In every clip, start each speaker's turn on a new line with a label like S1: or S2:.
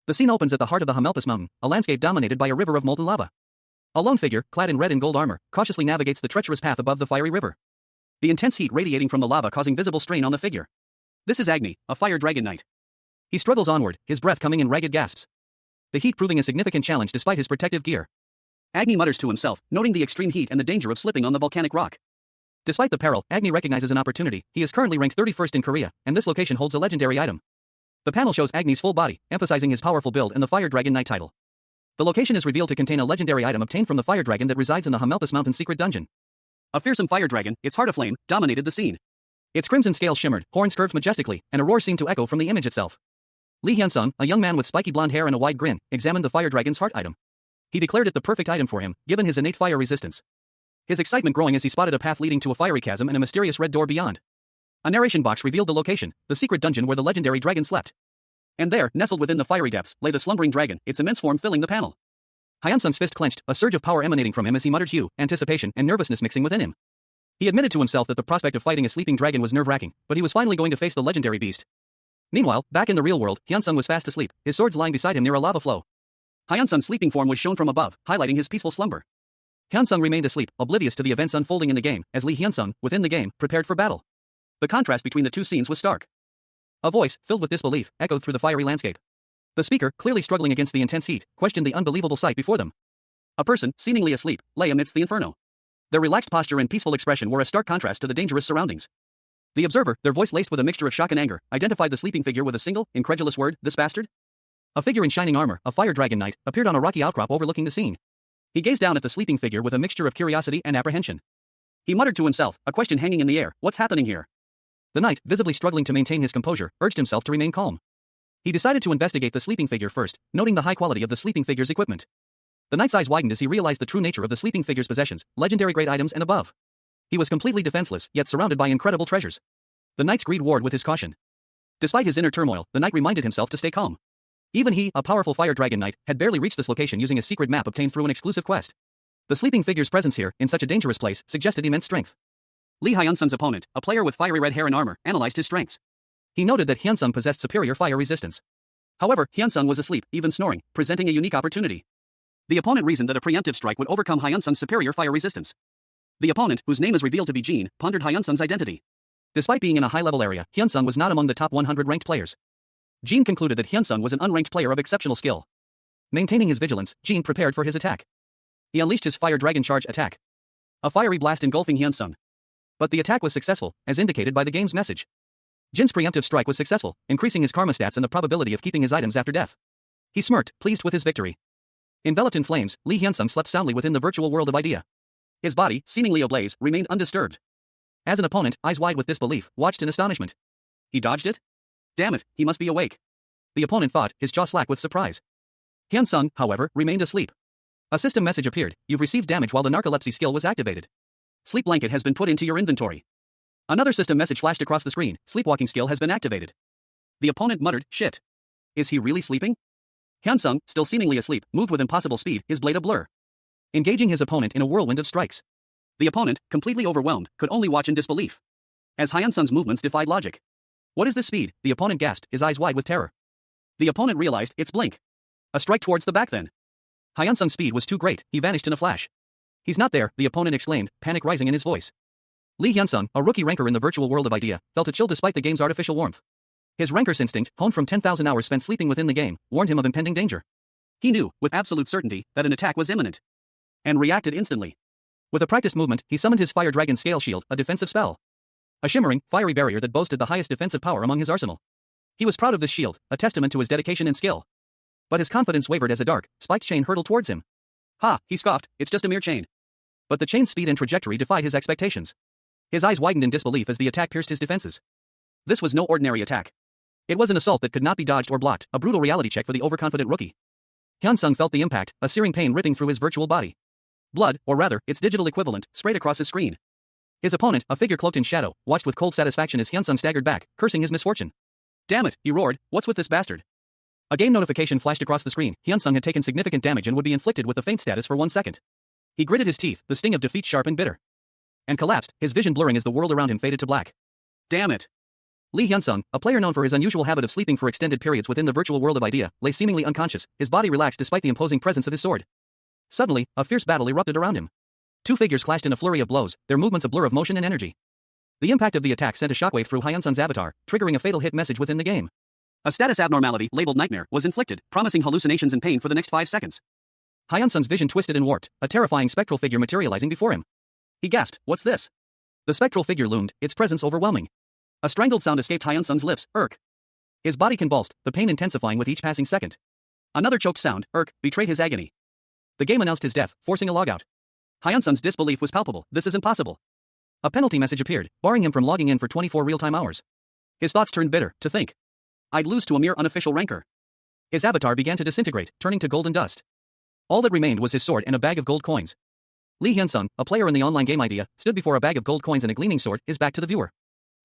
S1: The scene opens at the heart of the Hamelpis Mountain, a landscape dominated by a river of molten lava. A lone figure, clad in red and gold armor, cautiously navigates the treacherous path above the fiery river. The intense heat radiating from the lava causing visible strain on the figure. This is Agni, a fire dragon knight. He struggles onward, his breath coming in ragged gasps. The heat proving a significant challenge despite his protective gear. Agni mutters to himself, noting the extreme heat and the danger of slipping on the volcanic rock. Despite the peril, Agni recognizes an opportunity. He is currently ranked 31st in Korea, and this location holds a legendary item. The panel shows Agni's full body, emphasizing his powerful build and the Fire Dragon Knight title. The location is revealed to contain a legendary item obtained from the fire dragon that resides in the Hamelpis Mountain secret dungeon. A fearsome fire dragon, its heart aflame, dominated the scene. Its crimson scales shimmered, horns curved majestically, and a roar seemed to echo from the image itself. Lee Hyun-sung, a young man with spiky blonde hair and a wide grin, examined the fire dragon's heart item. He declared it the perfect item for him, given his innate fire resistance. His excitement growing as he spotted a path leading to a fiery chasm and a mysterious red door beyond. A narration box revealed the location, the secret dungeon where the legendary dragon slept. And there, nestled within the fiery depths, lay the slumbering dragon, its immense form filling the panel. Hyun-sung's fist clenched, a surge of power emanating from him as he muttered hue, anticipation, and nervousness mixing within him. He admitted to himself that the prospect of fighting a sleeping dragon was nerve-wracking, but he was finally going to face the legendary beast. Meanwhile, back in the real world, Hyun-sung was fast asleep, his swords lying beside him near a lava flow. Hyun-sung's sleeping form was shown from above, highlighting his peaceful slumber. Hyun-sung remained asleep, oblivious to the events unfolding in the game, as Lee Hyun-sung, within the game, prepared for battle. The contrast between the two scenes was stark. A voice, filled with disbelief, echoed through the fiery landscape. The speaker, clearly struggling against the intense heat, questioned the unbelievable sight before them. A person, seemingly asleep, lay amidst the inferno. Their relaxed posture and peaceful expression were a stark contrast to the dangerous surroundings. The observer, their voice laced with a mixture of shock and anger, identified the sleeping figure with a single, incredulous word, "This bastard?" A figure in shining armor, a fire dragon knight, appeared on a rocky outcrop overlooking the scene. He gazed down at the sleeping figure with a mixture of curiosity and apprehension. He muttered to himself, a question hanging in the air, "What's happening here?" The knight, visibly struggling to maintain his composure, urged himself to remain calm. He decided to investigate the sleeping figure first, noting the high quality of the sleeping figure's equipment. The knight's eyes widened as he realized the true nature of the sleeping figure's possessions, legendary great items and above. He was completely defenseless, yet surrounded by incredible treasures. The knight's greed warred with his caution. Despite his inner turmoil, the knight reminded himself to stay calm. Even he, a powerful fire dragon knight, had barely reached this location using a secret map obtained through an exclusive quest. The sleeping figure's presence here, in such a dangerous place, suggested immense strength. Lee Hyun-sung's opponent, a player with fiery red hair and armor, analyzed his strengths. He noted that Hyun-sung possessed superior fire resistance. However, Hyun-sung was asleep, even snoring, presenting a unique opportunity. The opponent reasoned that a preemptive strike would overcome Hyun-sung's superior fire resistance. The opponent, whose name is revealed to be Jin, pondered Hyun-sung's identity. Despite being in a high-level area, Hyun-sung was not among the top 100 ranked players. Jin concluded that Hyun-sung was an unranked player of exceptional skill. Maintaining his vigilance, Jin prepared for his attack. He unleashed his Fire Dragon Charge attack. A fiery blast engulfing Hyun-sung. But the attack was successful, as indicated by the game's message. Jin's preemptive strike was successful, increasing his karma stats and the probability of keeping his items after death. He smirked, pleased with his victory. Enveloped in flames, Lee Hyun-sung slept soundly within the virtual world of idea. His body, seemingly ablaze, remained undisturbed. As an opponent, eyes wide with disbelief, watched in astonishment. He dodged it? Damn it, he must be awake. The opponent thought, his jaw slack with surprise. Hyun-sung, however, remained asleep. A system message appeared, you've received damage while the narcolepsy skill was activated. Sleep blanket has been put into your inventory. Another system message flashed across the screen, sleepwalking skill has been activated. The opponent muttered, shit. Is he really sleeping? Hyun-sung, still seemingly asleep, moved with impossible speed, his blade a blur. Engaging his opponent in a whirlwind of strikes. The opponent, completely overwhelmed, could only watch in disbelief. As Hyun-sung's movements defied logic. What is this speed? The opponent gasped, his eyes wide with terror. The opponent realized, it's blink. A strike towards the back then. Hyun-sung's speed was too great, he vanished in a flash. He's not there, the opponent exclaimed, panic rising in his voice. Lee Hyun-sung, a rookie ranker in the virtual world of idea, felt a chill despite the game's artificial warmth. His ranker's instinct, honed from 10,000 hours spent sleeping within the game, warned him of impending danger. He knew, with absolute certainty, that an attack was imminent. And reacted instantly. With a practiced movement, he summoned his Fire Dragon Scale Shield, a defensive spell. A shimmering, fiery barrier that boasted the highest defensive power among his arsenal. He was proud of this shield, a testament to his dedication and skill. But his confidence wavered as a dark, spiked chain hurtled towards him. Ha, he scoffed, it's just a mere chain. But the chain's speed and trajectory defied his expectations. His eyes widened in disbelief as the attack pierced his defenses. This was no ordinary attack. It was an assault that could not be dodged or blocked, a brutal reality check for the overconfident rookie. Hyun-sung felt the impact, a searing pain ripping through his virtual body. Blood, or rather, its digital equivalent, sprayed across his screen. His opponent, a figure cloaked in shadow, watched with cold satisfaction as Hyun-sung staggered back, cursing his misfortune. Damn it, he roared, what's with this bastard? A game notification flashed across the screen, Hyun-sung had taken significant damage and would be inflicted with the faint status for 1 second. He gritted his teeth, the sting of defeat sharp and bitter. And collapsed, his vision blurring as the world around him faded to black. Damn it. Lee Hyun-sung, a player known for his unusual habit of sleeping for extended periods within the virtual world of Idea, lay seemingly unconscious, his body relaxed despite the imposing presence of his sword. Suddenly, a fierce battle erupted around him. Two figures clashed in a flurry of blows, their movements a blur of motion and energy. The impact of the attack sent a shockwave through Hyun-sung's avatar, triggering a fatal hit message within the game. A status abnormality, labeled Nightmare, was inflicted, promising hallucinations and pain for the next 5 seconds. Hyun-sung's vision twisted and warped, a terrifying spectral figure materializing before him. He gasped, "What's this?" The spectral figure loomed, its presence overwhelming. A strangled sound escaped Hyun-sung's lips, "Irk." His body convulsed, the pain intensifying with each passing second. Another choked sound, "Irk," betrayed his agony. The game announced his death, forcing a logout. Hyun-sung's disbelief was palpable. This is impossible. A penalty message appeared, barring him from logging in for 24 real-time hours. His thoughts turned bitter, to think. I'd lose to a mere unofficial rancor. His avatar began to disintegrate, turning to golden dust. All that remained was his sword and a bag of gold coins. Lee Hyun-sung, a player in the online game Idea, stood before a bag of gold coins and a gleaming sword, his back to the viewer.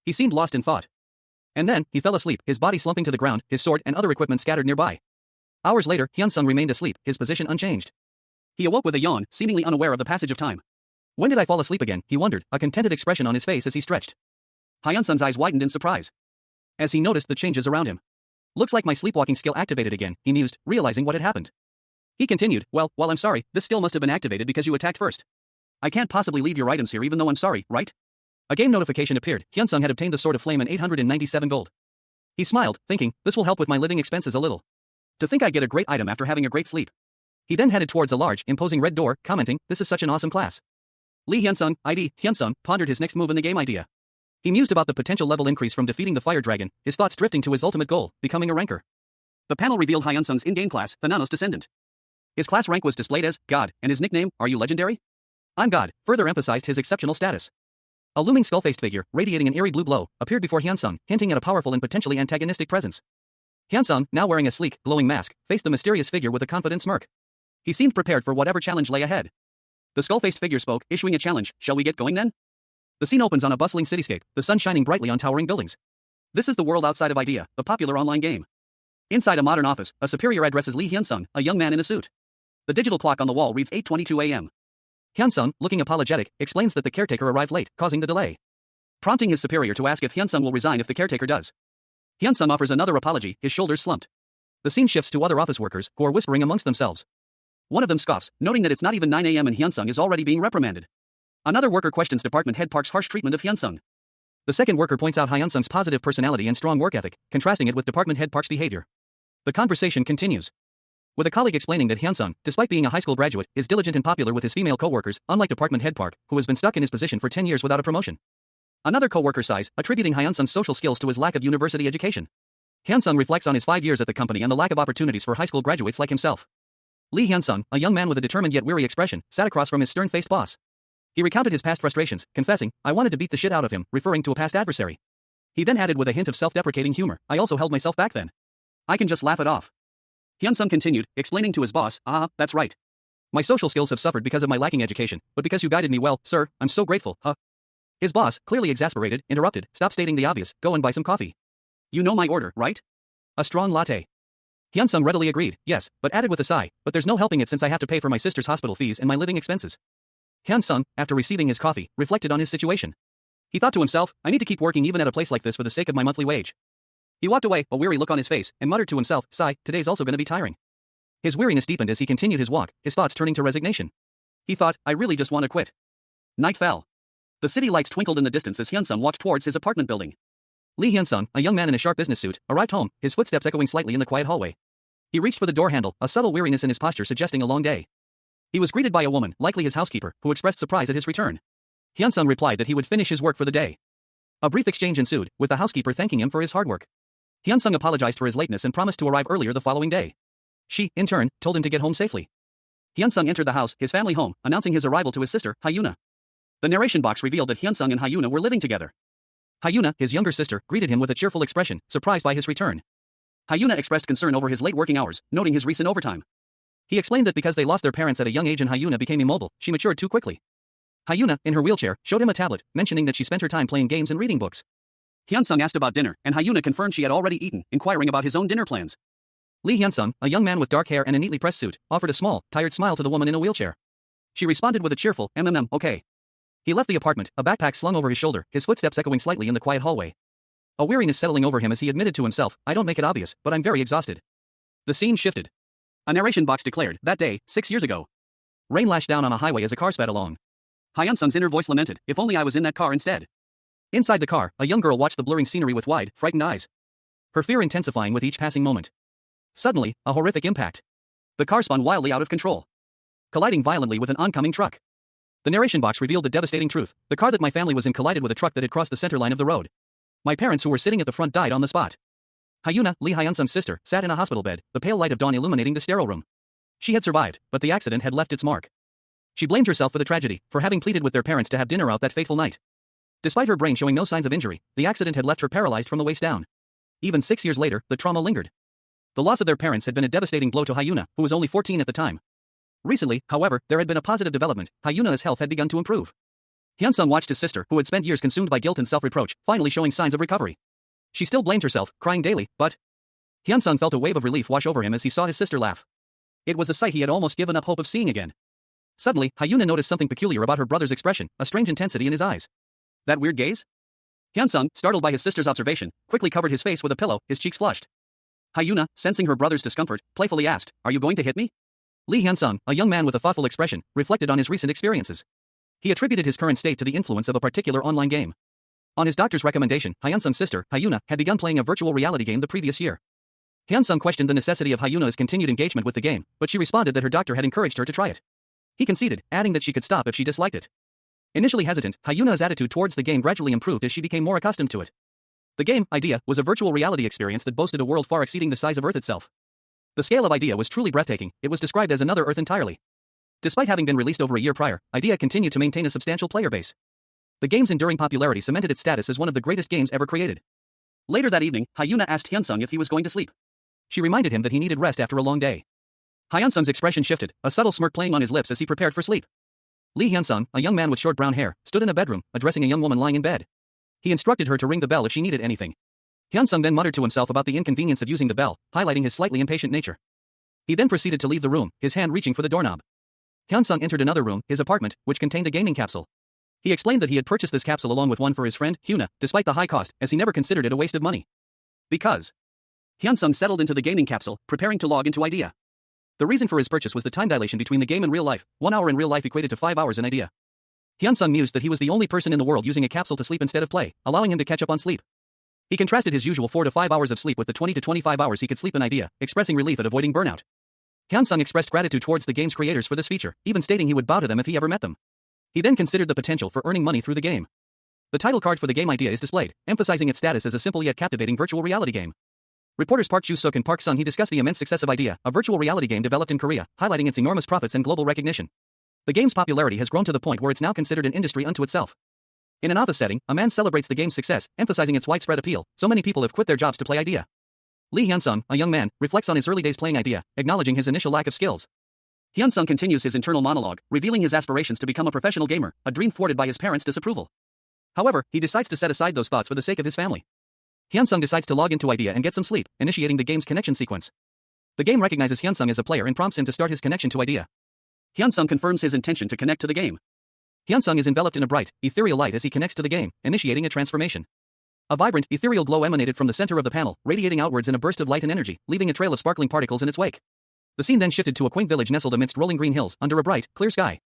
S1: He seemed lost in thought. And then, he fell asleep, his body slumping to the ground, his sword and other equipment scattered nearby. Hours later, Hyun-sung remained asleep, his position unchanged. He awoke with a yawn, seemingly unaware of the passage of time. When did I fall asleep again, he wondered, a contented expression on his face as he stretched. Hyun-sung's eyes widened in surprise as he noticed the changes around him. Looks like my sleepwalking skill activated again, he mused, realizing what had happened. He continued, well, I'm sorry, this skill must have been activated because you attacked first. I can't possibly leave your items here even though I'm sorry, right? A game notification appeared. Hyun-sung had obtained the Sword of Flame and 897 gold. He smiled, thinking, this will help with my living expenses a little. To think I get a great item after having a great sleep. He then headed towards a large, imposing red door, commenting, this is such an awesome class. Lee Hyun-sung, Hyun-sung, pondered his next move in the game Idea. He mused about the potential level increase from defeating the fire dragon, his thoughts drifting to his ultimate goal, becoming a rancor. The panel revealed Hyun-sung's in-game class, the Nanos Descendant. His class rank was displayed as God, and his nickname, Are You Legendary? I'm God, further emphasized his exceptional status. A looming skull-faced figure, radiating an eerie blue glow, appeared before Hyun-sung, hinting at a powerful and potentially antagonistic presence. Hyun-sung, now wearing a sleek, glowing mask, faced the mysterious figure with a confident smirk. He seemed prepared for whatever challenge lay ahead. The skull-faced figure spoke, issuing a challenge, shall we get going then? The scene opens on a bustling cityscape, the sun shining brightly on towering buildings. This is the world outside of Idea, the popular online game. Inside a modern office, a superior addresses Lee Hyun-sung, a young man in a suit. The digital clock on the wall reads 8:22 a.m. Hyun-sung, looking apologetic, explains that the caretaker arrived late, causing the delay. Prompting his superior to ask if Hyun-sung will resign if the caretaker does. Hyun-sung offers another apology, his shoulders slumped. The scene shifts to other office workers, who are whispering amongst themselves. One of them scoffs, noting that it's not even 9 a.m. and Hyun-sung is already being reprimanded. Another worker questions department head Park's harsh treatment of Hyun-sung. The second worker points out Hyun-sung's positive personality and strong work ethic, contrasting it with department head Park's behavior. The conversation continues, with a colleague explaining that Hyun-sung, despite being a high school graduate, is diligent and popular with his female co-workers, unlike department head Park, who has been stuck in his position for 10 years without a promotion. Another co-worker sighs, attributing Hyun-sung's social skills to his lack of university education. Hyun-sung reflects on his 5 years at the company and the lack of opportunities for high school graduates like himself. Lee Hyun-sung, a young man with a determined yet weary expression, sat across from his stern-faced boss. He recounted his past frustrations, confessing, I wanted to beat the shit out of him, referring to a past adversary. He then added with a hint of self-deprecating humor, I also held myself back then. I can just laugh it off. Hyun-sung continued, explaining to his boss, that's right. My social skills have suffered because of my lacking education, but because you guided me well, sir, I'm so grateful, His boss, clearly exasperated, interrupted, stop stating the obvious, go and buy some coffee. You know my order, right? A strong latte. Hyun-sung readily agreed, yes, but added with a sigh, but there's no helping it since I have to pay for my sister's hospital fees and my living expenses. Hyun-sung, after receiving his coffee, reflected on his situation. He thought to himself, I need to keep working even at a place like this for the sake of my monthly wage. He walked away, a weary look on his face, and muttered to himself, sigh, today's also gonna be tiring. His weariness deepened as he continued his walk, his thoughts turning to resignation. He thought, I really just want to quit. Night fell. The city lights twinkled in the distance as Hyun-sung walked towards his apartment building. Lee Hyun-sung, a young man in a sharp business suit, arrived home, his footsteps echoing slightly in the quiet hallway. He reached for the door handle, a subtle weariness in his posture suggesting a long day. He was greeted by a woman, likely his housekeeper, who expressed surprise at his return. Hyun-sung replied that he would finish his work for the day. A brief exchange ensued, with the housekeeper thanking him for his hard work. Hyun-sung apologized for his lateness and promised to arrive earlier the following day. She, in turn, told him to get home safely. Hyun-sung entered the house, his family home, announcing his arrival to his sister, Hyuna. The narration box revealed that Hyun-sung and Hyuna were living together. Hyuna, his younger sister, greeted him with a cheerful expression, surprised by his return. Hyuna expressed concern over his late working hours, noting his recent overtime. He explained that because they lost their parents at a young age and Hyuna became immobile, she matured too quickly. Hyuna, in her wheelchair, showed him a tablet, mentioning that she spent her time playing games and reading books. Hyun-sung asked about dinner, and Hyuna confirmed she had already eaten, inquiring about his own dinner plans. Lee Hyun-sung, a young man with dark hair and a neatly pressed suit, offered a small, tired smile to the woman in a wheelchair. She responded with a cheerful, okay. He left the apartment, a backpack slung over his shoulder, his footsteps echoing slightly in the quiet hallway. A weariness settling over him as he admitted to himself, I don't make it obvious, but I'm very exhausted. The scene shifted. A narration box declared, that day, 6 years ago. Rain lashed down on a highway as a car sped along. Hyunsung's inner voice lamented, if only I was in that car instead. Inside the car, a young girl watched the blurring scenery with wide, frightened eyes. Her fear intensifying with each passing moment. Suddenly, a horrific impact. The car spun wildly out of control, colliding violently with an oncoming truck. The narration box revealed the devastating truth. The car that my family was in collided with a truck that had crossed the center line of the road. My parents who were sitting at the front died on the spot. Hyuna, Lee Hyunsung's sister, sat in a hospital bed, the pale light of dawn illuminating the sterile room. She had survived, but the accident had left its mark. She blamed herself for the tragedy, for having pleaded with their parents to have dinner out that fateful night. Despite her brain showing no signs of injury, the accident had left her paralyzed from the waist down. Even 6 years later, the trauma lingered. The loss of their parents had been a devastating blow to Hyuna, who was only 14 at the time. Recently, however, there had been a positive development. Hyuna's health had begun to improve. Hyunsung watched his sister, who had spent years consumed by guilt and self-reproach, finally showing signs of recovery. She still blamed herself, crying daily, but Hyunsung felt a wave of relief wash over him as he saw his sister laugh. It was a sight he had almost given up hope of seeing again. Suddenly, Hyuna noticed something peculiar about her brother's expression, a strange intensity in his eyes. That weird gaze? Hyunsung, startled by his sister's observation, quickly covered his face with a pillow, his cheeks flushed. Hyuna, sensing her brother's discomfort, playfully asked, "Are you going to hit me?" Lee Hyunsung, a young man with a thoughtful expression, reflected on his recent experiences. He attributed his current state to the influence of a particular online game. On his doctor's recommendation, Hyunsung's sister, Hyuna, had begun playing a virtual reality game the previous year. Hyunsung questioned the necessity of Hyuna's continued engagement with the game, but she responded that her doctor had encouraged her to try it. He conceded, adding that she could stop if she disliked it. Initially hesitant, Hyuna's attitude towards the game gradually improved as she became more accustomed to it. The game, Idea, was a virtual reality experience that boasted a world far exceeding the size of Earth itself. The scale of Idea was truly breathtaking. It was described as another Earth entirely. Despite having been released over a year prior, Idea continued to maintain a substantial player base. The game's enduring popularity cemented its status as one of the greatest games ever created. Later that evening, Hyuna asked Hyunsung if he was going to sleep. She reminded him that he needed rest after a long day. Hyunsung's expression shifted, a subtle smirk playing on his lips as he prepared for sleep. Lee Hyunsung, a young man with short brown hair, stood in a bedroom, addressing a young woman lying in bed. He instructed her to ring the bell if she needed anything. Hyunsung then muttered to himself about the inconvenience of using the bell, highlighting his slightly impatient nature. He then proceeded to leave the room, his hand reaching for the doorknob. Hyunsung entered another room, his apartment, which contained a gaming capsule. He explained that he had purchased this capsule along with one for his friend, Hyuna, despite the high cost, as he never considered it a waste of money. Because Hyunsung settled into the gaming capsule, preparing to log into Idea. The reason for his purchase was the time dilation between the game and real life. 1 hour in real life equated to 5 hours in Idea. Hyunsung mused that he was the only person in the world using a capsule to sleep instead of play, allowing him to catch up on sleep. He contrasted his usual 4 to 5 hours of sleep with the 20 to 25 hours he could sleep in Idea, expressing relief at avoiding burnout. Hyunsung expressed gratitude towards the game's creators for this feature, even stating he would bow to them if he ever met them. He then considered the potential for earning money through the game. The title card for the game Idea is displayed, emphasizing its status as a simple yet captivating virtual reality game. Reporters Park Ju-suk and Park Sung-hee discussed the immense success of Idea, a virtual reality game developed in Korea, highlighting its enormous profits and global recognition. The game's popularity has grown to the point where it's now considered an industry unto itself. In an office setting, a man celebrates the game's success, emphasizing its widespread appeal. So many people have quit their jobs to play Idea. Lee Hyunsung, a young man, reflects on his early days playing Idea, acknowledging his initial lack of skills. Hyunsung continues his internal monologue, revealing his aspirations to become a professional gamer, a dream thwarted by his parents' disapproval. However, he decides to set aside those thoughts for the sake of his family. Hyunsung decides to log into Idea and get some sleep, initiating the game's connection sequence. The game recognizes Hyunsung as a player and prompts him to start his connection to Idea. Hyunsung confirms his intention to connect to the game. Hyunsung is enveloped in a bright, ethereal light as he connects to the game, initiating a transformation. A vibrant, ethereal glow emanated from the center of the panel, radiating outwards in a burst of light and energy, leaving a trail of sparkling particles in its wake. The scene then shifted to a quaint village nestled amidst rolling green hills, under a bright, clear sky.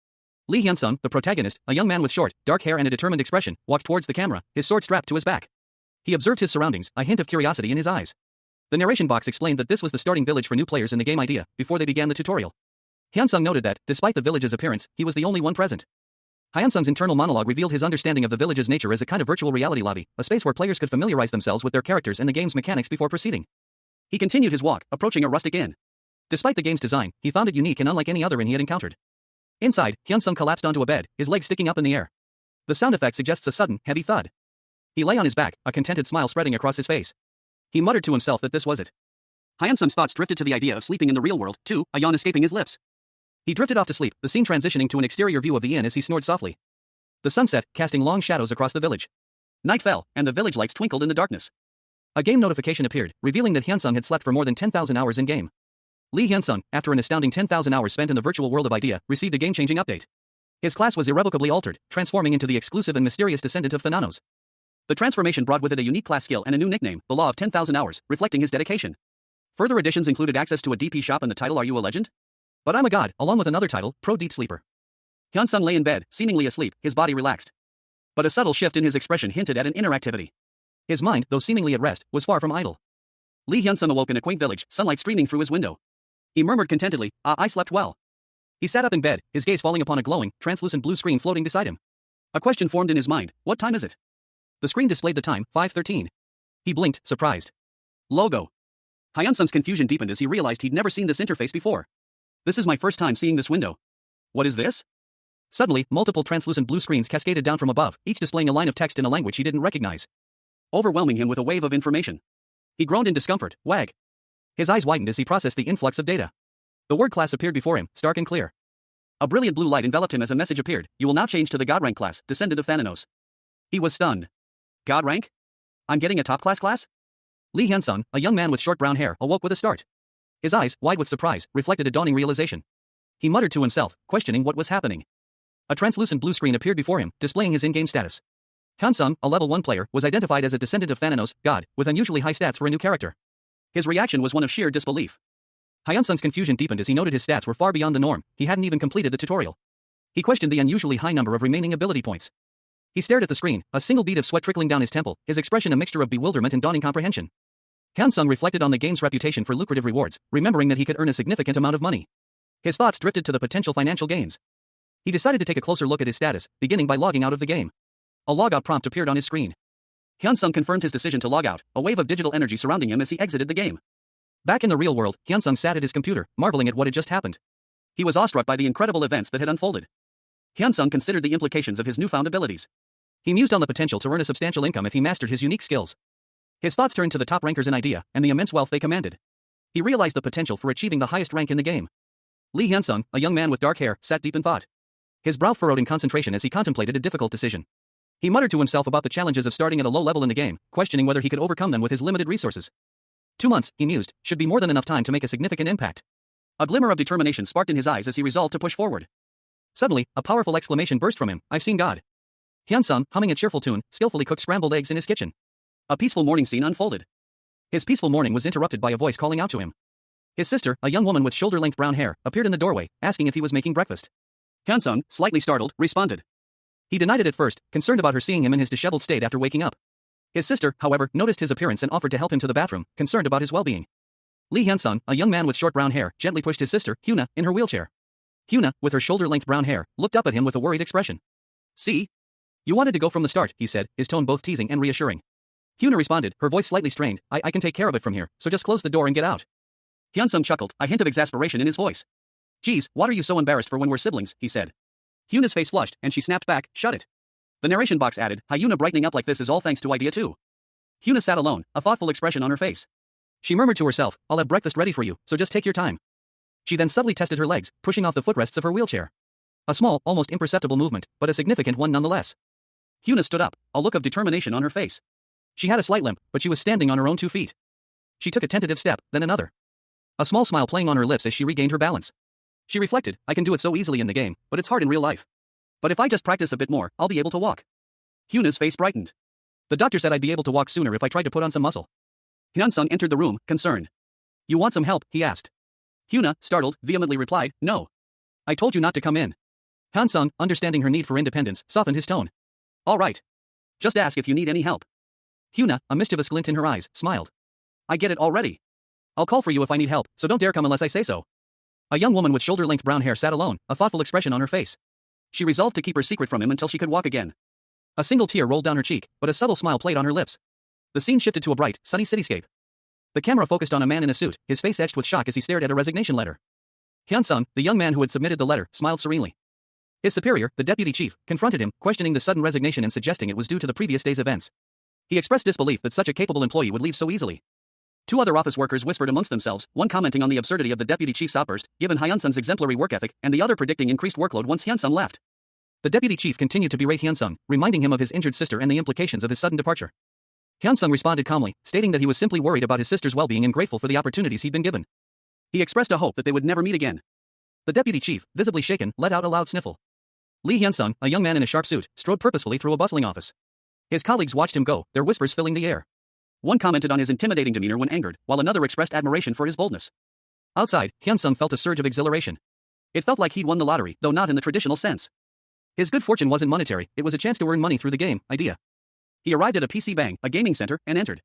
S1: Lee Hyunsung, the protagonist, a young man with short, dark hair and a determined expression, walked towards the camera, his sword strapped to his back. He observed his surroundings, a hint of curiosity in his eyes. The narration box explained that this was the starting village for new players in the game Idea, before they began the tutorial. Hyunsung noted that, despite the village's appearance, he was the only one present. Hyunsung's internal monologue revealed his understanding of the village's nature as a kind of virtual reality lobby, a space where players could familiarize themselves with their characters and the game's mechanics before proceeding. He continued his walk, approaching a rustic inn. Despite the game's design, he found it unique and unlike any other inn he had encountered. Inside, Hyunsung collapsed onto a bed, his legs sticking up in the air. The sound effect suggests a sudden, heavy thud. He lay on his back, a contented smile spreading across his face. He muttered to himself that this was it. Hyunsung's thoughts drifted to the idea of sleeping in the real world, too, a yawn escaping his lips. He drifted off to sleep, the scene transitioning to an exterior view of the inn as he snored softly. The sun set, casting long shadows across the village. Night fell, and the village lights twinkled in the darkness. A game notification appeared, revealing that Hyunsung had slept for more than 10,000 hours in-game. Lee Hyunsung, after an astounding 10,000 hours spent in the virtual world of Idea, received a game-changing update. His class was irrevocably altered, transforming into the exclusive and mysterious descendant of Thananos. The transformation brought with it a unique class skill and a new nickname, the Law of 10,000 Hours, reflecting his dedication. Further additions included access to a DP shop and the title Are You a Legend? But I'm a God, along with another title, Pro Deep Sleeper. Hyun-sung lay in bed, seemingly asleep, his body relaxed. But a subtle shift in his expression hinted at an inner activity. His mind, though seemingly at rest, was far from idle. Lee Hyun-sung awoke in a quaint village, sunlight streaming through his window. He murmured contentedly, I slept well. He sat up in bed, his gaze falling upon a glowing, translucent blue screen floating beside him. A question formed in his mind, what time is it? The screen displayed the time, 5:13. He blinked, surprised. Logo. Hyun-sung's confusion deepened as he realized he'd never seen this interface before. This is my first time seeing this window. What is this? Suddenly, multiple translucent blue screens cascaded down from above, each displaying a line of text in a language he didn't recognize. Overwhelming him with a wave of information. He groaned in discomfort, wag. His eyes widened as he processed the influx of data. The word class appeared before him, stark and clear. A brilliant blue light enveloped him as a message appeared, you will now change to the God rank class, descendant of Thananos. He was stunned. God rank? I'm getting a top class? Lee Hyun-sung, a young man with short brown hair, awoke with a start. His eyes, wide with surprise, reflected a dawning realization. He muttered to himself, questioning what was happening. A translucent blue screen appeared before him, displaying his in-game status. Hyun-sung, a level 1 player, was identified as a descendant of Thananos, God, with unusually high stats for a new character. His reaction was one of sheer disbelief. Hyun-sung's confusion deepened as he noted his stats were far beyond the norm, he hadn't even completed the tutorial. He questioned the unusually high number of remaining ability points. He stared at the screen, a single bead of sweat trickling down his temple, his expression a mixture of bewilderment and dawning comprehension. Hyun-sung reflected on the game's reputation for lucrative rewards, remembering that he could earn a significant amount of money. His thoughts drifted to the potential financial gains. He decided to take a closer look at his status, beginning by logging out of the game. A logout prompt appeared on his screen. Hyun-sung confirmed his decision to log out, a wave of digital energy surrounding him as he exited the game. Back in the real world, Hyun-sung sat at his computer, marveling at what had just happened. He was awestruck by the incredible events that had unfolded. Hyun-sung considered the implications of his newfound abilities. He mused on the potential to earn a substantial income if he mastered his unique skills. His thoughts turned to the top rankers in idea, and the immense wealth they commanded. He realized the potential for achieving the highest rank in the game. Lee Hyun-sung, a young man with dark hair, sat deep in thought. His brow furrowed in concentration as he contemplated a difficult decision. He muttered to himself about the challenges of starting at a low level in the game, questioning whether he could overcome them with his limited resources. 2 months, he mused, should be more than enough time to make a significant impact. A glimmer of determination sparked in his eyes as he resolved to push forward. Suddenly, a powerful exclamation burst from him, I've seen God. Hyun-sung, humming a cheerful tune, skillfully cooked scrambled eggs in his kitchen. A peaceful morning scene unfolded. His peaceful morning was interrupted by a voice calling out to him. His sister, a young woman with shoulder-length brown hair, appeared in the doorway, asking if he was making breakfast. Hyun-sung, slightly startled, responded. He denied it at first, concerned about her seeing him in his disheveled state after waking up. His sister, however, noticed his appearance and offered to help him to the bathroom, concerned about his well-being. Lee Hyun-sung, a young man with short brown hair, gently pushed his sister, Hyuna, in her wheelchair. Hyuna, with her shoulder-length brown hair, looked up at him with a worried expression. See? You wanted to go from the start, he said, his tone both teasing and reassuring. Hyuna responded, her voice slightly strained, I can take care of it from here, so just close the door and get out. Hyun-sung chuckled, a hint of exasperation in his voice. Geez, what are you so embarrassed for when we're siblings, he said. Hyuna's face flushed, and she snapped back, shut it. The narration box added, Hyuna brightening up like this is all thanks to Idea 2. Hyuna sat alone, a thoughtful expression on her face. She murmured to herself, I'll have breakfast ready for you, so just take your time. She then subtly tested her legs, pushing off the footrests of her wheelchair. A small, almost imperceptible movement, but a significant one nonetheless. Hyuna stood up, a look of determination on her face. She had a slight limp, but she was standing on her own 2 feet. She took a tentative step, then another. A small smile playing on her lips as she regained her balance. She reflected, I can do it so easily in the game, but it's hard in real life. But if I just practice a bit more, I'll be able to walk. Hyuna's face brightened. The doctor said I'd be able to walk sooner if I tried to put on some muscle. Hyun-sung entered the room, concerned. You want some help, he asked. Hyuna, startled, vehemently replied, no. I told you not to come in. Hyun-sung, understanding her need for independence, softened his tone. All right. Just ask if you need any help. Hyuna, a mischievous glint in her eyes, smiled. I get it already. I'll call for you if I need help, so don't dare come unless I say so. A young woman with shoulder-length brown hair sat alone, a thoughtful expression on her face. She resolved to keep her secret from him until she could walk again. A single tear rolled down her cheek, but a subtle smile played on her lips. The scene shifted to a bright, sunny cityscape. The camera focused on a man in a suit, his face etched with shock as he stared at a resignation letter. Hyun-sung, the young man who had submitted the letter, smiled serenely. His superior, the deputy chief, confronted him, questioning the sudden resignation and suggesting it was due to the previous day's events. He expressed disbelief that such a capable employee would leave so easily. 2 other office workers whispered amongst themselves, one commenting on the absurdity of the deputy chief's outburst, given Hyun-sung's exemplary work ethic, and the other predicting increased workload once Hyun-sung left. The deputy chief continued to berate Hyun-sung, reminding him of his injured sister and the implications of his sudden departure. Hyun-sung responded calmly, stating that he was simply worried about his sister's well-being and grateful for the opportunities he'd been given. He expressed a hope that they would never meet again. The deputy chief, visibly shaken, let out a loud sniffle. Lee Hyun-sung, a young man in a sharp suit, strode purposefully through a bustling office. His colleagues watched him go, their whispers filling the air. One commented on his intimidating demeanor when angered, while another expressed admiration for his boldness. Outside, Hyun-sung felt a surge of exhilaration. It felt like he'd won the lottery, though not in the traditional sense. His good fortune wasn't monetary, it was a chance to earn money through the game idea. He arrived at a PC Bang, a gaming center, and entered.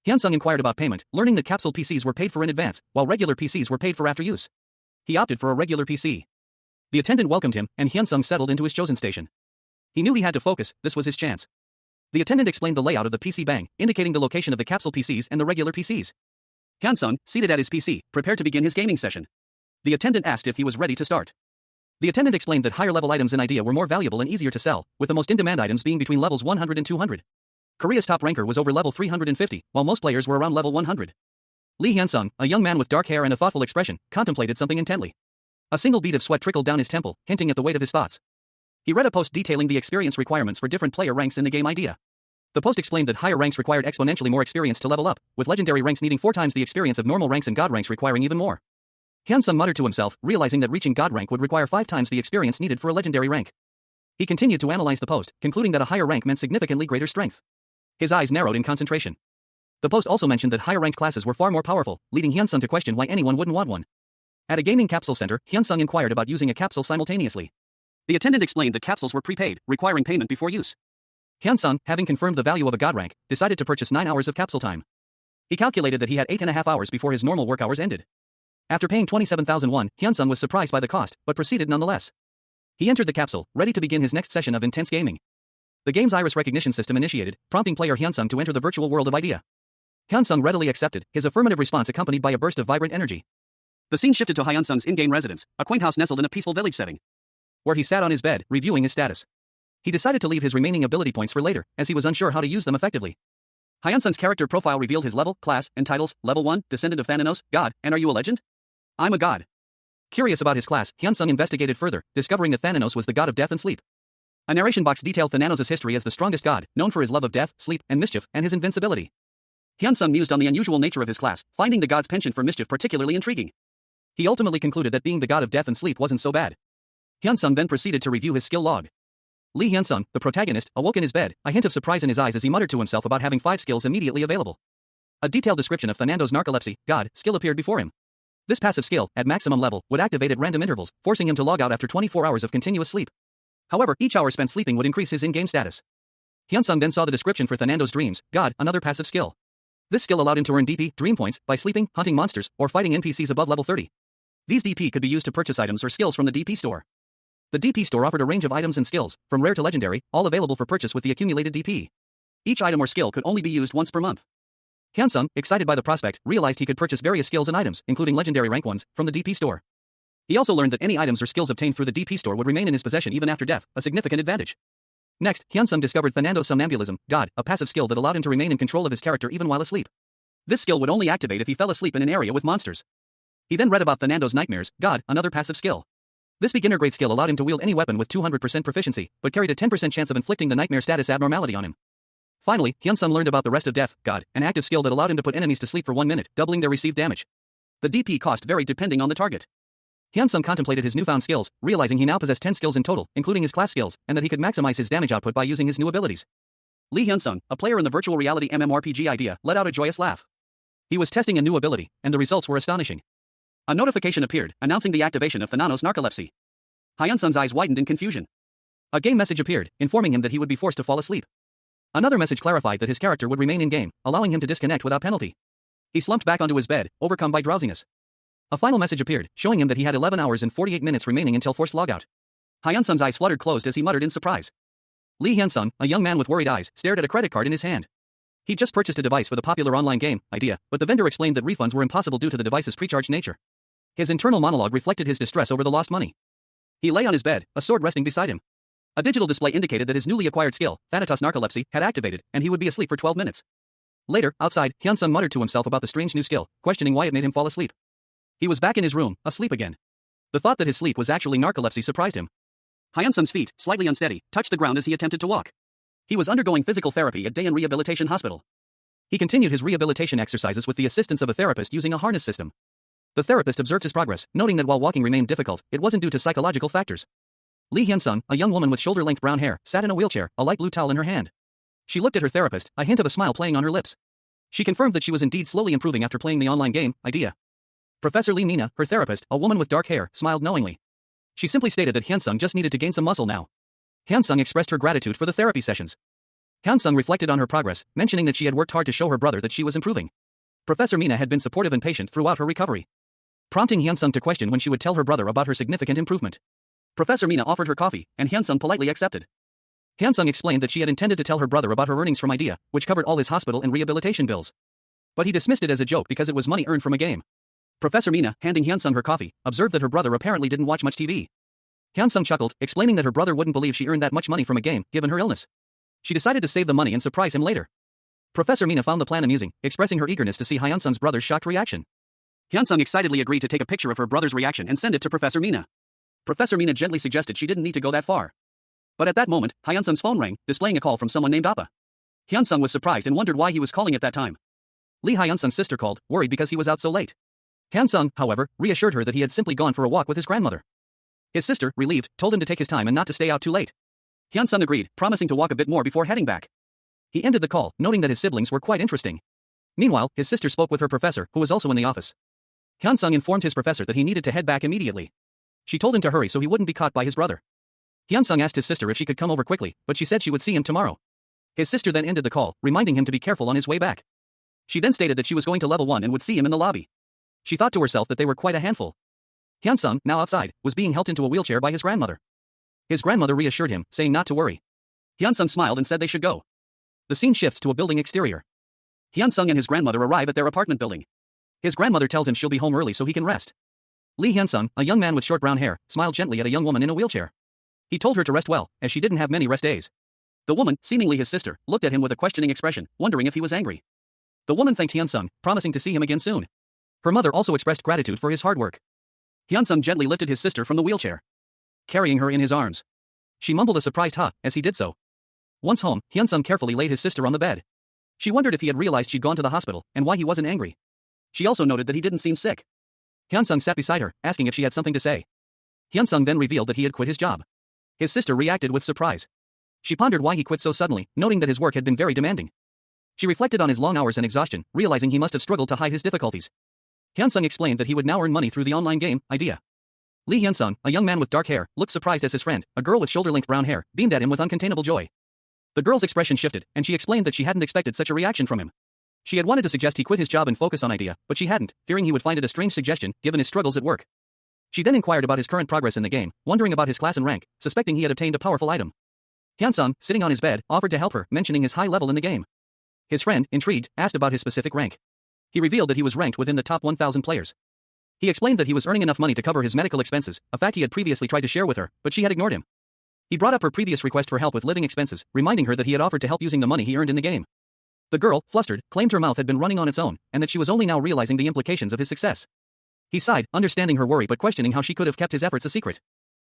S1: Hyun-sung inquired about payment, learning that capsule PCs were paid for in advance, while regular PCs were paid for after use. He opted for a regular PC. The attendant welcomed him, and Hyun-sung settled into his chosen station. He knew he had to focus, this was his chance. The attendant explained the layout of the PC Bang, indicating the location of the capsule PCs and the regular PCs. Hyun-sung, seated at his PC, prepared to begin his gaming session. The attendant asked if he was ready to start. The attendant explained that higher-level items in idea were more valuable and easier to sell, with the most in-demand items being between levels 100 and 200. Korea's top ranker was over level 350, while most players were around level 100. Lee Hyun-sung, a young man with dark hair and a thoughtful expression, contemplated something intently. A single bead of sweat trickled down his temple, hinting at the weight of his thoughts. He read a post detailing the experience requirements for different player ranks in the game idea. The post explained that higher ranks required exponentially more experience to level up, with legendary ranks needing 4 times the experience of normal ranks and god ranks requiring even more. Hyun-sung muttered to himself, realizing that reaching god rank would require 5 times the experience needed for a legendary rank. He continued to analyze the post, concluding that a higher rank meant significantly greater strength. His eyes narrowed in concentration. The post also mentioned that higher-ranked classes were far more powerful, leading Hyun-sung to question why anyone wouldn't want one. At a gaming capsule center, Hyun-sung inquired about using a capsule simultaneously. The attendant explained that capsules were prepaid, requiring payment before use. Hyun-sung, having confirmed the value of a god rank, decided to purchase 9 hours of capsule time. He calculated that he had 8.5 hours before his normal work hours ended. After paying 27,000 won, Hyun-sung was surprised by the cost, but proceeded nonetheless. He entered the capsule, ready to begin his next session of intense gaming. The game's iris recognition system initiated, prompting player Hyun-sung to enter the virtual world of idea. Hyun-sung readily accepted, his affirmative response accompanied by a burst of vibrant energy. The scene shifted to Hyun-sung's in-game residence, a quaint house nestled in a peaceful village setting, where he sat on his bed, reviewing his status. He decided to leave his remaining ability points for later, as he was unsure how to use them effectively. Hyun-sung's character profile revealed his level, class, and titles: Level 1, Descendant of Thananos, God, and are you a legend? I'm a god. Curious about his class, Hyun-sung investigated further, discovering that Thananos was the god of death and sleep. A narration box detailed Thananos' history as the strongest god, known for his love of death, sleep, and mischief, and his invincibility. Hyun-sung mused on the unusual nature of his class, finding the god's penchant for mischief particularly intriguing. He ultimately concluded that being the god of death and sleep wasn't so bad. Hyun-sung then proceeded to review his skill log. Lee Hyun-sung, the protagonist, awoke in his bed, a hint of surprise in his eyes as he muttered to himself about having 5 skills immediately available. A detailed description of Thanatos' narcolepsy, god, skill appeared before him. This passive skill, at maximum level, would activate at random intervals, forcing him to log out after 24 hours of continuous sleep. However, each hour spent sleeping would increase his in-game status. Hyun-sung then saw the description for Thanatos' dreams, god, another passive skill. This skill allowed him to earn DP, dream points, by sleeping, hunting monsters, or fighting NPCs above level 30. These DP could be used to purchase items or skills from the DP store. The DP store offered a range of items and skills, from rare to legendary, all available for purchase with the accumulated DP. Each item or skill could only be used once per month. Hyun-sung, excited by the prospect, realized he could purchase various skills and items, including legendary rank ones, from the DP store. He also learned that any items or skills obtained through the DP store would remain in his possession even after death, a significant advantage. Next, Hyun-sung discovered Thanatos' somnambulism, god, a passive skill that allowed him to remain in control of his character even while asleep. This skill would only activate if he fell asleep in an area with monsters. He then read about Thanatos' nightmares, god, another passive skill. This beginner-grade skill allowed him to wield any weapon with 200% proficiency, but carried a 10% chance of inflicting the nightmare status abnormality on him. Finally, Hyun-sung learned about the Rest of Death, god, an active skill that allowed him to put enemies to sleep for 1 minute, doubling their received damage. The DP cost varied depending on the target. Hyun-sung contemplated his newfound skills, realizing he now possessed 10 skills in total, including his class skills, and that he could maximize his damage output by using his new abilities. Lee Hyun-sung, a player in the virtual reality MMORPG idea, let out a joyous laugh. He was testing a new ability, and the results were astonishing. A notification appeared, announcing the activation of Thanatos' narcolepsy. Hyun-sung's eyes widened in confusion. A game message appeared, informing him that he would be forced to fall asleep. Another message clarified that his character would remain in-game, allowing him to disconnect without penalty. He slumped back onto his bed, overcome by drowsiness. A final message appeared, showing him that he had 11 hours and 48 minutes remaining until forced logout. Hyun-sung's eyes fluttered closed as he muttered in surprise. Lee Hyun-sung, a young man with worried eyes, stared at a credit card in his hand. He'd just purchased a device for the popular online game idea, but the vendor explained that refunds were impossible due to the device's pre-charged nature. His internal monologue reflected his distress over the lost money. He lay on his bed, a sword resting beside him. A digital display indicated that his newly acquired skill, Thanatos' narcolepsy, had activated, and he would be asleep for 12 minutes. Later, outside, Hyun-sung muttered to himself about the strange new skill, questioning why it made him fall asleep. He was back in his room, asleep again. The thought that his sleep was actually narcolepsy surprised him. Hyun-sung's feet, slightly unsteady, touched the ground as he attempted to walk. He was undergoing physical therapy at Daein Rehabilitation Hospital. He continued his rehabilitation exercises with the assistance of a therapist using a harness system. The therapist observed his progress, noting that while walking remained difficult, it wasn't due to psychological factors. Lee Hyun-sung, a young woman with shoulder-length brown hair, sat in a wheelchair, a light blue towel in her hand. She looked at her therapist, a hint of a smile playing on her lips. She confirmed that she was indeed slowly improving after playing the online game, idea. Professor Lee Mina, her therapist, a woman with dark hair, smiled knowingly. She simply stated that Hyunsung just needed to gain some muscle now. Hyunsung expressed her gratitude for the therapy sessions. Hyunsung reflected on her progress, mentioning that she had worked hard to show her brother that she was improving. Professor Mina had been supportive and patient throughout her recovery, prompting Hyunsung to question when she would tell her brother about her significant improvement. Professor Mina offered her coffee, and Hyunsung politely accepted. Hyunsung explained that she had intended to tell her brother about her earnings from Idea, which covered all his hospital and rehabilitation bills. But he dismissed it as a joke because it was money earned from a game. Professor Mina, handing Hyunsung her coffee, observed that her brother apparently didn't watch much TV. Hyunsung chuckled, explaining that her brother wouldn't believe she earned that much money from a game, given her illness. She decided to save the money and surprise him later. Professor Mina found the plan amusing, expressing her eagerness to see Hyunsung's brother's shocked reaction. Hyunsung excitedly agreed to take a picture of her brother's reaction and send it to Professor Mina. Professor Mina gently suggested she didn't need to go that far. But at that moment, Hyunsung's phone rang, displaying a call from someone named Appa. Hyunsung was surprised and wondered why he was calling at that time. Lee Hyunsung's sister called, worried because he was out so late. Hyunsung, however, reassured her that he had simply gone for a walk with his grandmother. His sister, relieved, told him to take his time and not to stay out too late. Hyunsung agreed, promising to walk a bit more before heading back. He ended the call, noting that his siblings were quite interesting. Meanwhile, his sister spoke with her professor, who was also in the office. Hyunsung informed his professor that he needed to head back immediately. She told him to hurry so he wouldn't be caught by his brother. Hyunsung asked his sister if she could come over quickly, but she said she would see him tomorrow. His sister then ended the call, reminding him to be careful on his way back. She then stated that she was going to level 1 and would see him in the lobby. She thought to herself that they were quite a handful. Hyunsung, now outside, was being helped into a wheelchair by his grandmother. His grandmother reassured him, saying not to worry. Hyunsung smiled and said they should go. The scene shifts to a building exterior. Hyunsung and his grandmother arrive at their apartment building. His grandmother tells him she'll be home early so he can rest. Lee Hyunsung, a young man with short brown hair, smiled gently at a young woman in a wheelchair. He told her to rest well, as she didn't have many rest days. The woman, seemingly his sister, looked at him with a questioning expression, wondering if he was angry. The woman thanked Hyunsung, promising to see him again soon. Her mother also expressed gratitude for his hard work. Hyunsung gently lifted his sister from the wheelchair, carrying her in his arms. She mumbled a surprised "huh" as he did so. Once home, Hyunsung carefully laid his sister on the bed. She wondered if he had realized she'd gone to the hospital, and why he wasn't angry. She also noted that he didn't seem sick. Hyunsung sat beside her, asking if she had something to say. Hyunsung then revealed that he had quit his job. His sister reacted with surprise. She pondered why he quit so suddenly, noting that his work had been very demanding. She reflected on his long hours and exhaustion, realizing he must have struggled to hide his difficulties. Hyunsung explained that he would now earn money through the online game, Idea. Lee Hyunsung, a young man with dark hair, looked surprised as his friend, a girl with shoulder-length brown hair, beamed at him with uncontainable joy. The girl's expression shifted, and she explained that she hadn't expected such a reaction from him. She had wanted to suggest he quit his job and focus on Idea, but she hadn't, fearing he would find it a strange suggestion, given his struggles at work. She then inquired about his current progress in the game, wondering about his class and rank, suspecting he had obtained a powerful item. Hyunsung, sitting on his bed, offered to help her, mentioning his high level in the game. His friend, intrigued, asked about his specific rank. He revealed that he was ranked within the top 1,000 players. He explained that he was earning enough money to cover his medical expenses, a fact he had previously tried to share with her, but she had ignored him. He brought up her previous request for help with living expenses, reminding her that he had offered to help using the money he earned in the game. The girl, flustered, claimed her mouth had been running on its own, and that she was only now realizing the implications of his success. He sighed, understanding her worry but questioning how she could have kept his efforts a secret.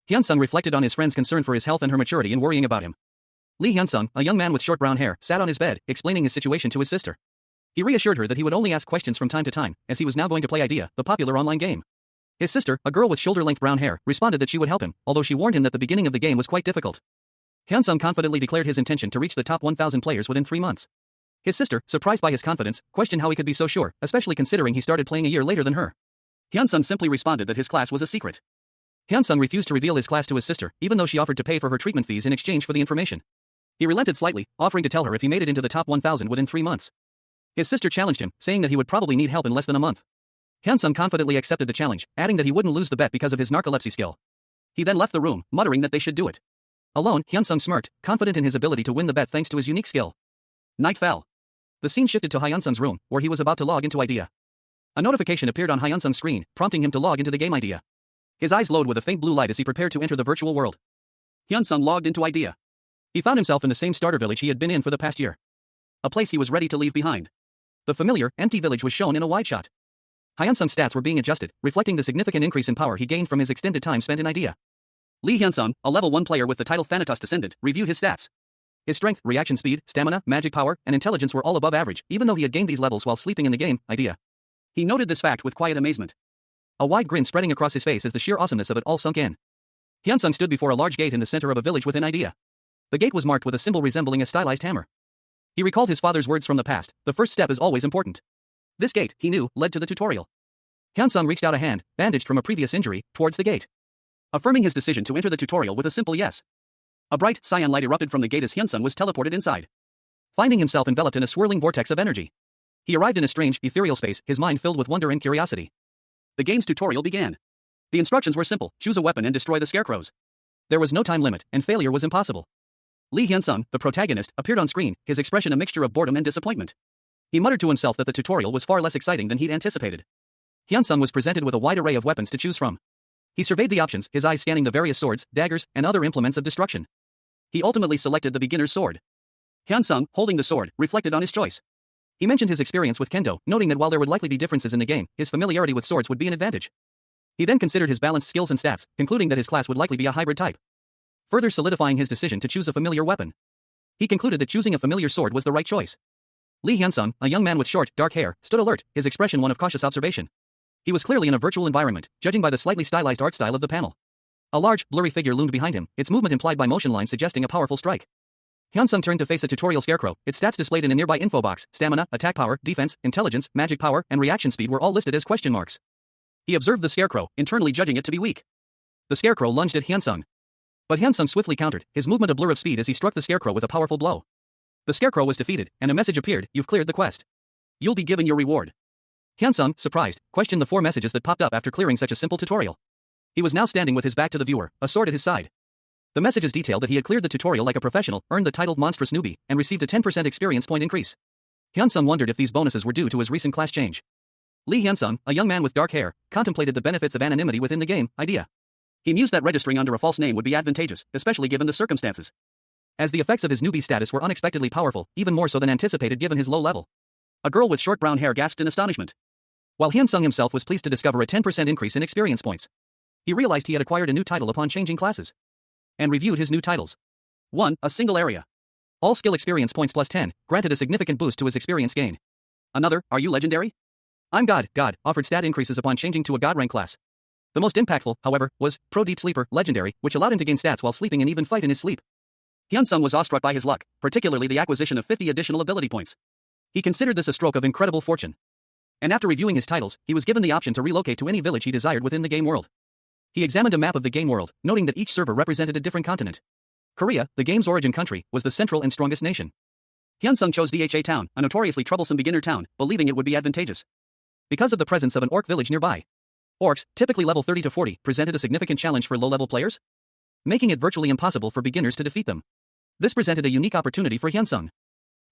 S1: Hyunsung reflected on his friend's concern for his health and her maturity in worrying about him. Lee Hyunsung, a young man with short brown hair, sat on his bed, explaining his situation to his sister. He reassured her that he would only ask questions from time to time, as he was now going to play Idea, the popular online game. His sister, a girl with shoulder-length brown hair, responded that she would help him, although she warned him that the beginning of the game was quite difficult. Hyunsung confidently declared his intention to reach the top 1,000 players within 3 months. His sister, surprised by his confidence, questioned how he could be so sure, especially considering he started playing a year later than her. Hyunsung simply responded that his class was a secret. Hyunsung refused to reveal his class to his sister, even though she offered to pay for her treatment fees in exchange for the information. He relented slightly, offering to tell her if he made it into the top 1,000 within 3 months. His sister challenged him, saying that he would probably need help in less than a month. Hyunsung confidently accepted the challenge, adding that he wouldn't lose the bet because of his narcolepsy skill. He then left the room, muttering that they should do it. Alone, Hyunsung smirked, confident in his ability to win the bet thanks to his unique skill. Night fell. The scene shifted to Hyunsung's room, where he was about to log into Idea. A notification appeared on Hyunsung's screen, prompting him to log into the game Idea. His eyes glowed with a faint blue light as he prepared to enter the virtual world. Hyunsung logged into Idea. He found himself in the same starter village he had been in for the past year. A place he was ready to leave behind. The familiar, empty village was shown in a wide shot. Hyunsung's stats were being adjusted, reflecting the significant increase in power he gained from his extended time spent in Idea. Lee Hyunsung, a level 1 player with the title Thanatos Descendant, reviewed his stats. His strength, reaction speed, stamina, magic power, and intelligence were all above average, even though he had gained these levels while sleeping in the game, Idea. He noted this fact with quiet amazement. A wide grin spreading across his face as the sheer awesomeness of it all sunk in. Hyunsung stood before a large gate in the center of a village within Idea. The gate was marked with a symbol resembling a stylized hammer. He recalled his father's words from the past, the first step is always important. This gate, he knew, led to the tutorial. Hyun-sung reached out a hand, bandaged from a previous injury, towards the gate, affirming his decision to enter the tutorial with a simple yes. A bright, cyan light erupted from the gate as Hyun-sung was teleported inside, finding himself enveloped in a swirling vortex of energy. He arrived in a strange, ethereal space, his mind filled with wonder and curiosity. The game's tutorial began. The instructions were simple: choose a weapon and destroy the scarecrows. There was no time limit, and failure was impossible. Lee Hyun-sung, the protagonist, appeared on screen, his expression a mixture of boredom and disappointment. He muttered to himself that the tutorial was far less exciting than he'd anticipated. Hyun-sung was presented with a wide array of weapons to choose from. He surveyed the options, his eyes scanning the various swords, daggers, and other implements of destruction. He ultimately selected the beginner's sword. Hyun-sung, holding the sword, reflected on his choice. He mentioned his experience with kendo, noting that while there would likely be differences in the game, his familiarity with swords would be an advantage. He then considered his balanced skills and stats, concluding that his class would likely be a hybrid type, further solidifying his decision to choose a familiar weapon. He concluded that choosing a familiar sword was the right choice. Lee Hyun-sung, a young man with short, dark hair, stood alert, his expression one of cautious observation. He was clearly in a virtual environment, judging by the slightly stylized art style of the panel. A large, blurry figure loomed behind him, its movement implied by motion lines suggesting a powerful strike. Hyun-sung turned to face a tutorial scarecrow, its stats displayed in a nearby info box: stamina, attack power, defense, intelligence, magic power, and reaction speed were all listed as question marks. He observed the scarecrow, internally judging it to be weak. The scarecrow lunged at Hyun-sung. But Hyun-sung swiftly countered, his movement a blur of speed as he struck the scarecrow with a powerful blow. The scarecrow was defeated, and a message appeared: you've cleared the quest. You'll be given your reward. Hyun-sung, surprised, questioned the 4 messages that popped up after clearing such a simple tutorial. He was now standing with his back to the viewer, a sword at his side. The messages detailed that he had cleared the tutorial like a professional, earned the title Monstrous Newbie, and received a 10% experience point increase. Hyun-sung wondered if these bonuses were due to his recent class change. Lee Hyun-sung, a young man with dark hair, contemplated the benefits of anonymity within the game idea. He mused that registering under a false name would be advantageous, especially given the circumstances, as the effects of his newbie status were unexpectedly powerful, even more so than anticipated given his low level. A girl with short brown hair gasped in astonishment, while Hyun-sung himself was pleased to discover a 10% increase in experience points. He realized he had acquired a new title upon changing classes, and reviewed his new titles. 1. A single area. All skill experience points plus 10, granted a significant boost to his experience gain. Another, are you legendary? I'm God, offered stat increases upon changing to a God rank class. The most impactful, however, was Pro Deep Sleeper, Legendary, which allowed him to gain stats while sleeping and even fight in his sleep. Hyun-sung was awestruck by his luck, particularly the acquisition of 50 additional ability points. He considered this a stroke of incredible fortune. And after reviewing his titles, he was given the option to relocate to any village he desired within the game world. He examined a map of the game world, noting that each server represented a different continent. Korea, the game's origin country, was the central and strongest nation. Hyun-sung chose Dha Town, a notoriously troublesome beginner town, believing it would be advantageous because of the presence of an orc village nearby. Orcs, typically level 30 to 40, presented a significant challenge for low-level players, making it virtually impossible for beginners to defeat them. This presented a unique opportunity for Hyun-sung.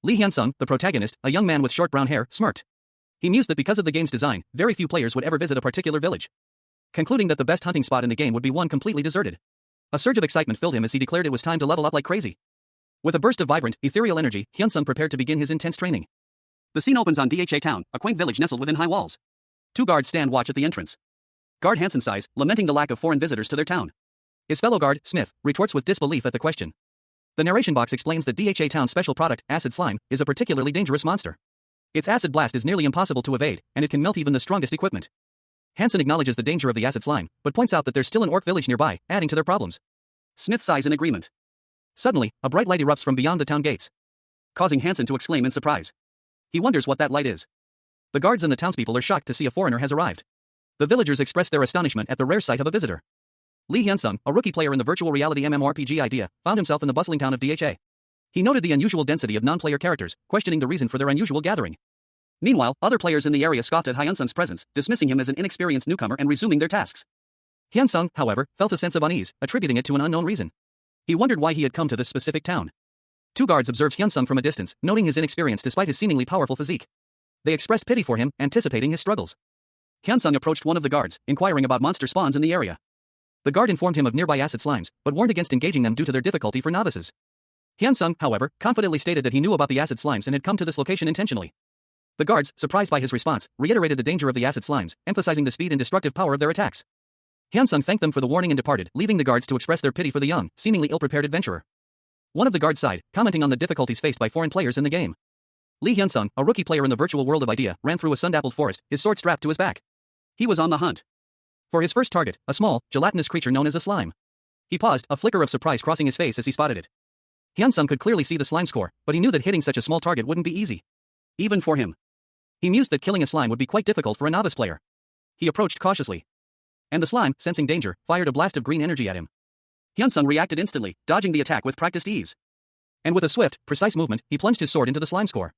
S1: Lee Hyun-sung, the protagonist, a young man with short brown hair, smirked. He mused that because of the game's design, very few players would ever visit a particular village, concluding that the best hunting spot in the game would be one completely deserted. A surge of excitement filled him as he declared it was time to level up like crazy. With a burst of vibrant, ethereal energy, Hyun-sung prepared to begin his intense training. The scene opens on Dha Town, a quaint village nestled within high walls. 2 guards stand watch at the entrance. Guard Hansen sighs, lamenting the lack of foreign visitors to their town. His fellow guard, Smith, retorts with disbelief at the question. The narration box explains that Dha Town's special product, acid slime, is a particularly dangerous monster. Its acid blast is nearly impossible to evade, and it can melt even the strongest equipment. Hansen acknowledges the danger of the acid slime, but points out that there's still an orc village nearby, adding to their problems. Smith sighs in agreement. Suddenly, a bright light erupts from beyond the town gates, causing Hansen to exclaim in surprise. He wonders what that light is. The guards and the townspeople are shocked to see a foreigner has arrived. The villagers express their astonishment at the rare sight of a visitor. Lee Hyun-sung, a rookie player in the virtual reality MMORPG idea, found himself in the bustling town of Dha. He noted the unusual density of non-player characters, questioning the reason for their unusual gathering. Meanwhile, other players in the area scoffed at Hyun-sung's presence, dismissing him as an inexperienced newcomer and resuming their tasks. Hyun-sung, however, felt a sense of unease, attributing it to an unknown reason. He wondered why he had come to this specific town. 2 guards observed Hyun-sung from a distance, noting his inexperience despite his seemingly powerful physique. They expressed pity for him, anticipating his struggles. Hyun-sung approached one of the guards, inquiring about monster spawns in the area. The guard informed him of nearby acid slimes, but warned against engaging them due to their difficulty for novices. Hyun-sung, however, confidently stated that he knew about the acid slimes and had come to this location intentionally. The guards, surprised by his response, reiterated the danger of the acid slimes, emphasizing the speed and destructive power of their attacks. Hyun-sung thanked them for the warning and departed, leaving the guards to express their pity for the young, seemingly ill-prepared adventurer. One of the guards sighed, commenting on the difficulties faced by foreign players in the game. Lee Hyun-sung, a rookie player in the virtual world of Idea, ran through a sun-dappled forest, his sword strapped to his back. He was on the hunt for his first target, a small, gelatinous creature known as a slime. He paused, a flicker of surprise crossing his face as he spotted it. Hyun-sung could clearly see the slime score, but he knew that hitting such a small target wouldn't be easy. Even for him. He mused that killing a slime would be quite difficult for a novice player. He approached cautiously. And the slime, sensing danger, fired a blast of green energy at him. Hyun-sung reacted instantly, dodging the attack with practiced ease. And with a swift, precise movement, he plunged his sword into the slime score.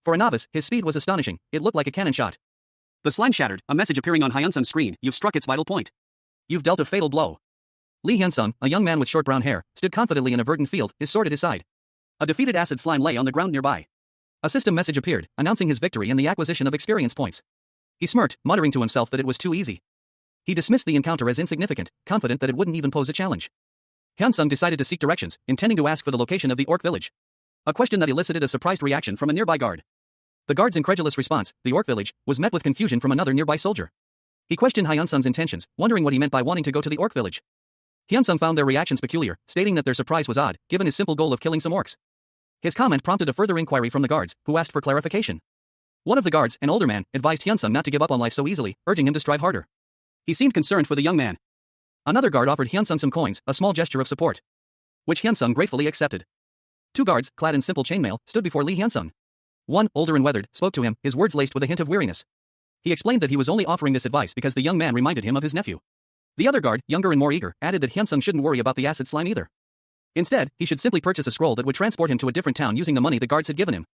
S1: For a novice, his speed was astonishing. It looked like a cannon shot. The slime shattered, a message appearing on Hyun-sung's screen. You've struck its vital point. You've dealt a fatal blow. Lee Hyun-sung, a young man with short brown hair, stood confidently in a verdant field, his sword at his side. A defeated acid slime lay on the ground nearby. A system message appeared, announcing his victory and the acquisition of experience points. He smirked, muttering to himself that it was too easy. He dismissed the encounter as insignificant, confident that it wouldn't even pose a challenge. Hyun-sung decided to seek directions, intending to ask for the location of the orc village. A question that elicited a surprised reaction from a nearby guard. The guard's incredulous response, the orc village, was met with confusion from another nearby soldier. He questioned Hyun-sung's intentions, wondering what he meant by wanting to go to the orc village. Hyun-sung found their reactions peculiar, stating that their surprise was odd, given his simple goal of killing some orcs. His comment prompted a further inquiry from the guards, who asked for clarification. One of the guards, an older man, advised Hyun-sung not to give up on life so easily, urging him to strive harder. He seemed concerned for the young man. Another guard offered Hyun-sung some coins, a small gesture of support, which Hyun-sung gratefully accepted. Two guards, clad in simple chainmail, stood before Lee Hyun-sung. One, older and weathered, spoke to him, his words laced with a hint of weariness. He explained that he was only offering this advice because the young man reminded him of his nephew. The other guard, younger and more eager, added that Hyun-sung shouldn't worry about the acid slime either. Instead, he should simply purchase a scroll that would transport him to a different town using the money the guards had given him.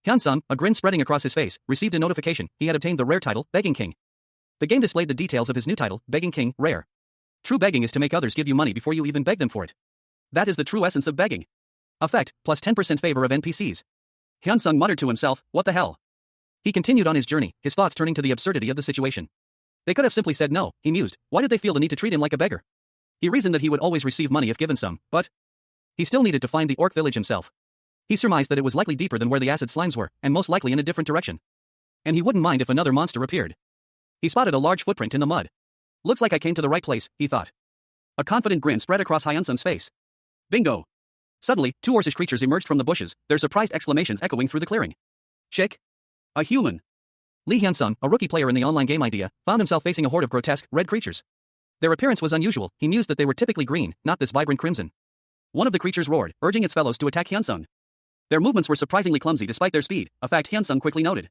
S1: Hyun-sung, a grin spreading across his face, received a notification. He had obtained the rare title, Begging King. The game displayed the details of his new title, Begging King, Rare. True begging is to make others give you money before you even beg them for it. That is the true essence of begging. Effect, plus 10% favor of NPCs. Hyun-sung muttered to himself, what the hell? He continued on his journey, his thoughts turning to the absurdity of the situation. They could have simply said no, he mused. Why did they feel the need to treat him like a beggar? He reasoned that he would always receive money if given some, but he still needed to find the orc village himself. He surmised that it was likely deeper than where the acid slimes were, and most likely in a different direction. And he wouldn't mind if another monster appeared. He spotted a large footprint in the mud. Looks like I came to the right place, he thought. A confident grin spread across Hyun-sung's face. Bingo! Suddenly, two orcish creatures emerged from the bushes, their surprised exclamations echoing through the clearing. Chick? A human. Lee Hyun-sung, a rookie player in the online game Idea, found himself facing a horde of grotesque, red creatures. Their appearance was unusual, he mused that they were typically green, not this vibrant crimson. One of the creatures roared, urging its fellows to attack Hyun-sung. Their movements were surprisingly clumsy despite their speed, a fact Hyun-sung quickly noted.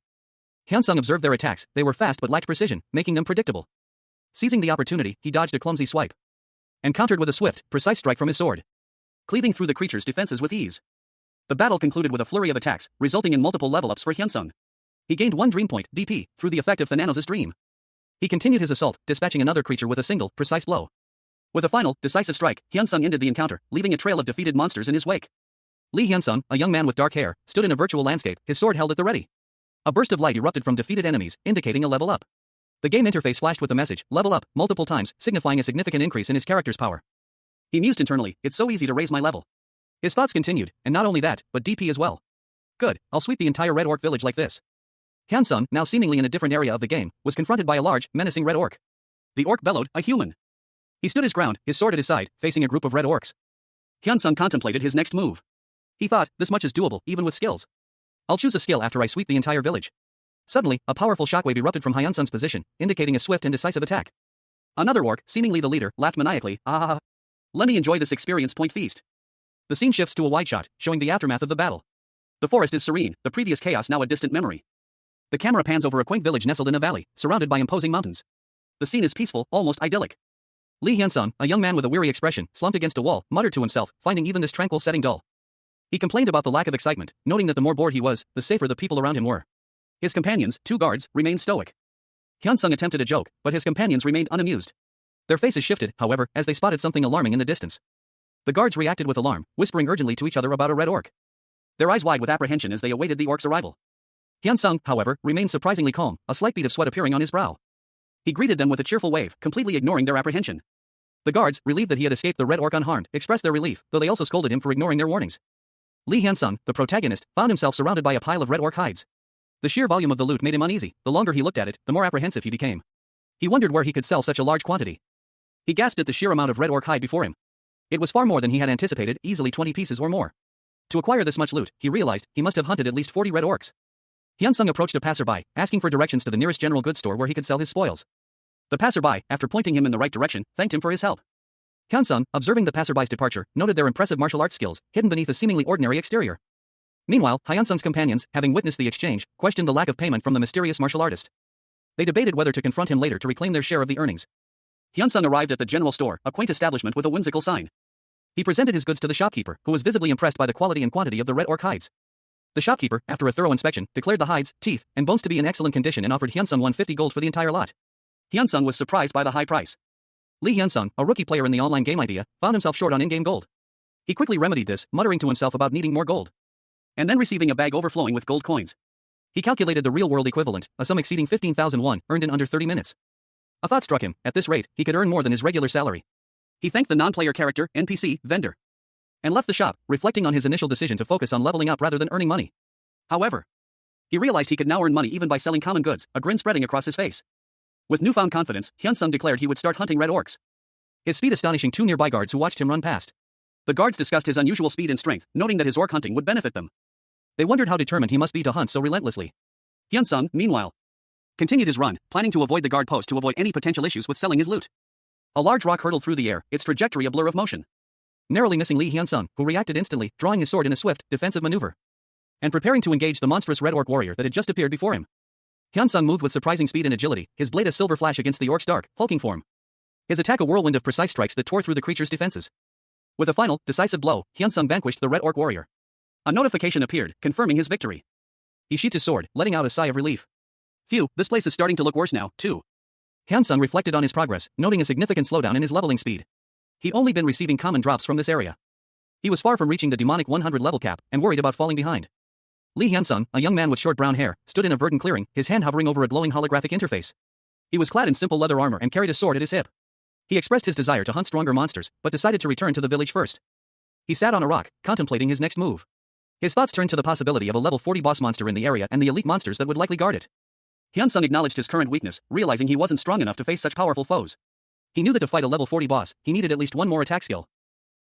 S1: Hyun-sung observed their attacks, they were fast but lacked precision, making them predictable. Seizing the opportunity, he dodged a clumsy swipe. And countered with a swift, precise strike from his sword, cleaving through the creature's defenses with ease. The battle concluded with a flurry of attacks, resulting in multiple level-ups for Hyun-sung. He gained 1 dream point, DP, through the effect of Thananos' dream. He continued his assault, dispatching another creature with a single, precise blow. With a final, decisive strike, Hyun-sung ended the encounter, leaving a trail of defeated monsters in his wake. Lee Hyun-sung, a young man with dark hair, stood in a virtual landscape, his sword held at the ready. A burst of light erupted from defeated enemies, indicating a level up. The game interface flashed with the message, level up, multiple times, signifying a significant increase in his character's power. He mused internally, it's so easy to raise my level. His thoughts continued, and not only that, but DP as well. Good, I'll sweep the entire red orc village like this. Hyun-sung, now seemingly in a different area of the game, was confronted by a large, menacing red orc. The orc bellowed, a human. He stood his ground, his sword at his side, facing a group of red orcs. Hyun-sung contemplated his next move. He thought, this much is doable, even with skills. I'll choose a skill after I sweep the entire village. Suddenly, a powerful shockwave erupted from Hyun-sung's position, indicating a swift and decisive attack. Another orc, seemingly the leader, laughed maniacally, ah. Let me enjoy this experience point feast. The scene shifts to a wide shot, showing the aftermath of the battle. The forest is serene, the previous chaos now a distant memory. The camera pans over a quaint village nestled in a valley, surrounded by imposing mountains. The scene is peaceful, almost idyllic. Lee Hyun-sung, a young man with a weary expression, slumped against a wall, muttered to himself, finding even this tranquil setting dull. He complained about the lack of excitement, noting that the more bored he was, the safer the people around him were. His companions, 2 guards, remained stoic. Hyun-sung attempted a joke, but his companions remained unamused. Their faces shifted, however, as they spotted something alarming in the distance. The guards reacted with alarm, whispering urgently to each other about a red orc. Their eyes wide with apprehension as they awaited the orc's arrival. Hyun-sung, however, remained surprisingly calm, a slight bead of sweat appearing on his brow. He greeted them with a cheerful wave, completely ignoring their apprehension. The guards, relieved that he had escaped the red orc unharmed, expressed their relief, though they also scolded him for ignoring their warnings. Lee Hyun-sung, the protagonist, found himself surrounded by a pile of red orc hides. The sheer volume of the loot made him uneasy. The longer he looked at it, the more apprehensive he became. He wondered where he could sell such a large quantity. He gasped at the sheer amount of red orc hide before him. It was far more than he had anticipated, easily 20 pieces or more. To acquire this much loot, he realized he must have hunted at least 40 red orcs. Hyun-sung approached a passerby, asking for directions to the nearest general goods store where he could sell his spoils. The passerby, after pointing him in the right direction, thanked him for his help. Hyun-sung, observing the passerby's departure, noted their impressive martial arts skills, hidden beneath a seemingly ordinary exterior. Meanwhile, Hyun-sung's companions, having witnessed the exchange, questioned the lack of payment from the mysterious martial artist. They debated whether to confront him later to reclaim their share of the earnings. Hyun-sung arrived at the general store, a quaint establishment with a whimsical sign. He presented his goods to the shopkeeper, who was visibly impressed by the quality and quantity of the red orc hides. The shopkeeper, after a thorough inspection, declared the hides, teeth, and bones to be in excellent condition and offered Hyun-sung 150 gold for the entire lot. Hyun-sung was surprised by the high price. Lee Hyun-sung, a rookie player in the online game idea, found himself short on in-game gold. He quickly remedied this, muttering to himself about needing more gold. And then receiving a bag overflowing with gold coins. He calculated the real-world equivalent, a sum exceeding 15,000 won, earned in under 30 minutes. A thought struck him: at this rate, he could earn more than his regular salary. He thanked the non-player character, NPC, vendor, and left the shop, reflecting on his initial decision to focus on leveling up rather than earning money. However, he realized he could now earn money even by selling common goods, a grin spreading across his face. With newfound confidence, Hyun-sung declared he would start hunting red orcs. His speed astonishing two nearby guards who watched him run past. The guards discussed his unusual speed and strength, noting that his orc hunting would benefit them. They wondered how determined he must be to hunt so relentlessly. Hyun-sung, meanwhile, continued his run, planning to avoid the guard post to avoid any potential issues with selling his loot. A large rock hurtled through the air, its trajectory a blur of motion, narrowly missing Lee Hyun-sung, who reacted instantly, drawing his sword in a swift, defensive maneuver, and preparing to engage the monstrous red orc warrior that had just appeared before him. Hyun-sung moved with surprising speed and agility, his blade a silver flash against the orc's dark, hulking form. His attack a whirlwind of precise strikes that tore through the creature's defenses. With a final, decisive blow, Hyun-sung vanquished the red orc warrior. A notification appeared, confirming his victory. He sheathed his sword, letting out a sigh of relief. Phew, this place is starting to look worse now, too. Hyun-sung reflected on his progress, noting a significant slowdown in his leveling speed. He'd only been receiving common drops from this area. He was far from reaching the demonic 100 level cap, and worried about falling behind. Lee Hyun-sung, a young man with short brown hair, stood in a verdant clearing, his hand hovering over a glowing holographic interface. He was clad in simple leather armor and carried a sword at his hip. He expressed his desire to hunt stronger monsters, but decided to return to the village first. He sat on a rock, contemplating his next move. His thoughts turned to the possibility of a level 40 boss monster in the area and the elite monsters that would likely guard it. Hyun-sung acknowledged his current weakness, realizing he wasn't strong enough to face such powerful foes. He knew that to fight a level 40 boss, he needed at least one more attack skill.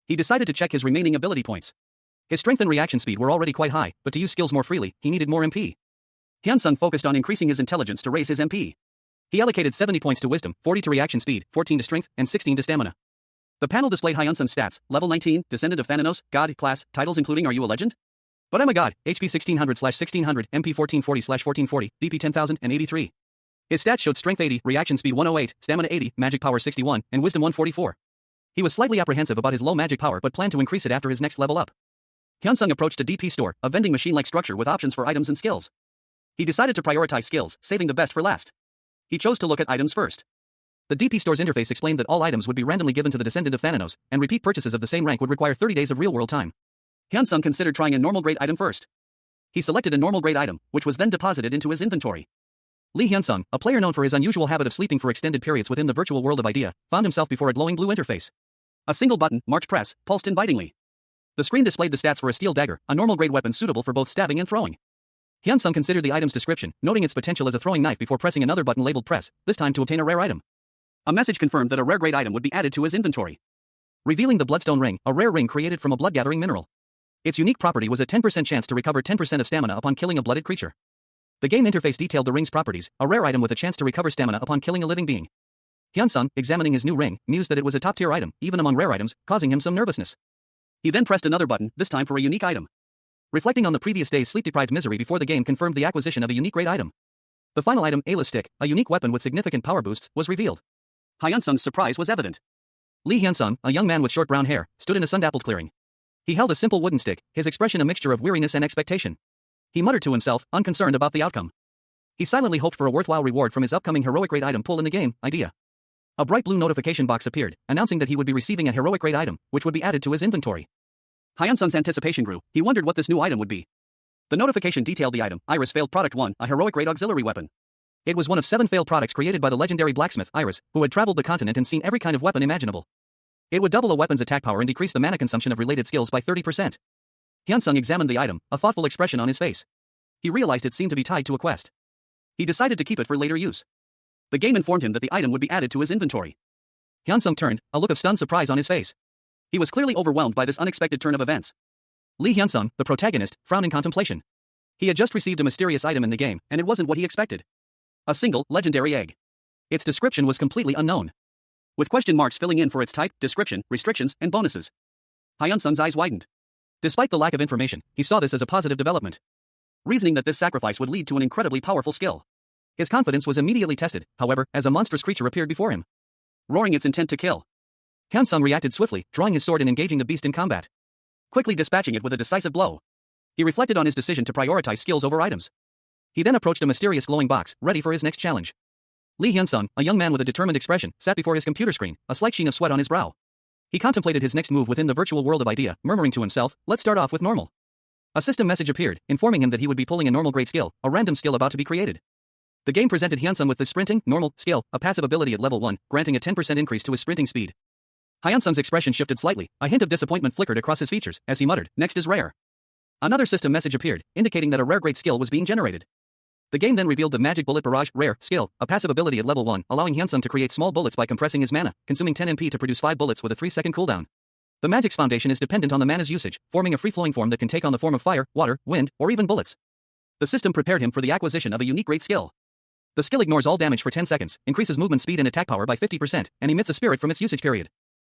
S1: He decided to check his remaining ability points. His strength and reaction speed were already quite high, but to use skills more freely, he needed more MP. Hyun-sung focused on increasing his intelligence to raise his MP. He allocated 70 points to wisdom, 40 to reaction speed, 14 to strength, and 16 to stamina. The panel displayed Hyun-sung's stats: level 19, descendant of Thanatos, god, class, titles including Are You a Legend? But I'm a god, HP 1600/1600, MP 1440/1440, DP 10,000 and 83. His stats showed strength 80, reaction speed 108, stamina 80, magic power 61, and wisdom 144. He was slightly apprehensive about his low magic power but planned to increase it after his next level up. Hyun-sung approached a DP store, a vending machine-like structure with options for items and skills. He decided to prioritize skills, saving the best for last. He chose to look at items first. The DP store's interface explained that all items would be randomly given to the descendant of Thanatos, and repeat purchases of the same rank would require 30 days of real-world time. Hyun-sung considered trying a normal grade item first. He selected a normal grade item, which was then deposited into his inventory. Lee Hyun-sung, a player known for his unusual habit of sleeping for extended periods within the virtual world of Idea, found himself before a glowing blue interface. A single button, marked press, pulsed invitingly. The screen displayed the stats for a steel dagger, a normal grade weapon suitable for both stabbing and throwing. Hyun-sung considered the item's description, noting its potential as a throwing knife before pressing another button labeled press, this time to obtain a rare item. A message confirmed that a rare grade item would be added to his inventory, revealing the Bloodstone Ring, a rare ring created from a blood-gathering mineral. Its unique property was a 10% chance to recover 10% of stamina upon killing a blooded creature. The game interface detailed the ring's properties: a rare item with a chance to recover stamina upon killing a living being. Hyun-sung, examining his new ring, mused that it was a top-tier item, even among rare items, causing him some nervousness. He then pressed another button, this time for a unique item. Reflecting on the previous day's sleep-deprived misery before the game confirmed the acquisition of a unique grade item. The final item, Ayla's Stick, a unique weapon with significant power boosts, was revealed. Hyun-sung's surprise was evident. Lee Hyun-sung, a young man with short brown hair, stood in a sun-dappled clearing. He held a simple wooden stick, his expression a mixture of weariness and expectation. He muttered to himself, unconcerned about the outcome. He silently hoped for a worthwhile reward from his upcoming heroic grade item pull in the game, Idea. A bright blue notification box appeared, announcing that he would be receiving a heroic grade item, which would be added to his inventory. Hyun-sung's anticipation grew. He wondered what this new item would be. The notification detailed the item, Iris Failed Product 1, a heroic grade auxiliary weapon. It was one of 7 failed products created by the legendary blacksmith, Iris, who had traveled the continent and seen every kind of weapon imaginable. It would double a weapon's attack power and decrease the mana consumption of related skills by 30%. Hyun-sung examined the item, a thoughtful expression on his face. He realized it seemed to be tied to a quest. He decided to keep it for later use. The game informed him that the item would be added to his inventory. Hyun-sung turned, a look of stunned surprise on his face. He was clearly overwhelmed by this unexpected turn of events. Lee Hyun-sung, the protagonist, frowned in contemplation. He had just received a mysterious item in the game, and it wasn't what he expected. A single, legendary egg. Its description was completely unknown. with question marks filling in for its type, description, restrictions, and bonuses. Hyun-sung's eyes widened. Despite the lack of information, he saw this as a positive development, reasoning that this sacrifice would lead to an incredibly powerful skill. His confidence was immediately tested, however, as a monstrous creature appeared before him, roaring its intent to kill. Hyun-sung reacted swiftly, drawing his sword and engaging the beast in combat, quickly dispatching it with a decisive blow. He reflected on his decision to prioritize skills over items. He then approached a mysterious glowing box, ready for his next challenge. Lee Hyun-sung, a young man with a determined expression, sat before his computer screen, a slight sheen of sweat on his brow. He contemplated his next move within the virtual world of idea, murmuring to himself, let's start off with normal. A system message appeared, informing him that he would be pulling a normal grade skill, a random skill about to be created. The game presented Hyun-sung with the sprinting, normal, skill, a passive ability at level 1, granting a 10% increase to his sprinting speed. Hyun-sung's expression shifted slightly, a hint of disappointment flickered across his features, as he muttered, next is rare. Another system message appeared, indicating that a rare grade skill was being generated. The game then revealed the Magic Bullet Barrage, rare, skill, a passive ability at level 1, allowing Hyun-sung to create small bullets by compressing his mana, consuming 10 MP to produce 5 bullets with a 3-second cooldown. The magic's foundation is dependent on the mana's usage, forming a free-flowing form that can take on the form of fire, water, wind, or even bullets. The system prepared him for the acquisition of a unique great skill. The skill ignores all damage for 10 seconds, increases movement speed and attack power by 50%, and emits a spirit from its usage period.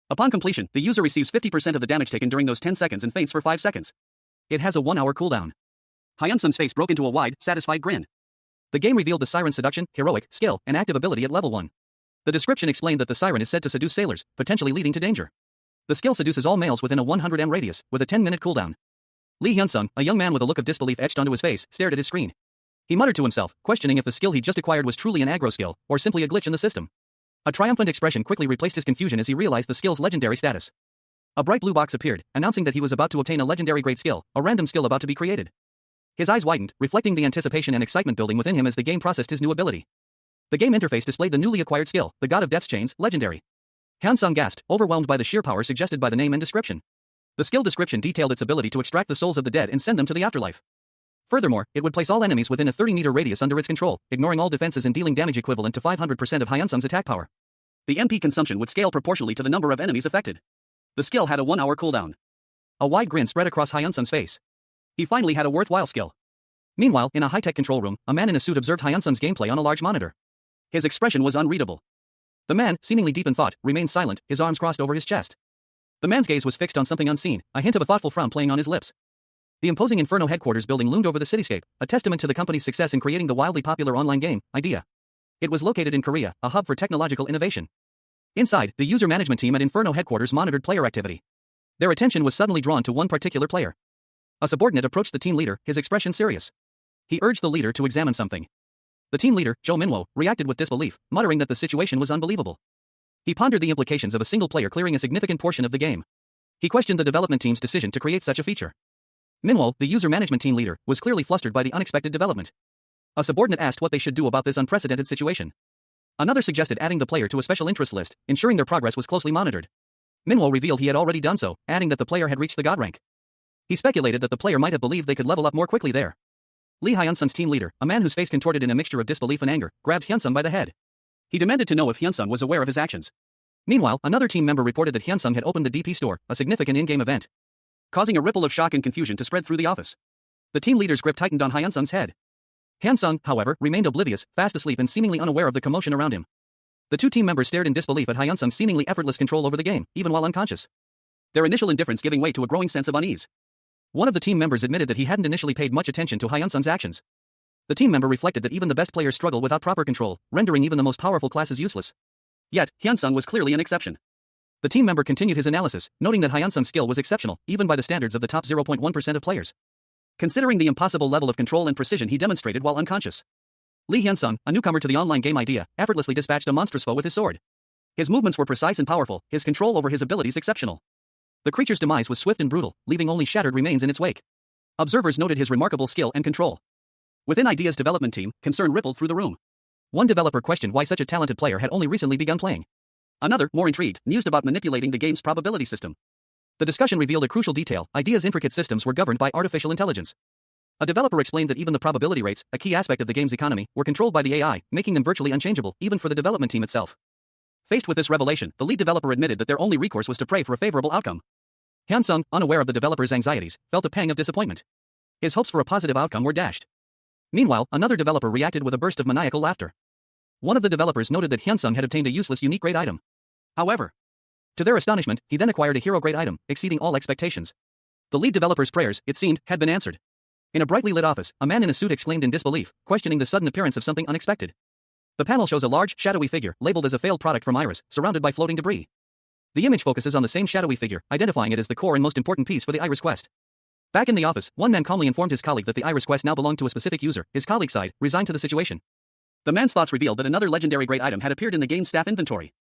S1: Upon completion, the user receives 50% of the damage taken during those 10 seconds and faints for 5 seconds. It has a 1-hour cooldown. Hyun-sung's face broke into a wide, satisfied grin. The game revealed the Siren's seduction, heroic, skill, and active ability at level 1. The description explained that the Siren is said to seduce sailors, potentially leading to danger. The skill seduces all males within a 100 m radius, with a 10-minute cooldown. Lee Hyun-sung, a young man with a look of disbelief etched onto his face, stared at his screen. He muttered to himself, questioning if the skill he just acquired was truly an aggro skill, or simply a glitch in the system. A triumphant expression quickly replaced his confusion as he realized the skill's legendary status. A bright blue box appeared, announcing that he was about to obtain a legendary grade skill, a random skill about to be created. His eyes widened, reflecting the anticipation and excitement building within him as the game processed his new ability. The game interface displayed the newly acquired skill, the God of Death's Chains, legendary. Hyun-sung gasped, overwhelmed by the sheer power suggested by the name and description. The skill description detailed its ability to extract the souls of the dead and send them to the afterlife. Furthermore, it would place all enemies within a 30-meter radius under its control, ignoring all defenses and dealing damage equivalent to 500% of Hyun-sung's attack power. The MP consumption would scale proportionally to the number of enemies affected. The skill had a 1-hour cooldown. A wide grin spread across Hyun-sung's face. He finally had a worthwhile skill. Meanwhile, in a high-tech control room, a man in a suit observed Hyun-sung's gameplay on a large monitor. His expression was unreadable. The man, seemingly deep in thought, remained silent, his arms crossed over his chest. The man's gaze was fixed on something unseen, a hint of a thoughtful frown playing on his lips. The imposing Inferno headquarters building loomed over the cityscape, a testament to the company's success in creating the wildly popular online game, Idea. It was located in Korea, a hub for technological innovation. Inside, the user management team at Inferno headquarters monitored player activity. Their attention was suddenly drawn to one particular player. A subordinate approached the team leader, his expression serious. He urged the leader to examine something. The team leader, Jo Minwo, reacted with disbelief, muttering that the situation was unbelievable. He pondered the implications of a single player clearing a significant portion of the game. He questioned the development team's decision to create such a feature. Minwo, the user management team leader, was clearly flustered by the unexpected development. A subordinate asked what they should do about this unprecedented situation. Another suggested adding the player to a special interest list, ensuring their progress was closely monitored. Minwo revealed he had already done so, adding that the player had reached the god rank. He speculated that the player might have believed they could level up more quickly there. Lee Hyun-sung's team leader, a man whose face contorted in a mixture of disbelief and anger, grabbed Hyun-sung by the head. He demanded to know if Hyun-sung was aware of his actions. Meanwhile, another team member reported that Hyun-sung had opened the DP store, a significant in-game event, causing a ripple of shock and confusion to spread through the office. The team leader's grip tightened on Hyun-sung's head. Hyun-sung, however, remained oblivious, fast asleep and seemingly unaware of the commotion around him. The two team members stared in disbelief at Hyun-sung's seemingly effortless control over the game, even while unconscious. Their initial indifference giving way to a growing sense of unease. One of the team members admitted that he hadn't initially paid much attention to Hyun-sung's actions. The team member reflected that even the best players struggle without proper control, rendering even the most powerful classes useless. Yet, Hyun-sung was clearly an exception. The team member continued his analysis, noting that Hyun-sung's skill was exceptional, even by the standards of the top 0.1% of players. Considering the impossible level of control and precision he demonstrated while unconscious, Lee Hyun-sung, a newcomer to the online game Idea, effortlessly dispatched a monstrous foe with his sword. His movements were precise and powerful, his control over his abilities exceptional. The creature's demise was swift and brutal, leaving only shattered remains in its wake. Observers noted his remarkable skill and control. Within Idea's development team, concern rippled through the room. One developer questioned why such a talented player had only recently begun playing. Another, more intrigued, mused about manipulating the game's probability system. The discussion revealed a crucial detail: Idea's intricate systems were governed by artificial intelligence. A developer explained that even the probability rates, a key aspect of the game's economy, were controlled by the AI, making them virtually unchangeable, even for the development team itself. Faced with this revelation, the lead developer admitted that their only recourse was to pray for a favorable outcome. Hyun-sung, unaware of the developer's anxieties, felt a pang of disappointment. His hopes for a positive outcome were dashed. Meanwhile, another developer reacted with a burst of maniacal laughter. One of the developers noted that Hyun-sung had obtained a useless unique grade item. However, to their astonishment, he then acquired a hero-grade item, exceeding all expectations. The lead developer's prayers, it seemed, had been answered. In a brightly lit office, a man in a suit exclaimed in disbelief, questioning the sudden appearance of something unexpected. The panel shows a large, shadowy figure, labeled as a failed product from Iris, surrounded by floating debris. The image focuses on the same shadowy figure, identifying it as the core and most important piece for the Iris quest. Back in the office, one man calmly informed his colleague that the Iris quest now belonged to a specific user. His colleague sighed, resigned to the situation. The man's thoughts revealed that another legendary great item had appeared in the game's staff inventory.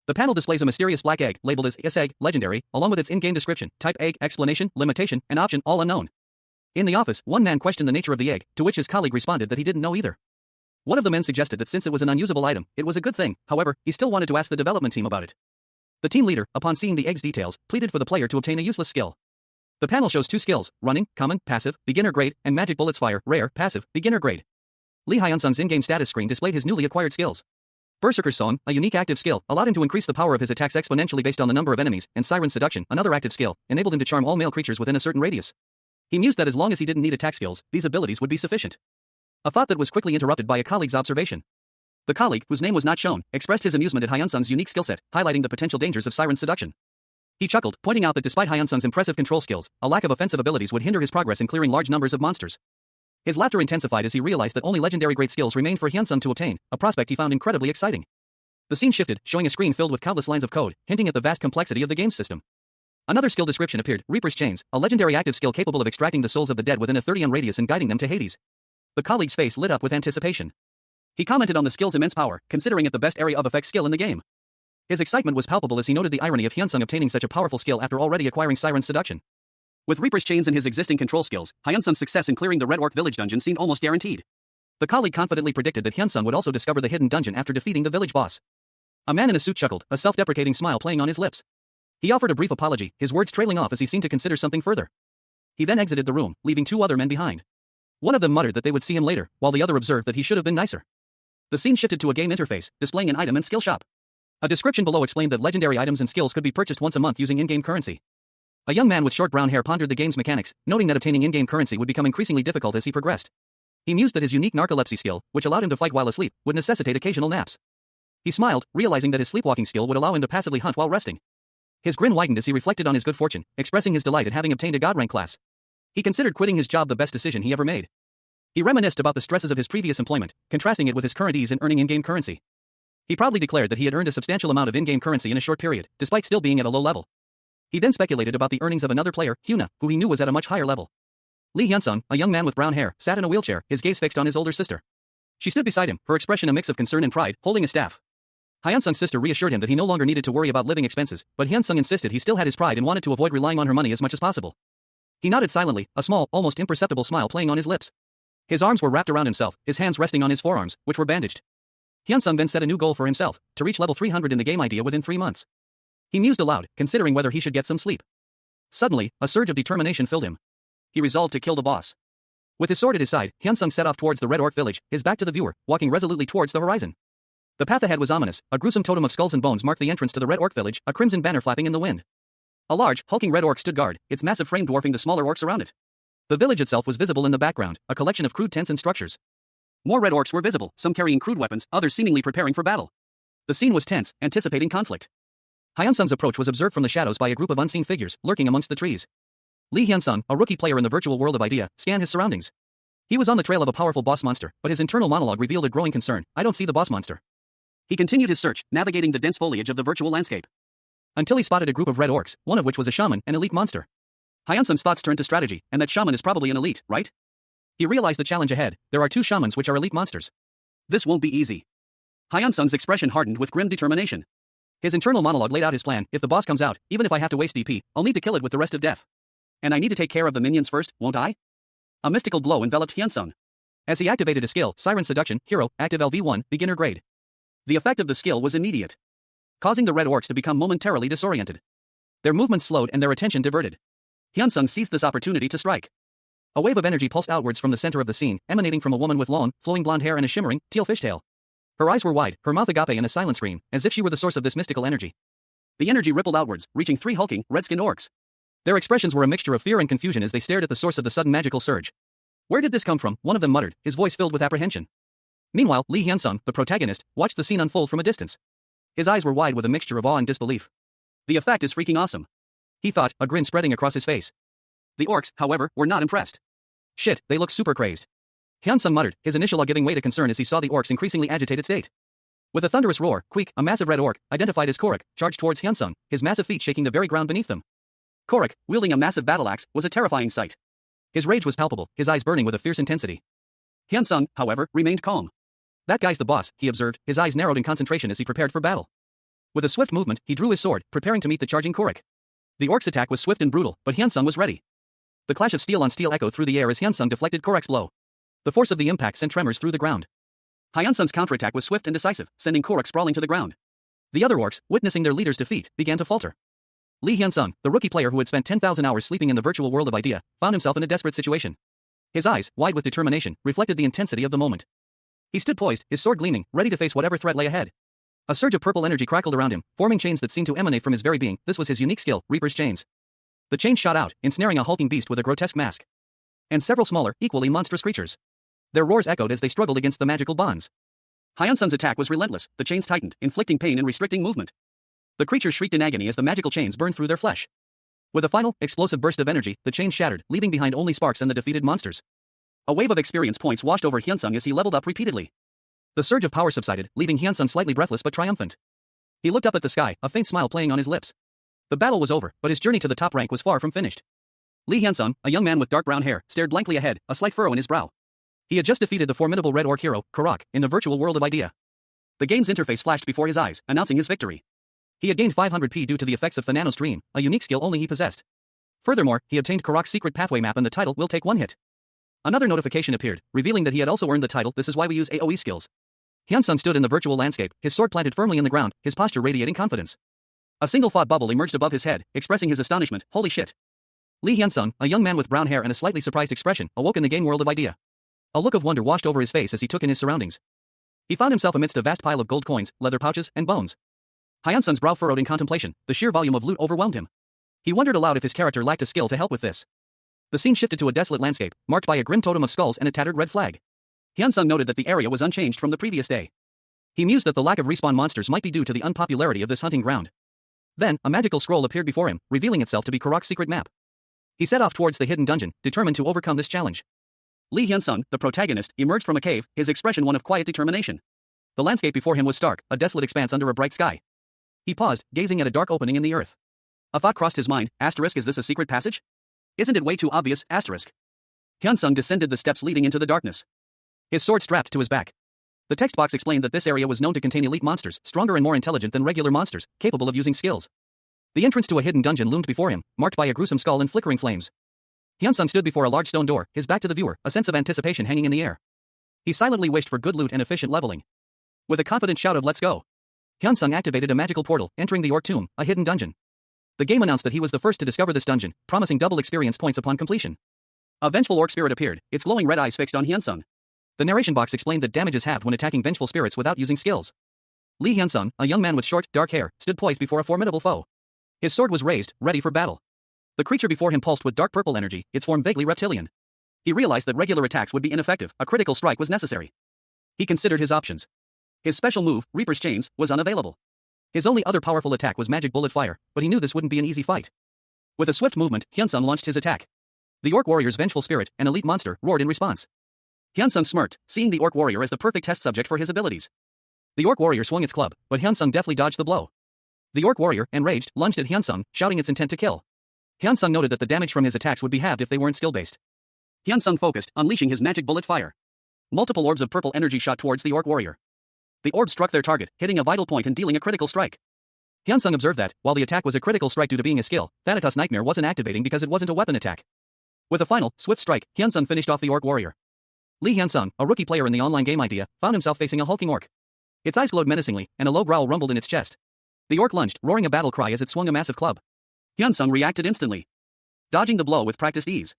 S1: The panel displays a mysterious black egg, labeled as S egg, legendary, along with its in-game description, type egg, explanation, limitation, and option, all unknown. In the office, one man questioned the nature of the egg, to which his colleague responded that he didn't know either. One of the men suggested that since it was an unusable item, it was a good thing. However, he still wanted to ask the development team about it. The team leader, upon seeing the egg's details, pleaded for the player to obtain a useless skill. The panel shows 2 skills, running, common, passive, beginner grade, and magic bullets fire, rare, passive, beginner grade. Lee Hyun-sung's in-game status screen displayed his newly acquired skills. Berserker's Song, a unique active skill, allowed him to increase the power of his attacks exponentially based on the number of enemies, and Siren's Seduction, another active skill, enabled him to charm all male creatures within a certain radius. He mused that as long as he didn't need attack skills, these abilities would be sufficient. A thought that was quickly interrupted by a colleague's observation. The colleague, whose name was not shown, expressed his amusement at Hyun-sung's unique skill set, highlighting the potential dangers of Siren's Seduction. He chuckled, pointing out that despite Hyun-sung's impressive control skills, a lack of offensive abilities would hinder his progress in clearing large numbers of monsters. His laughter intensified as he realized that only legendary great skills remained for Hyun-sung to obtain, a prospect he found incredibly exciting. The scene shifted, showing a screen filled with countless lines of code, hinting at the vast complexity of the game system. Another skill description appeared, Reaper's Chains, a legendary active skill capable of extracting the souls of the dead within a 30-on radius and guiding them to Hades. The colleague's face lit up with anticipation. He commented on the skill's immense power, considering it the best area of effect skill in the game. His excitement was palpable as he noted the irony of Hyun-sung obtaining such a powerful skill after already acquiring Siren's Seduction. With Reaper's Chains and his existing control skills, Hyun-sung's success in clearing the Red Orc village dungeon seemed almost guaranteed. The colleague confidently predicted that Hyun-sung would also discover the hidden dungeon after defeating the village boss. A man in a suit chuckled, a self-deprecating smile playing on his lips. He offered a brief apology, his words trailing off as he seemed to consider something further. He then exited the room, leaving 2 other men behind. One of them muttered that they would see him later, while the other observed that he should have been nicer. The scene shifted to a game interface, displaying an item and skill shop. A description below explained that legendary items and skills could be purchased once a month using in-game currency. A young man with short brown hair pondered the game's mechanics, noting that obtaining in-game currency would become increasingly difficult as he progressed. He mused that his unique narcolepsy skill, which allowed him to fight while asleep, would necessitate occasional naps. He smiled, realizing that his sleepwalking skill would allow him to passively hunt while resting. His grin widened as he reflected on his good fortune, expressing his delight at having obtained a god rank class. He considered quitting his job the best decision he ever made. He reminisced about the stresses of his previous employment, contrasting it with his current ease in earning in-game currency. He proudly declared that he had earned a substantial amount of in-game currency in a short period, despite still being at a low level. He then speculated about the earnings of another player, Hyuna, who he knew was at a much higher level. Lee Hyun-sung, a young man with brown hair, sat in a wheelchair, his gaze fixed on his older sister. She stood beside him, her expression a mix of concern and pride, holding a staff. Hyun-sung's sister reassured him that he no longer needed to worry about living expenses, but Hyun-sung insisted he still had his pride and wanted to avoid relying on her money as much as possible. He nodded silently, a small, almost imperceptible smile playing on his lips. His arms were wrapped around himself, his hands resting on his forearms, which were bandaged. Hyun-sung then set a new goal for himself, to reach level 300 in the game idea within 3 months. He mused aloud, considering whether he should get some sleep. Suddenly, a surge of determination filled him. He resolved to kill the boss. With his sword at his side, Hyun-sung set off towards the Red Orc village, his back to the viewer, walking resolutely towards the horizon. The path ahead was ominous, a gruesome totem of skulls and bones marked the entrance to the Red Orc village, a crimson banner flapping in the wind. A large, hulking Red Orc stood guard, its massive frame dwarfing the smaller orcs around it. The village itself was visible in the background, a collection of crude tents and structures. More Red Orcs were visible, some carrying crude weapons, others seemingly preparing for battle. The scene was tense, anticipating conflict. Hyun-sung's approach was observed from the shadows by a group of unseen figures, lurking amongst the trees. Lee Hyun-sung, a rookie player in the virtual world of Idea, scanned his surroundings. He was on the trail of a powerful boss monster, but his internal monologue revealed a growing concern. I don't see the boss monster. He continued his search, navigating the dense foliage of the virtual landscape. Until he spotted a group of Red Orcs, one of which was a shaman, an elite monster. Hyun-sung's thoughts turned to strategy, and that shaman is probably an elite, right? He realized the challenge ahead. There are 2 shamans which are elite monsters. This won't be easy. Hyun-sung's expression hardened with grim determination. His internal monologue laid out his plan. If the boss comes out, even if I have to waste DP, I'll need to kill it with the rest of death. And I need to take care of the minions first, won't I? A mystical glow enveloped Hyun-sung. As he activated a skill, Siren's Seduction, Hero, Active LV1, Beginner Grade. The effect of the skill was immediate, causing the Red Orcs to become momentarily disoriented. Their movements slowed and their attention diverted. Hyun-sung seized this opportunity to strike. A wave of energy pulsed outwards from the center of the scene, emanating from a woman with long, flowing blonde hair and a shimmering, teal fishtail. Her eyes were wide, her mouth agape in a silent scream, as if she were the source of this mystical energy. The energy rippled outwards, reaching 3 hulking, red-skinned orcs. Their expressions were a mixture of fear and confusion as they stared at the source of the sudden magical surge. Where did this come from? One of them muttered, his voice filled with apprehension. Meanwhile, Lee Hyun-sung, the protagonist, watched the scene unfold from a distance. His eyes were wide with a mixture of awe and disbelief. The effect is freaking awesome, he thought, a grin spreading across his face. The orcs, however, were not impressed. Shit, they look super crazed. Hyun-sung muttered, his initial awe giving way to concern as he saw the orcs' increasingly agitated state. With a thunderous roar, Queek, a massive red orc, identified as Korok, charged towards Hyun-sung, his massive feet shaking the very ground beneath them. Korok, wielding a massive battle axe, was a terrifying sight. His rage was palpable, his eyes burning with a fierce intensity. Hyun-sung, however, remained calm. That guy's the boss, he observed, his eyes narrowed in concentration as he prepared for battle. With a swift movement, he drew his sword, preparing to meet the charging Korok. The orc's attack was swift and brutal, but Hyun-sung was ready. The clash of steel on steel echoed through the air as Hyun-sung deflected Korok's blow. The force of the impact sent tremors through the ground. Hyun-sung's counterattack was swift and decisive, sending Korok sprawling to the ground. The other orcs, witnessing their leader's defeat, began to falter. Lee Hyun-sung, the rookie player who had spent 10,000 hours sleeping in the virtual world of idea, found himself in a desperate situation. His eyes, wide with determination, reflected the intensity of the moment. He stood poised, his sword gleaming, ready to face whatever threat lay ahead. A surge of purple energy crackled around him, forming chains that seemed to emanate from his very being. This was his unique skill, Reaper's Chains. The chains shot out, ensnaring a hulking beast with a grotesque mask. And several smaller, equally monstrous creatures. Their roars echoed as they struggled against the magical bonds. Hyun-sung's attack was relentless, the chains tightened, inflicting pain and restricting movement. The creatures shrieked in agony as the magical chains burned through their flesh. With a final, explosive burst of energy, the chains shattered, leaving behind only sparks and the defeated monsters. A wave of experience points washed over Hyun-sung as he leveled up repeatedly. The surge of power subsided, leaving Hyun-sung slightly breathless but triumphant. He looked up at the sky, a faint smile playing on his lips. The battle was over, but his journey to the top rank was far from finished. Lee Hyun-sung, a young man with dark brown hair, stared blankly ahead, a slight furrow in his brow. He had just defeated the formidable red orc hero, Korok, in the virtual world of idea. The game's interface flashed before his eyes, announcing his victory. He had gained 500 P due to the effects of Thanano's dream, a unique skill only he possessed. Furthermore, he obtained Korok's secret pathway map and the title will take one hit. Another notification appeared, revealing that he had also earned the title. This is why we use AoE skills. Hyun-sung stood in the virtual landscape, his sword planted firmly in the ground, his posture radiating confidence. A single thought bubble emerged above his head, expressing his astonishment. Holy shit. Lee Hyun-sung, a young man with brown hair and a slightly surprised expression, awoke in the game world of idea. A look of wonder washed over his face as he took in his surroundings. He found himself amidst a vast pile of gold coins, leather pouches, and bones. Hyun-sung's brow furrowed in contemplation, the sheer volume of loot overwhelmed him. He wondered aloud if his character lacked a skill to help with this. The scene shifted to a desolate landscape, marked by a grim totem of skulls and a tattered red flag. Hyun-sung noted that the area was unchanged from the previous day. He mused that the lack of respawn monsters might be due to the unpopularity of this hunting ground. Then, a magical scroll appeared before him, revealing itself to be Korok's secret map. He set off towards the hidden dungeon, determined to overcome this challenge. Lee Hyun-sung, the protagonist, emerged from a cave, his expression one of quiet determination. The landscape before him was stark, a desolate expanse under a bright sky. He paused, gazing at a dark opening in the earth. A thought crossed his mind, is this a secret passage? Isn't it way too obvious, Hyun-sung descended the steps leading into the darkness. His sword strapped to his back. The text box explained that this area was known to contain elite monsters, stronger and more intelligent than regular monsters, capable of using skills. The entrance to a hidden dungeon loomed before him, marked by a gruesome skull and flickering flames. Hyun-sung stood before a large stone door, his back to the viewer, a sense of anticipation hanging in the air. He silently wished for good loot and efficient leveling. With a confident shout of "Let's go!" Hyun-sung activated a magical portal, entering the orc tomb, a hidden dungeon. The game announced that he was the first to discover this dungeon, promising double experience points upon completion. A vengeful orc spirit appeared, its glowing red eyes fixed on Hyun-sung. The narration box explained that damage is halved when attacking vengeful spirits without using skills. Lee Hyun-sung, a young man with short, dark hair, stood poised before a formidable foe. His sword was raised, ready for battle. The creature before him pulsed with dark purple energy, its form vaguely reptilian. He realized that regular attacks would be ineffective, a critical strike was necessary. He considered his options. His special move, Reaper's Chains, was unavailable. His only other powerful attack was magic bullet fire, but he knew this wouldn't be an easy fight. With a swift movement, Hyun-sung launched his attack. The orc warrior's vengeful spirit, an elite monster, roared in response. Hyun-sung smirked, seeing the orc warrior as the perfect test subject for his abilities. The orc warrior swung its club, but Hyun-sung deftly dodged the blow. The orc warrior, enraged, lunged at Hyun-sung, shouting its intent to kill. Hyun-sung noted that the damage from his attacks would be halved if they weren't skill-based. Hyun-sung focused, unleashing his magic bullet fire. Multiple orbs of purple energy shot towards the orc warrior. The orb struck their target, hitting a vital point and dealing a critical strike. Hyun-sung observed that, while the attack was a critical strike due to being a skill, Thanatos Nightmare wasn't activating because it wasn't a weapon attack. With a final, swift strike, Hyun-sung finished off the orc warrior. Lee Hyun-sung, a rookie player in the online game idea, found himself facing a hulking orc. Its eyes glowed menacingly, and a low growl rumbled in its chest. The orc lunged, roaring a battle cry as it swung a massive club. Hyun-sung reacted instantly, dodging the blow with practiced ease.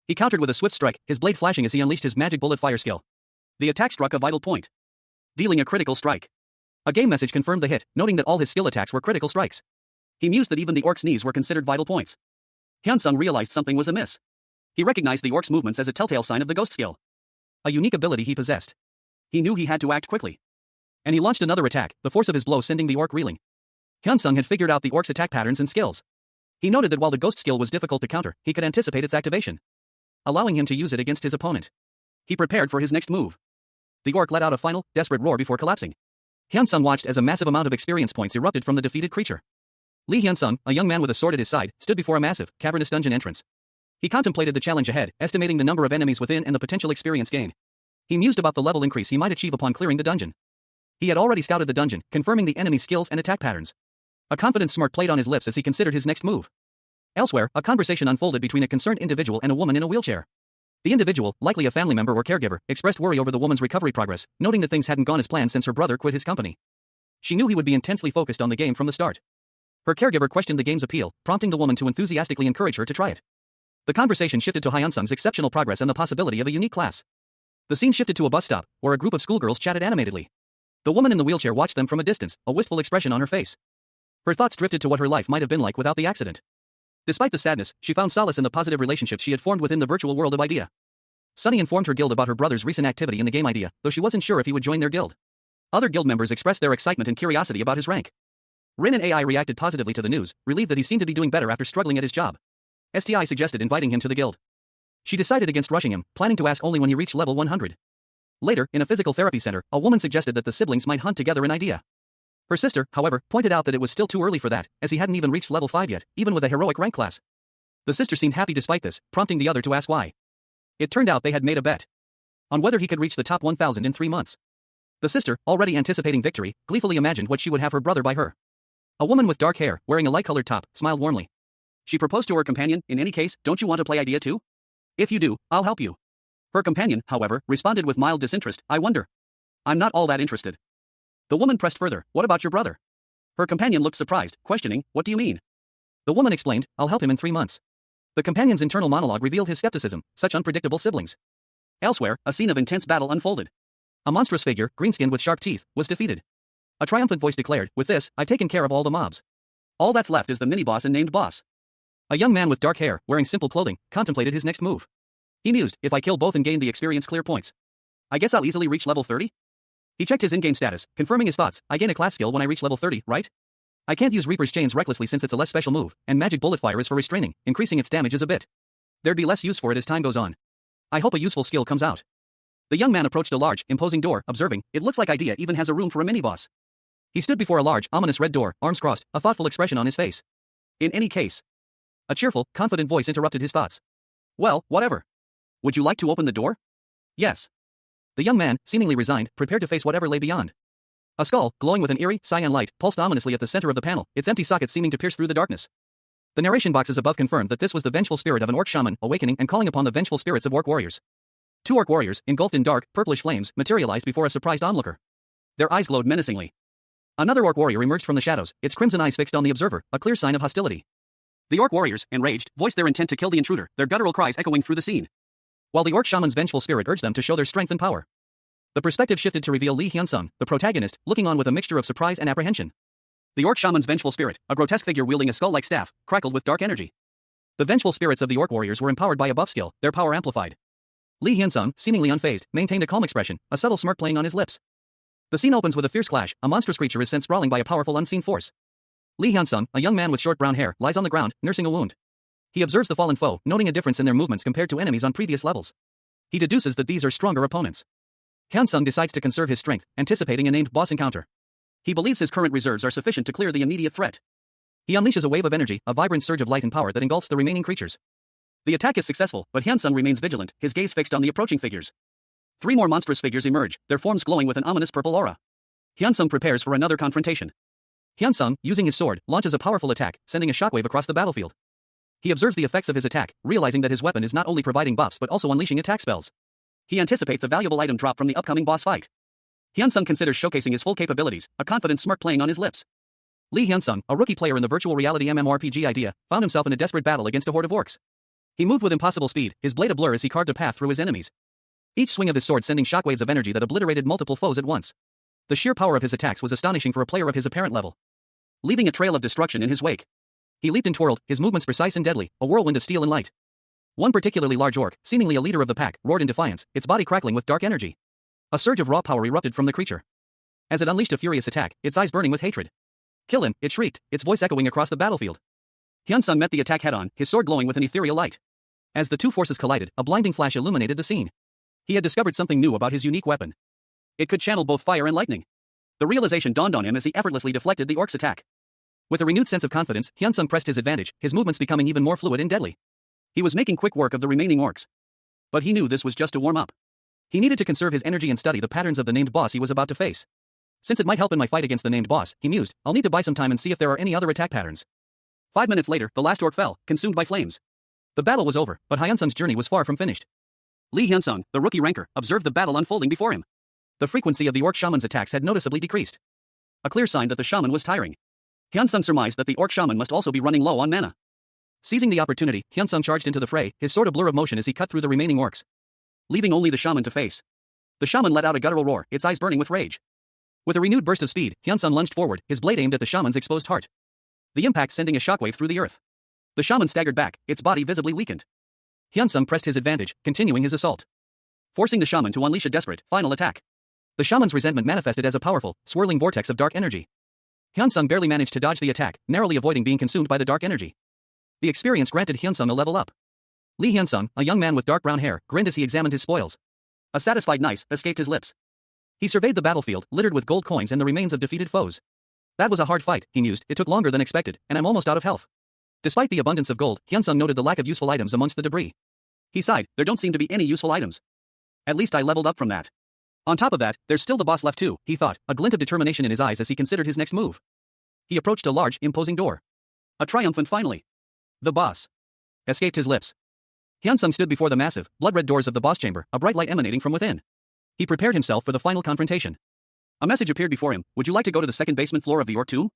S1: He countered with a swift strike, his blade flashing as he unleashed his magic bullet fire skill. The attack struck a vital point, dealing a critical strike. A game message confirmed the hit, noting that all his skill attacks were critical strikes. He mused that even the orc's knees were considered vital points. Hyun-sung realized something was amiss. He recognized the orc's movements as a telltale sign of the ghost skill, a unique ability he possessed. He knew he had to act quickly. And he launched another attack, the force of his blow sending the orc reeling. Hyunsung had figured out the orc's attack patterns and skills. He noted that while the ghost skill was difficult to counter, he could anticipate its activation, allowing him to use it against his opponent. He prepared for his next move. The orc let out a final, desperate roar before collapsing. Hyunsung watched as a massive amount of experience points erupted from the defeated creature. Lee Hyunsung, a young man with a sword at his side, stood before a massive, cavernous dungeon entrance. He contemplated the challenge ahead, estimating the number of enemies within and the potential experience gain. He mused about the level increase he might achieve upon clearing the dungeon. He had already scouted the dungeon, confirming the enemy's skills and attack patterns. A confident smirk played on his lips as he considered his next move. Elsewhere, a conversation unfolded between a concerned individual and a woman in a wheelchair. The individual, likely a family member or caregiver, expressed worry over the woman's recovery progress, noting that things hadn't gone as planned since her brother quit his company. She knew he would be intensely focused on the game from the start. Her caregiver questioned the game's appeal, prompting the woman to enthusiastically encourage her to try it. The conversation shifted to Hyunsung's exceptional progress and the possibility of a unique class. The scene shifted to a bus stop, where a group of schoolgirls chatted animatedly. The woman in the wheelchair watched them from a distance, a wistful expression on her face. Her thoughts drifted to what her life might have been like without the accident. Despite the sadness, she found solace in the positive relationships she had formed within the virtual world of Idea. Sunny informed her guild about her brother's recent activity in the game Idea, though she wasn't sure if he would join their guild. Other guild members expressed their excitement and curiosity about his rank. Rin and AI reacted positively to the news, relieved that he seemed to be doing better after struggling at his job. STI suggested inviting him to the guild. She decided against rushing him, planning to ask only when he reached level 100. Later, in a physical therapy center, a woman suggested that the siblings might hunt together in Idea. Her sister, however, pointed out that it was still too early for that, as he hadn't even reached level 5 yet, even with a heroic rank class. The sister seemed happy despite this, prompting the other to ask why. It turned out they had made a bet on whether he could reach the top 1,000 in 3 months. The sister, already anticipating victory, gleefully imagined what she would have her brother by her. A woman with dark hair, wearing a light-colored top, smiled warmly. She proposed to her companion, "In any case, don't you want to play Idea too? If you do, I'll help you." Her companion, however, responded with mild disinterest, "I wonder. I'm not all that interested." The woman pressed further, "What about your brother?" Her companion looked surprised, questioning, "What do you mean?" The woman explained, "I'll help him in 3 months." The companion's internal monologue revealed his skepticism, such unpredictable siblings. Elsewhere, a scene of intense battle unfolded. A monstrous figure, green-skinned with sharp teeth, was defeated. A triumphant voice declared, "With this, I've taken care of all the mobs. All that's left is the mini-boss and named boss." A young man with dark hair, wearing simple clothing, contemplated his next move. He mused, "If I kill both and gain the experience clear points, I guess I'll easily reach level 30? He checked his in-game status, confirming his thoughts, "I gain a class skill when I reach level 30, right? I can't use Reaper's Chains recklessly since it's a less special move, and Magic Bullet Fire is for restraining, increasing its damage is a bit. There'd be less use for it as time goes on. I hope a useful skill comes out." The young man approached a large, imposing door, observing, "It looks like Idea even has a room for a mini-boss." He stood before a large, ominous red door, arms crossed, a thoughtful expression on his face. "In any case." A cheerful, confident voice interrupted his thoughts. "Well, whatever. Would you like to open the door?" "Yes." The young man, seemingly resigned, prepared to face whatever lay beyond. A skull, glowing with an eerie, cyan light, pulsed ominously at the center of the panel, its empty socket seeming to pierce through the darkness. The narration boxes above confirmed that this was the vengeful spirit of an orc shaman, awakening and calling upon the vengeful spirits of orc warriors. 2 orc warriors, engulfed in dark, purplish flames, materialized before a surprised onlooker. Their eyes glowed menacingly. Another orc warrior emerged from the shadows, its crimson eyes fixed on the observer, a clear sign of hostility. The orc warriors, enraged, voiced their intent to kill the intruder, their guttural cries echoing through the scene. While the orc shaman's vengeful spirit urged them to show their strength and power. The perspective shifted to reveal Lee Hyunsung, the protagonist, looking on with a mixture of surprise and apprehension. The orc shaman's vengeful spirit, a grotesque figure wielding a skull-like staff, crackled with dark energy. The vengeful spirits of the orc warriors were empowered by a buff skill, their power amplified. Lee Hyunsung, seemingly unfazed, maintained a calm expression, a subtle smirk playing on his lips. The scene opens with a fierce clash, a monstrous creature is sent sprawling by a powerful unseen force. Lee Hyunsung, a young man with short brown hair, lies on the ground, nursing a wound. He observes the fallen foe, noting a difference in their movements compared to enemies on previous levels. He deduces that these are stronger opponents. Hyunsung decides to conserve his strength, anticipating a named boss encounter. He believes his current reserves are sufficient to clear the immediate threat. He unleashes a wave of energy, a vibrant surge of light and power that engulfs the remaining creatures. The attack is successful, but Hyunsung remains vigilant, his gaze fixed on the approaching figures. 3 more monstrous figures emerge, their forms glowing with an ominous purple aura. Hyunsung prepares for another confrontation. Hyunsung, using his sword, launches a powerful attack, sending a shockwave across the battlefield. He observes the effects of his attack, realizing that his weapon is not only providing buffs but also unleashing attack spells. He anticipates a valuable item drop from the upcoming boss fight. Hyunsung considers showcasing his full capabilities, a confident smirk playing on his lips. Lee Hyunsung, a rookie player in the virtual reality MMORPG Idea, found himself in a desperate battle against a horde of orcs. He moved with impossible speed, his blade ablur as he carved a path through his enemies. Each swing of his sword sending shockwaves of energy that obliterated multiple foes at once. The sheer power of his attacks was astonishing for a player of his apparent level. Leaving a trail of destruction in his wake. He leaped and twirled, his movements precise and deadly, a whirlwind of steel and light. One particularly large orc, seemingly a leader of the pack, roared in defiance, its body crackling with dark energy. A surge of raw power erupted from the creature. As it unleashed a furious attack, its eyes burning with hatred. "Kill him," it shrieked, its voice echoing across the battlefield. Hyun-sung met the attack head-on, his sword glowing with an ethereal light. As the two forces collided, a blinding flash illuminated the scene. He had discovered something new about his unique weapon. It could channel both fire and lightning. The realization dawned on him as he effortlessly deflected the orc's attack. With a renewed sense of confidence, Hyun-sung pressed his advantage, his movements becoming even more fluid and deadly. He was making quick work of the remaining orcs. But he knew this was just to warm up. He needed to conserve his energy and study the patterns of the named boss he was about to face. Since it might help in my fight against the named boss, he mused, I'll need to buy some time and see if there are any other attack patterns. 5 minutes later, the last orc fell, consumed by flames. The battle was over, but Hyun-sung's journey was far from finished. Lee Hyun-sung, the rookie ranker, observed the battle unfolding before him. The frequency of the orc shaman's attacks had noticeably decreased. A clear sign that the shaman was tiring. Hyun-sung surmised that the orc shaman must also be running low on mana. Seizing the opportunity, Hyun-sung charged into the fray, his sword a blur of motion as he cut through the remaining orcs, leaving only the shaman to face. The shaman let out a guttural roar, its eyes burning with rage. With a renewed burst of speed, Hyun-sung lunged forward, his blade aimed at the shaman's exposed heart. The impact sending a shockwave through the earth. The shaman staggered back, its body visibly weakened. Hyun-sung pressed his advantage, continuing his assault, forcing the shaman to unleash a desperate, final attack. The shaman's resentment manifested as a powerful, swirling vortex of dark energy. Hyun-sung barely managed to dodge the attack, narrowly avoiding being consumed by the dark energy. The experience granted Hyun-sung a level up. Lee Hyun-sung, a young man with dark brown hair, grinned as he examined his spoils. A satisfied nice escaped his lips. He surveyed the battlefield, littered with gold coins and the remains of defeated foes. That was a hard fight, he mused, it took longer than expected, and I'm almost out of health. Despite the abundance of gold, Hyun-sung noted the lack of useful items amongst the debris. He sighed, there don't seem to be any useful items. At least I leveled up from that. On top of that, there's still the boss left too, he thought, a glint of determination in his eyes as he considered his next move. He approached a large, imposing door. A triumphant finally. The boss escaped his lips. Hyun-sung stood before the massive, blood-red doors of the boss chamber, a bright light emanating from within. He prepared himself for the final confrontation. A message appeared before him, would you like to go to the second basement floor of the orc tomb?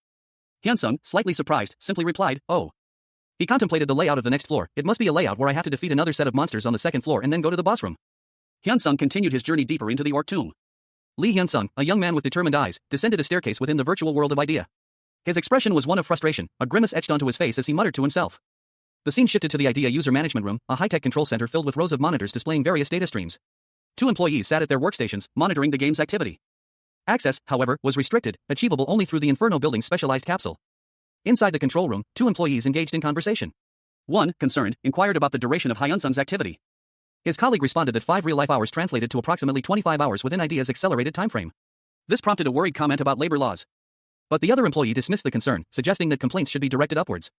S1: Hyun-sung, slightly surprised, simply replied, oh. He contemplated the layout of the next floor, it must be a layout where I have to defeat another set of monsters on the second floor and then go to the boss room. Hyun-sung continued his journey deeper into the orc tomb. Lee Hyun-sung, a young man with determined eyes, descended a staircase within the virtual world of Idea. His expression was one of frustration, a grimace etched onto his face as he muttered to himself. The scene shifted to the Idea user management room, a high-tech control center filled with rows of monitors displaying various data streams. 2 employees sat at their workstations, monitoring the game's activity. Access, however, was restricted, achievable only through the Inferno building's specialized capsule. Inside the control room, 2 employees engaged in conversation. One, concerned, inquired about the duration of Hyun-sung's activity. His colleague responded that 5 real-life hours translated to approximately 25 hours within Idea's accelerated timeframe. This prompted a worried comment about labor laws. But the other employee dismissed the concern, suggesting that complaints should be directed upwards.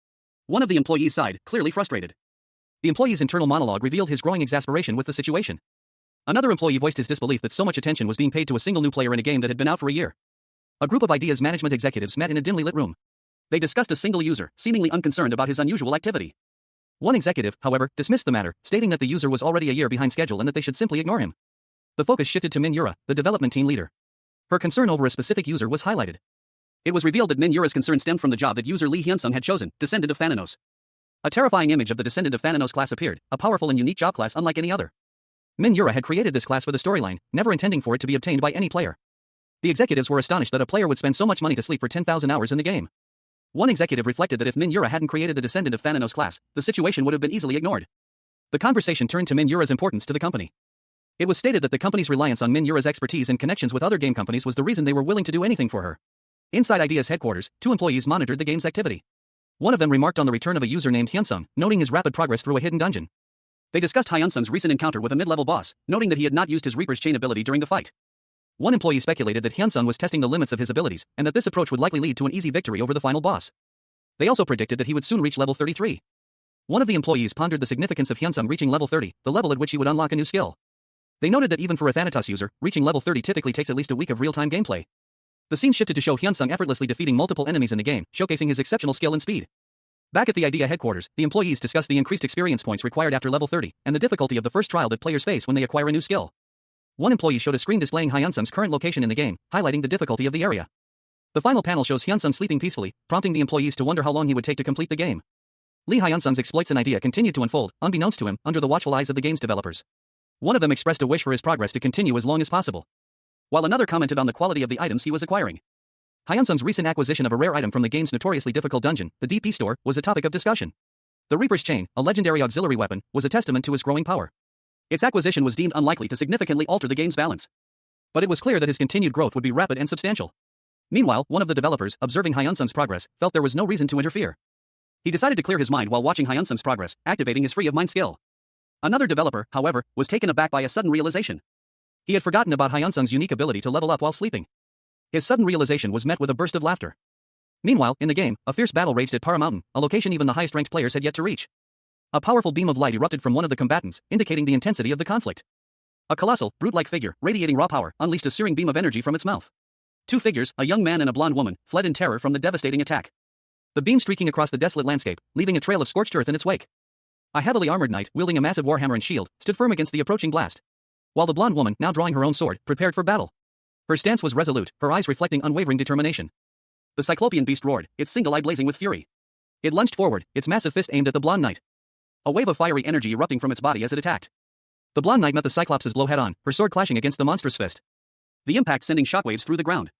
S1: One of the employees sighed, clearly frustrated. The employee's internal monologue revealed his growing exasperation with the situation. Another employee voiced his disbelief that so much attention was being paid to a single new player in a game that had been out for a year. A group of Idea's management executives met in a dimly lit room. They discussed a single user, seemingly unconcerned about his unusual activity. One executive, however, dismissed the matter, stating that the user was already a year behind schedule and that they should simply ignore him. The focus shifted to Min Yura, the development team leader. Her concern over a specific user was highlighted. It was revealed that Min Yura's concern stemmed from the job that user Lee Hyun-sung had chosen, Descendant of Thananos. A terrifying image of the Descendant of Thananos class appeared, a powerful and unique job class unlike any other. Min Yura had created this class for the storyline, never intending for it to be obtained by any player. The executives were astonished that a player would spend so much money to sleep for 10,000 hours in the game. One executive reflected that if Min Yura hadn't created the Descendant of Thananos class, the situation would have been easily ignored. The conversation turned to Min Yura's importance to the company. It was stated that the company's reliance on Min Yura's expertise and connections with other game companies was the reason they were willing to do anything for her. Inside Idea's headquarters, 2 employees monitored the game's activity. One of them remarked on the return of a user named Hyun-sung, noting his rapid progress through a hidden dungeon. They discussed Hyun-sung's recent encounter with a mid-level boss, noting that he had not used his Reaper's Chain ability during the fight. One employee speculated that Hyun-sung was testing the limits of his abilities, and that this approach would likely lead to an easy victory over the final boss. They also predicted that he would soon reach level 33. One of the employees pondered the significance of Hyun-sung reaching level 30, the level at which he would unlock a new skill. They noted that even for a Thanatos user, reaching level 30 typically takes at least a week of real-time gameplay. The scene shifted to show Hyun-sung effortlessly defeating multiple enemies in the game, showcasing his exceptional skill and speed. Back at the Idea headquarters, the employees discussed the increased experience points required after level 30, and the difficulty of the first trial that players face when they acquire a new skill. One employee showed a screen displaying Hyun-sung's current location in the game, highlighting the difficulty of the area. The final panel shows Hyun-sung sleeping peacefully, prompting the employees to wonder how long he would take to complete the game. Lee Hyun-sung's exploits and Idea continued to unfold, unbeknownst to him, under the watchful eyes of the game's developers. One of them expressed a wish for his progress to continue as long as possible, while another commented on the quality of the items he was acquiring. Hyun-sung's recent acquisition of a rare item from the game's notoriously difficult dungeon, the DP store, was a topic of discussion. The Reaper's Chain, a legendary auxiliary weapon, was a testament to his growing power. Its acquisition was deemed unlikely to significantly alter the game's balance. But it was clear that his continued growth would be rapid and substantial. Meanwhile, one of the developers, observing Hyun-sun's progress, felt there was no reason to interfere. He decided to clear his mind while watching Hyun-sun's progress, activating his free of mind skill. Another developer, however, was taken aback by a sudden realization. He had forgotten about Hyun-sun's unique ability to level up while sleeping. His sudden realization was met with a burst of laughter. Meanwhile, in the game, a fierce battle raged at Para Mountain, a location even the highest-ranked players had yet to reach. A powerful beam of light erupted from one of the combatants, indicating the intensity of the conflict. A colossal, brute-like figure, radiating raw power, unleashed a searing beam of energy from its mouth. Two figures, a young man and a blonde woman, fled in terror from the devastating attack. The beam streaking across the desolate landscape, leaving a trail of scorched earth in its wake. A heavily armored knight, wielding a massive warhammer and shield, stood firm against the approaching blast. While the blonde woman, now drawing her own sword, prepared for battle. Her stance was resolute, her eyes reflecting unwavering determination. The cyclopean beast roared, its single eye blazing with fury. It lunged forward, its massive fist aimed at the blonde knight. A wave of fiery energy erupting from its body as it attacked. The blonde knight met the Cyclops' blow head-on, her sword clashing against the monstrous fist. The impact sending shockwaves through the ground.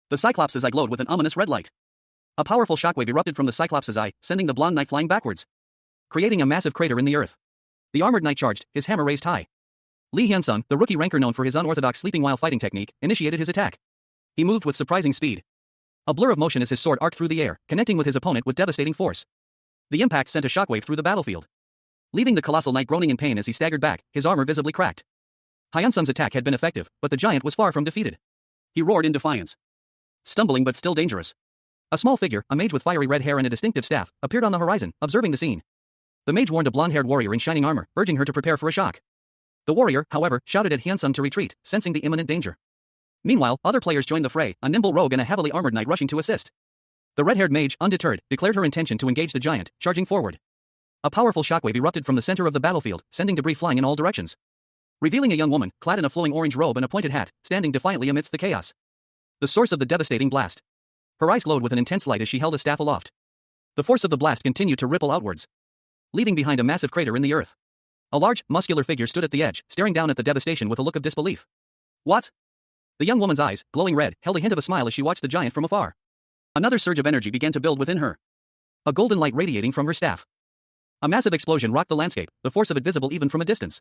S1: The Cyclops' eye glowed with an ominous red light. A powerful shockwave erupted from the Cyclops' eye, sending the blonde knight flying backwards, creating a massive crater in the earth. The armored knight charged, his hammer raised high. Lee Hyun-sung, the rookie ranker known for his unorthodox sleeping while fighting technique, initiated his attack. He moved with surprising speed. A blur of motion as his sword arced through the air, connecting with his opponent with devastating force. The impact sent a shockwave through the battlefield, leaving the colossal knight groaning in pain as he staggered back, his armor visibly cracked. Hyun-sung's attack had been effective, but the giant was far from defeated. He roared in defiance. Stumbling but still dangerous. A small figure, a mage with fiery red hair and a distinctive staff, appeared on the horizon, observing the scene. The mage warned a blonde-haired warrior in shining armor, urging her to prepare for a shock. The warrior, however, shouted at Hyun-sung to retreat, sensing the imminent danger. Meanwhile, other players joined the fray, a nimble rogue and a heavily armored knight rushing to assist. The red-haired mage, undeterred, declared her intention to engage the giant, charging forward. A powerful shockwave erupted from the center of the battlefield, sending debris flying in all directions, revealing a young woman, clad in a flowing orange robe and a pointed hat, standing defiantly amidst the chaos. The source of the devastating blast. Her eyes glowed with an intense light as she held a staff aloft. The force of the blast continued to ripple outwards, leaving behind a massive crater in the earth. A large, muscular figure stood at the edge, staring down at the devastation with a look of disbelief. What? The young woman's eyes, glowing red, held a hint of a smile as she watched the giant from afar. Another surge of energy began to build within her. A golden light radiating from her staff. A massive explosion rocked the landscape, the force of it visible even from a distance.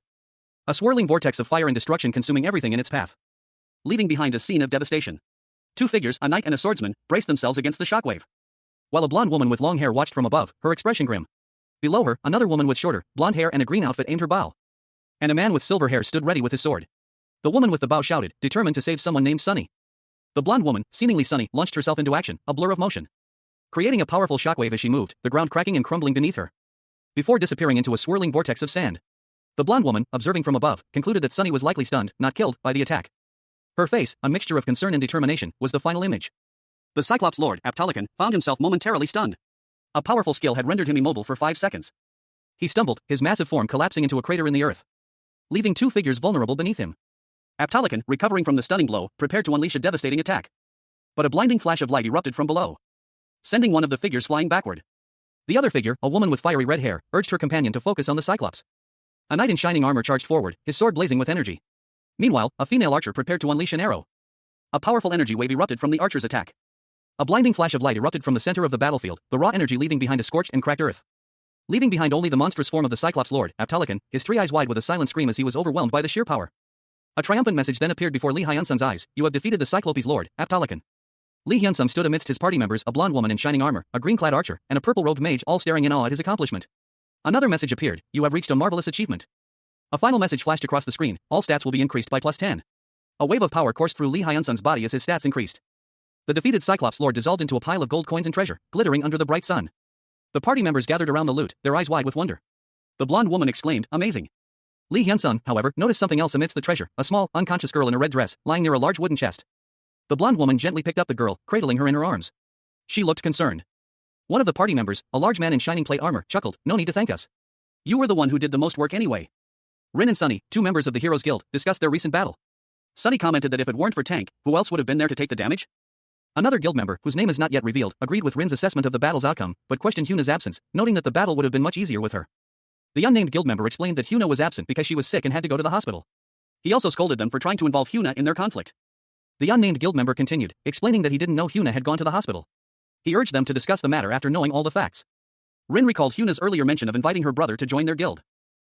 S1: A swirling vortex of fire and destruction consuming everything in its path, leaving behind a scene of devastation. Two figures, a knight and a swordsman, braced themselves against the shockwave, while a blonde woman with long hair watched from above, her expression grim. Below her, another woman with shorter, blonde hair and a green outfit aimed her bow. And a man with silver hair stood ready with his sword. The woman with the bow shouted, determined to save someone named Sunny. The blonde woman, seemingly Sunny, launched herself into action, a blur of motion, creating a powerful shockwave as she moved, the ground cracking and crumbling beneath her, before disappearing into a swirling vortex of sand. The blonde woman, observing from above, concluded that Sunny was likely stunned, not killed, by the attack. Her face, a mixture of concern and determination, was the final image. The Cyclops Lord, Aptolican, found himself momentarily stunned. A powerful skill had rendered him immobile for 5 seconds. He stumbled, his massive form collapsing into a crater in the earth, leaving two figures vulnerable beneath him. Aptolican, recovering from the stunning blow, prepared to unleash a devastating attack. But a blinding flash of light erupted from below, sending one of the figures flying backward. The other figure, a woman with fiery red hair, urged her companion to focus on the Cyclops. A knight in shining armor charged forward, his sword blazing with energy. Meanwhile, a female archer prepared to unleash an arrow. A powerful energy wave erupted from the archer's attack. A blinding flash of light erupted from the center of the battlefield, the raw energy leaving behind a scorched and cracked earth, leaving behind only the monstrous form of the Cyclops Lord, Aptolican, his 3 eyes wide with a silent scream as he was overwhelmed by the sheer power. A triumphant message then appeared before Lee Hyun-sung's eyes, you have defeated the Cyclopes Lord, Aptolican. Lee Hyun-sung stood amidst his party members, a blonde woman in shining armor, a green-clad archer, and a purple-robed mage all staring in awe at his accomplishment. Another message appeared, you have reached a marvelous achievement. A final message flashed across the screen, all stats will be increased by +10. A wave of power coursed through Lee Hyun-sung's body as his stats increased. The defeated Cyclops Lord dissolved into a pile of gold coins and treasure, glittering under the bright sun. The party members gathered around the loot, their eyes wide with wonder. The blonde woman exclaimed, amazing. Lee Hyun-sung, however, noticed something else amidst the treasure, a small, unconscious girl in a red dress, lying near a large wooden chest. The blonde woman gently picked up the girl, cradling her in her arms. She looked concerned. One of the party members, a large man in shining plate armor, chuckled, no need to thank us. You were the one who did the most work anyway. Rin and Sunny, 2 members of the Heroes Guild, discussed their recent battle. Sunny commented that if it weren't for Tank, who else would have been there to take the damage? Another guild member, whose name is not yet revealed, agreed with Rin's assessment of the battle's outcome, but questioned Hyuna's absence, noting that the battle would have been much easier with her. The unnamed guild member explained that Hyuna was absent because she was sick and had to go to the hospital. He also scolded them for trying to involve Hyuna in their conflict. The unnamed guild member continued, explaining that he didn't know Hyuna had gone to the hospital. He urged them to discuss the matter after knowing all the facts. Rin recalled Hyuna's earlier mention of inviting her brother to join their guild.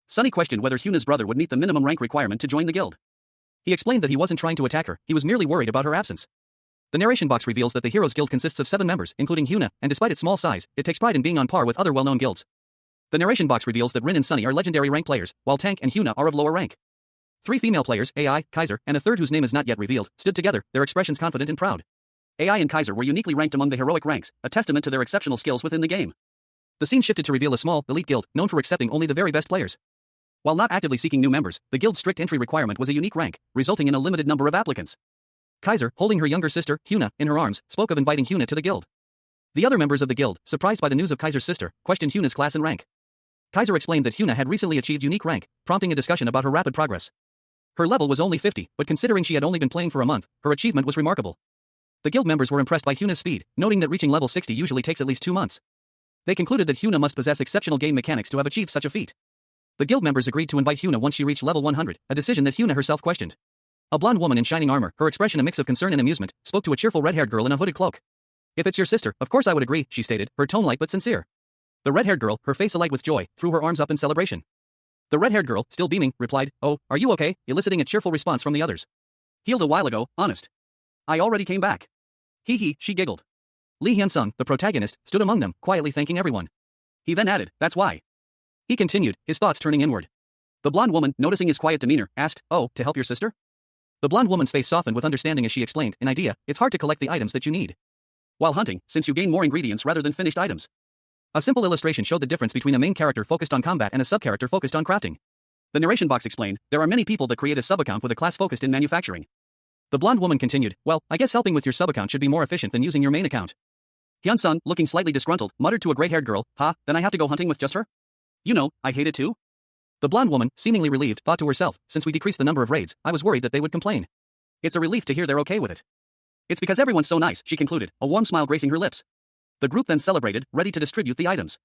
S1: Sunny questioned whether Hyuna's brother would meet the minimum rank requirement to join the guild. He explained that he wasn't trying to attack her, he was merely worried about her absence. The narration box reveals that the Heroes Guild consists of 7 members, including Hyuna, and despite its small size, it takes pride in being on par with other well-known guilds. The narration box reveals that Rin and Sunny are legendary rank players, while Tank and Hyuna are of lower rank. 3 female players, AI, Kaiser, and a third whose name is not yet revealed, stood together, their expressions confident and proud. AI and Kaiser were uniquely ranked among the heroic ranks, a testament to their exceptional skills within the game. The scene shifted to reveal a small, elite guild, known for accepting only the very best players. While not actively seeking new members, the guild's strict entry requirement was a unique rank, resulting in a limited number of applicants. Kaiser, holding her younger sister, Hyuna, in her arms, spoke of inviting Hyuna to the guild. The other members of the guild, surprised by the news of Kaiser's sister, questioned Hyuna's class and rank. Kaiser explained that Hyuna had recently achieved unique rank, prompting a discussion about her rapid progress. Her level was only 50, but considering she had only been playing for a month, her achievement was remarkable. The guild members were impressed by Hyuna's speed, noting that reaching level 60 usually takes at least 2 months. They concluded that Hyuna must possess exceptional game mechanics to have achieved such a feat. The guild members agreed to invite Hyuna once she reached level 100, a decision that Hyuna herself questioned. A blonde woman in shining armor, her expression a mix of concern and amusement, spoke to a cheerful red-haired girl in a hooded cloak. "If it's your sister, of course I would agree," she stated, her tone light but sincere. The red-haired girl, her face alight with joy, threw her arms up in celebration. The red-haired girl, still beaming, replied, "Oh, are you okay?" eliciting a cheerful response from the others. "Healed a while ago, honest. I already came back." Hee, she giggled. Lee Hyun-sung, the protagonist, stood among them, quietly thanking everyone. He then added, "That's why." He continued, his thoughts turning inward. The blonde woman, noticing his quiet demeanor, asked, "Oh, to help your sister?" The blonde woman's face softened with understanding as she explained, "An idea, it's hard to collect the items that you need while hunting, since you gain more ingredients rather than finished items." A simple illustration showed the difference between a main character focused on combat and a sub-character focused on crafting. The narration box explained, "There are many people that create a sub-account with a class focused in manufacturing." The blonde woman continued, "Well, I guess helping with your sub-account should be more efficient than using your main account." Hyun-sung, looking slightly disgruntled, muttered to a gray-haired girl, Then I have to go hunting with just her? You know, I hate it too." The blonde woman, seemingly relieved, thought to herself, "Since we decreased the number of raids, I was worried that they would complain. It's a relief to hear they're okay with it. It's because everyone's so nice," she concluded, a warm smile gracing her lips. The group then celebrated, ready to distribute the items.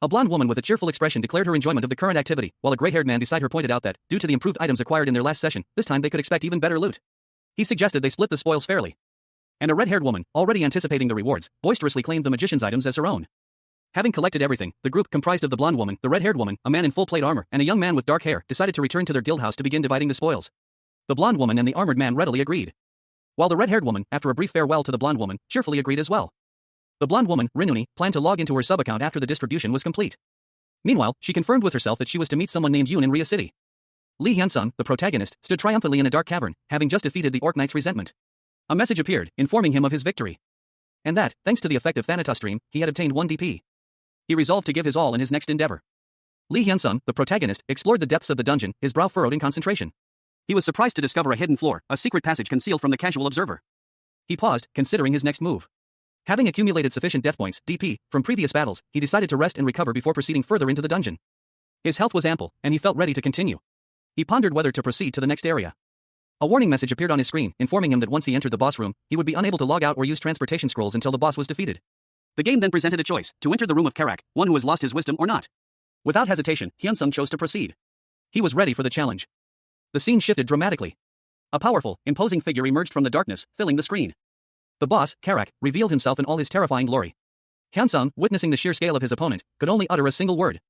S1: A blonde woman with a cheerful expression declared her enjoyment of the current activity, while a gray-haired man beside her pointed out that, due to the improved items acquired in their last session, this time they could expect even better loot. He suggested they split the spoils fairly. And a red-haired woman, already anticipating the rewards, boisterously claimed the magician's items as her own. Having collected everything, the group, comprised of the blonde woman, the red-haired woman, a man in full plate armor, and a young man with dark hair, decided to return to their guild house to begin dividing the spoils. The blonde woman and the armored man readily agreed, while the red-haired woman, after a brief farewell to the blonde woman, cheerfully agreed as well. The blonde woman, Rinuni, planned to log into her sub-account after the distribution was complete. Meanwhile, she confirmed with herself that she was to meet someone named Yoon in Rhea City. Lee Hyun-sung, the protagonist, stood triumphantly in a dark cavern, having just defeated the Orc Knight's resentment. A message appeared, informing him of his victory. And that, thanks to the effective Thanatos stream, he had obtained 1 DP. He resolved to give his all in his next endeavor. Lee Hyun-sung, the protagonist, explored the depths of the dungeon, his brow furrowed in concentration. He was surprised to discover a hidden floor, a secret passage concealed from the casual observer. He paused, considering his next move. Having accumulated sufficient death points, DP, from previous battles, he decided to rest and recover before proceeding further into the dungeon. His health was ample, and he felt ready to continue. He pondered whether to proceed to the next area. A warning message appeared on his screen, informing him that once he entered the boss room, he would be unable to log out or use transportation scrolls until the boss was defeated. The game then presented a choice, to enter the room of Karak, one who has lost his wisdom or not. Without hesitation, Hyun-sung chose to proceed. He was ready for the challenge. The scene shifted dramatically. A powerful, imposing figure emerged from the darkness, filling the screen. The boss, Karak, revealed himself in all his terrifying glory. Hyun-sung, witnessing the sheer scale of his opponent, could only utter a single word.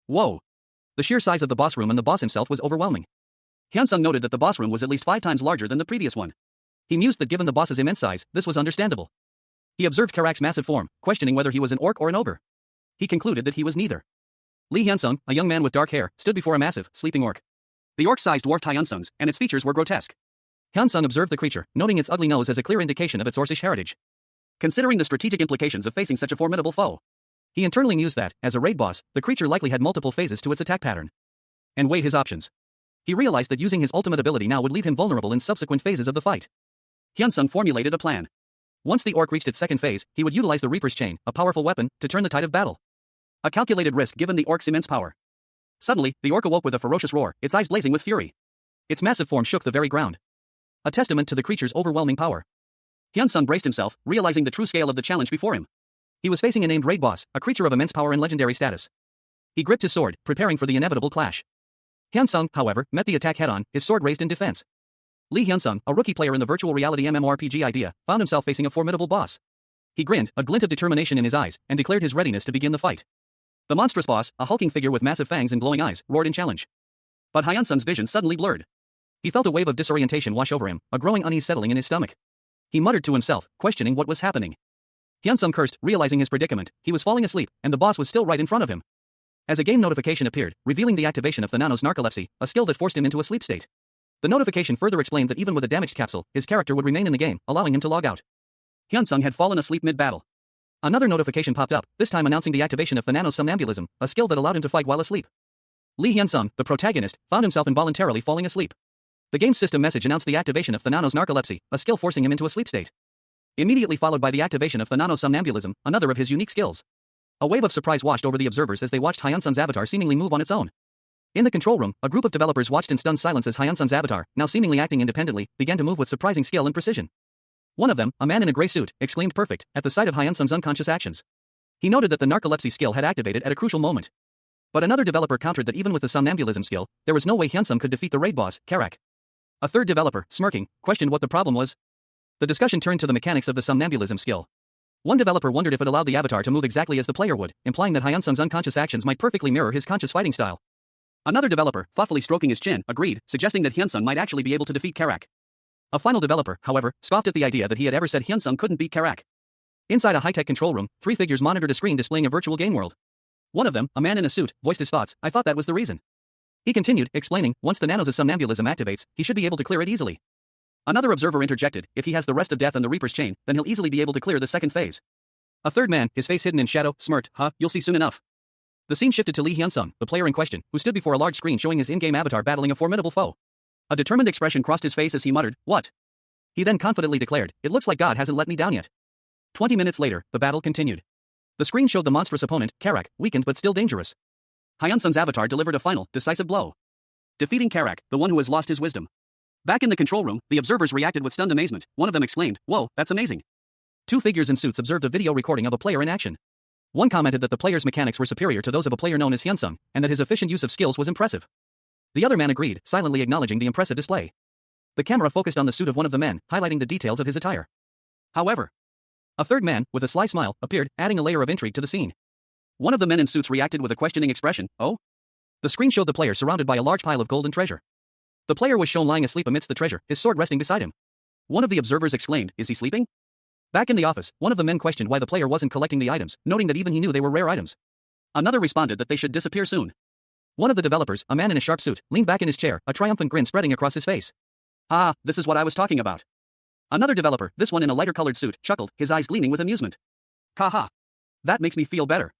S1: Whoa! The sheer size of the boss room and the boss himself was overwhelming. Hyun-sung noted that the boss room was at least 5 times larger than the previous one. He mused that given the boss's immense size, this was understandable. He observed Karak's massive form, questioning whether he was an orc or an ogre. He concluded that he was neither. Lee Hyun-sung, a young man with dark hair, stood before a massive, sleeping orc. The orc's size dwarfed Hyun-sung's, and its features were grotesque. Hyun-sung observed the creature, noting its ugly nose as a clear indication of its Orcish heritage. Considering the strategic implications of facing such a formidable foe, he internally mused that, as a raid boss, the creature likely had multiple phases to its attack pattern. And weighed his options. He realized that using his ultimate ability now would leave him vulnerable in subsequent phases of the fight. Hyun-sung formulated a plan. Once the orc reached its second phase, he would utilize the Reaper's Chain, a powerful weapon, to turn the tide of battle. A calculated risk given the orc's immense power. Suddenly, the orc awoke with a ferocious roar, its eyes blazing with fury. Its massive form shook the very ground. A testament to the creature's overwhelming power. Hyun-sung braced himself, realizing the true scale of the challenge before him. He was facing a named raid boss, a creature of immense power and legendary status. He gripped his sword, preparing for the inevitable clash. Hyun-sung, however, met the attack head-on, his sword raised in defense. Lee Hyun-sung, a rookie player in the virtual reality MMORPG idea, found himself facing a formidable boss. He grinned, a glint of determination in his eyes, and declared his readiness to begin the fight. The monstrous boss, a hulking figure with massive fangs and glowing eyes, roared in challenge. But Hyun-sung's vision suddenly blurred. He felt a wave of disorientation wash over him, a growing unease settling in his stomach. He muttered to himself, questioning what was happening. Hyunsung cursed, realizing his predicament. He was falling asleep, and the boss was still right in front of him. As a game notification appeared, revealing the activation of Thanos' narcolepsy, a skill that forced him into a sleep state. The notification further explained that even with a damaged capsule, his character would remain in the game, allowing him to log out. Hyunsung had fallen asleep mid-battle. Another notification popped up, this time announcing the activation of Thanos' somnambulism, a skill that allowed him to fight while asleep. Lee Hyunsung, the protagonist, found himself involuntarily falling asleep. The game's system message announced the activation of Thanos' narcolepsy, a skill forcing him into a sleep state. Immediately followed by the activation of Thanos' somnambulism, another of his unique skills. A wave of surprise washed over the observers as they watched Hyunsung's avatar seemingly move on its own. In the control room, a group of developers watched in stunned silence as Hyunsung's avatar, now seemingly acting independently, began to move with surprising skill and precision. One of them, a man in a gray suit, exclaimed perfect, at the sight of Hyunsung's unconscious actions. He noted that the narcolepsy skill had activated at a crucial moment. But another developer countered that even with the somnambulism skill, there was no way Hyunsung could defeat the raid boss, Karak. A third developer, smirking, questioned what the problem was. The discussion turned to the mechanics of the somnambulism skill. One developer wondered if it allowed the avatar to move exactly as the player would, implying that Hyunsung's unconscious actions might perfectly mirror his conscious fighting style. Another developer, thoughtfully stroking his chin, agreed, suggesting that Hyunsung might actually be able to defeat Karak. A final developer, however, scoffed at the idea that he had ever said Hyunsung couldn't beat Karak. Inside a high-tech control room, three figures monitored a screen displaying a virtual game world. One of them, a man in a suit, voiced his thoughts. I thought that was the reason. He continued, explaining, once the Nanos' somnambulism activates, he should be able to clear it easily. Another observer interjected, if he has the rest of death and the Reaper's chain, then he'll easily be able to clear the second phase. A third man, his face hidden in shadow, smirked, you'll see soon enough. The scene shifted to Lee Hyunsung, the player in question, who stood before a large screen showing his in-game avatar battling a formidable foe. A determined expression crossed his face as he muttered, what? He then confidently declared, it looks like God hasn't let me down yet. 20 minutes later, the battle continued. The screen showed the monstrous opponent, Karak, weakened but still dangerous. Hyunsung's avatar delivered a final, decisive blow. Defeating Karak, the one who has lost his wisdom. Back in the control room, the observers reacted with stunned amazement. One of them exclaimed, whoa, that's amazing. Two figures in suits observed a video recording of a player in action. One commented that the player's mechanics were superior to those of a player known as Hyunsung, and that his efficient use of skills was impressive. The other man agreed, silently acknowledging the impressive display. The camera focused on the suit of one of the men, highlighting the details of his attire. However, a third man, with a sly smile, appeared, adding a layer of intrigue to the scene. One of the men in suits reacted with a questioning expression, oh? The screen showed the player surrounded by a large pile of gold and treasure. The player was shown lying asleep amidst the treasure, his sword resting beside him. One of the observers exclaimed, is he sleeping? Back in the office, one of the men questioned why the player wasn't collecting the items, noting that even he knew they were rare items. Another responded that they should disappear soon. One of the developers, a man in a sharp suit, leaned back in his chair, a triumphant grin spreading across his face. Ah, this is what I was talking about. Another developer, this one in a lighter-colored suit, chuckled, his eyes gleaming with amusement. Haha. That makes me feel better.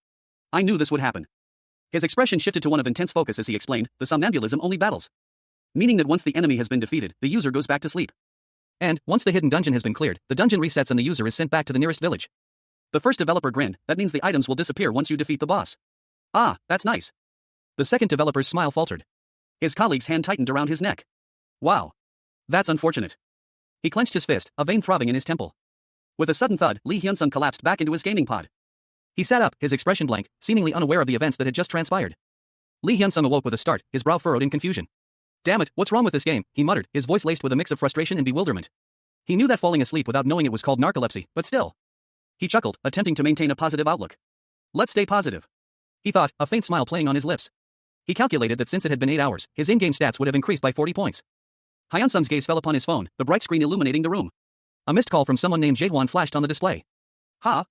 S1: I knew this would happen. His expression shifted to one of intense focus as he explained, the somnambulism only battles. Meaning that once the enemy has been defeated, the user goes back to sleep. And, once the hidden dungeon has been cleared, the dungeon resets and the user is sent back to the nearest village. The first developer grinned, that means the items will disappear once you defeat the boss. Ah, that's nice. The second developer's smile faltered. His colleague's hand tightened around his neck. Wow. That's unfortunate. He clenched his fist, a vein throbbing in his temple. With a sudden thud, Lee Hyunsung collapsed back into his gaming pod. He sat up, his expression blank, seemingly unaware of the events that had just transpired. Lee Hyunsung awoke with a start, his brow furrowed in confusion. Damn it, what's wrong with this game? He muttered, his voice laced with a mix of frustration and bewilderment. He knew that falling asleep without knowing it was called narcolepsy, but still. He chuckled, attempting to maintain a positive outlook. Let's stay positive. He thought, a faint smile playing on his lips. He calculated that since it had been 8 hours, his in-game stats would have increased by 40 points. Hyunsung's gaze fell upon his phone, the bright screen illuminating the room. A missed call from someone named Jaehwan flashed on the display. Ha!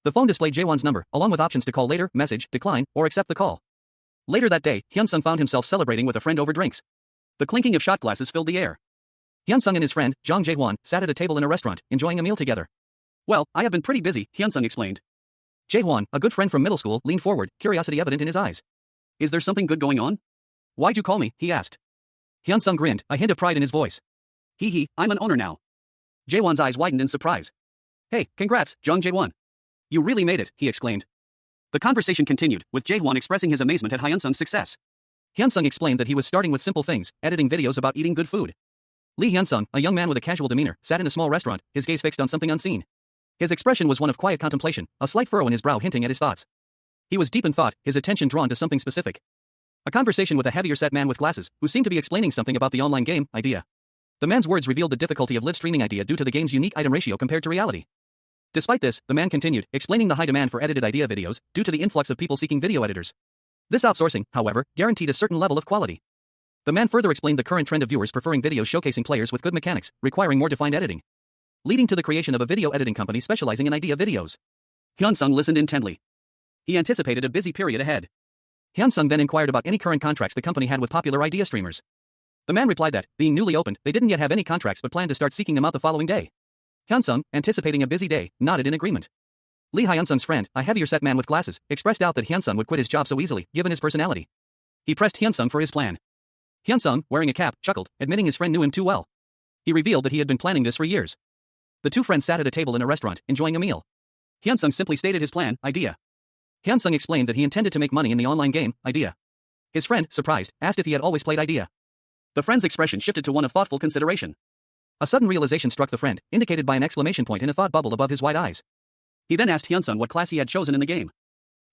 S1: The phone displayed Jaehwan's number, along with options to call later, message, decline, or accept the call. Later that day, Hyunsung found himself celebrating with a friend over drinks. The clinking of shot glasses filled the air. Hyunsung and his friend, Jang Jaehwan, sat at a table in a restaurant, enjoying a meal together. Well, I have been pretty busy, Hyunsung explained. Jaehwan, a good friend from middle school, leaned forward, curiosity evident in his eyes. Is there something good going on? Why'd you call me? He asked. Hyunsung grinned, a hint of pride in his voice. Hee, I'm an owner now. Jaehwan's eyes widened in surprise. Hey, congrats, Jang Jaehwan. You really made it, he exclaimed. The conversation continued, with Jaehwan expressing his amazement at Hyunsung's success. Hyunsung explained that he was starting with simple things, editing videos about eating good food. Lee Hyunsung, a young man with a casual demeanor, sat in a small restaurant, his gaze fixed on something unseen. His expression was one of quiet contemplation, a slight furrow in his brow hinting at his thoughts. He was deep in thought, his attention drawn to something specific. A conversation with a heavier-set man with glasses, who seemed to be explaining something about the online game idea. The man's words revealed the difficulty of live streaming idea due to the game's unique item ratio compared to reality. Despite this, the man continued, explaining the high demand for edited idea videos, due to the influx of people seeking video editors. This outsourcing, however, guaranteed a certain level of quality. The man further explained the current trend of viewers preferring videos showcasing players with good mechanics, requiring more defined editing, leading to the creation of a video editing company specializing in idea videos. Hyun-sung listened intently. He anticipated a busy period ahead. Hyun-sung then inquired about any current contracts the company had with popular idea streamers. The man replied that, being newly opened, they didn't yet have any contracts but planned to start seeking them out the following day. Hyun-sung, anticipating a busy day, nodded in agreement. Lee Hyun-sung's friend, a heavier-set man with glasses, expressed doubt that Hyun-sung would quit his job so easily, given his personality. He pressed Hyun-sung for his plan. Hyun-sung, wearing a cap, chuckled, admitting his friend knew him too well. He revealed that he had been planning this for years. The two friends sat at a table in a restaurant, enjoying a meal. Hyun-sung simply stated his plan, idea. Hyun-sung explained that he intended to make money in the online game, idea. His friend, surprised, asked if he had always played idea. The friend's expression shifted to one of thoughtful consideration. A sudden realization struck the friend, indicated by an exclamation point in a thought bubble above his wide eyes. He then asked Hyun-sung what class he had chosen in the game.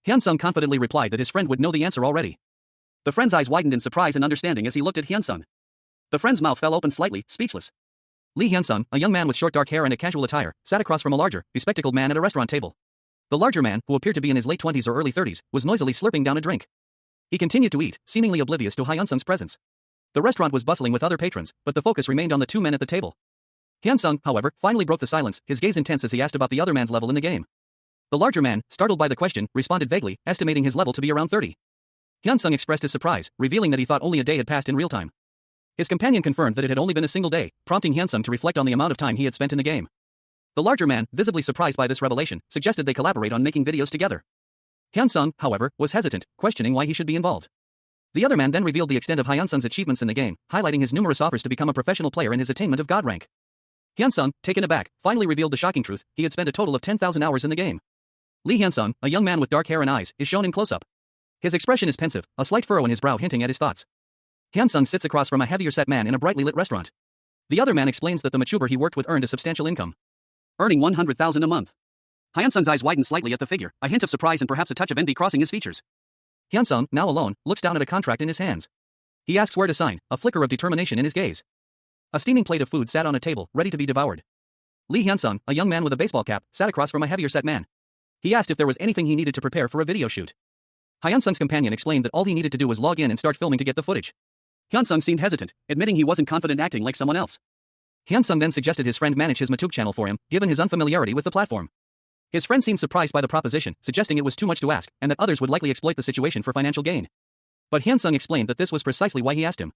S1: Hyun-sung confidently replied that his friend would know the answer already. The friend's eyes widened in surprise and understanding as he looked at Hyun-sung. The friend's mouth fell open slightly, speechless. Lee Hyun-sung, a young man with short dark hair and a casual attire, sat across from a larger, bespectacled man at a restaurant table. The larger man, who appeared to be in his late 20s or early 30s, was noisily slurping down a drink. He continued to eat, seemingly oblivious to Hyun-sung's presence. The restaurant was bustling with other patrons, but the focus remained on the two men at the table. Hyun-sung, however, finally broke the silence, his gaze intense as he asked about the other man's level in the game. The larger man, startled by the question, responded vaguely, estimating his level to be around 30. Hyun-sung expressed his surprise, revealing that he thought only a day had passed in real time. His companion confirmed that it had only been a single day, prompting Hyun-sung to reflect on the amount of time he had spent in the game. The larger man, visibly surprised by this revelation, suggested they collaborate on making videos together. Hyun-sung, however, was hesitant, questioning why he should be involved. The other man then revealed the extent of Hyun-sung's achievements in the game, highlighting his numerous offers to become a professional player and his attainment of God rank. Hyun-sung, taken aback, finally revealed the shocking truth: he had spent a total of 10,000 hours in the game. Lee Hyun-sung, a young man with dark hair and eyes, is shown in close-up. His expression is pensive, a slight furrow in his brow hinting at his thoughts. Hyun-sung sits across from a heavier-set man in a brightly lit restaurant. The other man explains that the machuber he worked with earned a substantial income, earning 100,000 a month. Hyun-sung's eyes widened slightly at the figure, a hint of surprise and perhaps a touch of envy crossing his features. Hyun-sung, now alone, looks down at a contract in his hands. He asks where to sign, a flicker of determination in his gaze. A steaming plate of food sat on a table, ready to be devoured. Lee Hyun-sung, a young man with a baseball cap, sat across from a heavier-set man. He asked if there was anything he needed to prepare for a video shoot. Hyun-sung's companion explained that all he needed to do was log in and start filming to get the footage. Hyun-sung seemed hesitant, admitting he wasn't confident acting like someone else. Hyun-sung then suggested his friend manage his YouTube channel for him, given his unfamiliarity with the platform. His friend seemed surprised by the proposition, suggesting it was too much to ask, and that others would likely exploit the situation for financial gain. But Hyun-sung explained that this was precisely why he asked him.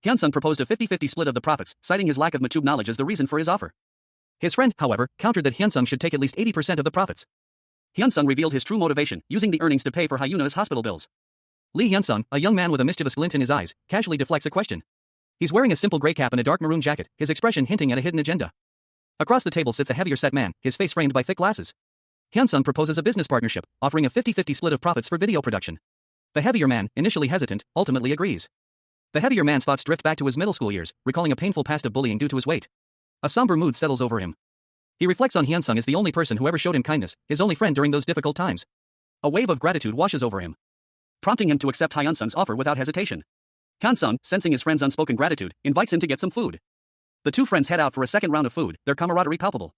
S1: Hyun-sung proposed a 50-50 split of the profits, citing his lack of YouTube knowledge as the reason for his offer. His friend, however, countered that Hyun-sung should take at least 80% of the profits. Hyun-sung revealed his true motivation, using the earnings to pay for Hyuna's hospital bills. Lee Hyun-sung, a young man with a mischievous glint in his eyes, casually deflects a question. He's wearing a simple gray cap and a dark maroon jacket, his expression hinting at a hidden agenda. Across the table sits a heavier-set man, his face framed by thick glasses. Hyun-sung proposes a business partnership, offering a 50-50 split of profits for video production. The heavier man, initially hesitant, ultimately agrees. The heavier man's thoughts drift back to his middle school years, recalling a painful past of bullying due to his weight. A somber mood settles over him. He reflects on Hyun-sung as the only person who ever showed him kindness, his only friend during those difficult times. A wave of gratitude washes over him, prompting him to accept Hyun-sung's offer without hesitation. Hyun-sung, sensing his friend's unspoken gratitude, invites him to get some food. The two friends head out for a second round of food, their camaraderie palpable.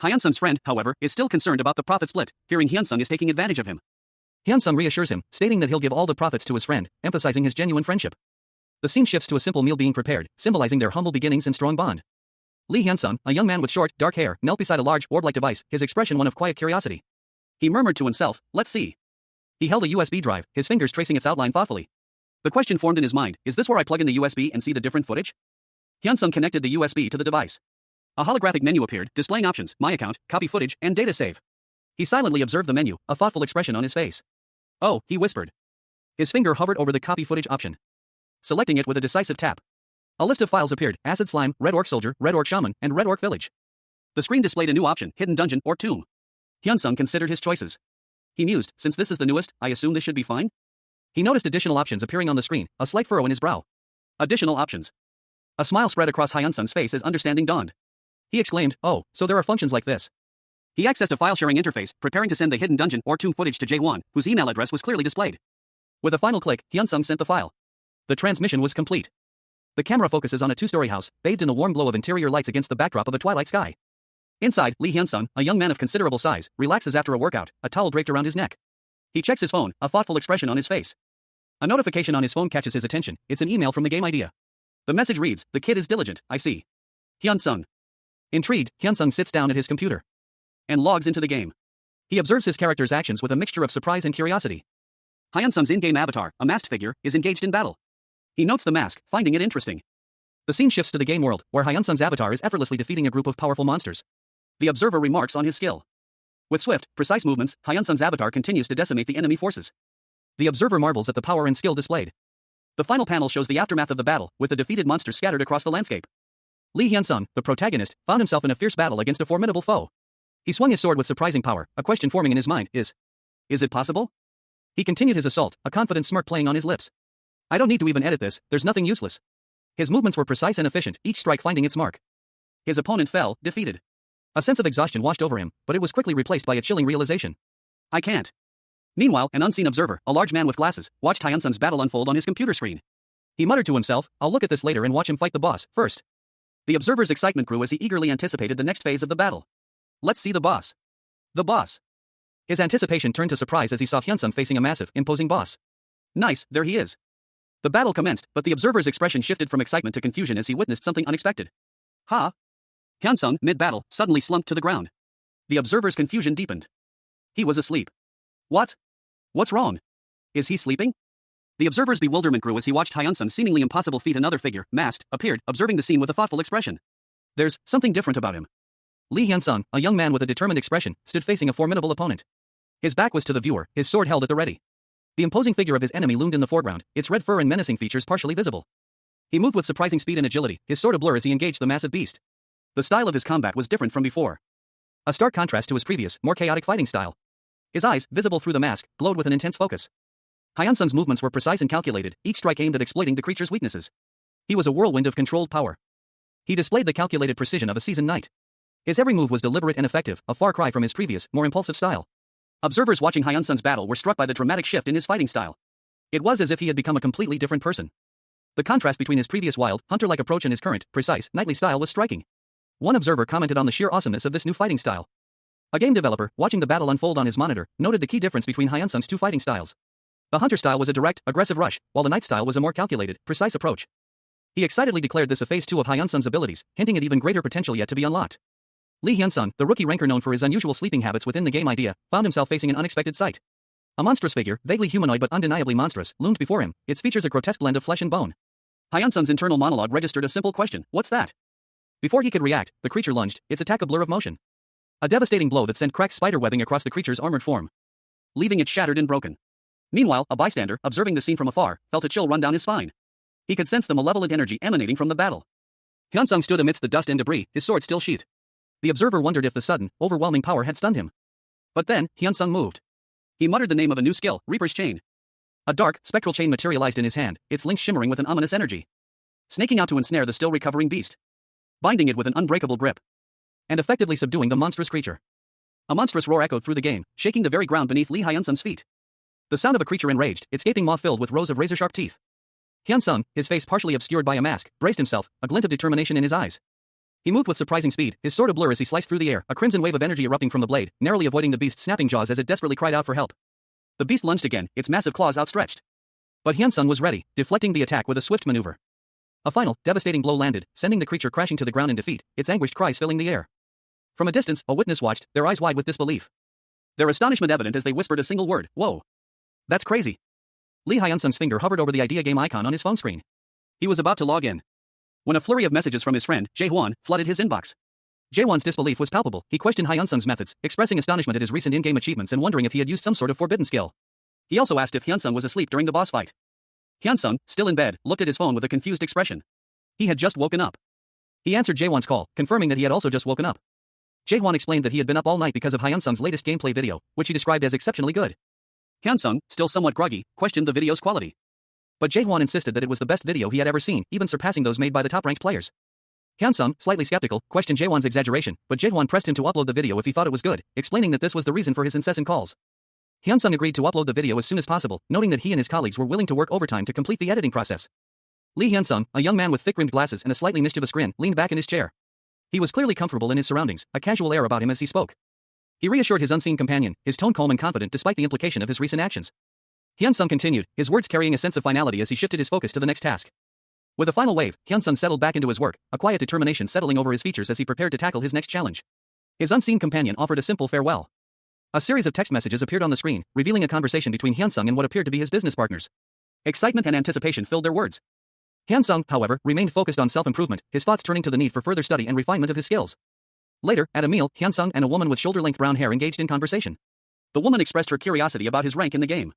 S1: Hyun-sung's friend, however, is still concerned about the profit split, fearing Hyun-sung is taking advantage of him. Hyun-sung reassures him, stating that he'll give all the profits to his friend, emphasizing his genuine friendship. The scene shifts to a simple meal being prepared, symbolizing their humble beginnings and strong bond. Lee Hyun-sung, a young man with short, dark hair, knelt beside a large, orb-like device, his expression one of quiet curiosity. He murmured to himself, "Let's see." He held a USB drive, his fingers tracing its outline thoughtfully. The question formed in his mind: is this where I plug in the USB and see the different footage? Hyun-sung connected the USB to the device. A holographic menu appeared, displaying options: My Account, Copy Footage, and Data Save. He silently observed the menu, a thoughtful expression on his face. "Oh," he whispered. His finger hovered over the Copy Footage option, selecting it with a decisive tap. A list of files appeared: Acid Slime, Red Orc Soldier, Red Orc Shaman, and Red Orc Village. The screen displayed a new option: Hidden Dungeon or Tomb. Hyun-sung considered his choices. He mused, since this is the newest, I assume this should be fine? He noticed additional options appearing on the screen, a slight furrow in his brow. Additional options. A smile spread across Hyun-sung's face as understanding dawned. He exclaimed, "Oh, so there are functions like this." He accessed a file-sharing interface, preparing to send the Hidden Dungeon or Tomb footage to Jae-won, whose email address was clearly displayed. With a final click, Hyun-sung sent the file. The transmission was complete. The camera focuses on a two-story house, bathed in the warm glow of interior lights against the backdrop of a twilight sky. Inside, Lee Hyun-sung, a young man of considerable size, relaxes after a workout, a towel draped around his neck. He checks his phone, a thoughtful expression on his face. A notification on his phone catches his attention. It's an email from the game idea. The message reads, "The kid is diligent, I see." Hyun-sung. Intrigued, Hyun-sung sits down at his computer and logs into the game. He observes his character's actions with a mixture of surprise and curiosity. Hyun-sung's in-game avatar, a masked figure, is engaged in battle. He notes the mask, finding it interesting. The scene shifts to the game world, where Hyun-sung's avatar is effortlessly defeating a group of powerful monsters. The observer remarks on his skill. With swift, precise movements, Hyun-sung's avatar continues to decimate the enemy forces. The observer marvels at the power and skill displayed. The final panel shows the aftermath of the battle, with the defeated monsters scattered across the landscape. Lee Hyun-sung, the protagonist, found himself in a fierce battle against a formidable foe. He swung his sword with surprising power, a question forming in his mind is it possible? He continued his assault, a confident smirk playing on his lips. I don't need to even edit this, there's nothing useless. His movements were precise and efficient, each strike finding its mark. His opponent fell, defeated. A sense of exhaustion washed over him, but it was quickly replaced by a chilling realization. I can't. Meanwhile, an unseen observer, a large man with glasses, watched Hyun-sung's battle unfold on his computer screen. He muttered to himself, I'll look at this later and watch him fight the boss, first. The observer's excitement grew as he eagerly anticipated the next phase of the battle. Let's see the boss. The boss. His anticipation turned to surprise as he saw Hyun-sung facing a massive, imposing boss. Nice, there he is. The battle commenced, but the observer's expression shifted from excitement to confusion as he witnessed something unexpected. Ha! Hyun-sung, mid-battle, suddenly slumped to the ground. The observer's confusion deepened. He was asleep. What? What's wrong? Is he sleeping? The observer's bewilderment grew as he watched Hyun-sung's seemingly impossible feat. Another figure, masked, appeared, observing the scene with a thoughtful expression. There's something different about him. Lee Hyun-sung, a young man with a determined expression, stood facing a formidable opponent. His back was to the viewer, his sword held at the ready. The imposing figure of his enemy loomed in the foreground, its red fur and menacing features partially visible. He moved with surprising speed and agility, his sword a blur as he engaged the massive beast. The style of his combat was different from before. A stark contrast to his previous, more chaotic fighting style. His eyes, visible through the mask, glowed with an intense focus. Hyun-sung's movements were precise and calculated, each strike aimed at exploiting the creature's weaknesses. He was a whirlwind of controlled power. He displayed the calculated precision of a seasoned knight. His every move was deliberate and effective, a far cry from his previous, more impulsive style. Observers watching Hyun-sung's battle were struck by the dramatic shift in his fighting style. It was as if he had become a completely different person. The contrast between his previous wild, hunter-like approach and his current, precise, knightly style was striking. One observer commented on the sheer awesomeness of this new fighting style. A game developer, watching the battle unfold on his monitor, noted the key difference between Hyun-sung's two fighting styles. The hunter style was a direct, aggressive rush, while the knight style was a more calculated, precise approach. He excitedly declared this a phase 2 of Hyun-sung's abilities, hinting at even greater potential yet to be unlocked. Lee Hyun-sung, the rookie ranker known for his unusual sleeping habits within the game idea, found himself facing an unexpected sight. A monstrous figure, vaguely humanoid but undeniably monstrous, loomed before him, its features a grotesque blend of flesh and bone. Hyun-sung's internal monologue registered a simple question, what's that? Before he could react, the creature lunged, its attack a blur of motion. A devastating blow that sent cracked spider webbing across the creature's armored form, leaving it shattered and broken. Meanwhile, a bystander, observing the scene from afar, felt a chill run down his spine. He could sense the malevolent energy emanating from the battle. Hyun-sung stood amidst the dust and debris, his sword still sheathed. The observer wondered if the sudden, overwhelming power had stunned him. But then, Hyun-sung moved. He muttered the name of a new skill, Reaper's Chain. A dark, spectral chain materialized in his hand, its links shimmering with an ominous energy. Snaking out to ensnare the still recovering beast. Binding it with an unbreakable grip. And effectively subduing the monstrous creature. A monstrous roar echoed through the game, shaking the very ground beneath Lee Hyun-sung's feet. The sound of a creature enraged, its gaping maw filled with rows of razor-sharp teeth. Hyun-sung, his face partially obscured by a mask, braced himself, a glint of determination in his eyes. He moved with surprising speed, his sword a blur as he sliced through the air, a crimson wave of energy erupting from the blade, narrowly avoiding the beast's snapping jaws as it desperately cried out for help. The beast lunged again, its massive claws outstretched. But Hyun-sung was ready, deflecting the attack with a swift maneuver. A final, devastating blow landed, sending the creature crashing to the ground in defeat, its anguished cries filling the air. From a distance, a witness watched, their eyes wide with disbelief. Their astonishment evident as they whispered a single word, whoa. That's crazy. Lee Hyun-sung's finger hovered over the idea game icon on his phone screen. He was about to log in, when a flurry of messages from his friend, Jae-hwan, flooded his inbox. Jae-hwan's disbelief was palpable. He questioned Hyun-sung's methods, expressing astonishment at his recent in-game achievements and wondering if he had used some sort of forbidden skill. He also asked if Hyun-sung was asleep during the boss fight. Hyun-sung, still in bed, looked at his phone with a confused expression. He had just woken up. He answered Jae-hwan's call, confirming that he had also just woken up. Jae-hwan explained that he had been up all night because of Hyun-sung's latest gameplay video, which he described as exceptionally good. Hyun-sung, still somewhat groggy, questioned the video's quality. But Jae-hwan insisted that it was the best video he had ever seen, even surpassing those made by the top-ranked players. Hyun-sung, slightly skeptical, questioned Jae-hwan's exaggeration, but Jae-hwan pressed him to upload the video if he thought it was good, explaining that this was the reason for his incessant calls. Hyun-sung agreed to upload the video as soon as possible, noting that he and his colleagues were willing to work overtime to complete the editing process. Lee Hyun-sung, a young man with thick-rimmed glasses and a slightly mischievous grin, leaned back in his chair. He was clearly comfortable in his surroundings, a casual air about him as he spoke. He reassured his unseen companion, his tone calm and confident despite the implication of his recent actions. Hyun-sung continued, his words carrying a sense of finality as he shifted his focus to the next task. With a final wave, Hyun-sung settled back into his work, a quiet determination settling over his features as he prepared to tackle his next challenge. His unseen companion offered a simple farewell. A series of text messages appeared on the screen, revealing a conversation between Hyun-sung and what appeared to be his business partners. Excitement and anticipation filled their words. Hyun-sung, however, remained focused on self-improvement, his thoughts turning to the need for further study and refinement of his skills. Later, at a meal, Hyun-sung and a woman with shoulder-length brown hair engaged in conversation. The woman expressed her curiosity about his rank in the game.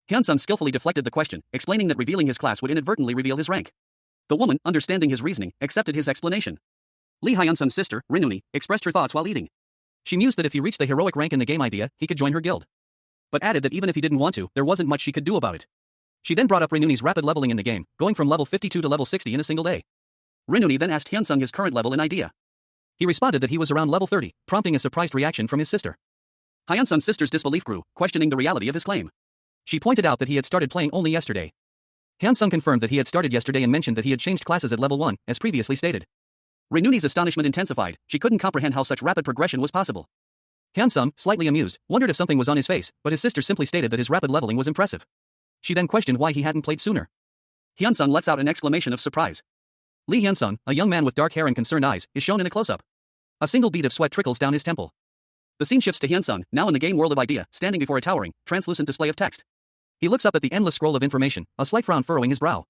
S1: Hyun-sung skillfully deflected the question, explaining that revealing his class would inadvertently reveal his rank. The woman, understanding his reasoning, accepted his explanation. Lee Hyun-sung's sister, Rinuni, expressed her thoughts while eating. She mused that if he reached the heroic rank in the game idea, he could join her guild. But added that even if he didn't want to, there wasn't much she could do about it. She then brought up Rinuni's rapid leveling in the game, going from level 52 to level 60 in a single day. Rinuni then asked Hyun-sung his current level in idea. He responded that he was around level 30, prompting a surprised reaction from his sister. Hyun-sung's sister's disbelief grew, questioning the reality of his claim. She pointed out that he had started playing only yesterday. Hyun-sung confirmed that he had started yesterday and mentioned that he had changed classes at level 1, as previously stated. Rinuni's astonishment intensified, she couldn't comprehend how such rapid progression was possible. Hyun-sung, slightly amused, wondered if something was on his face, but his sister simply stated that his rapid leveling was impressive. She then questioned why he hadn't played sooner. Hyun-sung lets out an exclamation of surprise. Lee Hyun-sung, a young man with dark hair and concerned eyes, is shown in a close-up. A single bead of sweat trickles down his temple. The scene shifts to Hyun-sung, now in the game world of idea, standing before a towering, translucent display of text. He looks up at the endless scroll of information, a slight frown furrowing his brow.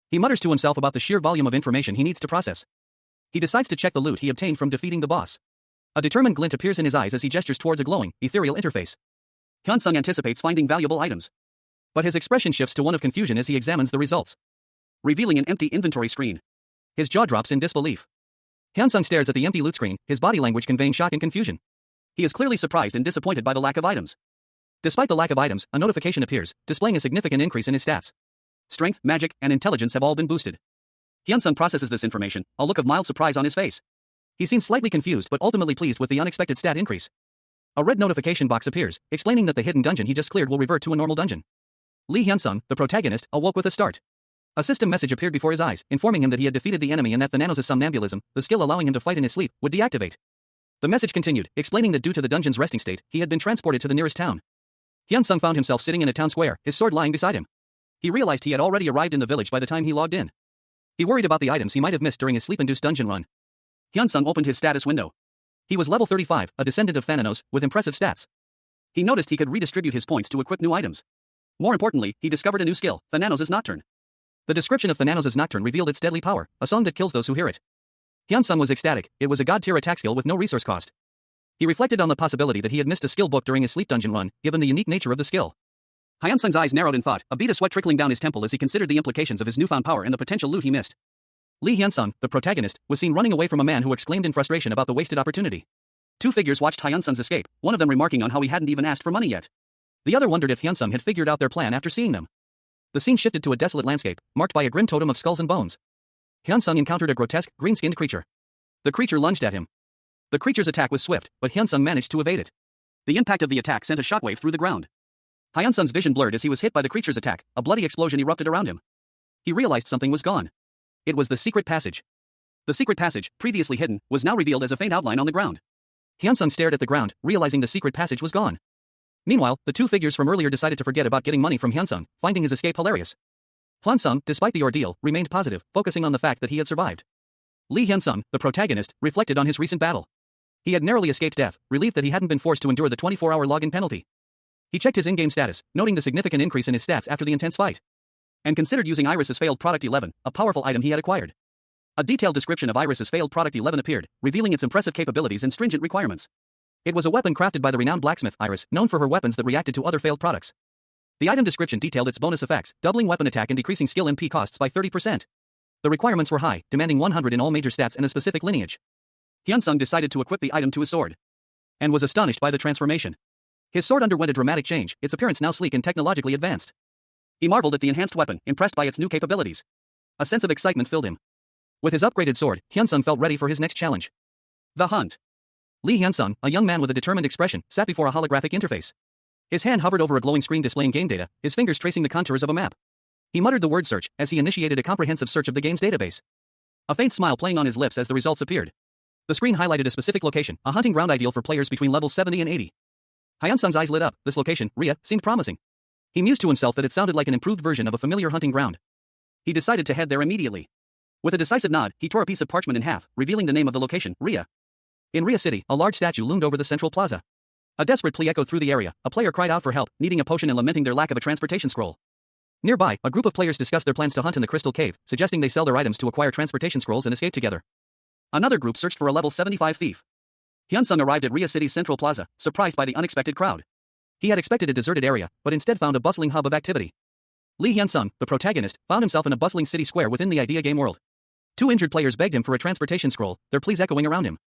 S1: He mutters to himself about the sheer volume of information he needs to process. He decides to check the loot he obtained from defeating the boss. A determined glint appears in his eyes as he gestures towards a glowing, ethereal interface. Hyun-sung anticipates finding valuable items. But his expression shifts to one of confusion as he examines the results, revealing an empty inventory screen. His jaw drops in disbelief. Hyun-sung stares at the empty loot screen, his body language conveying shock and confusion. He is clearly surprised and disappointed by the lack of items. Despite the lack of items, a notification appears, displaying a significant increase in his stats. Strength, magic, and intelligence have all been boosted. Hyun-sung processes this information, a look of mild surprise on his face. He seems slightly confused but ultimately pleased with the unexpected stat increase. A red notification box appears, explaining that the hidden dungeon he just cleared will revert to a normal dungeon. Lee Hyun-sung, the protagonist, awoke with a start. A system message appeared before his eyes, informing him that he had defeated the enemy and that Thananos' somnambulism, the skill allowing him to fight in his sleep, would deactivate. The message continued, explaining that due to the dungeon's resting state, he had been transported to the nearest town. Hyun-sung found himself sitting in a town square, his sword lying beside him. He realized he had already arrived in the village by the time he logged in. He worried about the items he might have missed during his sleep-induced dungeon run. Hyun-sung opened his status window. He was level 35, a descendant of Thananos, with impressive stats. He noticed he could redistribute his points to equip new items. More importantly, he discovered a new skill, Thananos' Nocturne. The description of Thananos' Nocturne revealed its deadly power, a song that kills those who hear it. Hyun-sung was ecstatic, it was a god-tier attack skill with no resource cost. He reflected on the possibility that he had missed a skill book during his sleep dungeon run, given the unique nature of the skill. Hyun-sung's eyes narrowed in thought, a bead of sweat trickling down his temple as he considered the implications of his newfound power and the potential loot he missed. Lee Hyun-sung, the protagonist, was seen running away from a man who exclaimed in frustration about the wasted opportunity. Two figures watched Hyun-sung's escape, one of them remarking on how he hadn't even asked for money yet. The other wondered if Hyun-sung had figured out their plan after seeing them. The scene shifted to a desolate landscape, marked by a grim totem of skulls and bones. Hyun-sung encountered a grotesque, green-skinned creature. The creature lunged at him. The creature's attack was swift, but Hyun-sung managed to evade it. The impact of the attack sent a shockwave through the ground. Hyun-sung's vision blurred as he was hit by the creature's attack, a bloody explosion erupted around him. He realized something was gone. It was the secret passage. The secret passage, previously hidden, was now revealed as a faint outline on the ground. Hyun-sung stared at the ground, realizing the secret passage was gone. Meanwhile, the two figures from earlier decided to forget about getting money from Hyun-sung, finding his escape hilarious. Hyun-sung, despite the ordeal, remained positive, focusing on the fact that he had survived. Lee Hyun-sung, the protagonist, reflected on his recent battle. He had narrowly escaped death, relieved that he hadn't been forced to endure the 24-hour login penalty. He checked his in-game status, noting the significant increase in his stats after the intense fight. And considered using Iris's failed product 11, a powerful item he had acquired. A detailed description of Iris's failed product 11 appeared, revealing its impressive capabilities and stringent requirements. It was a weapon crafted by the renowned blacksmith Iris, known for her weapons that reacted to other failed products. The item description detailed its bonus effects, doubling weapon attack and decreasing skill MP costs by 30%. The requirements were high, demanding 100 in all major stats and a specific lineage. Hyun-sung decided to equip the item to his sword. And was astonished by the transformation. His sword underwent a dramatic change, its appearance now sleek and technologically advanced. He marveled at the enhanced weapon, impressed by its new capabilities. A sense of excitement filled him. With his upgraded sword, Hyun-sung felt ready for his next challenge. The hunt. Lee Hyun-sung, a young man with a determined expression, sat before a holographic interface. His hand hovered over a glowing screen displaying game data, his fingers tracing the contours of a map. He muttered the word search as he initiated a comprehensive search of the game's database. A faint smile playing on his lips as the results appeared. The screen highlighted a specific location, a hunting ground ideal for players between levels 70 and 80. Hyun-sung's eyes lit up, this location, Rhea, seemed promising. He mused to himself that it sounded like an improved version of a familiar hunting ground. He decided to head there immediately. With a decisive nod, he tore a piece of parchment in half, revealing the name of the location, Ria. In Ria City, a large statue loomed over the central plaza. A desperate plea echoed through the area. A player cried out for help, needing a potion and lamenting their lack of a transportation scroll. Nearby, a group of players discussed their plans to hunt in the Crystal Cave, suggesting they sell their items to acquire transportation scrolls and escape together. Another group searched for a level 75 thief. Hyunsung arrived at Ria City's central plaza, surprised by the unexpected crowd. He had expected a deserted area, but instead found a bustling hub of activity. Lee Hyunsung, the protagonist, found himself in a bustling city square within the idea game world. Two injured players begged him for a transportation scroll, their pleas echoing around him.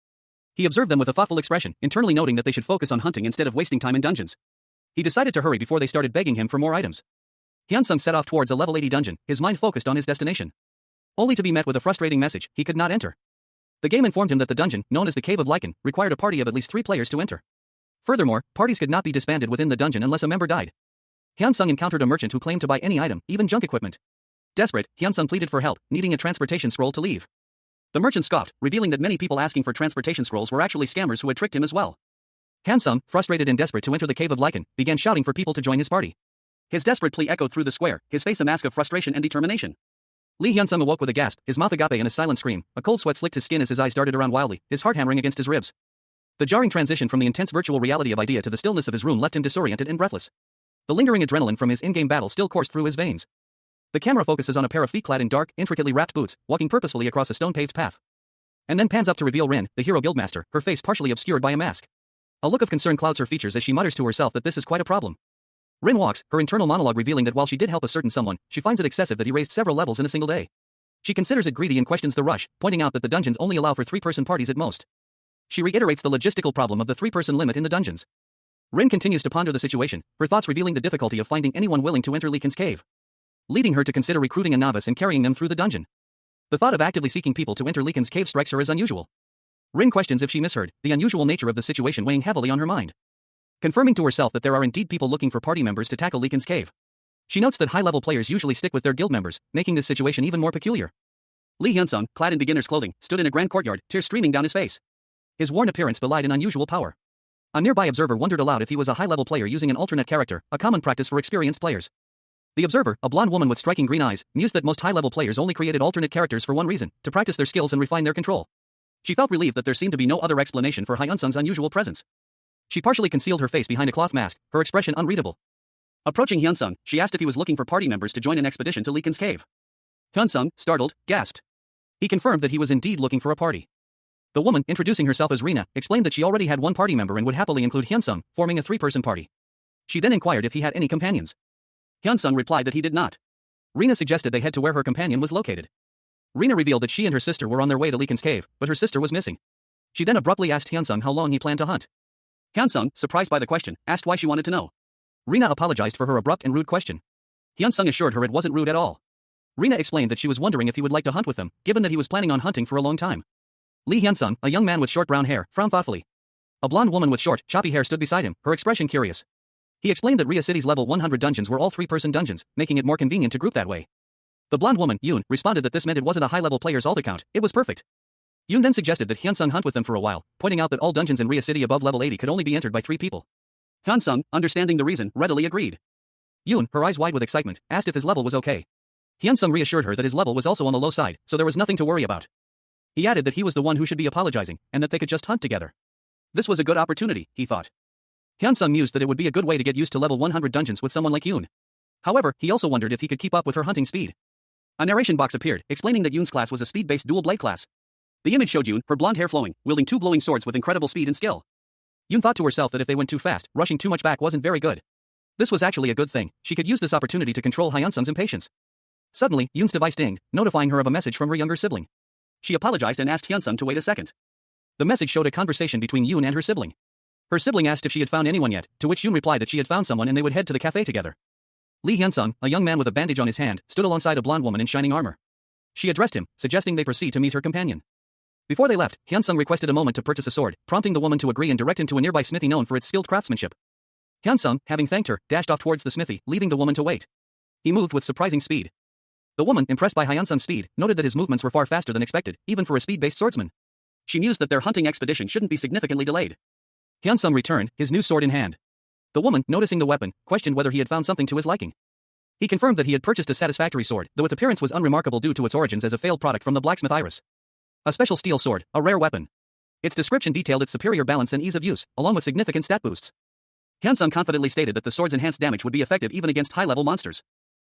S1: He observed them with a thoughtful expression, internally noting that they should focus on hunting instead of wasting time in dungeons. He decided to hurry before they started begging him for more items. Hyunsung set off towards a level 80 dungeon, his mind focused on his destination. Only to be met with a frustrating message: he could not enter. The game informed him that the dungeon, known as the Cave of Lichen, required a party of at least 3 players to enter. Furthermore, parties could not be disbanded within the dungeon unless a member died. Hyunsung encountered a merchant who claimed to buy any item, even junk equipment. Desperate, Hyunsung pleaded for help, needing a transportation scroll to leave. The merchant scoffed, revealing that many people asking for transportation scrolls were actually scammers who had tricked him as well. Hyunsung, frustrated and desperate to enter the Cave of Lichen, began shouting for people to join his party. His desperate plea echoed through the square, his face a mask of frustration and determination. Lee Hyunsung awoke with a gasp, his mouth agape and a silent scream. A cold sweat slicked his skin as his eyes darted around wildly, his heart hammering against his ribs. The jarring transition from the intense virtual reality of idea to the stillness of his room left him disoriented and breathless. The lingering adrenaline from his in-game battle still coursed through his veins. The camera focuses on a pair of feet clad in dark, intricately wrapped boots, walking purposefully across a stone-paved path. And then pans up to reveal Rin, the hero guildmaster, her face partially obscured by a mask. A look of concern clouds her features as she mutters to herself that this is quite a problem. Rin walks, her internal monologue revealing that while she did help a certain someone, she finds it excessive that he raised several levels in a single day. She considers it greedy and questions the rush, pointing out that the dungeons only allow for 3-person parties at most. She reiterates the logistical problem of the 3-person limit in the dungeons. Rin continues to ponder the situation, her thoughts revealing the difficulty of finding anyone willing to enter Leekin's cave, leading her to consider recruiting a novice and carrying them through the dungeon. The thought of actively seeking people to enter Leekin's cave strikes her as unusual. Rin questions if she misheard, the unusual nature of the situation weighing heavily on her mind. Confirming to herself that there are indeed people looking for party members to tackle Leekin's cave. She notes that high-level players usually stick with their guild members, making this situation even more peculiar. Lee Hyunsung, clad in beginner's clothing, stood in a grand courtyard, tears streaming down his face. His worn appearance belied an unusual power. A nearby observer wondered aloud if he was a high-level player using an alternate character, a common practice for experienced players. The observer, a blonde woman with striking green eyes, mused that most high-level players only created alternate characters for one reason, to practice their skills and refine their control. She felt relieved that there seemed to be no other explanation for Hyunsung's unusual presence. She partially concealed her face behind a cloth mask, her expression unreadable. Approaching Hyunsung, she asked if he was looking for party members to join an expedition to Leekin's cave. Hyunsung, startled, gasped. He confirmed that he was indeed looking for a party. The woman, introducing herself as Rina, explained that she already had one party member and would happily include Hyunsung, forming a 3-person party. She then inquired if he had any companions. Hyunsung replied that he did not. Rina suggested they head to where her companion was located. Rina revealed that she and her sister were on their way to Leekin's cave, but her sister was missing. She then abruptly asked Hyunsung how long he planned to hunt. Hyunsung, surprised by the question, asked why she wanted to know. Rina apologized for her abrupt and rude question. Hyunsung assured her it wasn't rude at all. Rina explained that she was wondering if he would like to hunt with them, given that he was planning on hunting for a long time. Lee Hyunsung, a young man with short brown hair, frowned thoughtfully. A blonde woman with short, choppy hair stood beside him, her expression curious. He explained that Ria City's level 100 dungeons were all 3-person dungeons, making it more convenient to group that way. The blonde woman, Yoon, responded that this meant it wasn't a high-level player's alt account, it was perfect. Yoon then suggested that Hyunsung hunt with them for a while, pointing out that all dungeons in Ria City above level 80 could only be entered by 3 people. Hyunsung, understanding the reason, readily agreed. Yoon, her eyes wide with excitement, asked if his level was okay. Hyunsung reassured her that his level was also on the low side, so there was nothing to worry about. He added that he was the one who should be apologizing, and that they could just hunt together. This was a good opportunity, he thought. Hyunsung mused that it would be a good way to get used to level 100 dungeons with someone like Yoon. However, he also wondered if he could keep up with her hunting speed. A narration box appeared, explaining that Yoon's class was a speed-based dual blade class. The image showed Yoon, her blonde hair flowing, wielding 2 glowing swords with incredible speed and skill. Yoon thought to herself that if they went too fast, rushing too much back wasn't very good. This was actually a good thing, she could use this opportunity to control Hyunsung's impatience. Suddenly, Yoon's device dinged, notifying her of a message from her younger sibling. She apologized and asked Hyunsung to wait a second. The message showed a conversation between Yoon and her sibling. Her sibling asked if she had found anyone yet, to which Yoon replied that she had found someone and they would head to the cafe together. Lee Hyunsung, a young man with a bandage on his hand, stood alongside a blonde woman in shining armor. She addressed him, suggesting they proceed to meet her companion. Before they left, Hyunsung requested a moment to purchase a sword, prompting the woman to agree and direct him to a nearby smithy known for its skilled craftsmanship. Hyunsung, having thanked her, dashed off towards the smithy, leaving the woman to wait. He moved with surprising speed. The woman, impressed by Hyunsung's speed, noted that his movements were far faster than expected, even for a speed-based swordsman. She mused that their hunting expedition shouldn't be significantly delayed. Hyunsung returned, his new sword in hand. The woman, noticing the weapon, questioned whether he had found something to his liking. He confirmed that he had purchased a satisfactory sword, though its appearance was unremarkable due to its origins as a failed product from the blacksmith Iris. A special steel sword, a rare weapon. Its description detailed its superior balance and ease of use, along with significant stat boosts. Hyunsung confidently stated that the sword's enhanced damage would be effective even against high-level monsters.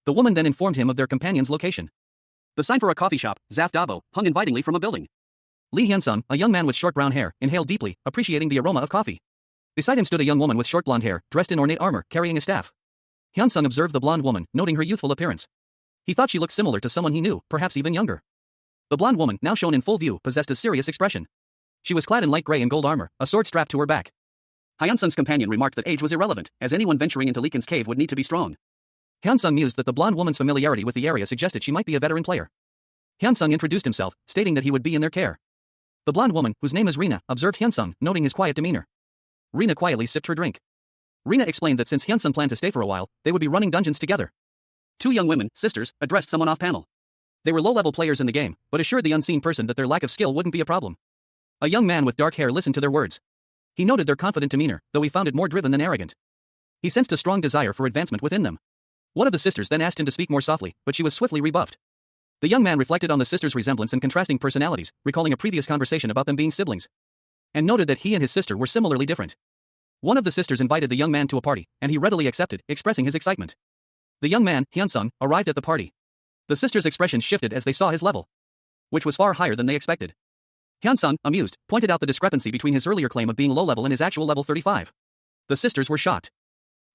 S1: The woman then informed him of their companion's location. The sign for a coffee shop, Zaf Dabo, hung invitingly from a building. Lee Hyunsung, a young man with short brown hair, inhaled deeply, appreciating the aroma of coffee. Beside him stood a young woman with short blonde hair, dressed in ornate armor, carrying a staff. Hyunsung observed the blonde woman, noting her youthful appearance. He thought she looked similar to someone he knew, perhaps even younger. The blonde woman, now shown in full view, possessed a serious expression. She was clad in light gray and gold armor, a sword strapped to her back. Hyunsung's companion remarked that age was irrelevant, as anyone venturing into Leekin's cave would need to be strong. Hyunsung mused that the blonde woman's familiarity with the area suggested she might be a veteran player. Hyunsung introduced himself, stating that he would be in their care. The blonde woman, whose name is Rina, observed Hyunsung, noting his quiet demeanor. Rina quietly sipped her drink. Rina explained that since Hyunsung planned to stay for a while, they would be running dungeons together. Two young women, sisters, addressed someone off-panel. They were low-level players in the game, but assured the unseen person that their lack of skill wouldn't be a problem. A young man with dark hair listened to their words. He noted their confident demeanor, though he found it more driven than arrogant. He sensed a strong desire for advancement within them. One of the sisters then asked him to speak more softly, but she was swiftly rebuffed. The young man reflected on the sisters' resemblance and contrasting personalities, recalling a previous conversation about them being siblings, and noted that he and his sister were similarly different. One of the sisters invited the young man to a party, and he readily accepted, expressing his excitement. The young man, Hyunsung, arrived at the party. The sisters' expression shifted as they saw his level, which was far higher than they expected. Hyunsung, amused, pointed out the discrepancy between his earlier claim of being low level and his actual level 35. The sisters were shocked.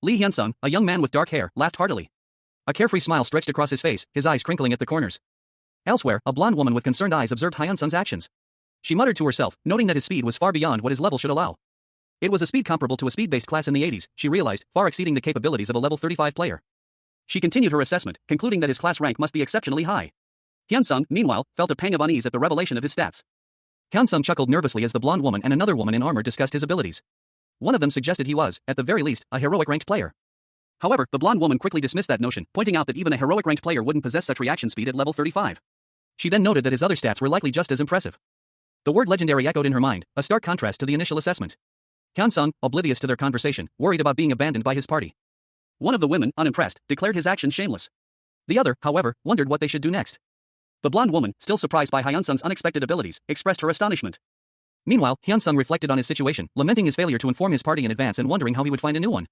S1: Lee Hyunsung, a young man with dark hair, laughed heartily. A carefree smile stretched across his face, his eyes crinkling at the corners. Elsewhere, a blonde woman with concerned eyes observed Hyunsung's actions. She muttered to herself, noting that his speed was far beyond what his level should allow. It was a speed comparable to a speed-based class in the 80s, she realized, far exceeding the capabilities of a level 35 player. She continued her assessment, concluding that his class rank must be exceptionally high. Hyunsung, meanwhile, felt a pang of unease at the revelation of his stats. Hyunsung chuckled nervously as the blonde woman and another woman in armor discussed his abilities. One of them suggested he was, at the very least, a heroic-ranked player. However, the blonde woman quickly dismissed that notion, pointing out that even a heroic-ranked player wouldn't possess such reaction speed at level 35. She then noted that his other stats were likely just as impressive. The word legendary echoed in her mind, a stark contrast to the initial assessment. Hyunsung, oblivious to their conversation, worried about being abandoned by his party. One of the women, unimpressed, declared his actions shameless. The other, however, wondered what they should do next. The blonde woman, still surprised by Hyunsung's unexpected abilities, expressed her astonishment. Meanwhile, Hyunsung reflected on his situation, lamenting his failure to inform his party in advance and wondering how he would find a new one.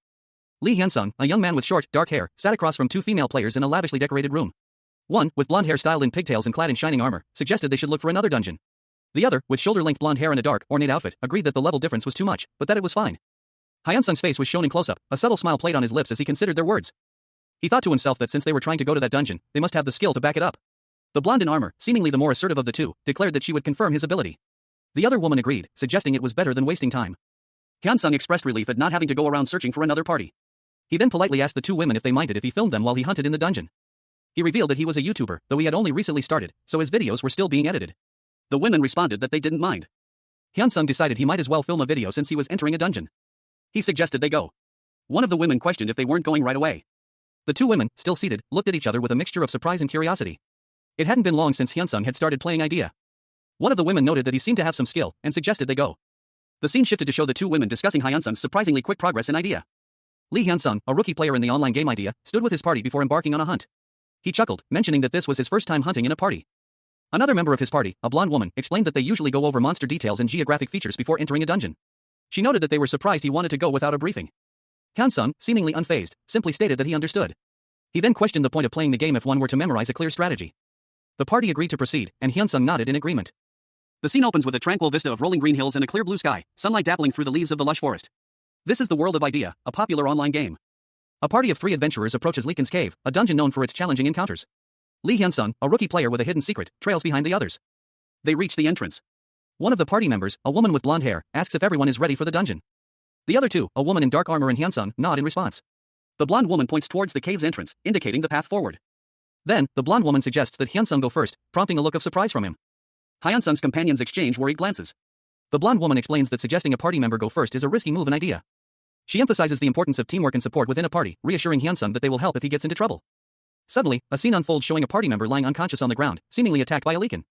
S1: Lee Hyunsung, a young man with short, dark hair, sat across from two female players in a lavishly decorated room. One, with blonde hair styled in pigtails and clad in shining armor, suggested they should look for another dungeon. The other, with shoulder-length blonde hair and a dark, ornate outfit, agreed that the level difference was too much, but that it was fine. Hyunsung's face was shown in close-up, a subtle smile played on his lips as he considered their words. He thought to himself that since they were trying to go to that dungeon, they must have the skill to back it up. The blonde in armor, seemingly the more assertive of the two, declared that she would confirm his ability. The other woman agreed, suggesting it was better than wasting time. Hyunsung expressed relief at not having to go around searching for another party. He then politely asked the two women if they minded if he filmed them while he hunted in the dungeon. He revealed that he was a YouTuber, though he had only recently started, so his videos were still being edited. The women responded that they didn't mind. Hyunsung decided he might as well film a video since he was entering a dungeon. He suggested they go. One of the women questioned if they weren't going right away. The two women, still seated, looked at each other with a mixture of surprise and curiosity. It hadn't been long since Hyunsung had started playing Idea. One of the women noted that he seemed to have some skill, and suggested they go. The scene shifted to show the two women discussing Hyunsung's surprisingly quick progress in Idea. Lee Hyunsung, a rookie player in the online game Idea, stood with his party before embarking on a hunt. He chuckled, mentioning that this was his first time hunting in a party. Another member of his party, a blonde woman, explained that they usually go over monster details and geographic features before entering a dungeon. She noted that they were surprised he wanted to go without a briefing. Hyunsung, seemingly unfazed, simply stated that he understood. He then questioned the point of playing the game if one were to memorize a clear strategy. The party agreed to proceed, and Hyunsung nodded in agreement. The scene opens with a tranquil vista of rolling green hills and a clear blue sky, sunlight dappling through the leaves of the lush forest. This is the world of Idea, a popular online game. A party of 3 adventurers approaches Leekin's cave, a dungeon known for its challenging encounters. Lee Hyunsung, a rookie player with a hidden secret, trails behind the others. They reach the entrance. One of the party members, a woman with blonde hair, asks if everyone is ready for the dungeon. The other two, a woman in dark armor and Hyunsung, nod in response. The blonde woman points towards the cave's entrance, indicating the path forward. Then, the blonde woman suggests that Hyunsung go first, prompting a look of surprise from him. Hyunsung's companions exchange worried glances. The blonde woman explains that suggesting a party member go first is a risky move in Idea. She emphasizes the importance of teamwork and support within a party, reassuring Hyunsung that they will help if he gets into trouble. Suddenly, a scene unfolds showing a party member lying unconscious on the ground, seemingly attacked by a Leekin.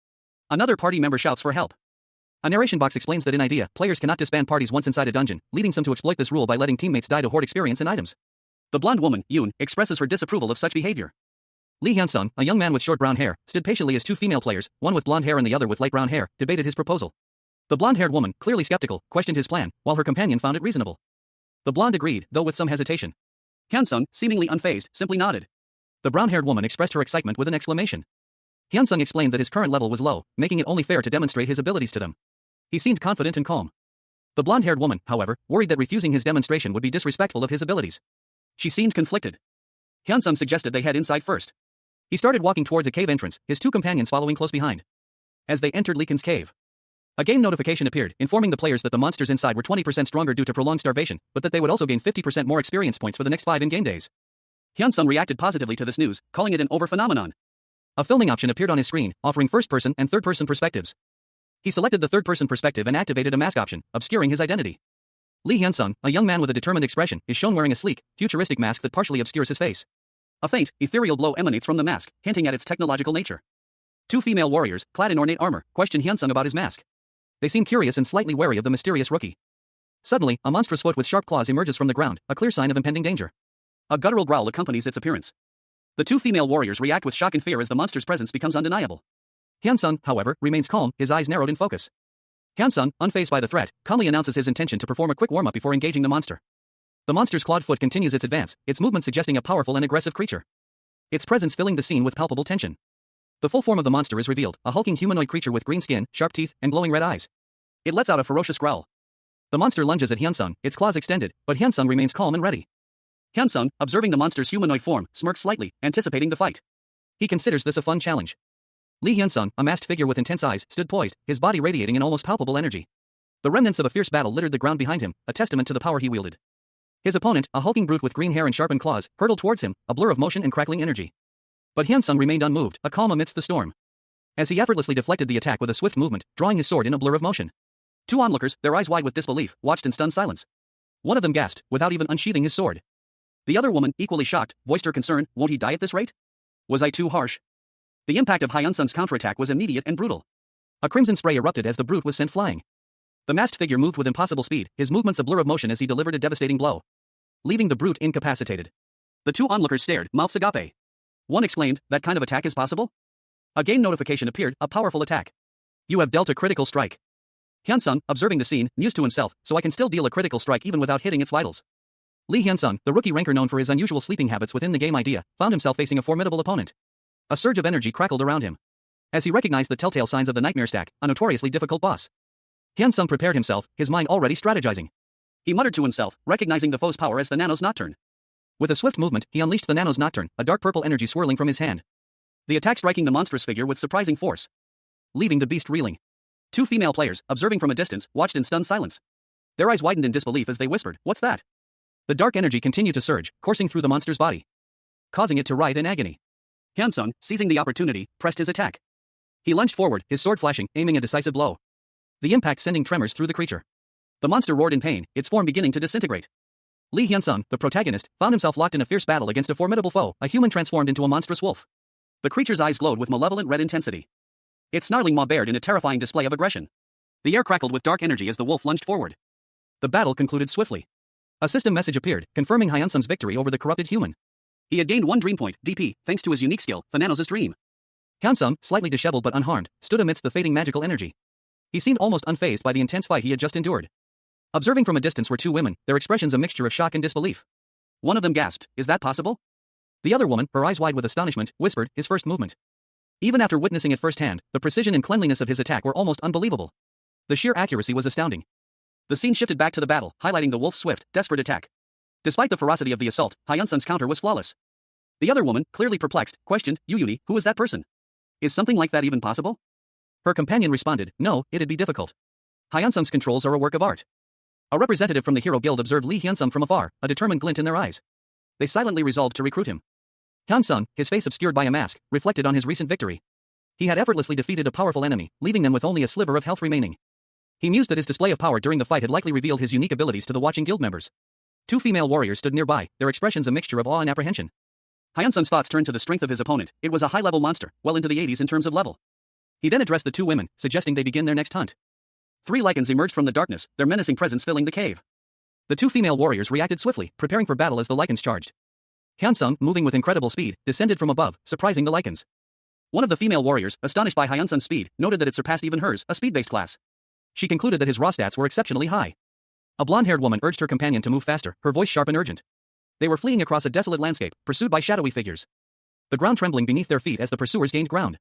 S1: Another party member shouts for help. A narration box explains that in idea, players cannot disband parties once inside a dungeon, leading some to exploit this rule by letting teammates die to hoard experience and items. The blonde woman, Yoon, expresses her disapproval of such behavior. Lee Hyun-sung, a young man with short brown hair, stood patiently as two female players, one with blonde hair and the other with light brown hair, debated his proposal. The blonde-haired woman, clearly skeptical, questioned his plan, while her companion found it reasonable. The blonde agreed, though with some hesitation. Hyun-sung, seemingly unfazed, simply nodded. The brown-haired woman expressed her excitement with an exclamation. Hyun-sung explained that his current level was low, making it only fair to demonstrate his abilities to them. He seemed confident and calm. The blonde-haired woman, however, worried that refusing his demonstration would be disrespectful of his abilities. She seemed conflicted. Hyun-sung suggested they head inside first. He started walking towards a cave entrance, his two companions following close behind. As they entered Leekin's cave, a game notification appeared, informing the players that the monsters inside were 20% stronger due to prolonged starvation, but that they would also gain 50% more experience points for the next 5 in-game days. Hyun-sung reacted positively to this news, calling it an over-phenomenon. A filming option appeared on his screen, offering first-person and third-person perspectives. He selected the third-person perspective and activated a mask option, obscuring his identity. Lee Hyun-sung, a young man with a determined expression, is shown wearing a sleek, futuristic mask that partially obscures his face. A faint, ethereal glow emanates from the mask, hinting at its technological nature. Two female warriors, clad in ornate armor, question Hyun-sung about his mask. They seem curious and slightly wary of the mysterious rookie. Suddenly, a monstrous foot with sharp claws emerges from the ground, a clear sign of impending danger. A guttural growl accompanies its appearance. The two female warriors react with shock and fear as the monster's presence becomes undeniable. Hyun-sung, however, remains calm, his eyes narrowed in focus. Hyun-sung, unfazed by the threat, calmly announces his intention to perform a quick warm-up before engaging the monster. The monster's clawed foot continues its advance, its movement suggesting a powerful and aggressive creature. Its presence filling the scene with palpable tension. The full form of the monster is revealed, a hulking humanoid creature with green skin, sharp teeth, and glowing red eyes. It lets out a ferocious growl. The monster lunges at Hyun-sung, its claws extended, but Hyun-sung remains calm and ready. Hyun-sung, observing the monster's humanoid form, smirks slightly, anticipating the fight. He considers this a fun challenge. Lee Hyun-sung, a masked figure with intense eyes, stood poised, his body radiating an almost palpable energy. The remnants of a fierce battle littered the ground behind him, a testament to the power he wielded. His opponent, a hulking brute with green hair and sharpened claws, hurtled towards him, a blur of motion and crackling energy. But Hyun-sung remained unmoved, a calm amidst the storm. As he effortlessly deflected the attack with a swift movement, drawing his sword in a blur of motion. Two onlookers, their eyes wide with disbelief, watched in stunned silence. One of them gasped, without even unsheathing his sword. The other woman, equally shocked, voiced her concern, "Won't he die at this rate? Was I too harsh?" The impact of Hyun-sung's counterattack was immediate and brutal. A crimson spray erupted as the brute was sent flying. The masked figure moved with impossible speed, his movements a blur of motion as he delivered a devastating blow, leaving the brute incapacitated. The two onlookers stared, mouths agape. One exclaimed, "That kind of attack is possible?" A game notification appeared, a powerful attack. "You have dealt a critical strike." Hyun-sung, observing the scene, mused to himself, "So I can still deal a critical strike even without hitting its vitals." Lee Hyun-sung, the rookie ranker known for his unusual sleeping habits within the game idea, found himself facing a formidable opponent. A surge of energy crackled around him, as he recognized the telltale signs of the Nightmare Stack, a notoriously difficult boss. Hyun-sung prepared himself, his mind already strategizing. He muttered to himself, recognizing the foe's power as the Nano's Nocturne. With a swift movement, he unleashed the Nano's Nocturne, a dark purple energy swirling from his hand. The attack striking the monstrous figure with surprising force, leaving the beast reeling. Two female players, observing from a distance, watched in stunned silence. Their eyes widened in disbelief as they whispered, "What's that?" The dark energy continued to surge, coursing through the monster's body, causing it to writhe in agony. Hyun-sung, seizing the opportunity, pressed his attack. He lunged forward, his sword flashing, aiming a decisive blow. The impact sending tremors through the creature. The monster roared in pain, its form beginning to disintegrate. Lee Hyun-sung, the protagonist, found himself locked in a fierce battle against a formidable foe, a human transformed into a monstrous wolf. The creature's eyes glowed with malevolent red intensity. Its snarling maw bared in a terrifying display of aggression. The air crackled with dark energy as the wolf lunged forward. The battle concluded swiftly. A system message appeared, confirming Hyun-sung's victory over the corrupted human. He had gained 1 dream point, DP, thanks to his unique skill, Thananos' Dream. Hyun-sung, slightly disheveled but unharmed, stood amidst the fading magical energy. He seemed almost unfazed by the intense fight he had just endured. Observing from a distance were two women, their expressions a mixture of shock and disbelief. One of them gasped, "Is that possible?" The other woman, her eyes wide with astonishment, whispered, "His first movement." Even after witnessing it firsthand, the precision and cleanliness of his attack were almost unbelievable. The sheer accuracy was astounding. The scene shifted back to the battle, highlighting the wolf's swift, desperate attack. Despite the ferocity of the assault, Hyun-sung's counter was flawless. The other woman, clearly perplexed, questioned, "Yuyuni, who is that person? Is something like that even possible?" Her companion responded, "No, it'd be difficult. Hyun-sung's controls are a work of art." A representative from the Hero Guild observed Lee Hyun-sung from afar, a determined glint in their eyes. They silently resolved to recruit him. Hyun-sung, his face obscured by a mask, reflected on his recent victory. He had effortlessly defeated a powerful enemy, leaving them with only a sliver of health remaining. He mused that his display of power during the fight had likely revealed his unique abilities to the watching guild members. Two female warriors stood nearby, their expressions a mixture of awe and apprehension. Hyun-sung's thoughts turned to the strength of his opponent. It was a high-level monster, well into the 80s in terms of level. He then addressed the two women, suggesting they begin their next hunt. Three lichens emerged from the darkness, their menacing presence filling the cave. The two female warriors reacted swiftly, preparing for battle as the lichens charged. Hyunsung, moving with incredible speed, descended from above, surprising the lichens. One of the female warriors, astonished by Hyunsung's speed, noted that it surpassed even hers, a speed-based class. She concluded that his raw stats were exceptionally high. A blonde-haired woman urged her companion to move faster, her voice sharp and urgent. They were fleeing across a desolate landscape, pursued by shadowy figures. The ground trembling beneath their feet as the pursuers gained ground.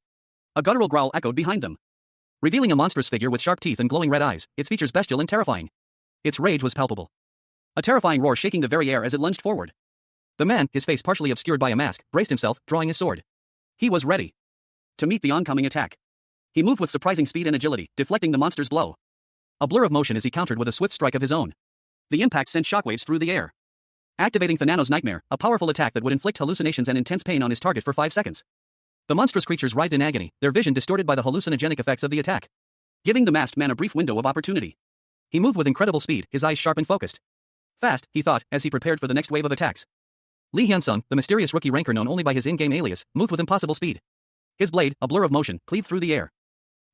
S1: A guttural growl echoed behind them, revealing a monstrous figure with sharp teeth and glowing red eyes, its features bestial and terrifying. Its rage was palpable. A terrifying roar shaking the very air as it lunged forward. The man, his face partially obscured by a mask, braced himself, drawing his sword. He was ready to meet the oncoming attack. He moved with surprising speed and agility, deflecting the monster's blow. A blur of motion as he countered with a swift strike of his own. The impact sent shockwaves through the air, activating Thanano's nightmare, a powerful attack that would inflict hallucinations and intense pain on his target for 5 seconds. The monstrous creatures writhed in agony, their vision distorted by the hallucinogenic effects of the attack, giving the masked man a brief window of opportunity. He moved with incredible speed, his eyes sharp and focused. Fast, he thought, as he prepared for the next wave of attacks. Lee Hyunsung, the mysterious rookie ranker known only by his in-game alias, moved with impossible speed. His blade, a blur of motion, cleaved through the air,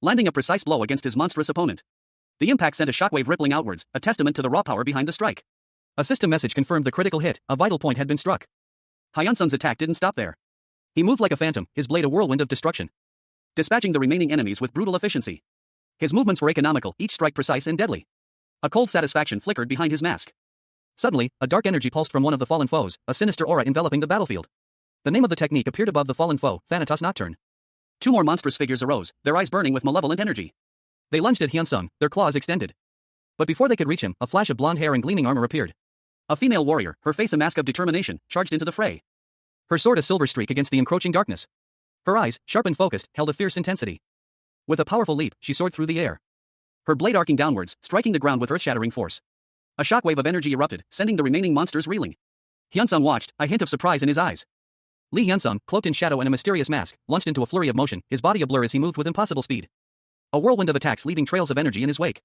S1: landing a precise blow against his monstrous opponent. The impact sent a shockwave rippling outwards, a testament to the raw power behind the strike. A system message confirmed the critical hit, a vital point had been struck. Hyunsung's attack didn't stop there. He moved like a phantom, his blade a whirlwind of destruction, dispatching the remaining enemies with brutal efficiency. His movements were economical, each strike precise and deadly. A cold satisfaction flickered behind his mask. Suddenly, a dark energy pulsed from one of the fallen foes, a sinister aura enveloping the battlefield. The name of the technique appeared above the fallen foe, Thanatos Nocturne. Two more monstrous figures arose, their eyes burning with malevolent energy. They lunged at Hyunsung, their claws extended. But before they could reach him, a flash of blonde hair and gleaming armor appeared. A female warrior, her face a mask of determination, charged into the fray. Her sword a silver streak against the encroaching darkness. Her eyes, sharp and focused, held a fierce intensity. With a powerful leap, she soared through the air, her blade arcing downwards, striking the ground with earth-shattering force. A shockwave of energy erupted, sending the remaining monsters reeling. Hyunsung watched, a hint of surprise in his eyes. Lee Hyunsung, cloaked in shadow and a mysterious mask, launched into a flurry of motion, his body a blur as he moved with impossible speed. A whirlwind of attacks leaving trails of energy in his wake.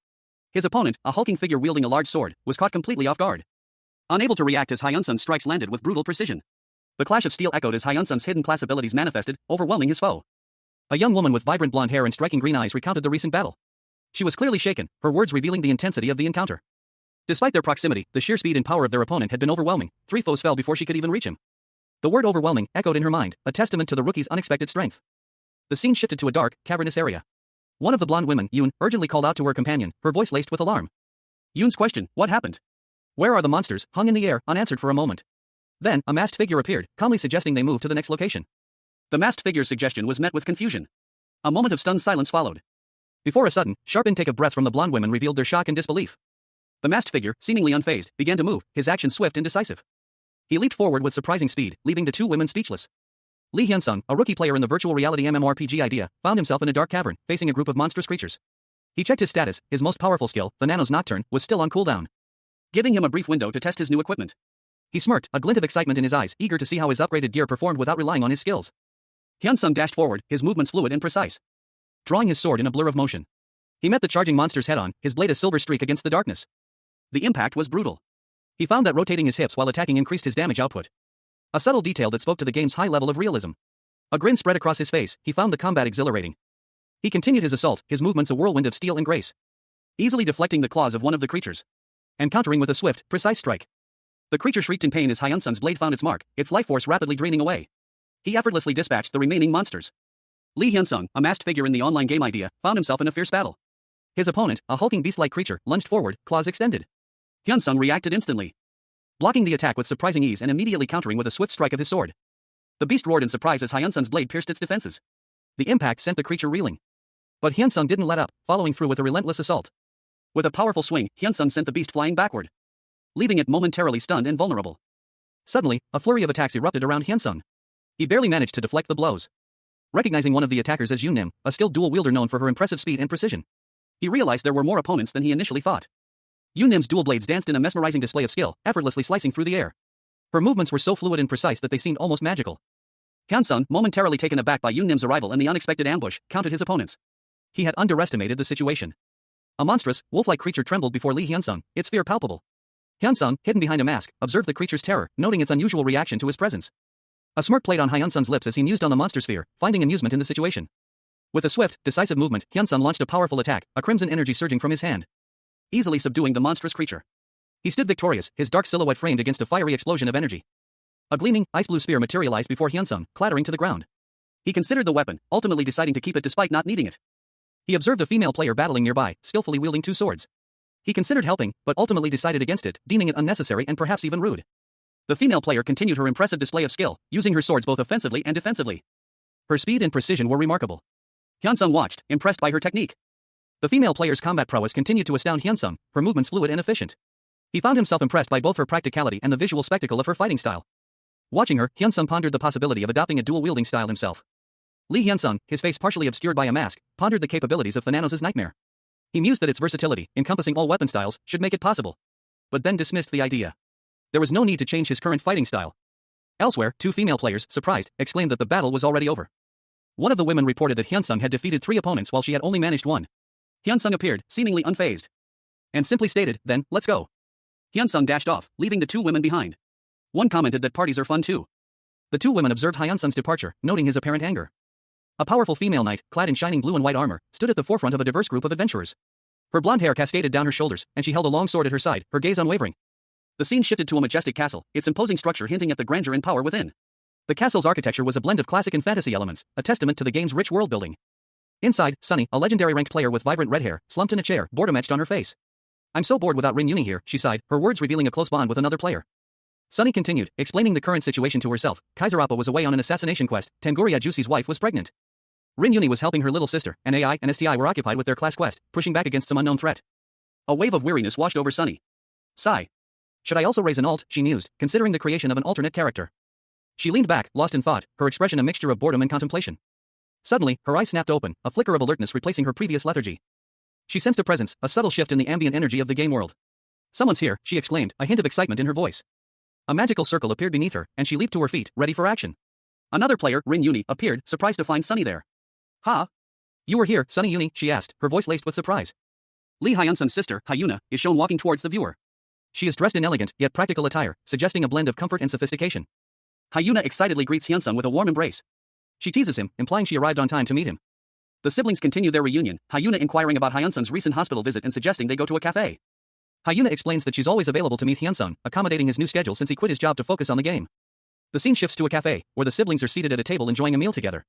S1: His opponent, a hulking figure wielding a large sword, was caught completely off guard, unable to react as Hyunsung's strikes landed with brutal precision. The clash of steel echoed as Hyunsung's hidden class abilities manifested, overwhelming his foe. A young woman with vibrant blonde hair and striking green eyes recounted the recent battle. She was clearly shaken, her words revealing the intensity of the encounter. Despite their proximity, the sheer speed and power of their opponent had been overwhelming. 3 foes fell before she could even reach him. The word overwhelming echoed in her mind, a testament to the rookie's unexpected strength. The scene shifted to a dark, cavernous area. One of the blonde women, Yoon, urgently called out to her companion, her voice laced with alarm. Yoon's question, what happened? Where are the monsters, hung in the air, unanswered for a moment. Then, a masked figure appeared, calmly suggesting they move to the next location. The masked figure's suggestion was met with confusion. A moment of stunned silence followed, before a sudden, sharp intake of breath from the blonde women revealed their shock and disbelief. The masked figure, seemingly unfazed, began to move, his action swift and decisive. He leaped forward with surprising speed, leaving the two women speechless. Lee Hyunsung, a rookie player in the virtual reality MMORPG idea, found himself in a dark cavern, facing a group of monstrous creatures. He checked his status, his most powerful skill, Thanatos Nocturne, was still on cooldown, giving him a brief window to test his new equipment. He smirked, a glint of excitement in his eyes, eager to see how his upgraded gear performed without relying on his skills. Hyunsung dashed forward, his movements fluid and precise, drawing his sword in a blur of motion. He met the charging monster's head-on, his blade a silver streak against the darkness. The impact was brutal. He found that rotating his hips while attacking increased his damage output, a subtle detail that spoke to the game's high level of realism. A grin spread across his face, he found the combat exhilarating. He continued his assault, his movements a whirlwind of steel and grace, easily deflecting the claws of one of the creatures, and countering with a swift, precise strike. The creature shrieked in pain as Hyunsung's blade found its mark, its life force rapidly draining away. He effortlessly dispatched the remaining monsters. Lee Hyunsung, a masked figure in the online game idea, found himself in a fierce battle. His opponent, a hulking beast-like creature, lunged forward, claws extended. Hyunsung reacted instantly, blocking the attack with surprising ease and immediately countering with a swift strike of his sword. The beast roared in surprise as Hyunsung's blade pierced its defenses. The impact sent the creature reeling. But Hyunsung didn't let up, following through with a relentless assault. With a powerful swing, Hyunsung sent the beast flying backward, leaving it momentarily stunned and vulnerable. Suddenly, a flurry of attacks erupted around Hyunsung. He barely managed to deflect the blows. Recognizing one of the attackers as Yoon, a skilled dual wielder known for her impressive speed and precision, he realized there were more opponents than he initially thought. Yoon's dual blades danced in a mesmerizing display of skill, effortlessly slicing through the air. Her movements were so fluid and precise that they seemed almost magical. Hyunsung, momentarily taken aback by Yoon's arrival and the unexpected ambush, counted his opponents. He had underestimated the situation. A monstrous, wolf-like creature trembled before Lee Hyunsung, its fear palpable. Hyunsung, hidden behind a mask, observed the creature's terror, noting its unusual reaction to his presence. A smirk played on Hyunsung's lips as he mused on the monster sphere, finding amusement in the situation. With a swift, decisive movement, Hyunsung launched a powerful attack, a crimson energy surging from his hand, easily subduing the monstrous creature. He stood victorious, his dark silhouette framed against a fiery explosion of energy. A gleaming, ice-blue spear materialized before Hyunsung, clattering to the ground. He considered the weapon, ultimately deciding to keep it despite not needing it. He observed a female player battling nearby, skillfully wielding two swords. He considered helping, but ultimately decided against it, deeming it unnecessary and perhaps even rude. The female player continued her impressive display of skill, using her swords both offensively and defensively. Her speed and precision were remarkable. Hyunsung watched, impressed by her technique. The female player's combat prowess continued to astound Hyunsung, her movements fluid and efficient. He found himself impressed by both her practicality and the visual spectacle of her fighting style. Watching her, Hyunsung pondered the possibility of adopting a dual-wielding style himself. Lee Hyunsung, his face partially obscured by a mask, pondered the capabilities of Thananos' nightmare. He mused that its versatility, encompassing all weapon styles, should make it possible. But then dismissed the idea. There was no need to change his current fighting style. Elsewhere, two female players, surprised, exclaimed that the battle was already over. One of the women reported that Hyunsung had defeated 3 opponents while she had only managed 1. Hyunsung appeared, seemingly unfazed, and simply stated, "Then, let's go." Hyunsung dashed off, leaving the 2 women behind. One commented that parties are fun too. The 2 women observed Hyunsung's departure, noting his apparent anger. A powerful female knight, clad in shining blue and white armor, stood at the forefront of a diverse group of adventurers. Her blonde hair cascaded down her shoulders, and she held a long sword at her side, her gaze unwavering. The scene shifted to a majestic castle, its imposing structure hinting at the grandeur and power within. The castle's architecture was a blend of classic and fantasy elements, a testament to the game's rich world building. Inside, Sunny, a legendary ranked player with vibrant red hair, slumped in a chair, boredom etched on her face. "I'm so bored without Rin Yuni here," she sighed, her words revealing a close bond with another player. Sunny continued, explaining the current situation to herself. Kaiser Appa was away on an assassination quest, Tanguria Juicy's wife was pregnant. Rin Yuni was helping her little sister, and AI and STI were occupied with their class quest, pushing back against some unknown threat. A wave of weariness washed over Sunny. Sigh. Should I also raise an alt, she mused, considering the creation of an alternate character. She leaned back, lost in thought, her expression a mixture of boredom and contemplation. Suddenly, her eyes snapped open, a flicker of alertness replacing her previous lethargy. She sensed a presence, a subtle shift in the ambient energy of the game world. "Someone's here," she exclaimed, a hint of excitement in her voice. A magical circle appeared beneath her, and she leaped to her feet, ready for action. Another player, Rin Yuni, appeared, surprised to find Sunny there. "Ha? You were here, Sunny Yuni?" she asked, her voice laced with surprise. Lee Hyunsung's sister, Hyuna, is shown walking towards the viewer. She is dressed in elegant, yet practical attire, suggesting a blend of comfort and sophistication. Hyuna excitedly greets Hyunsung with a warm embrace. She teases him, implying she arrived on time to meet him. The siblings continue their reunion, Hyuna inquiring about Hyunsung's recent hospital visit and suggesting they go to a cafe. Hyuna explains that she's always available to meet Hyunsung, accommodating his new schedule since he quit his job to focus on the game. The scene shifts to a cafe, where the siblings are seated at a table enjoying a meal together.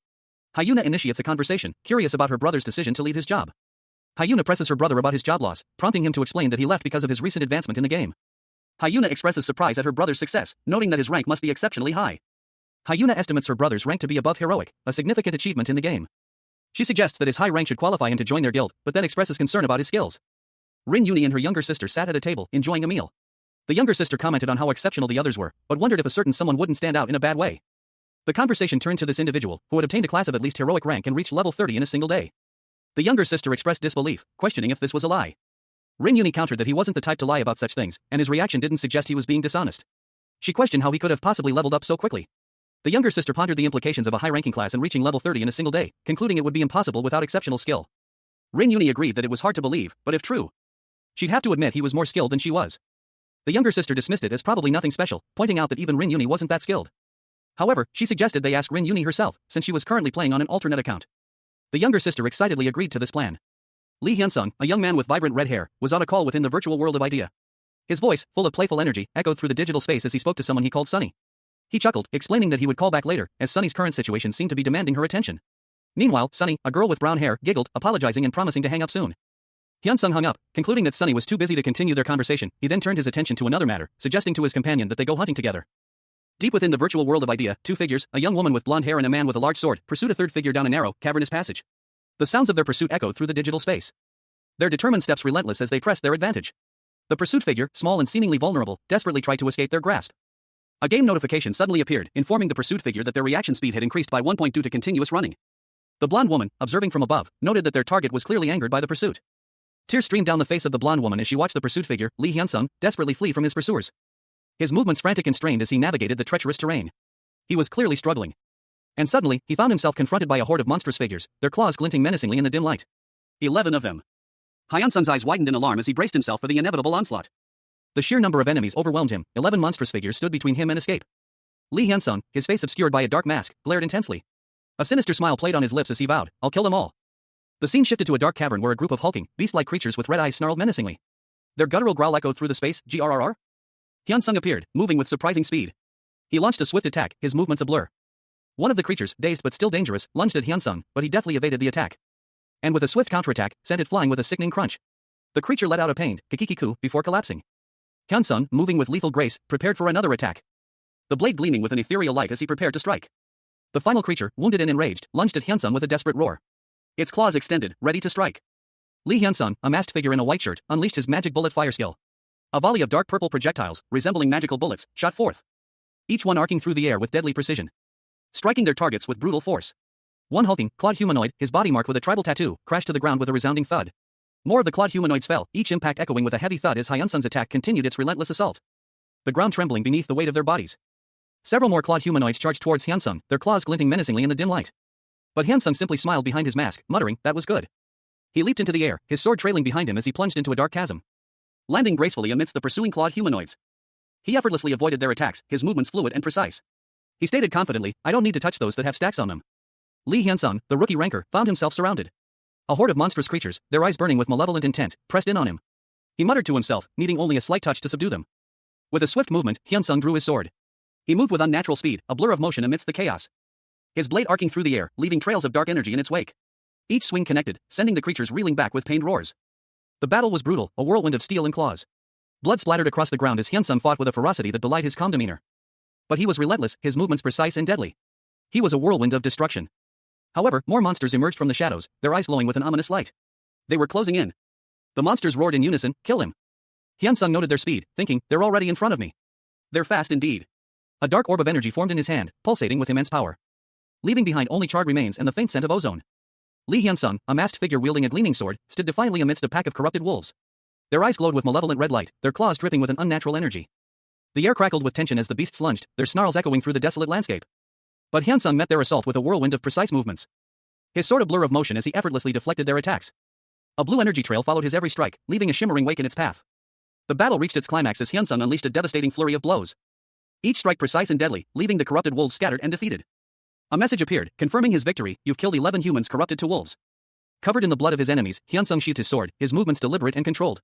S1: Hyuna initiates a conversation, curious about her brother's decision to leave his job. Hyuna presses her brother about his job loss, prompting him to explain that he left because of his recent advancement in the game. Hyuna expresses surprise at her brother's success, noting that his rank must be exceptionally high. Hyuna estimates her brother's rank to be above heroic, a significant achievement in the game. She suggests that his high rank should qualify him to join their guild, but then expresses concern about his skills. Rin Yuni and her younger sister sat at a table, enjoying a meal. The younger sister commented on how exceptional the others were, but wondered if a certain someone wouldn't stand out in a bad way. The conversation turned to this individual, who had obtained a class of at least heroic rank and reached level 30 in a single day. The younger sister expressed disbelief, questioning if this was a lie. Rin Yuni countered that he wasn't the type to lie about such things, and his reaction didn't suggest he was being dishonest. She questioned how he could have possibly leveled up so quickly. The younger sister pondered the implications of a high-ranking class and reaching level 30 in a single day, concluding it would be impossible without exceptional skill. Rin Yuni agreed that it was hard to believe, but if true, she'd have to admit he was more skilled than she was. The younger sister dismissed it as probably nothing special, pointing out that even Rin Yuni wasn't that skilled. However, she suggested they ask Rin Yuni herself, since she was currently playing on an alternate account. The younger sister excitedly agreed to this plan. Lee Hyunsung, a young man with vibrant red hair, was on a call within the virtual world of Idea. His voice, full of playful energy, echoed through the digital space as he spoke to someone he called Sunny. He chuckled, explaining that he would call back later, as Sunny's current situation seemed to be demanding her attention. Meanwhile, Sunny, a girl with brown hair, giggled, apologizing and promising to hang up soon. Hyunsung hung up, concluding that Sunny was too busy to continue their conversation. He then turned his attention to another matter, suggesting to his companion that they go hunting together. Deep within the virtual world of Idea, 2 figures, a young woman with blonde hair and a man with a large sword, pursued a third figure down a narrow, cavernous passage. The sounds of their pursuit echoed through the digital space. Their determined steps relentless as they pressed their advantage. The pursued figure, small and seemingly vulnerable, desperately tried to escape their grasp. A game notification suddenly appeared, informing the pursued figure that their reaction speed had increased by 1 point due to continuous running. The blonde woman, observing from above, noted that their target was clearly angered by the pursuit. Tears streamed down the face of the blonde woman as she watched the pursued figure, Lee Hyunsung, desperately flee from his pursuers. His movements frantic and strained as he navigated the treacherous terrain. He was clearly struggling. And suddenly, he found himself confronted by a horde of monstrous figures, their claws glinting menacingly in the dim light. 11 of them. Hyunsung's eyes widened in alarm as he braced himself for the inevitable onslaught. The sheer number of enemies overwhelmed him. 11 monstrous figures stood between him and escape. Lee Hyunsung, his face obscured by a dark mask, glared intensely. A sinister smile played on his lips as he vowed, "I'll kill them all." The scene shifted to a dark cavern where a group of hulking, beast-like creatures with red eyes snarled menacingly. Their guttural growl echoed through the space. Grrr. Hyunsung appeared, moving with surprising speed. He launched a swift attack, his movements a blur. One of the creatures, dazed but still dangerous, lunged at Hyunsung, but he deftly evaded the attack. And with a swift counterattack, sent it flying with a sickening crunch. The creature let out a pained kikikiku before collapsing. Hyunsung, moving with lethal grace, prepared for another attack. The blade gleaming with an ethereal light as he prepared to strike. The final creature, wounded and enraged, lunged at Hyunsung with a desperate roar. Its claws extended, ready to strike. Lee Hyunsung, a masked figure in a white shirt, unleashed his magic bullet fire skill. A volley of dark purple projectiles, resembling magical bullets, shot forth. Each one arcing through the air with deadly precision, striking their targets with brutal force. One hulking, clawed humanoid, his body marked with a tribal tattoo, crashed to the ground with a resounding thud. More of the clawed humanoids fell, each impact echoing with a heavy thud as Hyunsung's attack continued its relentless assault. The ground trembling beneath the weight of their bodies. Several more clawed humanoids charged towards Hyunsung, their claws glinting menacingly in the dim light. But Hyunsung simply smiled behind his mask, muttering, "That was good." He leaped into the air, his sword trailing behind him as he plunged into a dark chasm, landing gracefully amidst the pursuing clawed humanoids. He effortlessly avoided their attacks, his movements fluid and precise. He stated confidently, "I don't need to touch those that have stacks on them." Lee Hyunsung, the rookie ranker, found himself surrounded. A horde of monstrous creatures, their eyes burning with malevolent intent, pressed in on him. He muttered to himself, needing only a slight touch to subdue them. With a swift movement, Hyunsung drew his sword. He moved with unnatural speed, a blur of motion amidst the chaos. His blade arcing through the air, leaving trails of dark energy in its wake. Each swing connected, sending the creatures reeling back with pained roars. The battle was brutal, a whirlwind of steel and claws. Blood splattered across the ground as Hyunsung fought with a ferocity that belied his calm demeanor. But he was relentless, his movements precise and deadly. He was a whirlwind of destruction. However, more monsters emerged from the shadows, their eyes glowing with an ominous light. They were closing in. The monsters roared in unison, "Kill him." Hyunsung noted their speed, thinking, "They're already in front of me." They're fast indeed. A dark orb of energy formed in his hand, pulsating with immense power, leaving behind only charred remains and the faint scent of ozone. Lee Hyunsung, a masked figure wielding a gleaming sword, stood defiantly amidst a pack of corrupted wolves. Their eyes glowed with malevolent red light, their claws dripping with an unnatural energy. The air crackled with tension as the beasts lunged, their snarls echoing through the desolate landscape. But Hyunsung met their assault with a whirlwind of precise movements. His sword a blur of motion as he effortlessly deflected their attacks. A blue energy trail followed his every strike, leaving a shimmering wake in its path. The battle reached its climax as Hyunsung unleashed a devastating flurry of blows. Each strike precise and deadly, leaving the corrupted wolves scattered and defeated. A message appeared, confirming his victory: "You've killed 11 humans corrupted to wolves." Covered in the blood of his enemies, Hyunsung sheathed his sword, his movements deliberate and controlled.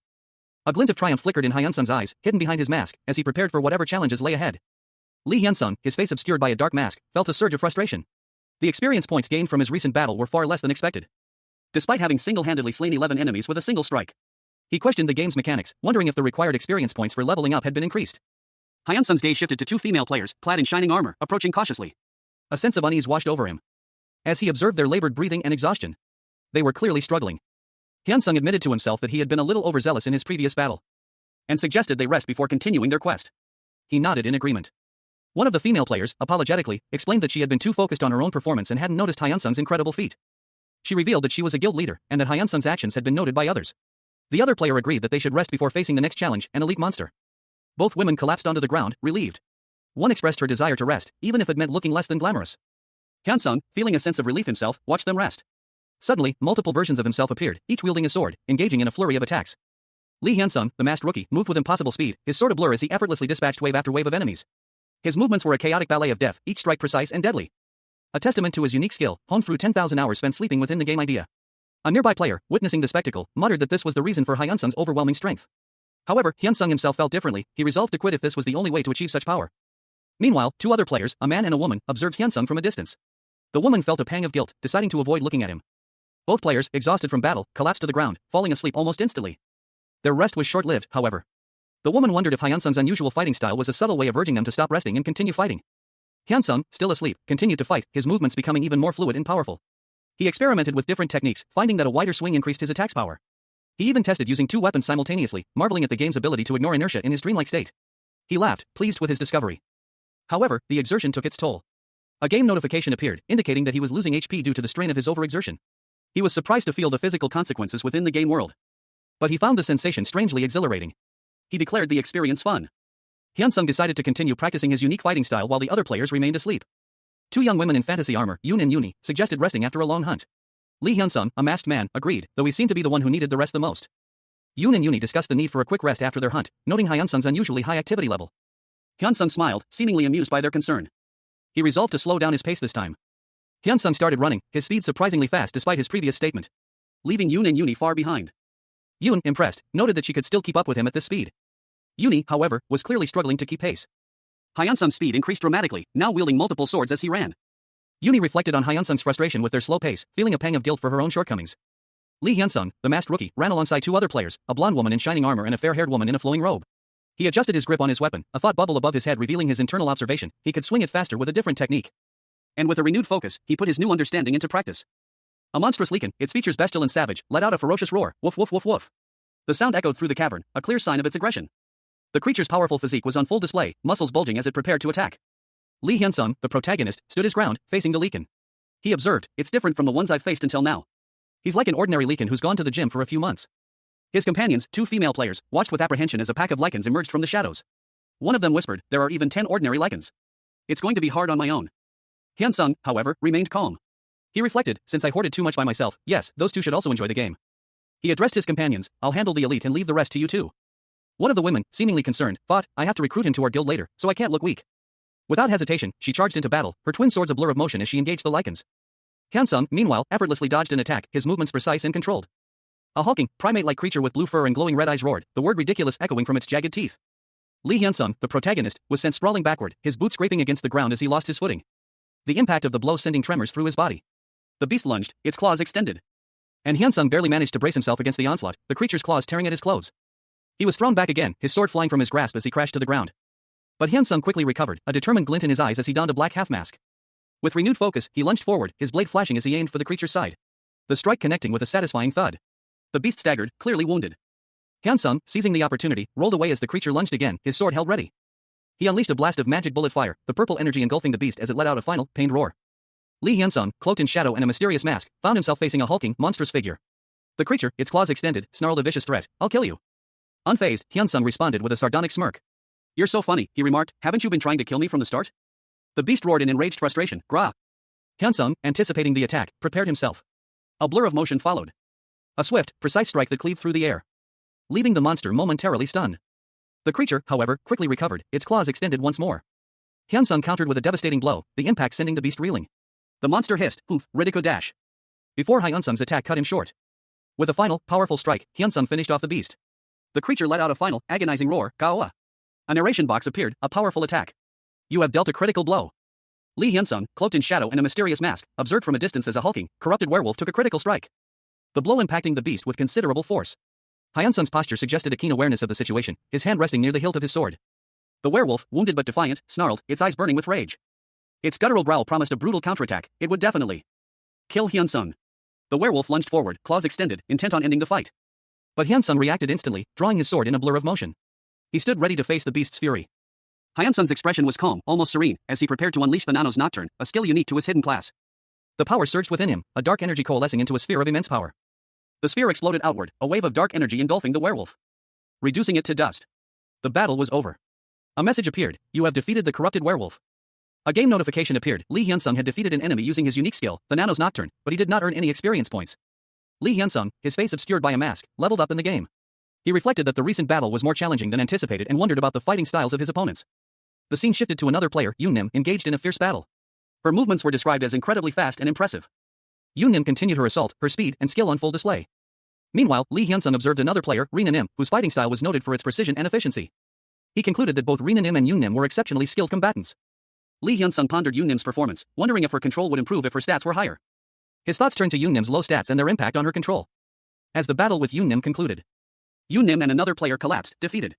S1: A glint of triumph flickered in Hyunsung's eyes, hidden behind his mask, as he prepared for whatever challenges lay ahead. Lee Hyunsung, his face obscured by a dark mask, felt a surge of frustration. The experience points gained from his recent battle were far less than expected. Despite having single-handedly slain 11 enemies with a single strike, he questioned the game's mechanics, wondering if the required experience points for leveling up had been increased. Hyunsung's gaze shifted to two female players, clad in shining armor, approaching cautiously. A sense of unease washed over him as he observed their labored breathing and exhaustion. They were clearly struggling. Hyunsung admitted to himself that he had been a little overzealous in his previous battle, and suggested they rest before continuing their quest. He nodded in agreement. One of the female players, apologetically, explained that she had been too focused on her own performance and hadn't noticed Hyunsung's incredible feat. She revealed that she was a guild leader, and that Hyunsung's actions had been noted by others. The other player agreed that they should rest before facing the next challenge, an elite monster. Both women collapsed onto the ground, relieved. One expressed her desire to rest, even if it meant looking less than glamorous. Hyunsung, feeling a sense of relief himself, watched them rest. Suddenly, multiple versions of himself appeared, each wielding a sword, engaging in a flurry of attacks. Lee Hyunsung, the masked rookie, moved with impossible speed, his sword a blur as he effortlessly dispatched wave after wave of enemies. His movements were a chaotic ballet of death, each strike precise and deadly. A testament to his unique skill, honed through 10,000 hours spent sleeping within the game idea. A nearby player, witnessing the spectacle, muttered that this was the reason for Hyunsung's overwhelming strength. However, Hyunsung himself felt differently, he resolved to quit if this was the only way to achieve such power. Meanwhile, two other players, a man and a woman, observed Hyunsung from a distance. The woman felt a pang of guilt, deciding to avoid looking at him. Both players, exhausted from battle, collapsed to the ground, falling asleep almost instantly. Their rest was short-lived, however. The woman wondered if Hyunsung's unusual fighting style was a subtle way of urging them to stop resting and continue fighting. Hyunsung, still asleep, continued to fight, his movements becoming even more fluid and powerful. He experimented with different techniques, finding that a wider swing increased his attack's power. He even tested using two weapons simultaneously, marveling at the game's ability to ignore inertia in his dreamlike state. He laughed, pleased with his discovery. However, the exertion took its toll. A game notification appeared, indicating that he was losing HP due to the strain of his overexertion. He was surprised to feel the physical consequences within the game world. But he found the sensation strangely exhilarating. He declared the experience fun. Hyunsung decided to continue practicing his unique fighting style while the other players remained asleep. Two young women in fantasy armor, Yoon and Yuni, suggested resting after a long hunt. Lee Hyunsung, a masked man, agreed, though he seemed to be the one who needed the rest the most. Yoon and Yuni discussed the need for a quick rest after their hunt, noting Hyunsung's unusually high activity level. Hyunsung smiled, seemingly amused by their concern. He resolved to slow down his pace this time. Hyun-sung started running, his speed surprisingly fast despite his previous statement, leaving Yoon and Uni far behind. Yoon, impressed, noted that she could still keep up with him at this speed. Uni, however, was clearly struggling to keep pace. Hyun-sung's speed increased dramatically, now wielding multiple swords as he ran. Uni reflected on Hyun-sung's frustration with their slow pace, feeling a pang of guilt for her own shortcomings. Lee Hyun-sung, the masked rookie, ran alongside two other players, a blonde woman in shining armor and a fair-haired woman in a flowing robe. He adjusted his grip on his weapon, a thought bubble above his head revealing his internal observation. He could swing it faster with a different technique. And with a renewed focus, he put his new understanding into practice. A monstrous lichen, its features bestial and savage, let out a ferocious roar, woof woof woof woof. The sound echoed through the cavern, a clear sign of its aggression. The creature's powerful physique was on full display, muscles bulging as it prepared to attack. Lee Hyun-sung, the protagonist, stood his ground, facing the lichen. He observed, it's different from the ones I've faced until now. He's like an ordinary lichen who's gone to the gym for a few months. His companions, two female players, watched with apprehension as a pack of lichens emerged from the shadows. One of them whispered, there are even 10 ordinary lichens. It's going to be hard on my own. Hyun-sung, however, remained calm. He reflected, since I hoarded too much by myself, yes, those two should also enjoy the game. He addressed his companions, I'll handle the elite and leave the rest to you two. One of the women, seemingly concerned, thought, I have to recruit him to our guild later, so I can't look weak. Without hesitation, she charged into battle, her twin swords a blur of motion as she engaged the lichens. Hyun-sung, meanwhile, effortlessly dodged an attack, his movements precise and controlled. A hulking, primate-like creature with blue fur and glowing red eyes roared, the word ridiculous echoing from its jagged teeth. Lee Hyun-sung, the protagonist, was sent sprawling backward, his boots scraping against the ground as he lost his footing. The impact of the blow sending tremors through his body. The beast lunged, its claws extended. And Hyun-sung barely managed to brace himself against the onslaught, the creature's claws tearing at his clothes. He was thrown back again, his sword flying from his grasp as he crashed to the ground. But Hyun-sung quickly recovered, a determined glint in his eyes as he donned a black half-mask. With renewed focus, he lunged forward, his blade flashing as he aimed for the creature's side. The strike connecting with a satisfying thud. The beast staggered, clearly wounded. Hyun-sung, seizing the opportunity, rolled away as the creature lunged again, his sword held ready. He unleashed a blast of magic bullet fire, the purple energy engulfing the beast as it let out a final, pained roar. Lee Hyun-sung, cloaked in shadow and a mysterious mask, found himself facing a hulking, monstrous figure. The creature, its claws extended, snarled a vicious threat, I'll kill you. Unfazed, Hyun-sung responded with a sardonic smirk. You're so funny, he remarked, haven't you been trying to kill me from the start? The beast roared in enraged frustration, grah. Hyun-sung, anticipating the attack, prepared himself. A blur of motion followed. A swift, precise strike that cleaved through the air, leaving the monster momentarily stunned. The creature, however, quickly recovered, its claws extended once more. Hyun-sung countered with a devastating blow, the impact sending the beast reeling. The monster hissed, poof, Riddico dash. Before Hyun-sung's attack cut him short. With a final, powerful strike, Hyun-sung finished off the beast. The creature let out a final, agonizing roar, Gaoa. A narration box appeared, a powerful attack. You have dealt a critical blow. Lee Hyun-sung, cloaked in shadow and a mysterious mask, observed from a distance as a hulking, corrupted werewolf took a critical strike. The blow impacting the beast with considerable force. Hyun-sung's posture suggested a keen awareness of the situation, his hand resting near the hilt of his sword. The werewolf, wounded but defiant, snarled, its eyes burning with rage. Its guttural growl promised a brutal counterattack, it would definitely kill Hyun-sung. The werewolf lunged forward, claws extended, intent on ending the fight. But Hyun-sung reacted instantly, drawing his sword in a blur of motion. He stood ready to face the beast's fury. Hyun-sung's expression was calm, almost serene, as he prepared to unleash the Nano's Nocturne, a skill unique to his hidden class. The power surged within him, a dark energy coalescing into a sphere of immense power. The sphere exploded outward, a wave of dark energy engulfing the werewolf, reducing it to dust. The battle was over. A message appeared, you have defeated the corrupted werewolf. A game notification appeared, Lee Hyun-sung had defeated an enemy using his unique skill, the Nano's Nocturne, but he did not earn any experience points. Lee Hyun-sung, his face obscured by a mask, leveled up in the game. He reflected that the recent battle was more challenging than anticipated and wondered about the fighting styles of his opponents. The scene shifted to another player, Yoon-nim, engaged in a fierce battle. Her movements were described as incredibly fast and impressive. Yoon-nim continued her assault, her speed and skill on full display. Meanwhile, Lee Hyun-sung observed another player, Rina-nim, whose fighting style was noted for its precision and efficiency. He concluded that both Rina-nim and Yoon-nim were exceptionally skilled combatants. Lee Hyun-sung pondered Yoon-nim's performance, wondering if her control would improve if her stats were higher. His thoughts turned to Yoon-nim's low stats and their impact on her control. As the battle with Yoon-nim concluded, Yoon-nim and another player collapsed, defeated.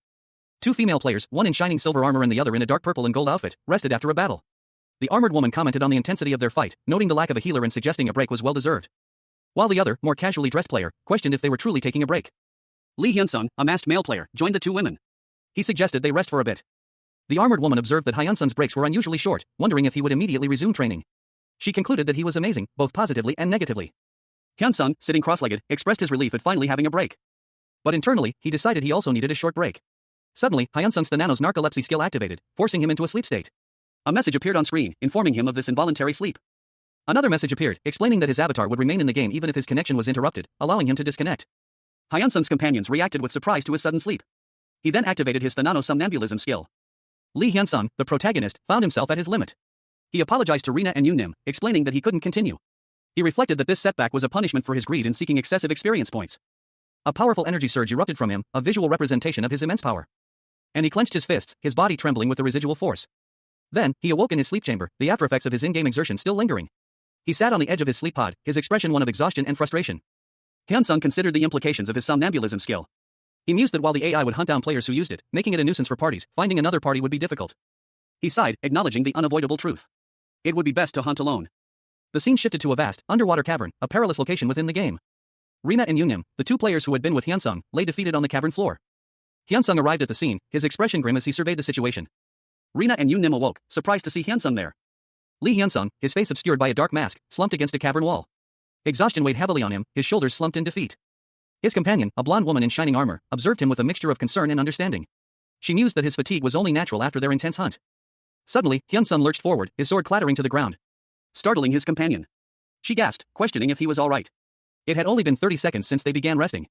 S1: Two female players, one in shining silver armor and the other in a dark purple and gold outfit, rested after a battle. The armored woman commented on the intensity of their fight, noting the lack of a healer and suggesting a break was well deserved. While the other, more casually dressed player, questioned if they were truly taking a break. Lee Hyun-sung, a masked male player, joined the two women. He suggested they rest for a bit. The armored woman observed that Hyun-sung's breaks were unusually short, wondering if he would immediately resume training. She concluded that he was amazing, both positively and negatively. Hyun-sung, sitting cross-legged, expressed his relief at finally having a break. But internally, he decided he also needed a short break. Suddenly, Hyun-sung's Thanano's narcolepsy skill activated, forcing him into a sleep state. A message appeared on screen, informing him of this involuntary sleep. Another message appeared, explaining that his avatar would remain in the game even if his connection was interrupted, allowing him to disconnect. Hyun-sung's companions reacted with surprise to his sudden sleep. He then activated his Thanano somnambulism skill. Lee Hyun-sung, the protagonist, found himself at his limit. He apologized to Rina and Yunim, explaining that he couldn't continue. He reflected that this setback was a punishment for his greed in seeking excessive experience points. A powerful energy surge erupted from him, a visual representation of his immense power. And he clenched his fists, his body trembling with the residual force. Then, he awoke in his sleep chamber, the aftereffects of his in-game exertion still lingering. He sat on the edge of his sleep pod, his expression one of exhaustion and frustration. Hyun-sung considered the implications of his somnambulism skill. He mused that while the AI would hunt down players who used it, making it a nuisance for parties, finding another party would be difficult. He sighed, acknowledging the unavoidable truth. It would be best to hunt alone. The scene shifted to a vast, underwater cavern, a perilous location within the game. Rina and Yunim, the two players who had been with Hyun-sung, lay defeated on the cavern floor. Hyun-sung arrived at the scene, his expression grim as he surveyed the situation. Rina and Yunim awoke, surprised to see Hyun-sung there. Lee Hyun-sung, his face obscured by a dark mask, slumped against a cavern wall. Exhaustion weighed heavily on him, his shoulders slumped in defeat. His companion, a blonde woman in shining armor, observed him with a mixture of concern and understanding. She mused that his fatigue was only natural after their intense hunt. Suddenly, Hyun-sung lurched forward, his sword clattering to the ground, startling his companion. She gasped, questioning if he was all right. It had only been 30 seconds since they began resting.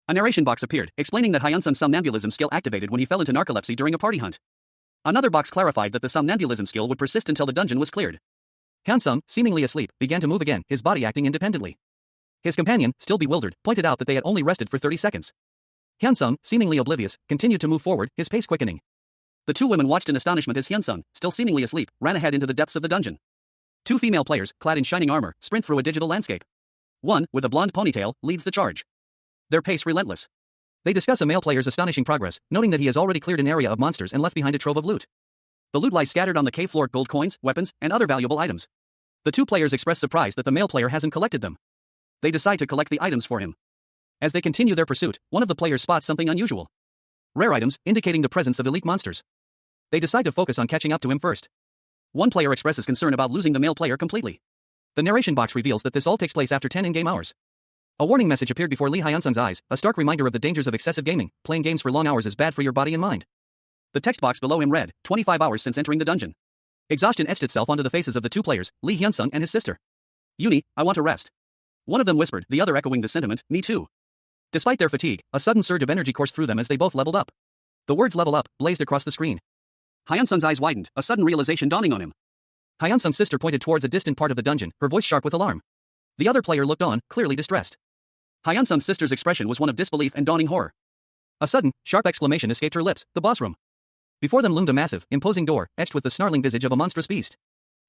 S1: A narration box appeared, explaining that Hyun-sung's somnambulism skill activated when he fell into narcolepsy during a party hunt. Another box clarified that the somnambulism skill would persist until the dungeon was cleared. Hyun-sung, seemingly asleep, began to move again, his body acting independently. His companion, still bewildered, pointed out that they had only rested for 30 seconds. Hyun-sung, seemingly oblivious, continued to move forward, his pace quickening. The two women watched in astonishment as Hyun-sung, still seemingly asleep, ran ahead into the depths of the dungeon. Two female players, clad in shining armor, sprint through a digital landscape. One, with a blonde ponytail, leads the charge. Their pace relentless. They discuss a male player's astonishing progress, noting that he has already cleared an area of monsters and left behind a trove of loot. The loot lies scattered on the cave floor, gold coins, weapons, and other valuable items. The two players express surprise that the male player hasn't collected them. They decide to collect the items for him. As they continue their pursuit, one of the players spots something unusual. Rare items, indicating the presence of elite monsters. They decide to focus on catching up to him first. One player expresses concern about losing the male player completely. The narration box reveals that this all takes place after 10 in-game hours. A warning message appeared before Lee Hyun-sung's eyes, a stark reminder of the dangers of excessive gaming. Playing games for long hours is bad for your body and mind. The text box below him read, 25 hours since entering the dungeon. Exhaustion etched itself onto the faces of the two players, Lee Hyun-sung and his sister. Uni, I want to rest. One of them whispered, the other echoing the sentiment, me too. Despite their fatigue, a sudden surge of energy coursed through them as they both leveled up. The words level up blazed across the screen. Hyun-sung's eyes widened, a sudden realization dawning on him. Hyun-sung's sister pointed towards a distant part of the dungeon, her voice sharp with alarm. The other player looked on, clearly distressed. Hyun-sung's sister's expression was one of disbelief and dawning horror. A sudden, sharp exclamation escaped her lips, the boss room. Before them loomed a massive, imposing door, etched with the snarling visage of a monstrous beast.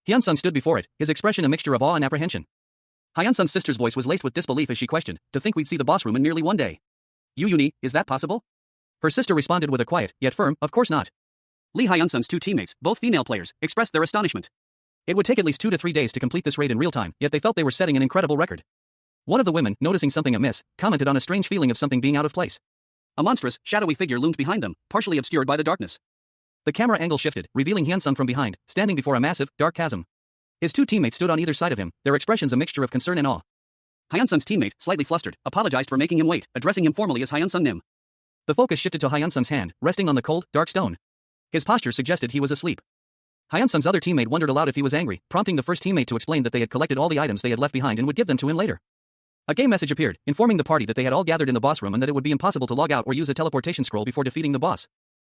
S1: Hyun-sung stood before it, his expression a mixture of awe and apprehension. Hyun-sung's sister's voice was laced with disbelief as she questioned, to think we'd see the boss room in nearly one day. Uni, is that possible? Her sister responded with a quiet, yet firm, of course not. Lee Hyun-sung's two teammates, both female players, expressed their astonishment. It would take at least 2 to 3 days to complete this raid in real time, yet they felt they were setting an incredible record. One of the women, noticing something amiss, commented on a strange feeling of something being out of place. A monstrous, shadowy figure loomed behind them, partially obscured by the darkness. The camera angle shifted, revealing Hyun-sung from behind, standing before a massive, dark chasm. His two teammates stood on either side of him, their expressions a mixture of concern and awe. Hyun-sung's teammate, slightly flustered, apologized for making him wait, addressing him formally as Hyun-sung Nim. The focus shifted to Hyun-sung's hand, resting on the cold, dark stone. His posture suggested he was asleep. Hyun-sung's other teammate wondered aloud if he was angry, prompting the first teammate to explain that they had collected all the items they had left behind and would give them to him later. A game message appeared, informing the party that they had all gathered in the boss room and that it would be impossible to log out or use a teleportation scroll before defeating the boss.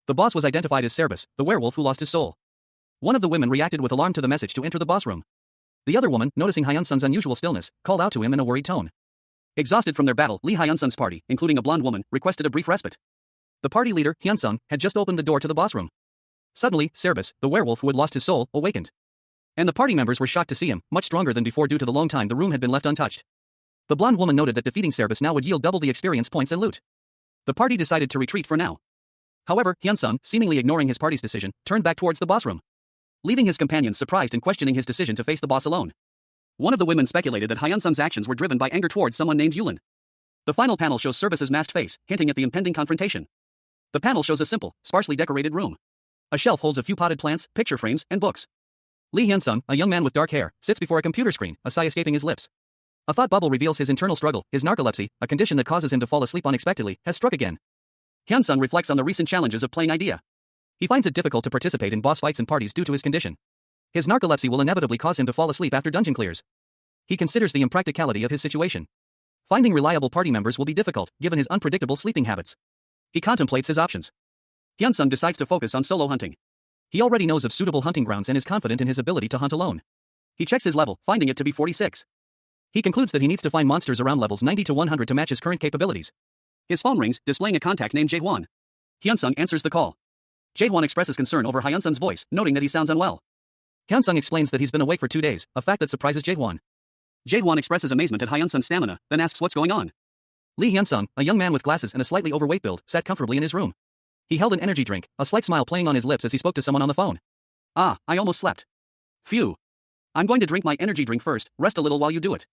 S1: The boss was identified as Cerbus, the werewolf who lost his soul. One of the women reacted with alarm to the message to enter the boss room. The other woman, noticing Hyun-sung's unusual stillness, called out to him in a worried tone. Exhausted from their battle, Lee Hyun-sung's party, including a blonde woman, requested a brief respite. The party leader, Hyun-sung, had just opened the door to the boss room. Suddenly, Cerbus, the werewolf who had lost his soul, awakened. And the party members were shocked to see him, much stronger than before due to the long time the room had been left untouched. The blonde woman noted that defeating Cerbus now would yield double the experience points and loot. The party decided to retreat for now. However, Hyun-sung, seemingly ignoring his party's decision, turned back towards the boss room, leaving his companions surprised and questioning his decision to face the boss alone. One of the women speculated that Hyun-sung's actions were driven by anger towards someone named Yulin. The final panel shows Cerbus's masked face, hinting at the impending confrontation. The panel shows a simple, sparsely decorated room. A shelf holds a few potted plants, picture frames, and books. Lee Hyun-sung, a young man with dark hair, sits before a computer screen, a sigh escaping his lips. A thought bubble reveals his internal struggle. His narcolepsy, a condition that causes him to fall asleep unexpectedly, has struck again. Hyun-sung reflects on the recent challenges of playing Idea. He finds it difficult to participate in boss fights and parties due to his condition. His narcolepsy will inevitably cause him to fall asleep after dungeon clears. He considers the impracticality of his situation. Finding reliable party members will be difficult, given his unpredictable sleeping habits. He contemplates his options. Hyun-sung decides to focus on solo hunting. He already knows of suitable hunting grounds and is confident in his ability to hunt alone. He checks his level, finding it to be 46. He concludes that he needs to find monsters around levels 90 to 100 to match his current capabilities. His phone rings, displaying a contact named Jae-hwan. Hyun-sung answers the call. Jae-hwan expresses concern over Hyun-sung's voice, noting that he sounds unwell. Hyun-sung explains that he's been awake for 2 days, a fact that surprises Jae-hwan. Jae-hwan expresses amazement at Hyun-sung's stamina, then asks what's going on. Lee Hyun-sung, a young man with glasses and a slightly overweight build, sat comfortably in his room. He held an energy drink, a slight smile playing on his lips as he spoke to someone on the phone. Ah, I almost slept. Phew. I'm going to drink my energy drink first, rest a little while you do it.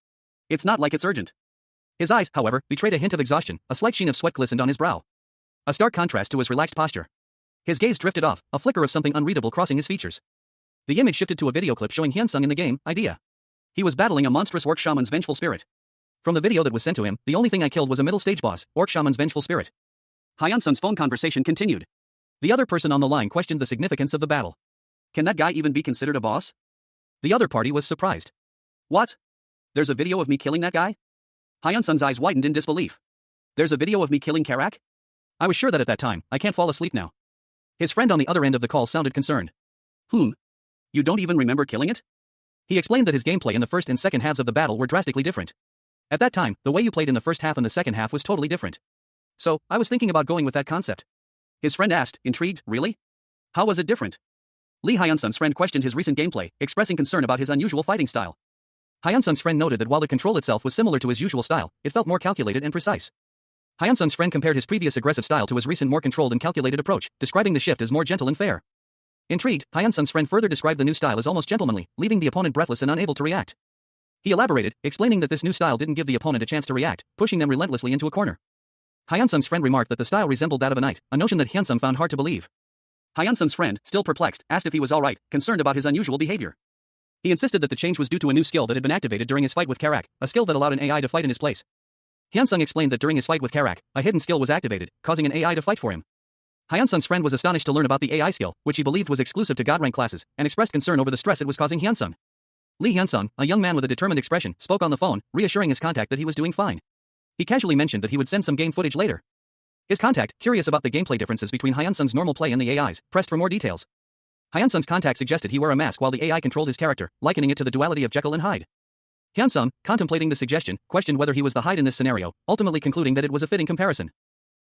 S1: It's not like it's urgent. His eyes, however, betrayed a hint of exhaustion, a slight sheen of sweat glistened on his brow. A stark contrast to his relaxed posture. His gaze drifted off, a flicker of something unreadable crossing his features. The image shifted to a video clip showing Hyun-sung in the game, Idea. He was battling a monstrous orc shaman's vengeful spirit. From the video that was sent to him, the only thing I killed was a middle stage boss, orc shaman's vengeful spirit. Hyun-sung's phone conversation continued. The other person on the line questioned the significance of the battle. Can that guy even be considered a boss? The other party was surprised. What? There's a video of me killing that guy? Hyun-sung's eyes widened in disbelief. There's a video of me killing Karak? I was sure that at that time, I can't fall asleep now. His friend on the other end of the call sounded concerned. You don't even remember killing it? He explained that his gameplay in the first and second halves of the battle were drastically different. At that time, the way you played in the first half and the second half was totally different. So, I was thinking about going with that concept. His friend asked, intrigued, really? How was it different? Lee Hyun-sung's friend questioned his recent gameplay, expressing concern about his unusual fighting style. Hyun-sung's friend noted that while the control itself was similar to his usual style, it felt more calculated and precise. Hyun-sung's friend compared his previous aggressive style to his recent more controlled and calculated approach, describing the shift as more gentle and fair. Intrigued, Hyun-sung's friend further described the new style as almost gentlemanly, leaving the opponent breathless and unable to react. He elaborated, explaining that this new style didn't give the opponent a chance to react, pushing them relentlessly into a corner. Hyun-sung's friend remarked that the style resembled that of a knight, a notion that Hyun-sung found hard to believe. Hyun-sung's friend, still perplexed, asked if he was alright, concerned about his unusual behavior. He insisted that the change was due to a new skill that had been activated during his fight with Karak, a skill that allowed an AI to fight in his place. Hyun-sung explained that during his fight with Karak, a hidden skill was activated, causing an AI to fight for him. Hyun-sung's friend was astonished to learn about the AI skill, which he believed was exclusive to God rank classes, and expressed concern over the stress it was causing Hyun-sung. Lee Hyun-sung, a young man with a determined expression, spoke on the phone, reassuring his contact that he was doing fine. He casually mentioned that he would send some game footage later. His contact, curious about the gameplay differences between Hyun-sung's normal play and the AI's, pressed for more details. Hyun-sung's contact suggested he wear a mask while the AI controlled his character, likening it to the duality of Jekyll and Hyde. Hyun-sung, contemplating the suggestion, questioned whether he was the Hyde in this scenario, ultimately concluding that it was a fitting comparison.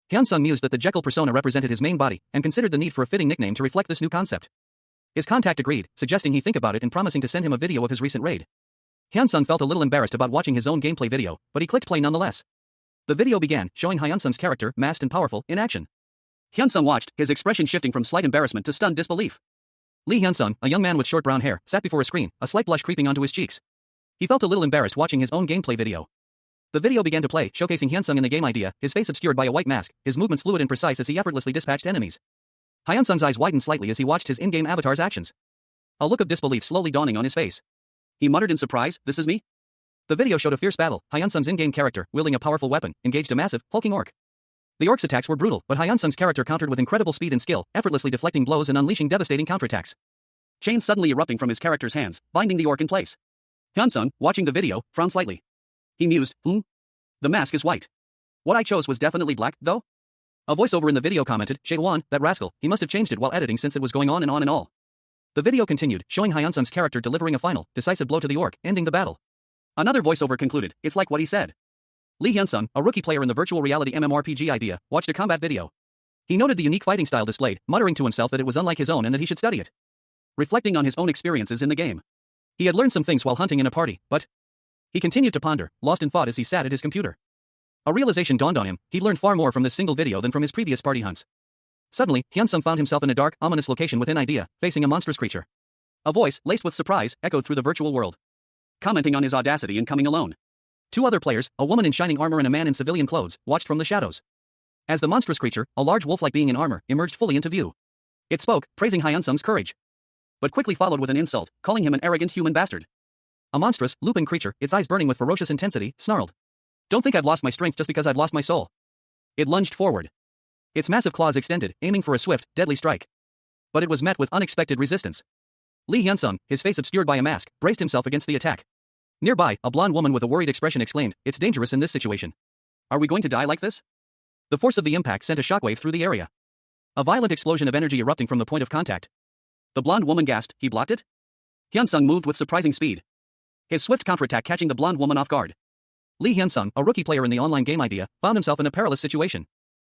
S1: Hyun-sung mused that the Jekyll persona represented his main body, and considered the need for a fitting nickname to reflect this new concept. His contact agreed, suggesting he think about it and promising to send him a video of his recent raid. Hyun-sung felt a little embarrassed about watching his own gameplay video, but he clicked play nonetheless. The video began, showing Hyun-sung's character, masked and powerful, in action. Hyun-sung watched, his expression shifting from slight embarrassment to stunned disbelief. Lee Hyun-sung, a young man with short brown hair, sat before a screen, a slight blush creeping onto his cheeks. He felt a little embarrassed watching his own gameplay video. The video began to play, showcasing Hyun-sung in the game Idea, his face obscured by a white mask, his movements fluid and precise as he effortlessly dispatched enemies. Hyun-sung's eyes widened slightly as he watched his in-game avatar's actions. A look of disbelief slowly dawning on his face. He muttered in surprise, "This is me?" The video showed a fierce battle. Hyun-sung's in-game character, wielding a powerful weapon, engaged a massive, hulking orc. The orc's attacks were brutal, but Hyun-sung's character countered with incredible speed and skill, effortlessly deflecting blows and unleashing devastating counterattacks. Chains suddenly erupting from his character's hands, binding the orc in place. Hyun-sung, watching the video, frowned slightly. He mused, The mask is white. What I chose was definitely black, though? A voiceover in the video commented, Jae-won, that rascal, he must have changed it while editing since it was going on and all. The video continued, showing Hyun-sung's character delivering a final, decisive blow to the orc, ending the battle. Another voiceover concluded, it's like what he said. Lee Hyun-sung, a rookie player in the virtual reality MMORPG Idea, watched a combat video. He noted the unique fighting style displayed, muttering to himself that it was unlike his own and that he should study it. Reflecting on his own experiences in the game. He had learned some things while hunting in a party, but he continued to ponder, lost in thought as he sat at his computer. A realization dawned on him, he'd learned far more from this single video than from his previous party hunts. Suddenly, Hyun-sung found himself in a dark, ominous location within Idea, facing a monstrous creature. A voice, laced with surprise, echoed through the virtual world. Commenting on his audacity in coming alone. Two other players, a woman in shining armor and a man in civilian clothes, watched from the shadows. As the monstrous creature, a large wolf-like being in armor, emerged fully into view. It spoke, praising Hyun-sung's courage. But quickly followed with an insult, calling him an arrogant human bastard. A monstrous, looping creature, its eyes burning with ferocious intensity, snarled. Don't think I've lost my strength just because I've lost my soul. It lunged forward. Its massive claws extended, aiming for a swift, deadly strike. But it was met with unexpected resistance. Lee Hyun-sung, his face obscured by a mask, braced himself against the attack. Nearby, a blonde woman with a worried expression exclaimed, it's dangerous in this situation. Are we going to die like this? The force of the impact sent a shockwave through the area. A violent explosion of energy erupting from the point of contact. The blonde woman gasped. He blocked it? Hyunsung moved with surprising speed, his swift counterattack catching the blonde woman off guard. Lee Hyunsung, a rookie player in the online game idea, found himself in a perilous situation.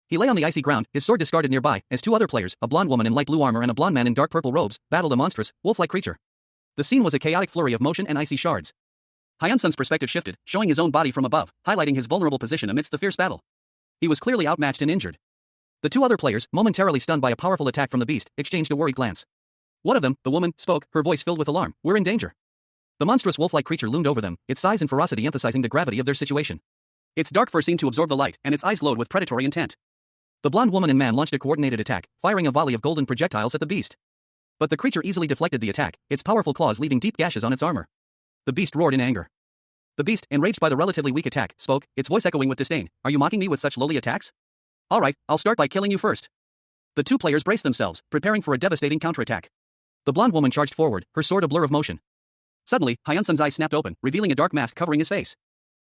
S1: He lay on the icy ground, his sword discarded nearby, as two other players, a blonde woman in light blue armor and a blonde man in dark purple robes, battled a monstrous, wolf-like creature. The scene was a chaotic flurry of motion and icy shards. Hyunsung's perspective shifted, showing his own body from above, highlighting his vulnerable position amidst the fierce battle. He was clearly outmatched and injured. The two other players, momentarily stunned by a powerful attack from the beast, exchanged a worried glance. One of them, the woman, spoke, her voice filled with alarm. We're in danger. The monstrous wolf-like creature loomed over them, its size and ferocity emphasizing the gravity of their situation. Its dark fur seemed to absorb the light, and its eyes glowed with predatory intent. The blonde woman and man launched a coordinated attack, firing a volley of golden projectiles at the beast. But the creature easily deflected the attack, its powerful claws leaving deep gashes on its armor. The beast roared in anger. The beast, enraged by the relatively weak attack, spoke, its voice echoing with disdain. Are you mocking me with such lowly attacks? All right, I'll start by killing you first. The two players braced themselves, preparing for a devastating counterattack. The blonde woman charged forward, her sword a blur of motion. Suddenly, Hyunsung's eyes snapped open, revealing a dark mask covering his face.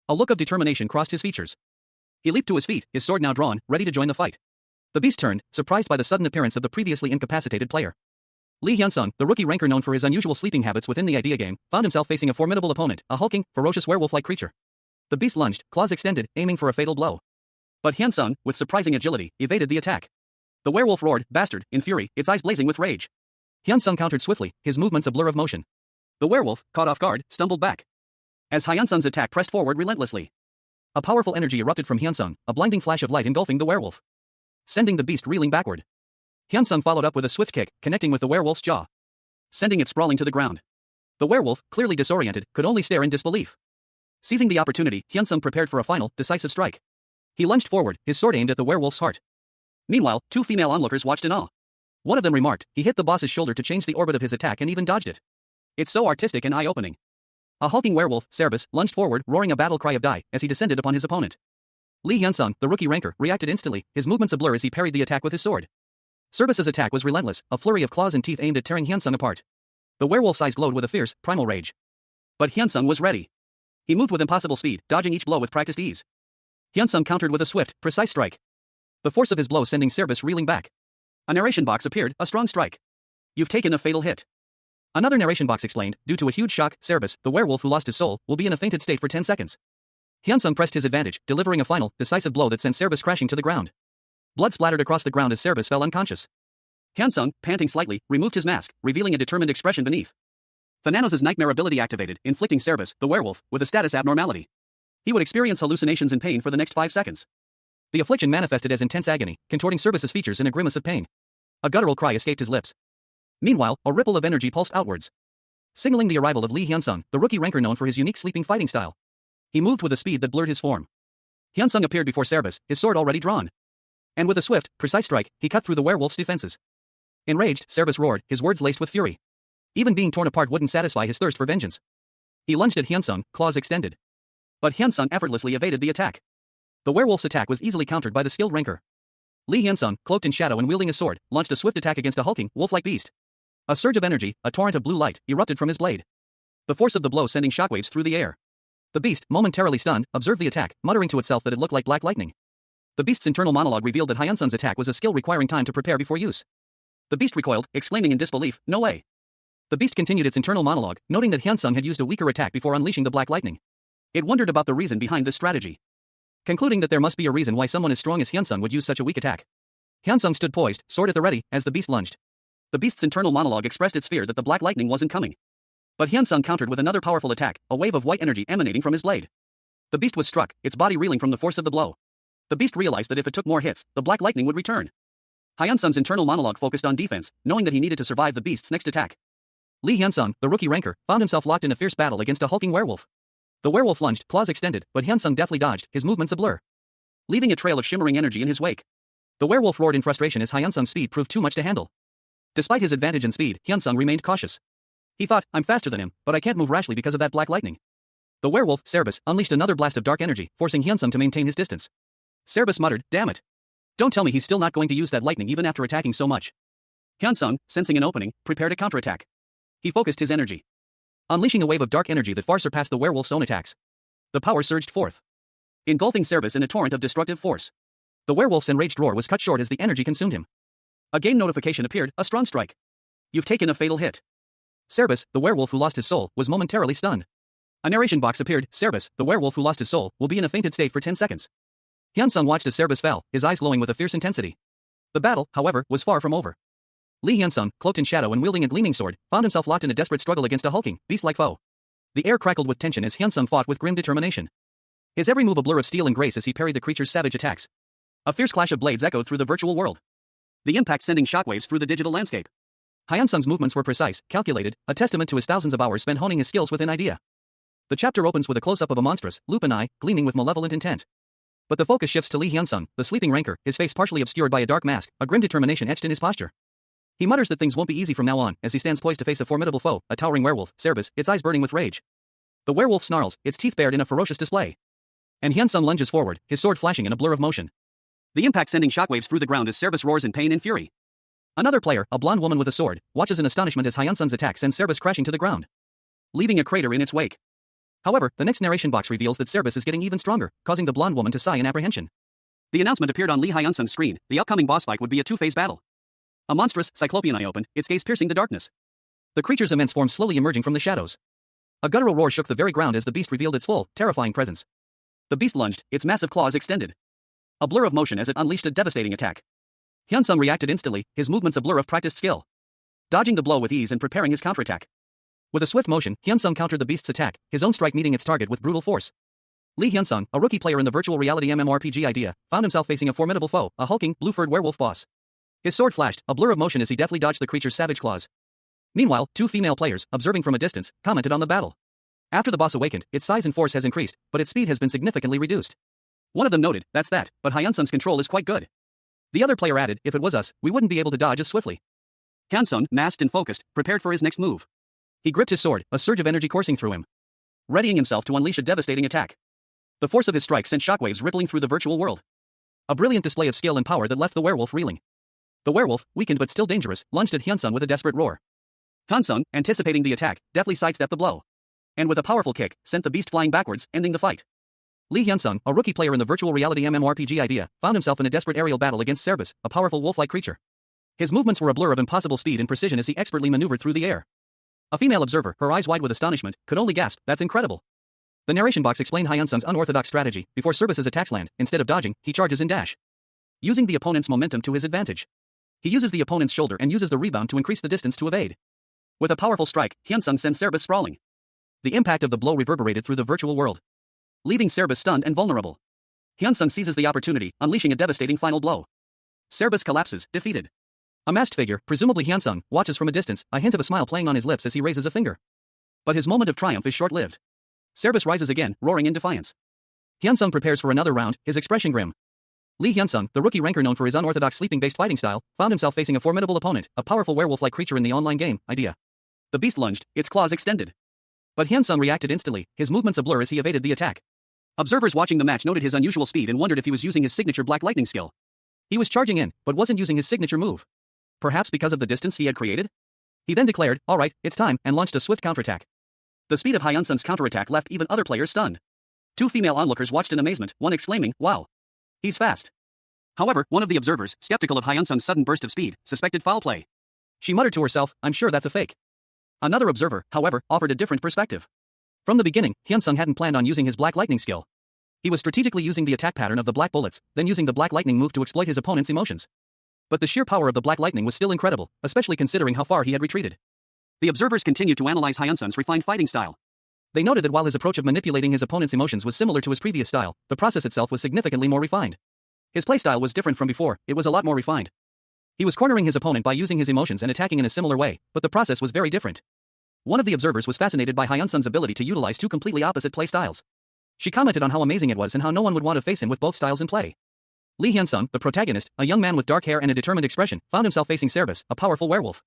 S1: A look of determination crossed his features. He leaped to his feet, his sword now drawn, ready to join the fight. The beast turned, surprised by the sudden appearance of the previously incapacitated player. Lee Hyunsung, the rookie ranker known for his unusual sleeping habits within the idea game, found himself facing a formidable opponent, a hulking, ferocious werewolf-like creature. The beast lunged, claws extended, aiming for a fatal blow. But Hyunsung, with surprising agility, evaded the attack. The werewolf roared, bastard, in fury, its eyes blazing with rage. Hyunsung countered swiftly, his movements a blur of motion. The werewolf, caught off guard, stumbled back. As Hyunsung's attack pressed forward relentlessly, a powerful energy erupted from Hyunsung, a blinding flash of light engulfing the werewolf, sending the beast reeling backward. Hyunsung followed up with a swift kick, connecting with the werewolf's jaw, sending it sprawling to the ground. The werewolf, clearly disoriented, could only stare in disbelief. Seizing the opportunity, Hyunsung prepared for a final, decisive strike. He lunged forward, his sword aimed at the werewolf's heart. Meanwhile, two female onlookers watched in awe. One of them remarked, he hit the boss's shoulder to change the orbit of his attack and even dodged it. It's so artistic and eye-opening. A hulking werewolf, Cerebus, lunged forward, roaring a battle cry of die, as he descended upon his opponent. Lee Hyunsung, the rookie ranker, reacted instantly, his movements a blur as he parried the attack with his sword. Cerebus's attack was relentless, a flurry of claws and teeth aimed at tearing Hyunsung apart. The werewolf's eyes glowed with a fierce, primal rage. But Hyunsung was ready. He moved with impossible speed, dodging each blow with practiced ease. Hyunsung countered with a swift, precise strike. The force of his blow sending Cerebus reeling back. A narration box appeared, a strong strike. You've taken a fatal hit. Another narration box explained, due to a huge shock, Cerebus, the werewolf who lost his soul, will be in a fainted state for 10 seconds. Hyunsung pressed his advantage, delivering a final, decisive blow that sent Cerebus crashing to the ground. Blood splattered across the ground as Cerebus fell unconscious. Hyunsung, panting slightly, removed his mask, revealing a determined expression beneath. Thananos' nightmare ability activated, inflicting Cerebus, the werewolf, with a status abnormality. He would experience hallucinations and pain for the next 5 seconds. The affliction manifested as intense agony, contorting Cerebus's features in a grimace of pain. A guttural cry escaped his lips. Meanwhile, a ripple of energy pulsed outwards, signaling the arrival of Lee Hyunsung, the rookie ranker known for his unique sleeping fighting style. He moved with a speed that blurred his form. Hyunsung appeared before Cerebus, his sword already drawn. And with a swift, precise strike, he cut through the werewolf's defenses. Enraged, Cerebus roared, his words laced with fury. Even being torn apart wouldn't satisfy his thirst for vengeance. He lunged at Hyunsung, claws extended. But Hyunsung effortlessly evaded the attack. The werewolf's attack was easily countered by the skilled ranker. Lee Hyunsung, cloaked in shadow and wielding a sword, launched a swift attack against a hulking, wolf-like beast. A surge of energy, a torrent of blue light, erupted from his blade. The force of the blow sending shockwaves through the air. The beast, momentarily stunned, observed the attack, muttering to itself that it looked like black lightning. The beast's internal monologue revealed that Hyunsung's attack was a skill requiring time to prepare before use. The beast recoiled, exclaiming in disbelief, no way. The beast continued its internal monologue, noting that Hyunsung had used a weaker attack before unleashing the black lightning. It wondered about the reason behind this strategy, concluding that there must be a reason why someone as strong as Hyunsung would use such a weak attack. Hyunsung stood poised, sword at the ready, as the beast lunged. The beast's internal monologue expressed its fear that the black lightning wasn't coming. But Hyunsung countered with another powerful attack, a wave of white energy emanating from his blade. The beast was struck, its body reeling from the force of the blow. The beast realized that if it took more hits, the black lightning would return. Hyunsung's internal monologue focused on defense, knowing that he needed to survive the beast's next attack. Lee Hyunsung, the rookie ranker, found himself locked in a fierce battle against a hulking werewolf. The werewolf lunged, claws extended, but Hyunsung deftly dodged, his movements a blur, leaving a trail of shimmering energy in his wake. The werewolf roared in frustration as Hyunsung's speed proved too much to handle. Despite his advantage in speed, Hyunsung remained cautious. He thought, I'm faster than him, but I can't move rashly because of that black lightning. The werewolf, Cerebus, unleashed another blast of dark energy, forcing Hyunsung to maintain his distance. Cerebus muttered, damn it. Don't tell me he's still not going to use that lightning even after attacking so much. Hyunsung, sensing an opening, prepared a counterattack. He focused his energy, unleashing a wave of dark energy that far surpassed the werewolf's own attacks. The power surged forth, engulfing Cerebus in a torrent of destructive force. The werewolf's enraged roar was cut short as the energy consumed him. A game notification appeared, a strong strike. You've taken a fatal hit. Cerbus, the werewolf who lost his soul, was momentarily stunned. A narration box appeared. Cerbus, the werewolf who lost his soul, will be in a fainted state for 10 seconds. Hyunsung watched as Cerbus fell, his eyes glowing with a fierce intensity. The battle, however, was far from over. Lee Hyunsung, cloaked in shadow and wielding a gleaming sword, found himself locked in a desperate struggle against a hulking, beast-like foe. The air crackled with tension as Hyunsung fought with grim determination. His every move a blur of steel and grace as he parried the creature's savage attacks. A fierce clash of blades echoed through the virtual world, the impact sending shockwaves through the digital landscape. Hyunsung's movements were precise, calculated, a testament to his thousands of hours spent honing his skills within idea. The chapter opens with a close-up of a monstrous, lupin eye, gleaming with malevolent intent. But the focus shifts to Lee Hyunsung, the sleeping rancor, his face partially obscured by a dark mask, a grim determination etched in his posture. He mutters that things won't be easy from now on, as he stands poised to face a formidable foe, a towering werewolf, Cerbus, its eyes burning with rage. The werewolf snarls, its teeth bared in a ferocious display. And Hyunsung lunges forward, his sword flashing in a blur of motion. The impact sending shockwaves through the ground as Cerbus roars in pain and fury. Another player, a blonde woman with a sword, watches in astonishment as Hyunsung's attack sends Cerbus crashing to the ground, leaving a crater in its wake. However, the next narration box reveals that Cerbus is getting even stronger, causing the blonde woman to sigh in apprehension. The announcement appeared on Lee Hyunsung's screen. The upcoming boss fight would be a two-phase battle. A monstrous, cyclopean eye opened, its gaze piercing the darkness. The creature's immense form slowly emerging from the shadows. A guttural roar shook the very ground as the beast revealed its full, terrifying presence. The beast lunged, its massive claws extended. A blur of motion as it unleashed a devastating attack. Hyunsung reacted instantly, his movements a blur of practiced skill, dodging the blow with ease and preparing his counterattack. With a swift motion, Hyunsung countered the beast's attack, his own strike meeting its target with brutal force. Lee Hyunsung, a rookie player in the virtual reality MMORPG idea, found himself facing a formidable foe, a hulking, blue-furred werewolf boss. His sword flashed, a blur of motion as he deftly dodged the creature's savage claws. Meanwhile, two female players, observing from a distance, commented on the battle. After the boss awakened, its size and force has increased, but its speed has been significantly reduced. One of them noted, "That's that, but Hyunsung's control is quite good." The other player added, "If it was us, we wouldn't be able to dodge as swiftly." Hyunsung, masked and focused, prepared for his next move. He gripped his sword, a surge of energy coursing through him, readying himself to unleash a devastating attack. The force of his strike sent shockwaves rippling through the virtual world. A brilliant display of skill and power that left the werewolf reeling. The werewolf, weakened but still dangerous, lunged at Hyunsung with a desperate roar. Hyunsung, anticipating the attack, deftly sidestepped the blow, and with a powerful kick, sent the beast flying backwards, ending the fight. Lee Hyunsung, a rookie player in the virtual reality MMORPG idea, found himself in a desperate aerial battle against Cerbus, a powerful wolf-like creature. His movements were a blur of impossible speed and precision as he expertly maneuvered through the air. A female observer, her eyes wide with astonishment, could only gasp, "That's incredible." The narration box explained Hyunsung's unorthodox strategy. Before Cerbus's attacks land, instead of dodging, he charges in dash, using the opponent's momentum to his advantage. He uses the opponent's shoulder and uses the rebound to increase the distance to evade. With a powerful strike, Hyunsung sends Cerbus sprawling. The impact of the blow reverberated through the virtual world, leaving Cerbus stunned and vulnerable. Hyunsung seizes the opportunity, unleashing a devastating final blow. Cerbus collapses, defeated. A masked figure, presumably Hyunsung, watches from a distance, a hint of a smile playing on his lips as he raises a finger. But his moment of triumph is short-lived. Cerbus rises again, roaring in defiance. Hyunsung prepares for another round, his expression grim. Lee Hyunsung, the rookie rancor known for his unorthodox sleeping-based fighting style, found himself facing a formidable opponent, a powerful werewolf-like creature in the online game idea. The beast lunged, its claws extended. But Hyunsung reacted instantly, his movements a blur as he evaded the attack. Observers watching the match noted his unusual speed and wondered if he was using his signature Black Lightning skill. He was charging in, but wasn't using his signature move. Perhaps because of the distance he had created? He then declared, "All right, it's time," and launched a swift counterattack. The speed of Hyunsung's counterattack left even other players stunned. Two female onlookers watched in amazement, one exclaiming, "Wow, he's fast." However, one of the observers, skeptical of Hyunsung's sudden burst of speed, suspected foul play. She muttered to herself, "I'm sure that's a fake." Another observer, however, offered a different perspective. From the beginning, Hyunsung hadn't planned on using his Black Lightning skill. He was strategically using the attack pattern of the black bullets, then using the Black Lightning move to exploit his opponent's emotions. But the sheer power of the Black Lightning was still incredible, especially considering how far he had retreated. The observers continued to analyze Hyunsung's refined fighting style. They noted that while his approach of manipulating his opponent's emotions was similar to his previous style, the process itself was significantly more refined. His playstyle was different from before, it was a lot more refined. He was cornering his opponent by using his emotions and attacking in a similar way, but the process was very different. One of the observers was fascinated by Hyunsung's ability to utilize two completely opposite play styles. She commented on how amazing it was and how no one would want to face him with both styles in play. Lee Hyunsung, the protagonist, a young man with dark hair and a determined expression, found himself facing Cerbus, a powerful werewolf.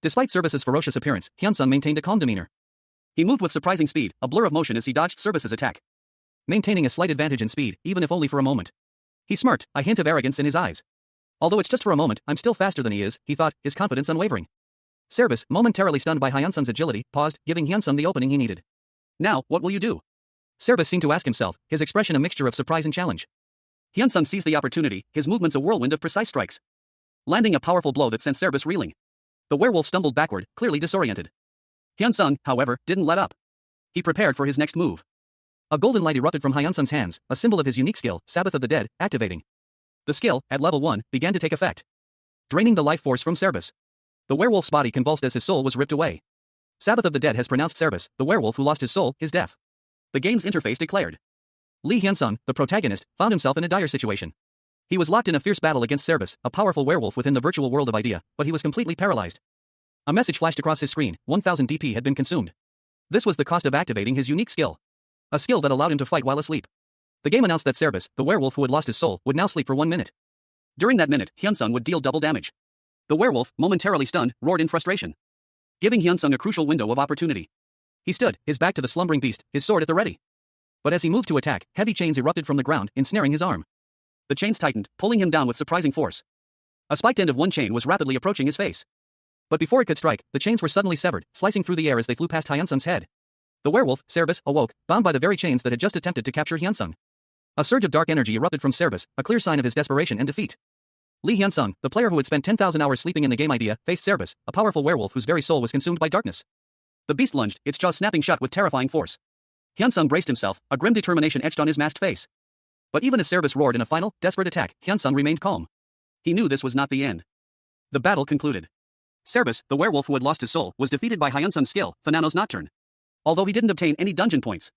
S1: Despite Cerbus's ferocious appearance, Hyunsung maintained a calm demeanor. He moved with surprising speed, a blur of motion as he dodged Cerbus's attack, maintaining a slight advantage in speed, even if only for a moment. He smirked, a hint of arrogance in his eyes. Although it's just for a moment, I'm still faster than he is, he thought, his confidence unwavering. Cerbus, momentarily stunned by Hyunsung's agility, paused, giving Hyunsung the opening he needed. "Now, what will you do?" Cerbus seemed to ask himself, his expression a mixture of surprise and challenge. Hyunsung seized the opportunity, his movements a whirlwind of precise strikes, landing a powerful blow that sent Cerbus reeling. The werewolf stumbled backward, clearly disoriented. Hyun-sung, however, didn't let up. He prepared for his next move. A golden light erupted from Hyun-sung's hands, a symbol of his unique skill, Sabbath of the Dead, activating. The skill, at level 1, began to take effect, draining the life force from Cerbus. The werewolf's body convulsed as his soul was ripped away. Sabbath of the Dead has pronounced Cerbus, the werewolf who lost his soul, his death. The game's interface declared. Lee Hyun-sung, the protagonist, found himself in a dire situation. He was locked in a fierce battle against Cerbus, a powerful werewolf within the virtual world of Idea, but he was completely paralyzed. A message flashed across his screen, 1000 DP had been consumed. This was the cost of activating his unique skill. A skill that allowed him to fight while asleep. The game announced that Cerbus, the werewolf who had lost his soul, would now sleep for 1 minute. During that minute, Hyun-sung would deal double damage. The werewolf, momentarily stunned, roared in frustration, giving Hyun-sung a crucial window of opportunity. He stood, his back to the slumbering beast, his sword at the ready. But as he moved to attack, heavy chains erupted from the ground, ensnaring his arm. The chains tightened, pulling him down with surprising force. A spiked end of one chain was rapidly approaching his face. But before it could strike, the chains were suddenly severed, slicing through the air as they flew past Hyun-sung's head. The werewolf, Cerbus, awoke, bound by the very chains that had just attempted to capture Hyun-sung. A surge of dark energy erupted from Cerbus, a clear sign of his desperation and defeat. Lee Hyun-sung, the player who had spent 10,000 hours sleeping in the game Idea, faced Cerbus, a powerful werewolf whose very soul was consumed by darkness. The beast lunged, its jaws snapping shut with terrifying force. Hyun-sung braced himself, a grim determination etched on his masked face. But even as Cerbus roared in a final, desperate attack, Hyun-sung remained calm. He knew this was not the end. The battle concluded. Cerbus, the werewolf who had lost his soul, was defeated by Hyun-sung's skill, Fanano's Nocturne. Although he didn't obtain any dungeon points,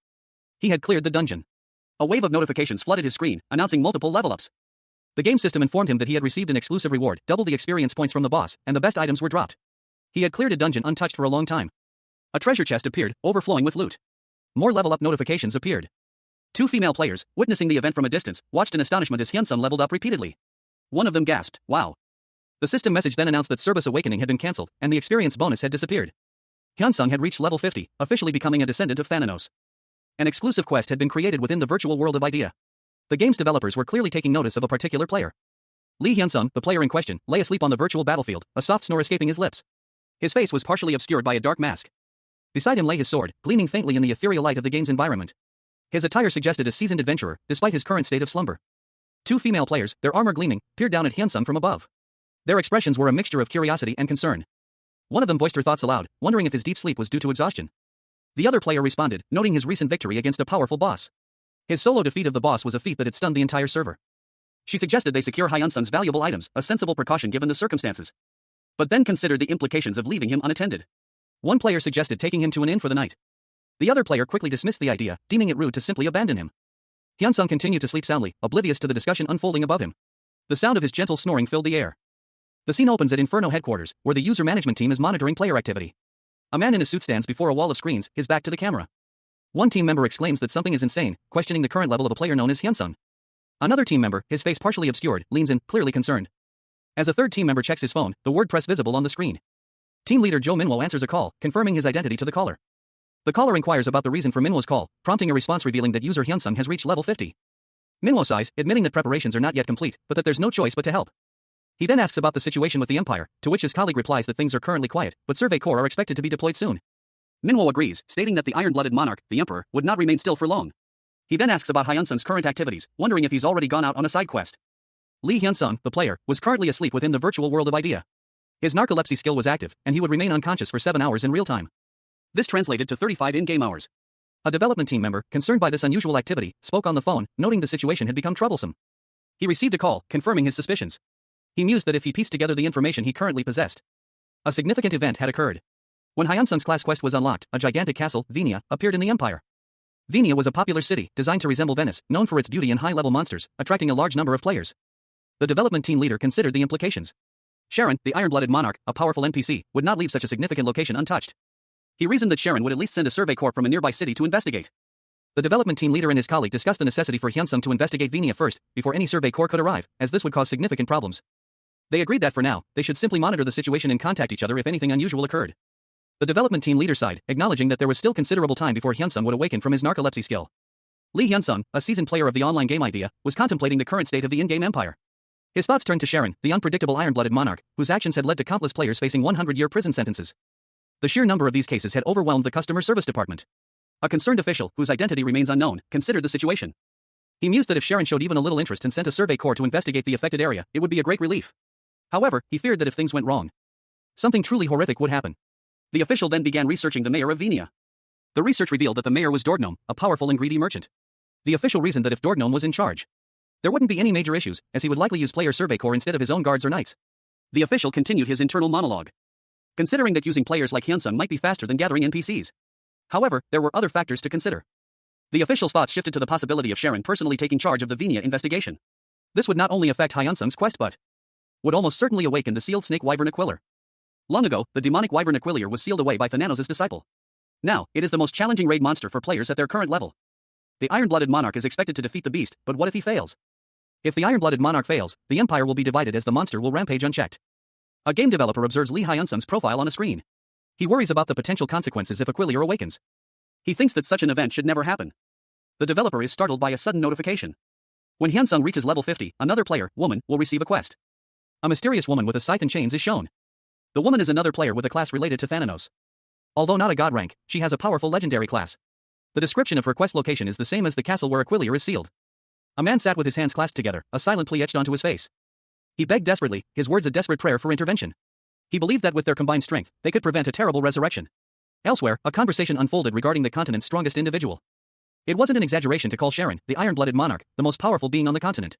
S1: he had cleared the dungeon. A wave of notifications flooded his screen, announcing multiple level-ups. The game system informed him that he had received an exclusive reward, double the experience points from the boss, and the best items were dropped. He had cleared a dungeon untouched for a long time. A treasure chest appeared, overflowing with loot. More level-up notifications appeared. 2 female players, witnessing the event from a distance, watched in astonishment as Hyun-sung leveled up repeatedly. One of them gasped, "Wow." The system message then announced that Cerbus Awakening had been cancelled, and the experience bonus had disappeared. Hyun-sung had reached level 50, officially becoming a descendant of Thananos. An exclusive quest had been created within the virtual world of Idea. The game's developers were clearly taking notice of a particular player. Lee Hyun-sung, the player in question, lay asleep on the virtual battlefield, a soft snore escaping his lips. His face was partially obscured by a dark mask. Beside him lay his sword, gleaming faintly in the ethereal light of the game's environment. His attire suggested a seasoned adventurer, despite his current state of slumber. 2 female players, their armor gleaming, peered down at Hyun-sung from above. Their expressions were a mixture of curiosity and concern. One of them voiced her thoughts aloud, wondering if his deep sleep was due to exhaustion. The other player responded, noting his recent victory against a powerful boss. His solo defeat of the boss was a feat that had stunned the entire server. She suggested they secure Hyun-sung's valuable items, a sensible precaution given the circumstances. But then considered the implications of leaving him unattended. One player suggested taking him to an inn for the night. The other player quickly dismissed the idea, deeming it rude to simply abandon him. Hyun-sung continued to sleep soundly, oblivious to the discussion unfolding above him. The sound of his gentle snoring filled the air. The scene opens at Inferno headquarters, where the user management team is monitoring player activity. A man in a suit stands before a wall of screens, his back to the camera. One team member exclaims that something is insane, questioning the current level of a player known as Hyun-sung. Another team member, his face partially obscured, leans in, clearly concerned. As a third team member checks his phone, the word press visible on the screen. Team leader Jo Minwo answers a call, confirming his identity to the caller. The caller inquires about the reason for Minwo's call, prompting a response revealing that user Hyun-sung has reached level 50. Minwo sighs, admitting that preparations are not yet complete, but that there's no choice but to help. He then asks about the situation with the Empire, to which his colleague replies that things are currently quiet, but survey corps are expected to be deployed soon. Minwo agrees, stating that the iron-blooded monarch, the Emperor, would not remain still for long. He then asks about Hyun-sung's current activities, wondering if he's already gone out on a side quest. Lee Hyun-sung, the player, was currently asleep within the virtual world of Idea. His narcolepsy skill was active, and he would remain unconscious for 7 hours in real time. This translated to 35 in-game hours. A development team member, concerned by this unusual activity, spoke on the phone, noting the situation had become troublesome. He received a call, confirming his suspicions. He mused that if he pieced together the information he currently possessed, a significant event had occurred. When Hyun-sung's class quest was unlocked, a gigantic castle, Venia, appeared in the Empire. Venia was a popular city, designed to resemble Venice, known for its beauty and high-level monsters, attracting a large number of players. The development team leader considered the implications. Sharon, the iron-blooded monarch, a powerful NPC, would not leave such a significant location untouched. He reasoned that Sharon would at least send a survey corps from a nearby city to investigate. The development team leader and his colleague discussed the necessity for Hyun-sung to investigate Venia first, before any survey corps could arrive, as this would cause significant problems. They agreed that for now, they should simply monitor the situation and contact each other if anything unusual occurred. The development team leader sighed, acknowledging that there was still considerable time before Hyun-sung would awaken from his narcolepsy skill. Lee Hyun-sung, a seasoned player of the online game Idea, was contemplating the current state of the in-game empire. His thoughts turned to Sharon, the unpredictable iron-blooded monarch, whose actions had led to countless players facing 100-year prison sentences. The sheer number of these cases had overwhelmed the customer service department. A concerned official, whose identity remains unknown, considered the situation. He mused that if Sharon showed even a little interest and sent a survey corps to investigate the affected area, it would be a great relief. However, he feared that if things went wrong, Something truly horrific would happen. The official then began researching the mayor of Venia. The research revealed that the mayor was Dorgnome, a powerful and greedy merchant. The official reasoned that if Dorgnome was in charge, there wouldn't be any major issues, as he would likely use player survey corps instead of his own guards or knights. The official continued his internal monologue, considering that using players like Hyunsung might be faster than gathering NPCs. However, there were other factors to consider. The official's thoughts shifted to the possibility of Sharon personally taking charge of the Venia investigation. This would not only affect Hyunsung's quest but would almost certainly awaken the sealed snake wyvern Aquiller. Long ago, the demonic wyvern Aquiller was sealed away by Thananos' disciple. Now, it is the most challenging raid monster for players at their current level. The iron-blooded monarch is expected to defeat the beast, but what if he fails? If the iron-blooded monarch fails, the empire will be divided as the monster will rampage unchecked. A game developer observes Lee Hyunsung's profile on a screen. He worries about the potential consequences if Aquiller awakens. He thinks that such an event should never happen. The developer is startled by a sudden notification. When Hyunsung reaches level 50, another player, woman, will receive a quest. A mysterious woman with a scythe and chains is shown. The woman is another player with a class related to Thananos. Although not a god rank, she has a powerful legendary class. The description of her quest location is the same as the castle where Aquiller is sealed. A man sat with his hands clasped together, a silent plea etched onto his face. He begged desperately, his words a desperate prayer for intervention. He believed that with their combined strength, they could prevent a terrible resurrection. Elsewhere, a conversation unfolded regarding the continent's strongest individual. It wasn't an exaggeration to call Sharon, the iron-blooded monarch, the most powerful being on the continent.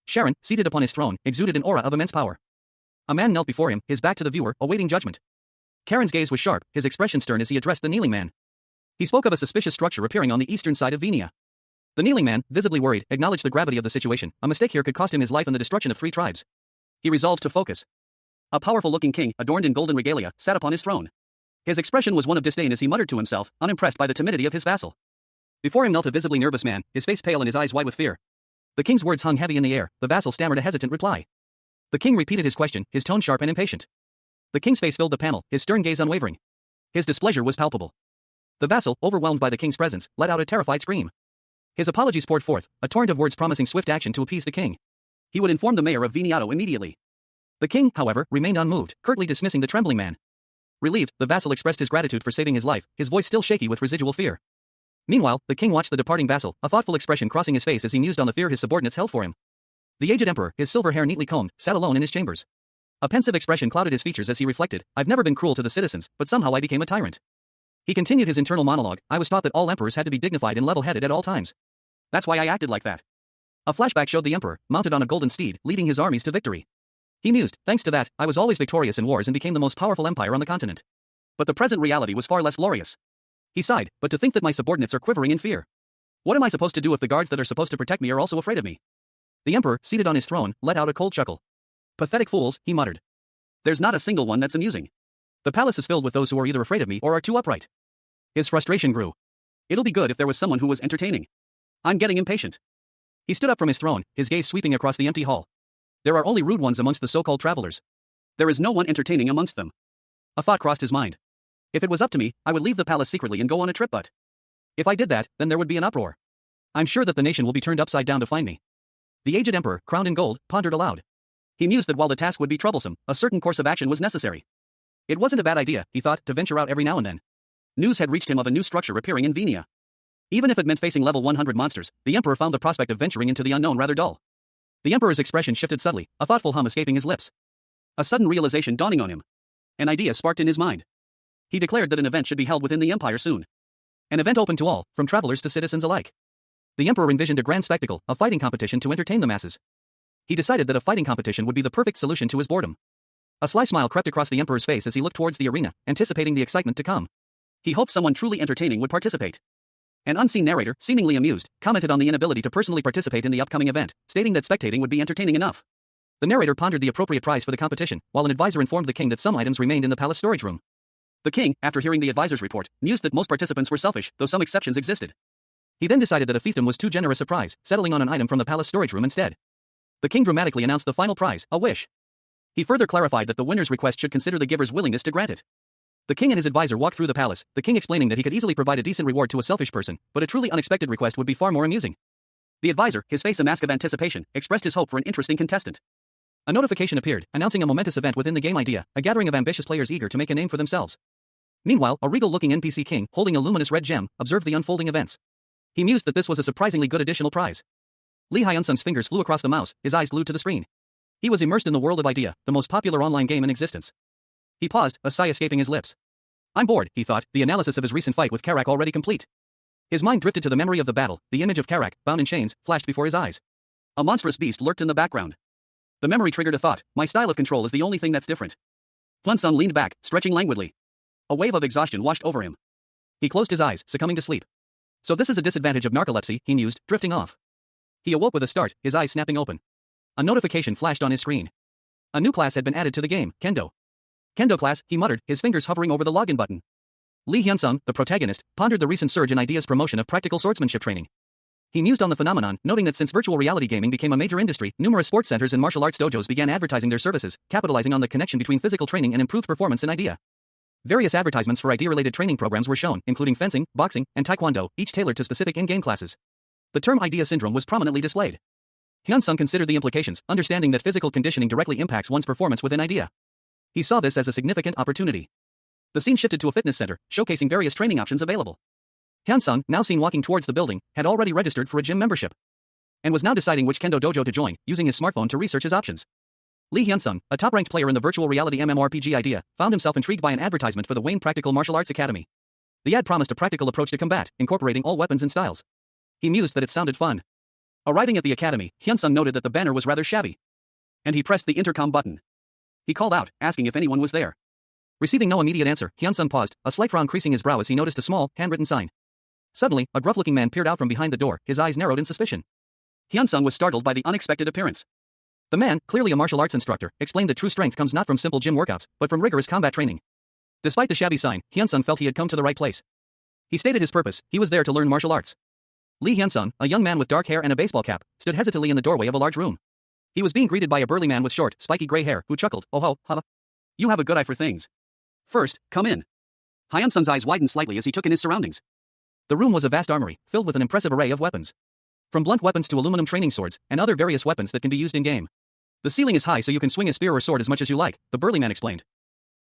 S1: Sharon, seated upon his throne, exuded an aura of immense power. A man knelt before him, his back to the viewer, awaiting judgment. Karen's gaze was sharp, his expression stern as he addressed the kneeling man. He spoke of a suspicious structure appearing on the eastern side of Venia. The kneeling man, visibly worried, acknowledged the gravity of the situation. A mistake here could cost him his life and the destruction of 3 tribes. He resolved to focus. A powerful-looking king, adorned in golden regalia, sat upon his throne. His expression was one of disdain as he muttered to himself, unimpressed by the timidity of his vassal. Before him knelt a visibly nervous man, his face pale and his eyes wide with fear. The king's words hung heavy in the air. The vassal stammered a hesitant reply. The king repeated his question, his tone sharp and impatient. The king's face filled the panel, his stern gaze unwavering. His displeasure was palpable. The vassal, overwhelmed by the king's presence, let out a terrified scream. His apologies poured forth, a torrent of words promising swift action to appease the king. He would inform the mayor of Veniato immediately. The king, however, remained unmoved, curtly dismissing the trembling man. Relieved, the vassal expressed his gratitude for saving his life, his voice still shaky with residual fear. Meanwhile, the king watched the departing vassal, a thoughtful expression crossing his face as he mused on the fear his subordinates held for him. The aged emperor, his silver hair neatly combed, sat alone in his chambers. A pensive expression clouded his features as he reflected, I've never been cruel to the citizens, but somehow I became a tyrant. He continued his internal monologue, I was taught that all emperors had to be dignified and level-headed at all times. That's why I acted like that. A flashback showed the emperor, mounted on a golden steed, leading his armies to victory. He mused, thanks to that, I was always victorious in wars and became the most powerful empire on the continent. But the present reality was far less glorious. He sighed, but to think that my subordinates are quivering in fear. What am I supposed to do if the guards that are supposed to protect me are also afraid of me? The emperor, seated on his throne, let out a cold chuckle. Pathetic fools, he muttered. There's not a single one that's amusing. The palace is filled with those who are either afraid of me or are too upright. His frustration grew. It'll be good if there was someone who was entertaining. I'm getting impatient. He stood up from his throne, his gaze sweeping across the empty hall. There are only rude ones amongst the so-called travelers. There is no one entertaining amongst them. A thought crossed his mind. If it was up to me, I would leave the palace secretly and go on a trip, but if I did that, then there would be an uproar. I'm sure that the nation will be turned upside down to find me. The aged emperor, crowned in gold, pondered aloud. He mused that while the task would be troublesome, a certain course of action was necessary. It wasn't a bad idea, he thought, to venture out every now and then. News had reached him of a new structure appearing in Venia. Even if it meant facing level 100 monsters, the emperor found the prospect of venturing into the unknown rather dull. The emperor's expression shifted subtly, a thoughtful hum escaping his lips. A sudden realization dawning on him. An idea sparked in his mind. He declared that an event should be held within the empire soon. An event open to all, from travelers to citizens alike. The emperor envisioned a grand spectacle, a fighting competition to entertain the masses. He decided that a fighting competition would be the perfect solution to his boredom. A sly smile crept across the emperor's face as he looked towards the arena, anticipating the excitement to come. He hoped someone truly entertaining would participate. An unseen narrator, seemingly amused, commented on the inability to personally participate in the upcoming event, stating that spectating would be entertaining enough. The narrator pondered the appropriate prize for the competition, while an advisor informed the king that some items remained in the palace storage room. The king, after hearing the advisor's report, mused that most participants were selfish, though some exceptions existed. He then decided that a fiefdom was too generous a prize, settling on an item from the palace storage room instead. The king dramatically announced the final prize, a wish. He further clarified that the winner's request should consider the giver's willingness to grant it. The king and his advisor walked through the palace, the king explaining that he could easily provide a decent reward to a selfish person, but a truly unexpected request would be far more amusing. The advisor, his face a mask of anticipation, expressed his hope for an interesting contestant. A notification appeared, announcing a momentous event within the game idea, a gathering of ambitious players eager to make a name for themselves. Meanwhile, a regal-looking NPC king, holding a luminous red gem, observed the unfolding events. He mused that this was a surprisingly good additional prize. Lee Hyunsung's fingers flew across the mouse, his eyes glued to the screen. He was immersed in the world of Idea, the most popular online game in existence. He paused, a sigh escaping his lips. I'm bored, he thought, the analysis of his recent fight with Karak already complete. His mind drifted to the memory of the battle, the image of Karak, bound in chains, flashed before his eyes. A monstrous beast lurked in the background. The memory triggered a thought, my style of control is the only thing that's different. Hyun-sung leaned back, stretching languidly. A wave of exhaustion washed over him. He closed his eyes, succumbing to sleep. So this is a disadvantage of narcolepsy, he mused, drifting off. He awoke with a start, his eyes snapping open. A notification flashed on his screen. A new class had been added to the game, Kendo. Kendo class, he muttered, his fingers hovering over the login button. Lee Hyun-sung, the protagonist, pondered the recent surge in ideas promotion of practical swordsmanship training. He mused on the phenomenon, noting that since virtual reality gaming became a major industry, numerous sports centers and martial arts dojos began advertising their services, capitalizing on the connection between physical training and improved performance in idea. Various advertisements for idea-related training programs were shown, including fencing, boxing, and taekwondo, each tailored to specific in-game classes. The term idea syndrome was prominently displayed. Hyun-sung considered the implications, understanding that physical conditioning directly impacts one's performance within idea. He saw this as a significant opportunity. The scene shifted to a fitness center, showcasing various training options available. Hyun-sung, now seen walking towards the building, had already registered for a gym membership. And was now deciding which kendo dojo to join, using his smartphone to research his options. Lee Hyun-sung, a top-ranked player in the virtual reality MMORPG idea, found himself intrigued by an advertisement for the Wayne Practical Martial Arts Academy. The ad promised a practical approach to combat, incorporating all weapons and styles. He mused that it sounded fun. Arriving at the academy, Hyun-sung noted that the banner was rather shabby. And he pressed the intercom button. He called out, asking if anyone was there. Receiving no immediate answer, Hyun-sung paused, a slight frown creasing his brow as he noticed a small, handwritten sign. Suddenly, a gruff-looking man peered out from behind the door, his eyes narrowed in suspicion. Hyun-sung was startled by the unexpected appearance. The man, clearly a martial arts instructor, explained that true strength comes not from simple gym workouts, but from rigorous combat training. Despite the shabby sign, Hyun-sung felt he had come to the right place. He stated his purpose, he was there to learn martial arts. Lee Hyun-sung, a young man with dark hair and a baseball cap, stood hesitantly in the doorway of a large room. He was being greeted by a burly man with short, spiky gray hair, who chuckled, "Oh ho, ha. You have a good eye for things. First, come in." Hyun-sung's eyes widened slightly as he took in his surroundings. The room was a vast armory, filled with an impressive array of weapons. From blunt weapons to aluminum training swords, and other various weapons that can be used in-game. The ceiling is high so you can swing a spear or sword as much as you like, the burly man explained.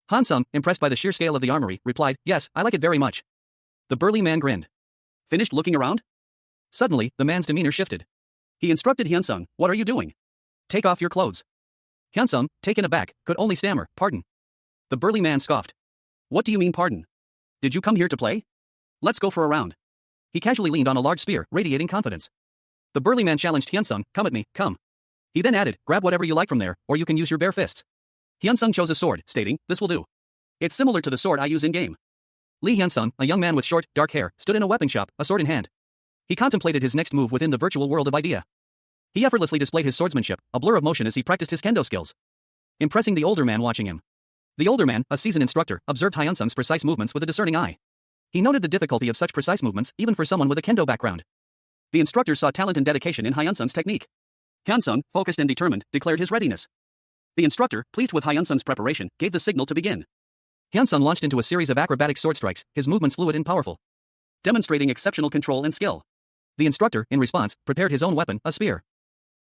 S1: Hyun-sung, impressed by the sheer scale of the armory, replied, "Yes, I like it very much." The burly man grinned. Finished looking around? Suddenly, the man's demeanor shifted. He instructed Hyun-sung, "What are you doing? Take off your clothes." Hyun-sung, taken aback, could only stammer, "Pardon." The burly man scoffed. "What do you mean pardon? Did you come here to play? Let's go for a round." He casually leaned on a large spear, radiating confidence. The burly man challenged Hyun-sung, "Come at me, come." He then added, "Grab whatever you like from there, or you can use your bare fists." Hyun-sung chose a sword, stating, "This will do. It's similar to the sword I use in-game." Lee Hyun-sung, a young man with short, dark hair, stood in a weapon shop, a sword in hand. He contemplated his next move within the virtual world of idea. He effortlessly displayed his swordsmanship, a blur of motion as he practiced his kendo skills, impressing the older man watching him. The older man, a seasoned instructor, observed Hyun-sung's precise movements with a discerning eye. He noted the difficulty of such precise movements, even for someone with a kendo background. The instructor saw talent and dedication in Hyun-sung's technique. Hyun-sung, focused and determined, declared his readiness. The instructor, pleased with Hyun-sung's preparation, gave the signal to begin. Hyun-sung launched into a series of acrobatic sword strikes, his movements fluid and powerful, demonstrating exceptional control and skill. The instructor, in response, prepared his own weapon, a spear.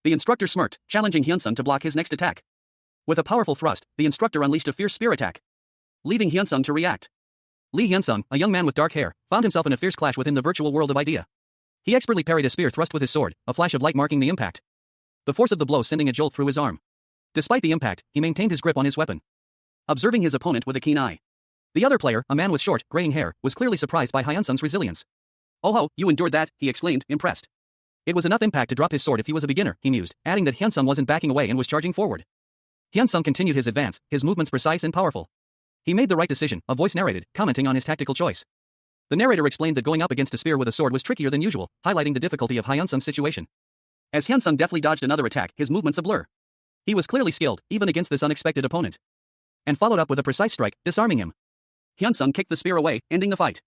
S1: The instructor smirked, challenging Hyun-sung to block his next attack. With a powerful thrust, the instructor unleashed a fierce spear attack, leaving Hyun-sung to react. Lee Hyun-sung, a young man with dark hair, found himself in a fierce clash within the virtual world of idea. He expertly parried a spear thrust with his sword, a flash of light marking the impact. The force of the blow sending a jolt through his arm. Despite the impact, he maintained his grip on his weapon, observing his opponent with a keen eye. The other player, a man with short, graying hair, was clearly surprised by Hyun-sung's resilience. "Oh ho, you endured that," he exclaimed, impressed. It was enough impact to drop his sword if he was a beginner, he mused, adding that Hyun-sung wasn't backing away and was charging forward. Hyun-sung continued his advance, his movements precise and powerful. He made the right decision, a voice narrated, commenting on his tactical choice. The narrator explained that going up against a spear with a sword was trickier than usual, highlighting the difficulty of Hyun-sung's situation. As Hyun-sung deftly dodged another attack, his movements a blur. He was clearly skilled, even against this unexpected opponent. And followed up with a precise strike, disarming him. Hyun-sung kicked the spear away, ending the fight.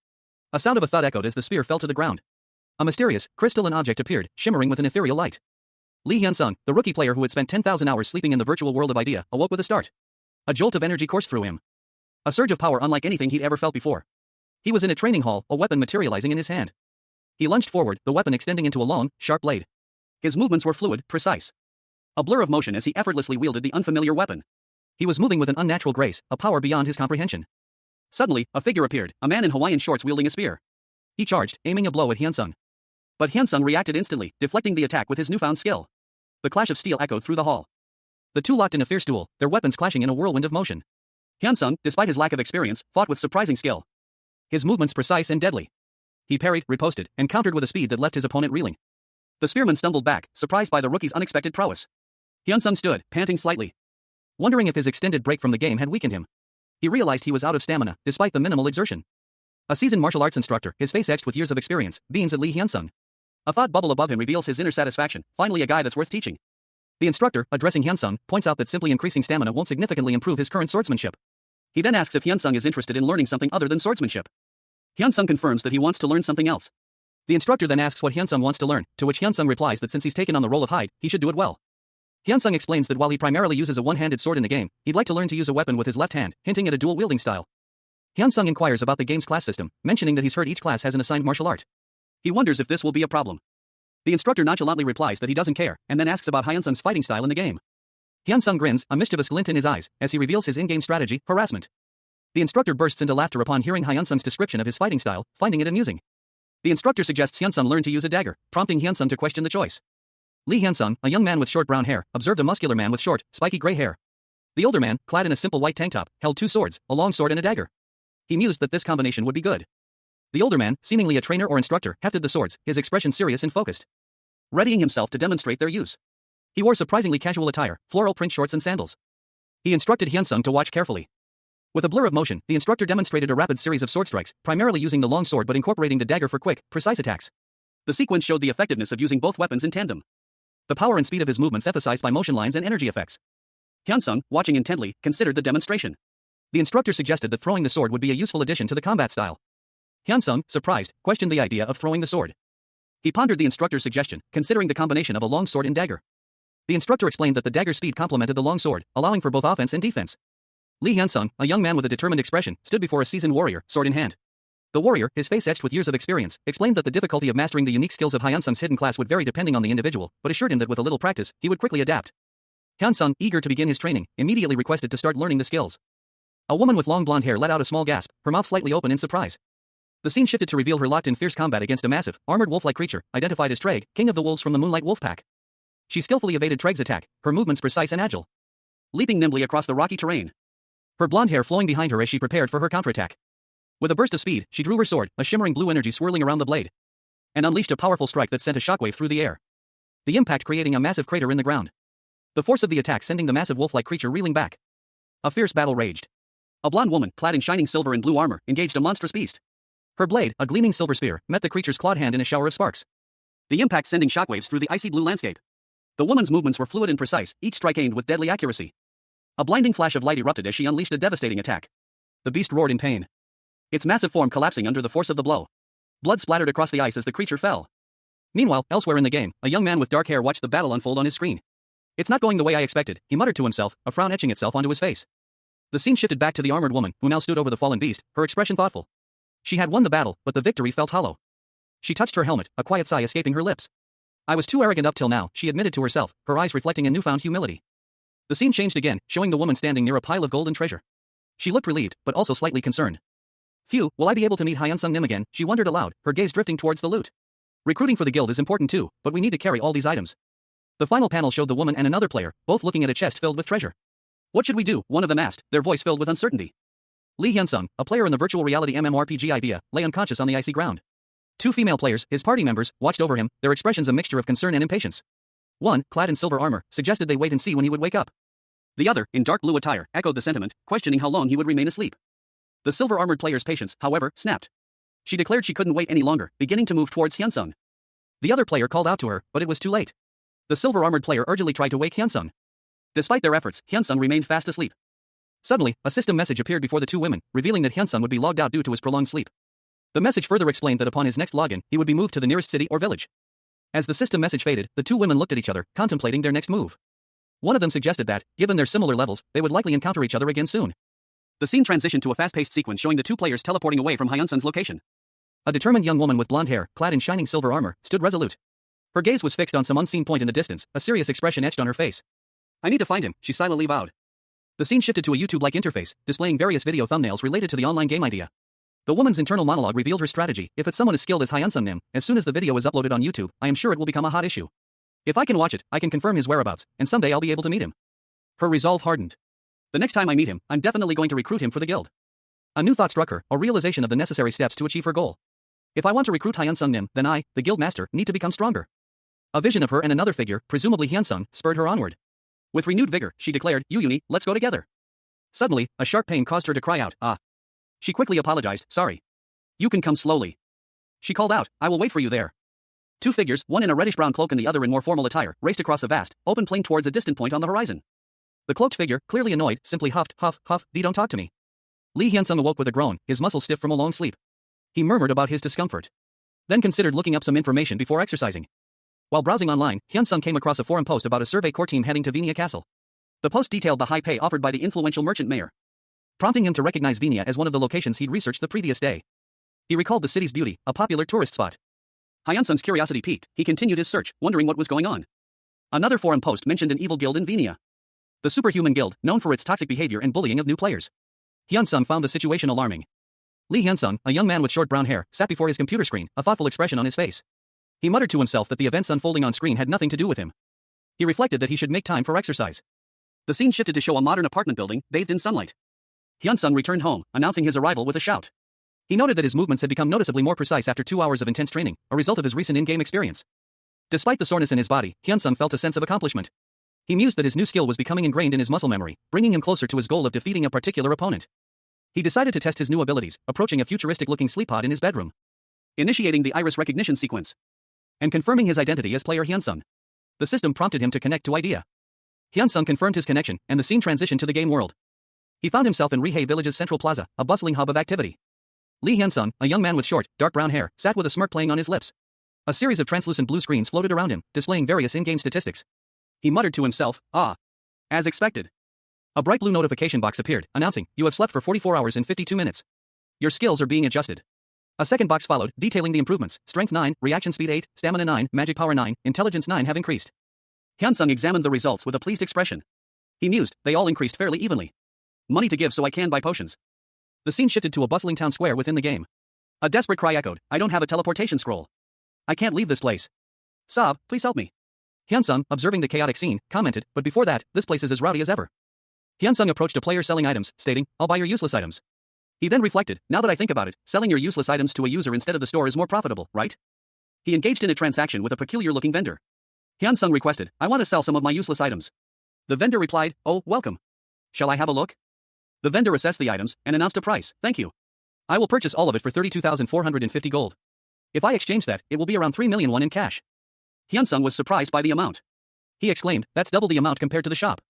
S1: A sound of a thud echoed as the spear fell to the ground. A mysterious, crystalline object appeared, shimmering with an ethereal light. Lee Hyun-sung, the rookie player who had spent 10,000 hours sleeping in the virtual world of idea, awoke with a start. A jolt of energy coursed through him. A surge of power unlike anything he'd ever felt before. He was in a training hall, a weapon materializing in his hand. He lunged forward, the weapon extending into a long, sharp blade. His movements were fluid, precise. A blur of motion as he effortlessly wielded the unfamiliar weapon. He was moving with an unnatural grace, a power beyond his comprehension. Suddenly, a figure appeared, a man in Hawaiian shorts wielding a spear. He charged, aiming a blow at Hyun-sung. But Hyun-sung reacted instantly, deflecting the attack with his newfound skill. The clash of steel echoed through the hall. The two locked in a fierce duel, their weapons clashing in a whirlwind of motion. Hyun-sung, despite his lack of experience, fought with surprising skill. His movements precise and deadly. He parried, riposted, and countered with a speed that left his opponent reeling. The spearman stumbled back, surprised by the rookie's unexpected prowess. Hyun-sung stood, panting slightly, wondering if his extended break from the game had weakened him. He realized he was out of stamina, despite the minimal exertion. A seasoned martial arts instructor, his face etched with years of experience, beams at Lee Hyun-sung. A thought bubble above him reveals his inner satisfaction, finally a guy that's worth teaching. The instructor, addressing Hyun-sung, points out that simply increasing stamina won't significantly improve his current swordsmanship. He then asks if Hyun-sung is interested in learning something other than swordsmanship. Hyun-sung confirms that he wants to learn something else. The instructor then asks what Hyun-sung wants to learn, to which Hyun-sung replies that since he's taken on the role of Hyde, he should do it well. Hyun-sung explains that while he primarily uses a one-handed sword in the game, he'd like to learn to use a weapon with his left hand, hinting at a dual-wielding style. Hyun-sung inquires about the game's class system, mentioning that he's heard each class has an assigned martial art. He wonders if this will be a problem. The instructor nonchalantly replies that he doesn't care, and then asks about Hyun-sung's fighting style in the game. Hyun-sung grins, a mischievous glint in his eyes, as he reveals his in-game strategy, harassment. The instructor bursts into laughter upon hearing Hyun-sung's description of his fighting style, finding it amusing. The instructor suggests Hyun-sung learn to use a dagger, prompting Hyun-sung to question the choice. Lee Hyun-sung, a young man with short brown hair, observed a muscular man with short, spiky gray hair. The older man, clad in a simple white tank top, held two swords, a long sword and a dagger. He mused that this combination would be good. The older man, seemingly a trainer or instructor, hefted the swords, his expression serious and focused, readying himself to demonstrate their use. He wore surprisingly casual attire, floral print shorts and sandals. He instructed Hyun-sung to watch carefully. With a blur of motion, the instructor demonstrated a rapid series of sword strikes, primarily using the long sword but incorporating the dagger for quick, precise attacks. The sequence showed the effectiveness of using both weapons in tandem. The power and speed of his movements emphasized by motion lines and energy effects. Hyun-sung, watching intently, considered the demonstration. The instructor suggested that throwing the sword would be a useful addition to the combat style. Hyun-sung, surprised, questioned the idea of throwing the sword. He pondered the instructor's suggestion, considering the combination of a long sword and dagger. The instructor explained that the dagger's speed complemented the long sword, allowing for both offense and defense. Lee Hyun-sung, a young man with a determined expression, stood before a seasoned warrior, sword in hand. The warrior, his face etched with years of experience, explained that the difficulty of mastering the unique skills of Hyun-sung's hidden class would vary depending on the individual, but assured him that with a little practice, he would quickly adapt. Hyun-sung, eager to begin his training, immediately requested to start learning the skills. A woman with long blonde hair let out a small gasp, her mouth slightly open in surprise. The scene shifted to reveal her locked in fierce combat against a massive, armored wolf-like creature, identified as Traeg, king of the wolves from the Moonlight Wolf Pack. She skillfully evaded Traeg's attack, her movements precise and agile, leaping nimbly across the rocky terrain, her blonde hair flowing behind her as she prepared for her counterattack. With a burst of speed, she drew her sword, a shimmering blue energy swirling around the blade, and unleashed a powerful strike that sent a shockwave through the air, the impact creating a massive crater in the ground. The force of the attack sending the massive wolf-like creature reeling back. A fierce battle raged. A blonde woman, clad in shining silver and blue armor, engaged a monstrous beast. Her blade, a gleaming silver spear, met the creature's clawed hand in a shower of sparks, the impact sending shockwaves through the icy blue landscape. The woman's movements were fluid and precise, each strike aimed with deadly accuracy. A blinding flash of light erupted as she unleashed a devastating attack. The beast roared in pain, its massive form collapsing under the force of the blow. Blood splattered across the ice as the creature fell. Meanwhile, elsewhere in the game, a young man with dark hair watched the battle unfold on his screen. "It's not going the way I expected," he muttered to himself, a frown etching itself onto his face. The scene shifted back to the armored woman, who now stood over the fallen beast, her expression thoughtful. She had won the battle, but the victory felt hollow. She touched her helmet, a quiet sigh escaping her lips. "I was too arrogant up till now," she admitted to herself, her eyes reflecting a newfound humility. The scene changed again, showing the woman standing near a pile of gold and treasure. She looked relieved, but also slightly concerned. "Phew, will I be able to meet Hyun-sung Nim again?" she wondered aloud, her gaze drifting towards the loot. "Recruiting for the guild is important too, but we need to carry all these items." The final panel showed the woman and another player, both looking at a chest filled with treasure. "What should we do?" one of them asked, their voice filled with uncertainty. Lee Hyun-sung, a player in the virtual reality MMORPG idea, lay unconscious on the icy ground. Two female players, his party members, watched over him, their expressions a mixture of concern and impatience. One, clad in silver armor, suggested they wait and see when he would wake up. The other, in dark blue attire, echoed the sentiment, questioning how long he would remain asleep. The silver-armored player's patience, however, snapped. She declared she couldn't wait any longer, beginning to move towards Hyun-sung. The other player called out to her, but it was too late. The silver-armored player urgently tried to wake Hyun-sung. Despite their efforts, Hyun-sung remained fast asleep. Suddenly, a system message appeared before the two women, revealing that Hyun-sung would be logged out due to his prolonged sleep. The message further explained that upon his next login, he would be moved to the nearest city or village. As the system message faded, the two women looked at each other, contemplating their next move. One of them suggested that, given their similar levels, they would likely encounter each other again soon. The scene transitioned to a fast-paced sequence showing the two players teleporting away from Hyun-sung's location. A determined young woman with blonde hair, clad in shining silver armor, stood resolute. Her gaze was fixed on some unseen point in the distance, a serious expression etched on her face. "I need to find him," she silently vowed. The scene shifted to a YouTube-like interface, displaying various video thumbnails related to the online game idea. The woman's internal monologue revealed her strategy. "If it's someone as skilled as Hyun-sung Nim, as soon as the video is uploaded on YouTube, I am sure it will become a hot issue. If I can watch it, I can confirm his whereabouts, and someday I'll be able to meet him." Her resolve hardened. The next time I meet him, I'm definitely going to recruit him for the guild. A new thought struck her, a realization of the necessary steps to achieve her goal. If I want to recruit Hyun-sung Nim, then I, the guild master, need to become stronger. A vision of her and another figure, presumably Hyun-sung, spurred her onward. With renewed vigor, she declared, Yu-Uni, let's go together. Suddenly, a sharp pain caused her to cry out, ah. She quickly apologized, sorry. You can come slowly. She called out, I will wait for you there. Two figures, one in a reddish-brown cloak and the other in more formal attire, raced across a vast, open plain towards a distant point on the horizon. The cloaked figure, clearly annoyed, simply huffed, huff, huff, don't talk to me. Lee Hyun-sung awoke with a groan, his muscles stiff from a long sleep. He murmured about his discomfort. Then considered looking up some information before exercising. While browsing online, Hyun-sung came across a forum post about a survey corps team heading to Venia Castle. The post detailed the high pay offered by the influential merchant mayor, prompting him to recognize Venia as one of the locations he'd researched the previous day. He recalled the city's beauty, a popular tourist spot. Hyun-sung's curiosity piqued, he continued his search, wondering what was going on. Another forum post mentioned an evil guild in Venia. The Superhuman Guild, known for its toxic behavior and bullying of new players. Hyun-sung found the situation alarming. Lee Hyun-sung, a young man with short brown hair, sat before his computer screen, a thoughtful expression on his face. He muttered to himself that the events unfolding on screen had nothing to do with him. He reflected that he should make time for exercise. The scene shifted to show a modern apartment building, bathed in sunlight. Hyun-sung returned home, announcing his arrival with a shout. He noted that his movements had become noticeably more precise after 2 hours of intense training, a result of his recent in-game experience. Despite the soreness in his body, Hyun-sung felt a sense of accomplishment. He mused that his new skill was becoming ingrained in his muscle memory, bringing him closer to his goal of defeating a particular opponent. He decided to test his new abilities, approaching a futuristic-looking sleep pod in his bedroom, initiating the iris recognition sequence, and confirming his identity as player Hyun-sung. The system prompted him to connect to Idea. Hyun-sung confirmed his connection, and the scene transitioned to the game world. He found himself in Rihei Village's central plaza, a bustling hub of activity. Lee Hyun-sung, a young man with short, dark brown hair, sat with a smirk playing on his lips. A series of translucent blue screens floated around him, displaying various in-game statistics. He muttered to himself, ah. As expected. A bright blue notification box appeared, announcing, you have slept for 44 hours and 52 minutes. Your skills are being adjusted. A second box followed, detailing the improvements, strength 9, reaction speed 8, stamina 9, magic power 9, intelligence 9 have increased. Hyun-sung examined the results with a pleased expression. He mused, they all increased fairly evenly. Money to give so I can buy potions. The scene shifted to a bustling town square within the game. A desperate cry echoed, I don't have a teleportation scroll. I can't leave this place. Sob, please help me. Hyun-sung, observing the chaotic scene, commented, but before that, this place is as rowdy as ever. Hyun-sung approached a player selling items, stating, I'll buy your useless items. He then reflected, now that I think about it, selling your useless items to a user instead of the store is more profitable, right? He engaged in a transaction with a peculiar-looking vendor. Hyun-sung requested, I want to sell some of my useless items. The vendor replied, oh, welcome. Shall I have a look? The vendor assessed the items, and announced a price, thank you. I will purchase all of it for 32,450 gold. If I exchange that, it will be around 3 million won in cash. Hyun-sung was surprised by the amount. He exclaimed, that's double the amount compared to the shop.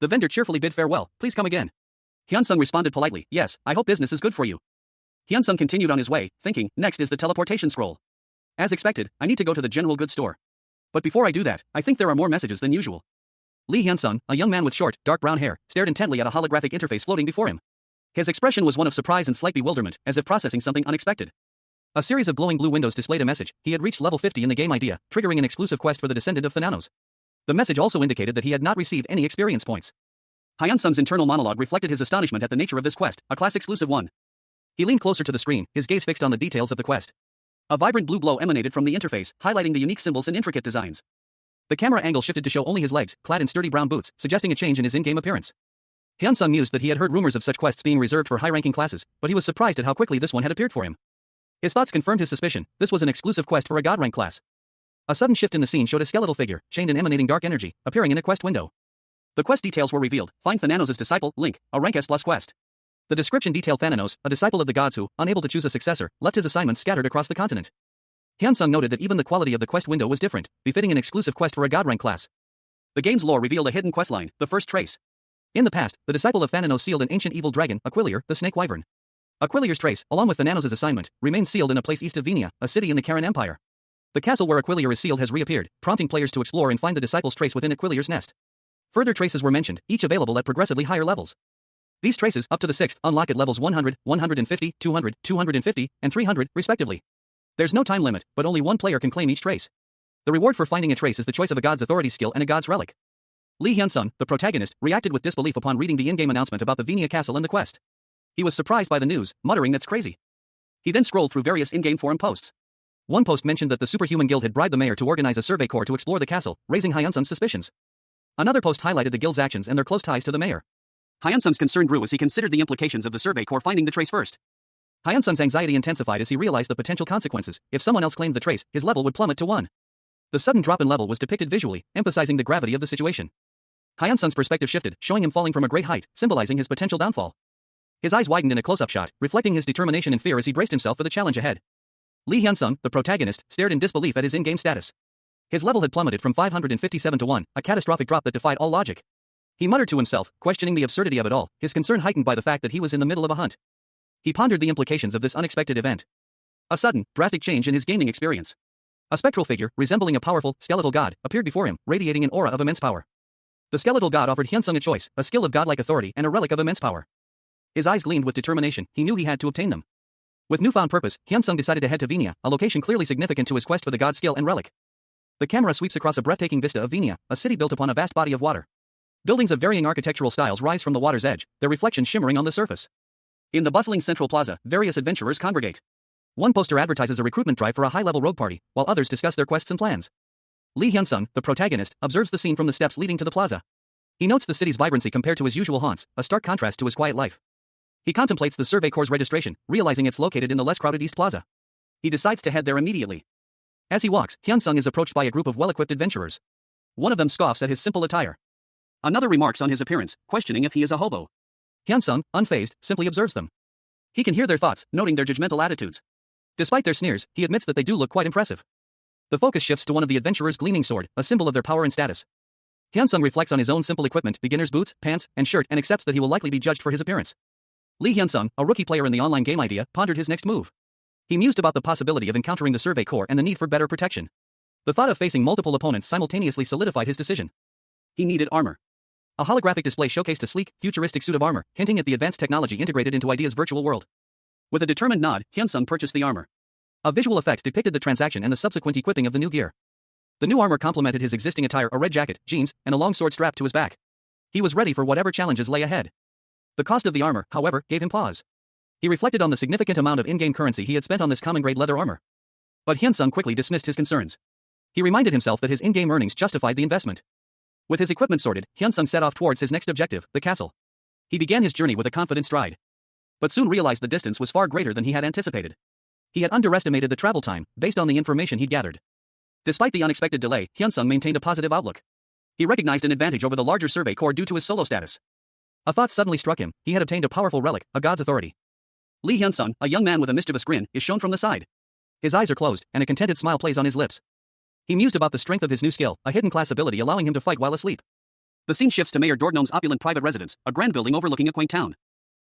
S1: The vendor cheerfully bid farewell, please come again. Hyun-sung responded politely, yes, I hope business is good for you. Hyun-sung continued on his way, thinking, next is the teleportation scroll. As expected, I need to go to the general goods store. But before I do that, I think there are more messages than usual. Lee Hyun-sung, a young man with short, dark brown hair, stared intently at a holographic interface floating before him. His expression was one of surprise and slight bewilderment, as if processing something unexpected. A series of glowing blue windows displayed a message. He had reached level 50 in the game idea, triggering an exclusive quest for the descendant of Thananos. The message also indicated that he had not received any experience points. Hyun-sung's internal monologue reflected his astonishment at the nature of this quest, a class-exclusive one. He leaned closer to the screen, his gaze fixed on the details of the quest. A vibrant blue glow emanated from the interface, highlighting the unique symbols and intricate designs. The camera angle shifted to show only his legs, clad in sturdy brown boots, suggesting a change in his in-game appearance. Hyun-sung mused that he had heard rumors of such quests being reserved for high-ranking classes, but he was surprised at how quickly this one had appeared for him. His thoughts confirmed his suspicion, this was an exclusive quest for a god-rank class. A sudden shift in the scene showed a skeletal figure, chained and emanating dark energy, appearing in a quest window. The quest details were revealed, find Thananos' disciple, Link, a rank S+ quest. The description detailed Thananos, a disciple of the gods who, unable to choose a successor, left his assignments scattered across the continent. Hyun-sung noted that even the quality of the quest window was different, befitting an exclusive quest for a god-rank class. The game's lore revealed a hidden questline, the first trace. In the past, the disciple of Thananos sealed an ancient evil dragon, Aquilior, the snake wyvern. Aquilior's trace, along with Thananos' assignment, remains sealed in a place east of Venia, a city in the Karen Empire. The castle where Aquilior is sealed has reappeared, prompting players to explore and find the disciple's trace within Aquilior's nest. Further traces were mentioned, each available at progressively higher levels. These traces, up to the 6th, unlock at levels 100, 150, 200, 250, and 300, respectively. There's no time limit, but only one player can claim each trace. The reward for finding a trace is the choice of a god's authority skill and a god's relic. Lee Hyun-sung, the protagonist, reacted with disbelief upon reading the in-game announcement about the Venia Castle and the quest. He was surprised by the news, muttering that's crazy. He then scrolled through various in-game forum posts. One post mentioned that the Superhuman Guild had bribed the mayor to organize a survey corps to explore the castle, raising Hyun-sung's suspicions. Another post highlighted the guild's actions and their close ties to the mayor. Hyunsung's concern grew as he considered the implications of the Survey Corps finding the trace first. Hyunsung's anxiety intensified as he realized the potential consequences. If someone else claimed the trace, his level would plummet to 1. The sudden drop in level was depicted visually, emphasizing the gravity of the situation. Hyunsung's perspective shifted, showing him falling from a great height, symbolizing his potential downfall. His eyes widened in a close-up shot, reflecting his determination and fear as he braced himself for the challenge ahead. Lee Hyunsung, the protagonist, stared in disbelief at his in-game status. His level had plummeted from 557 to 1, a catastrophic drop that defied all logic. He muttered to himself, questioning the absurdity of it all, his concern heightened by the fact that he was in the middle of a hunt. He pondered the implications of this unexpected event. A sudden, drastic change in his gaming experience. A spectral figure, resembling a powerful, skeletal god, appeared before him, radiating an aura of immense power. The skeletal god offered Hyunsung a choice, a skill of godlike authority and a relic of immense power. His eyes gleamed with determination, he knew he had to obtain them. With newfound purpose, Hyunsung decided to head to Venia, a location clearly significant to his quest for the god skill and relic. The camera sweeps across a breathtaking vista of Venia, a city built upon a vast body of water. Buildings of varying architectural styles rise from the water's edge, their reflections shimmering on the surface. In the bustling central plaza, various adventurers congregate. One poster advertises a recruitment drive for a high-level rogue party, while others discuss their quests and plans. Lee Hyunsung, the protagonist, observes the scene from the steps leading to the plaza. He notes the city's vibrancy compared to his usual haunts, a stark contrast to his quiet life. He contemplates the Survey Corps' registration, realizing it's located in the less crowded East Plaza. He decides to head there immediately. As he walks, Hyunsung is approached by a group of well-equipped adventurers. One of them scoffs at his simple attire. Another remarks on his appearance, questioning if he is a hobo. Hyunsung, unfazed, simply observes them. He can hear their thoughts, noting their judgmental attitudes. Despite their sneers, he admits that they do look quite impressive. The focus shifts to one of the adventurers' gleaming sword, a symbol of their power and status. Hyunsung reflects on his own simple equipment, beginner's boots, pants, and shirt, and accepts that he will likely be judged for his appearance. Lee Hyunsung, a rookie player in the online game idea, pondered his next move. He mused about the possibility of encountering the Survey Corps and the need for better protection. The thought of facing multiple opponents simultaneously solidified his decision. He needed armor. A holographic display showcased a sleek, futuristic suit of armor, hinting at the advanced technology integrated into Idea's virtual world. With a determined nod, Hyunsung purchased the armor. A visual effect depicted the transaction and the subsequent equipping of the new gear. The new armor complemented his existing attire, a red jacket, jeans, and a long sword strapped to his back. He was ready for whatever challenges lay ahead. The cost of the armor, however, gave him pause. He reflected on the significant amount of in-game currency he had spent on this common-grade leather armor. But Hyunsung quickly dismissed his concerns. He reminded himself that his in-game earnings justified the investment. With his equipment sorted, Hyunsung set off towards his next objective, the castle. He began his journey with a confident stride. But soon realized the distance was far greater than he had anticipated. He had underestimated the travel time, based on the information he'd gathered. Despite the unexpected delay, Hyunsung maintained a positive outlook. He recognized an advantage over the larger Survey Corps due to his solo status. A thought suddenly struck him, he had obtained a powerful relic, a god's authority. Lee Hyunsung, a young man with a mischievous grin, is shown from the side. His eyes are closed, and a contented smile plays on his lips. He mused about the strength of his new skill, a hidden class ability allowing him to fight while asleep. The scene shifts to Mayor Dorgnome's opulent private residence, a grand building overlooking a quaint town.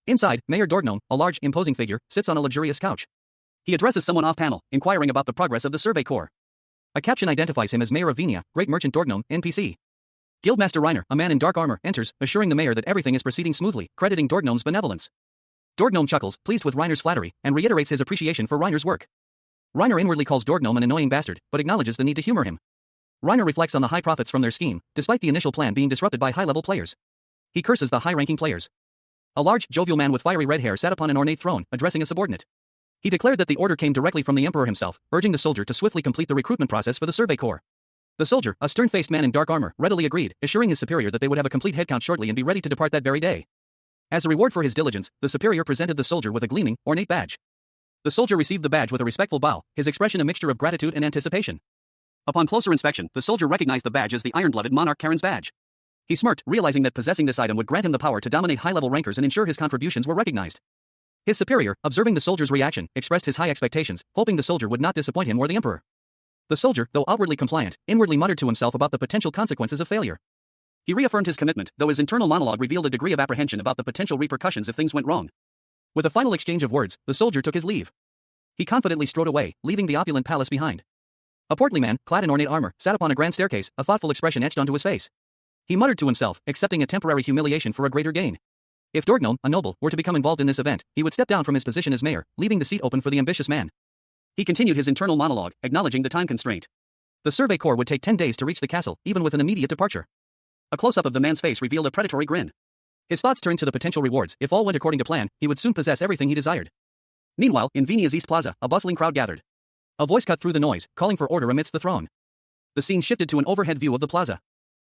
S1: Inside, Mayor Dorgnome, a large, imposing figure, sits on a luxurious couch. He addresses someone off-panel, inquiring about the progress of the Survey Corps. A caption identifies him as Mayor of Venia, Great Merchant Dorgnome, NPC. Guildmaster Reiner, a man in dark armor, enters, assuring the mayor that everything is proceeding smoothly, crediting Dorgnome's benevolence. Dorgnome chuckles, pleased with Reiner's flattery, and reiterates his appreciation for Reiner's work. Reiner inwardly calls Dorgnome an annoying bastard, but acknowledges the need to humor him. Reiner reflects on the high profits from their scheme, despite the initial plan being disrupted by high-level players. He curses the high-ranking players. A large, jovial man with fiery red hair sat upon an ornate throne, addressing a subordinate. He declared that the order came directly from the emperor himself, urging the soldier to swiftly complete the recruitment process for the Survey Corps. The soldier, a stern-faced man in dark armor, readily agreed, assuring his superior that they would have a complete headcount shortly and be ready to depart that very day. As a reward for his diligence, the superior presented the soldier with a gleaming, ornate badge. The soldier received the badge with a respectful bow, his expression a mixture of gratitude and anticipation. Upon closer inspection, the soldier recognized the badge as the iron-blooded monarch Karen's badge. He smirked, realizing that possessing this item would grant him the power to dominate high-level rankers and ensure his contributions were recognized. His superior, observing the soldier's reaction, expressed his high expectations, hoping the soldier would not disappoint him or the emperor. The soldier, though outwardly compliant, inwardly muttered to himself about the potential consequences of failure. He reaffirmed his commitment, though his internal monologue revealed a degree of apprehension about the potential repercussions if things went wrong. With a final exchange of words, the soldier took his leave. He confidently strode away, leaving the opulent palace behind. A portly man, clad in ornate armor, sat upon a grand staircase, a thoughtful expression etched onto his face. He muttered to himself, accepting a temporary humiliation for a greater gain. If Dorgnome, a noble, were to become involved in this event, he would step down from his position as mayor, leaving the seat open for the ambitious man. He continued his internal monologue, acknowledging the time constraint. The Survey Corps would take 10 days to reach the castle, even with an immediate departure. A close-up of the man's face revealed a predatory grin. His thoughts turned to the potential rewards. If all went according to plan, he would soon possess everything he desired. Meanwhile, in Venia's East Plaza, a bustling crowd gathered. A voice cut through the noise, calling for order amidst the throng. The scene shifted to an overhead view of the plaza.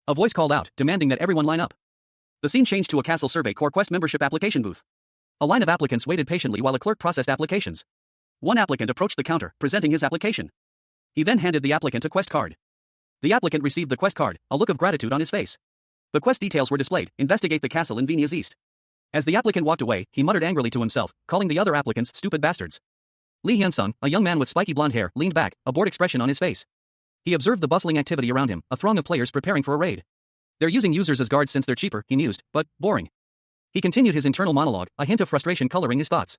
S1: A voice called out, demanding that everyone line up. The scene changed to a Castle Survey Corps Quest membership application booth. A line of applicants waited patiently while a clerk processed applications. One applicant approached the counter, presenting his application. He then handed the applicant a quest card. The applicant received the quest card, a look of gratitude on his face. The quest details were displayed: investigate the castle in Venia's east. As the applicant walked away, he muttered angrily to himself, calling the other applicants stupid bastards. Lee Hyun-sung, a young man with spiky blonde hair, leaned back, a bored expression on his face. He observed the bustling activity around him, a throng of players preparing for a raid. They're using users as guards since they're cheaper, he mused, but boring. He continued his internal monologue, a hint of frustration coloring his thoughts.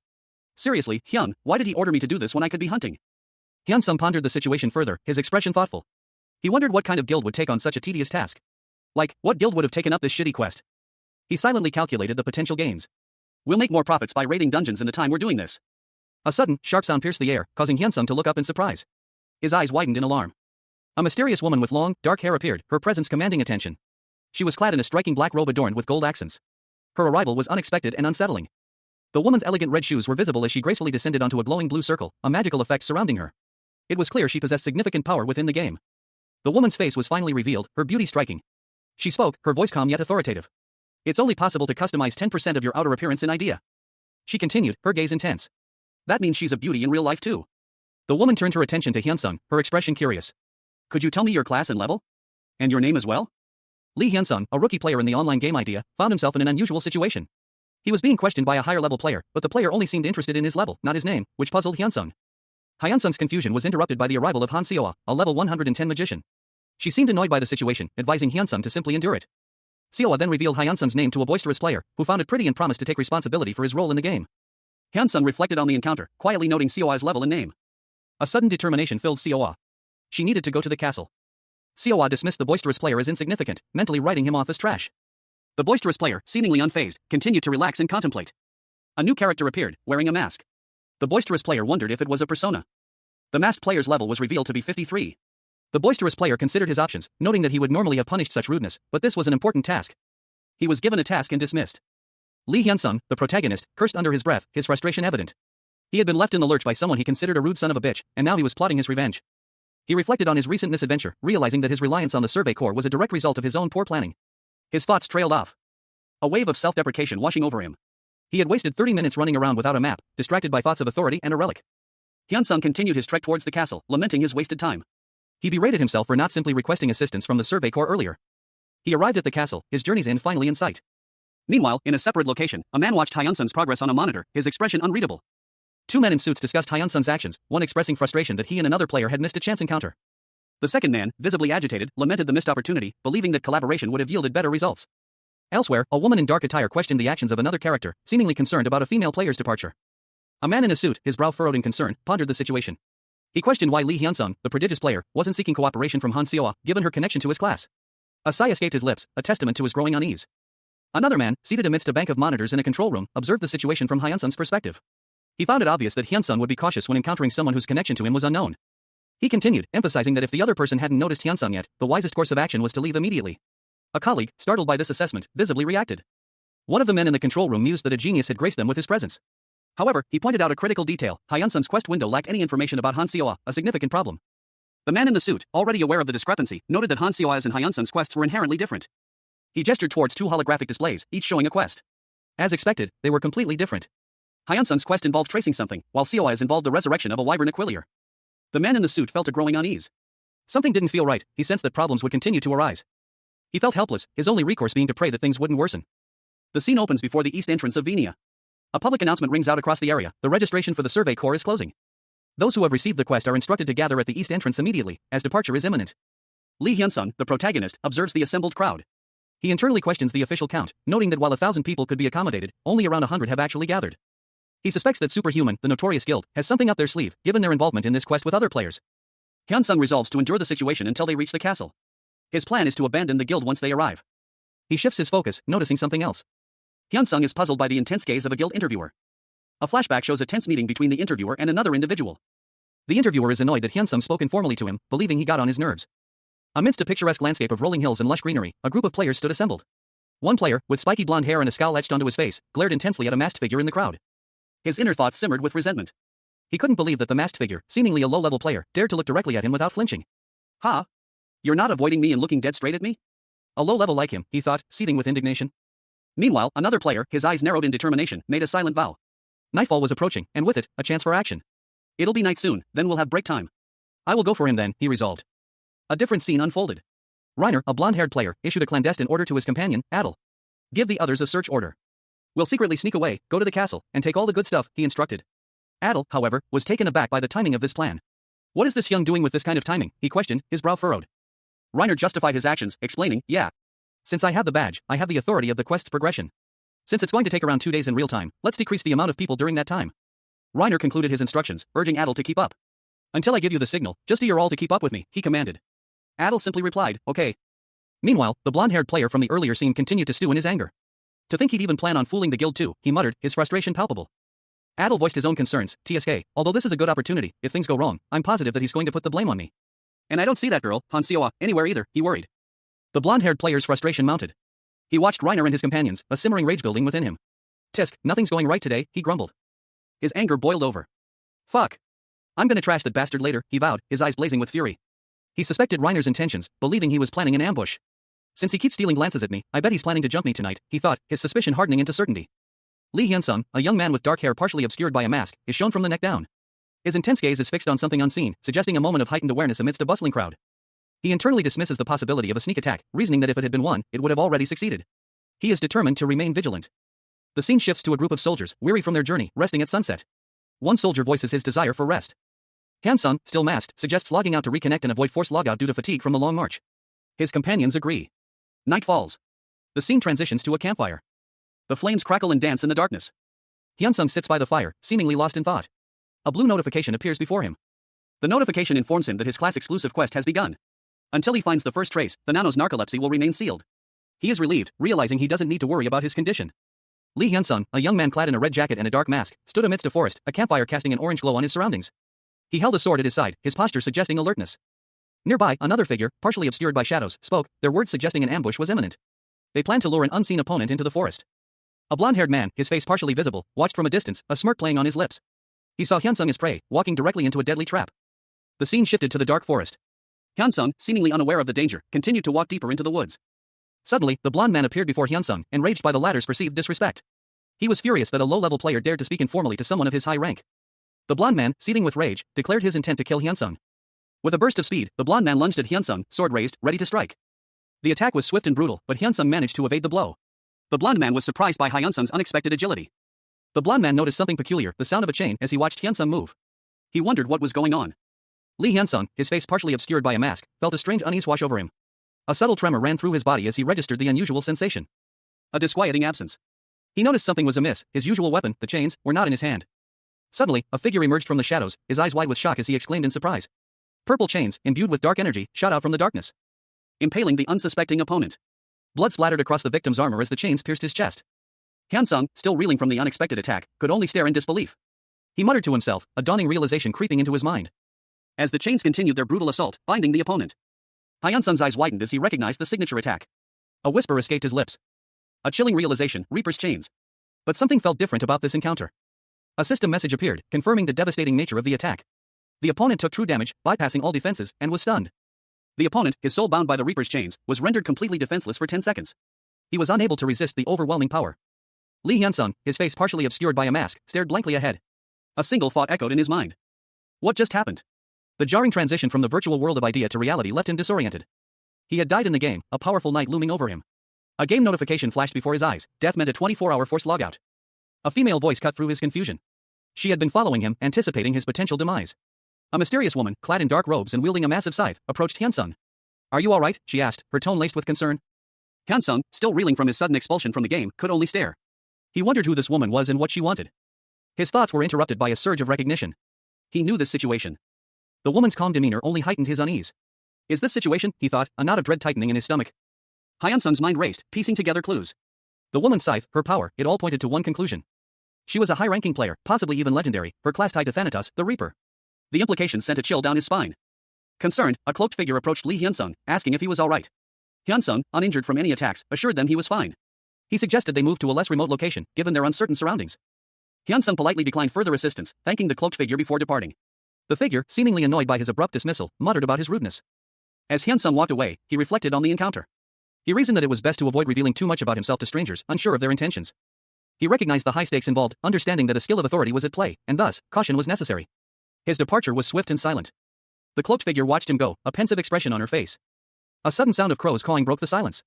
S1: Seriously, Hyun, why did he order me to do this when I could be hunting? Hyun-sung pondered the situation further, his expression thoughtful. He wondered what kind of guild would take on such a tedious task. Like, what guild would have taken up this shitty quest? He silently calculated the potential gains. We'll make more profits by raiding dungeons in the time we're doing this. A sudden, sharp sound pierced the air, causing Hyun-sung to look up in surprise. His eyes widened in alarm. A mysterious woman with long, dark hair appeared, her presence commanding attention. She was clad in a striking black robe adorned with gold accents. Her arrival was unexpected and unsettling. The woman's elegant red shoes were visible as she gracefully descended onto a glowing blue circle, a magical effect surrounding her. It was clear she possessed significant power within the game. The woman's face was finally revealed, her beauty striking. She spoke, her voice calm yet authoritative. It's only possible to customize 10% of your outer appearance in idea. She continued, her gaze intense. That means she's a beauty in real life too. The woman turned her attention to Hyun-sung, her expression curious. Could you tell me your class and level? And your name as well? Lee Hyun-sung, a rookie player in the online game idea, found himself in an unusual situation. He was being questioned by a higher level player, but the player only seemed interested in his level, not his name, which puzzled Hyun-sung. Hyun-sung's confusion was interrupted by the arrival of Han Seo-ah, a level 110 magician. She seemed annoyed by the situation, advising Hyun-sung to simply endure it. Seo-ah then revealed Hyun-sung's name to a boisterous player, who found it pretty and promised to take responsibility for his role in the game. Hyun-sung reflected on the encounter, quietly noting Seo-ah's level and name. A sudden determination filled Seo-ah. She needed to go to the castle. Seo-ah dismissed the boisterous player as insignificant, mentally writing him off as trash. The boisterous player, seemingly unfazed, continued to relax and contemplate. A new character appeared, wearing a mask. The boisterous player wondered if it was a persona. The masked player's level was revealed to be 53. The boisterous player considered his options, noting that he would normally have punished such rudeness, but this was an important task. He was given a task and dismissed. Lee Hyun-sung, the protagonist, cursed under his breath, his frustration evident. He had been left in the lurch by someone he considered a rude son of a bitch, and now he was plotting his revenge. He reflected on his recent misadventure, realizing that his reliance on the Survey Corps was a direct result of his own poor planning. His thoughts trailed off. A wave of self-deprecation washing over him. He had wasted 30 minutes running around without a map, distracted by thoughts of authority and a relic. Hyun-sung continued his trek towards the castle, lamenting his wasted time. He berated himself for not simply requesting assistance from the Survey Corps earlier. He arrived at the castle, his journey's end finally in sight. Meanwhile, in a separate location, a man watched Hyun-sung's progress on a monitor, his expression unreadable. Two men in suits discussed Hyun-sung's actions, one expressing frustration that he and another player had missed a chance encounter. The second man, visibly agitated, lamented the missed opportunity, believing that collaboration would have yielded better results. Elsewhere, a woman in dark attire questioned the actions of another character, seemingly concerned about a female player's departure. A man in a suit, his brow furrowed in concern, pondered the situation. He questioned why Lee Hyun-sung, the prodigious player, wasn't seeking cooperation from Han Seo-ah, given her connection to his class. A sigh escaped his lips, a testament to his growing unease. Another man, seated amidst a bank of monitors in a control room, observed the situation from Hyun-sung's perspective. He found it obvious that Hyun-sung would be cautious when encountering someone whose connection to him was unknown. He continued, emphasizing that if the other person hadn't noticed Hyun-sung yet, the wisest course of action was to leave immediately. A colleague, startled by this assessment, visibly reacted. One of the men in the control room mused that a genius had graced them with his presence. However, he pointed out a critical detail: Hyun-sung's quest window lacked any information about Han Seo-ah, a significant problem. The man in the suit, already aware of the discrepancy, noted that Han Seo-ah's and Hyun-sung's quests were inherently different. He gestured towards two holographic displays, each showing a quest. As expected, they were completely different. Hyun-sung's quest involved tracing something, while Seo-ah's involved the resurrection of a wyvern aquilier. The man in the suit felt a growing unease. Something didn't feel right. He sensed that problems would continue to arise. He felt helpless, his only recourse being to pray that things wouldn't worsen. The scene opens before the east entrance of Venia. A public announcement rings out across the area: the registration for the Survey Corps is closing. Those who have received the quest are instructed to gather at the east entrance immediately, as departure is imminent. Lee Hyun-sung, the protagonist, observes the assembled crowd. He internally questions the official count, noting that while 1,000 people could be accommodated, only around 100 have actually gathered. He suspects that Superhuman, the notorious guild, has something up their sleeve, given their involvement in this quest with other players. Hyun-sung resolves to endure the situation until they reach the castle. His plan is to abandon the guild once they arrive. He shifts his focus, noticing something else. Hyun-sung is puzzled by the intense gaze of a guild interviewer. A flashback shows a tense meeting between the interviewer and another individual. The interviewer is annoyed that Hyun-sung spoke informally to him, believing he got on his nerves. Amidst a picturesque landscape of rolling hills and lush greenery, a group of players stood assembled. One player, with spiky blonde hair and a scowl etched onto his face, glared intensely at a masked figure in the crowd. His inner thoughts simmered with resentment. He couldn't believe that the masked figure, seemingly a low-level player, dared to look directly at him without flinching. Ha! You're not avoiding me and looking dead straight at me? A low level like him, he thought, seething with indignation. Meanwhile, another player, his eyes narrowed in determination, made a silent vow. Nightfall was approaching, and with it, a chance for action. It'll be night soon, then we'll have break time. I will go for him then, he resolved. A different scene unfolded. Reiner, a blonde-haired player, issued a clandestine order to his companion, Adel. Give the others a search order. We'll secretly sneak away, go to the castle, and take all the good stuff, he instructed. Adel, however, was taken aback by the timing of this plan. What is this young doing with this kind of timing, he questioned, his brow furrowed. Reiner justified his actions, explaining, yeah. Since I have the badge, I have the authority of the quest's progression. Since it's going to take around 2 days in real time, let's decrease the amount of people during that time. Reiner concluded his instructions, urging Adel to keep up. Until I give you the signal, just do your all to keep up with me, he commanded. Adel simply replied, okay. Meanwhile, the blonde-haired player from the earlier scene continued to stew in his anger. To think he'd even plan on fooling the guild too, he muttered, his frustration palpable. Adel voiced his own concerns, TSK, although this is a good opportunity, if things go wrong, I'm positive that he's going to put the blame on me. And I don't see that girl, Hanseoa, anywhere either, he worried. The blonde-haired player's frustration mounted. He watched Reiner and his companions, a simmering rage building within him. Tisk, nothing's going right today, he grumbled. His anger boiled over. Fuck. I'm gonna trash that bastard later, he vowed, his eyes blazing with fury. He suspected Reiner's intentions, believing he was planning an ambush. Since he keeps stealing glances at me, I bet he's planning to jump me tonight, he thought, his suspicion hardening into certainty. Lee Hyun-sung, a young man with dark hair partially obscured by a mask, is shown from the neck down. His intense gaze is fixed on something unseen, suggesting a moment of heightened awareness amidst a bustling crowd. He internally dismisses the possibility of a sneak attack, reasoning that if it had been won, it would have already succeeded. He is determined to remain vigilant. The scene shifts to a group of soldiers, weary from their journey, resting at sunset. One soldier voices his desire for rest. Hyun-sung, still masked, suggests logging out to reconnect and avoid forced logout due to fatigue from the long march. His companions agree. Night falls. The scene transitions to a campfire. The flames crackle and dance in the darkness. Hyun-sung sits by the fire, seemingly lost in thought. A blue notification appears before him. The notification informs him that his class-exclusive quest has begun. Until he finds the first trace, the nano's narcolepsy will remain sealed. He is relieved, realizing he doesn't need to worry about his condition. Lee Hyun-sung, a young man clad in a red jacket and a dark mask, stood amidst a forest, a campfire casting an orange glow on his surroundings. He held a sword at his side, his posture suggesting alertness. Nearby, another figure, partially obscured by shadows, spoke, their words suggesting an ambush was imminent. They planned to lure an unseen opponent into the forest. A blonde-haired man, his face partially visible, watched from a distance, a smirk playing on his lips. He saw Hyun-sung as prey, walking directly into a deadly trap. The scene shifted to the dark forest. Hyun-sung, seemingly unaware of the danger, continued to walk deeper into the woods. Suddenly, the blonde man appeared before Hyun-sung, enraged by the latter's perceived disrespect. He was furious that a low-level player dared to speak informally to someone of his high rank. The blonde man, seething with rage, declared his intent to kill Hyun-sung. With a burst of speed, the blonde man lunged at Hyun-sung, sword raised, ready to strike. The attack was swift and brutal, but Hyun-sung managed to evade the blow. The blonde man was surprised by Hyun-sung's unexpected agility. The blonde man noticed something peculiar, the sound of a chain, as he watched Hyun-sung move. He wondered what was going on. Lee Hyun-sung, his face partially obscured by a mask, felt a strange unease wash over him. A subtle tremor ran through his body as he registered the unusual sensation. A disquieting absence. He noticed something was amiss, his usual weapon, the chains, were not in his hand. Suddenly, a figure emerged from the shadows, his eyes wide with shock as he exclaimed in surprise. Purple chains, imbued with dark energy, shot out from the darkness, impaling the unsuspecting opponent. Blood splattered across the victim's armor as the chains pierced his chest. Hyun-sung, still reeling from the unexpected attack, could only stare in disbelief. He muttered to himself, a dawning realization creeping into his mind. As the chains continued their brutal assault, binding the opponent, Hyun-sung's eyes widened as he recognized the signature attack. A whisper escaped his lips. A chilling realization, Reaper's chains. But something felt different about this encounter. A system message appeared, confirming the devastating nature of the attack. The opponent took true damage, bypassing all defenses, and was stunned. The opponent, his soul bound by the Reaper's chains, was rendered completely defenseless for 10 seconds. He was unable to resist the overwhelming power. Lee Hyun-sung, his face partially obscured by a mask, stared blankly ahead. A single thought echoed in his mind. What just happened? The jarring transition from the virtual world of idea to reality left him disoriented. He had died in the game, a powerful night looming over him. A game notification flashed before his eyes, death meant a 24-hour forced logout. A female voice cut through his confusion. She had been following him, anticipating his potential demise. A mysterious woman, clad in dark robes and wielding a massive scythe, approached Hyun-sung. Are you alright? She asked, her tone laced with concern. Hyun-sung, still reeling from his sudden expulsion from the game, could only stare. He wondered who this woman was and what she wanted. His thoughts were interrupted by a surge of recognition. He knew this situation. The woman's calm demeanor only heightened his unease. Is this situation, he thought, a knot of dread tightening in his stomach? Hyun-sung's mind raced, piecing together clues. The woman's scythe, her power, it all pointed to one conclusion. She was a high-ranking player, possibly even legendary, her class tied to Thanatos, the Reaper. The implications sent a chill down his spine. Concerned, a cloaked figure approached Lee Hyun-sung, asking if he was alright. Hyun-sung, uninjured from any attacks, assured them he was fine. He suggested they move to a less remote location, given their uncertain surroundings. Hyun-sung politely declined further assistance, thanking the cloaked figure before departing. The figure, seemingly annoyed by his abrupt dismissal, muttered about his rudeness. As Hyun-sung walked away, he reflected on the encounter. He reasoned that it was best to avoid revealing too much about himself to strangers, unsure of their intentions. He recognized the high stakes involved, understanding that a skill of authority was at play, and thus, caution was necessary. His departure was swift and silent. The cloaked figure watched him go, a pensive expression on her face. A sudden sound of crows cawing broke the silence.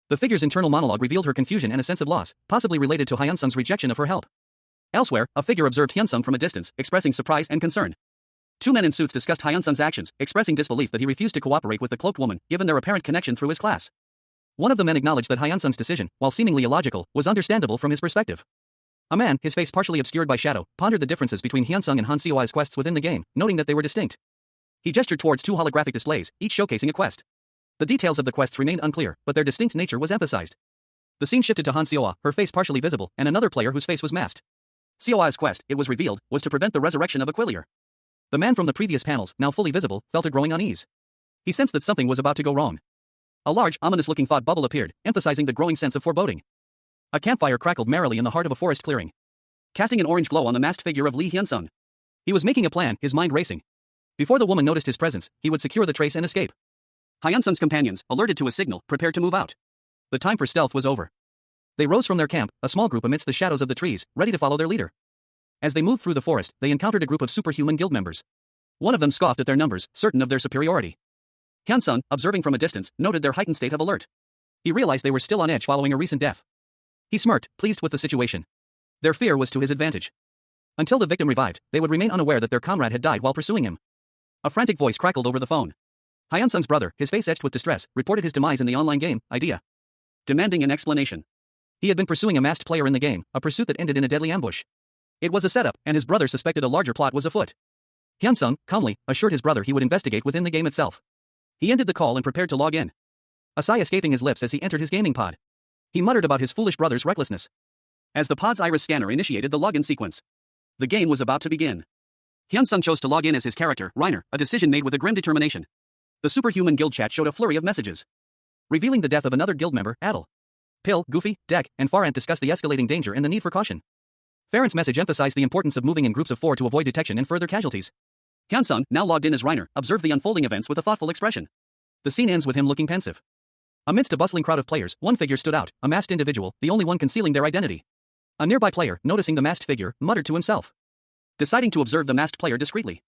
S1: The figure's internal monologue revealed her confusion and a sense of loss, possibly related to Hyun-sung's rejection of her help. Elsewhere, a figure observed Hyun-sung from a distance, expressing surprise and concern. Two men in suits discussed Hyun-sung's actions, expressing disbelief that he refused to cooperate with the cloaked woman, given their apparent connection through his class. One of the men acknowledged that Hyun-sung's decision, while seemingly illogical, was understandable from his perspective. A man, his face partially obscured by shadow, pondered the differences between Hyun-sung and Han Seo's quests within the game, noting that they were distinct. He gestured towards two holographic displays, each showcasing a quest. The details of the quests remained unclear, but their distinct nature was emphasized. The scene shifted to Han Seo, her face partially visible, and another player whose face was masked. Seo's quest, it was revealed, was to prevent the resurrection of Aquilier. The man from the previous panels, now fully visible, felt a growing unease. He sensed that something was about to go wrong. A large, ominous-looking thought bubble appeared, emphasizing the growing sense of foreboding. A campfire crackled merrily in the heart of a forest clearing, casting an orange glow on the masked figure of Lee Hyun-sung. He was making a plan, his mind racing. Before the woman noticed his presence, he would secure the trace and escape. Hyun-sung's companions, alerted to a signal, prepared to move out. The time for stealth was over. They rose from their camp, a small group amidst the shadows of the trees, ready to follow their leader. As they moved through the forest, they encountered a group of superhuman guild members. One of them scoffed at their numbers, certain of their superiority. Hyun-sung, observing from a distance, noted their heightened state of alert. He realized they were still on edge following a recent death. He smirked, pleased with the situation. Their fear was to his advantage. Until the victim revived, they would remain unaware that their comrade had died while pursuing him. A frantic voice crackled over the phone. Hyun-sung's brother, his face etched with distress, reported his demise in the online game, Idea, demanding an explanation. He had been pursuing a masked player in the game, a pursuit that ended in a deadly ambush. It was a setup, and his brother suspected a larger plot was afoot. Hyun-sung, calmly, assured his brother he would investigate within the game itself. He ended the call and prepared to log in. A sigh escaping his lips as he entered his gaming pod. He muttered about his foolish brother's recklessness. As the pod's iris scanner initiated the login sequence, the game was about to begin. Hyun-sung chose to log in as his character, Reiner, a decision made with a grim determination. The superhuman guild chat showed a flurry of messages, revealing the death of another guild member, Adel. Pill, Goofy, Deck, and Farant discussed the escalating danger and the need for caution. Farrant's message emphasized the importance of moving in groups of 4 to avoid detection and further casualties. Hyun-sung, now logged in as Reiner, observed the unfolding events with a thoughtful expression. The scene ends with him looking pensive. Amidst a bustling crowd of players, one figure stood out, a masked individual, the only one concealing their identity. A nearby player, noticing the masked figure, muttered to himself, deciding to observe the masked player discreetly.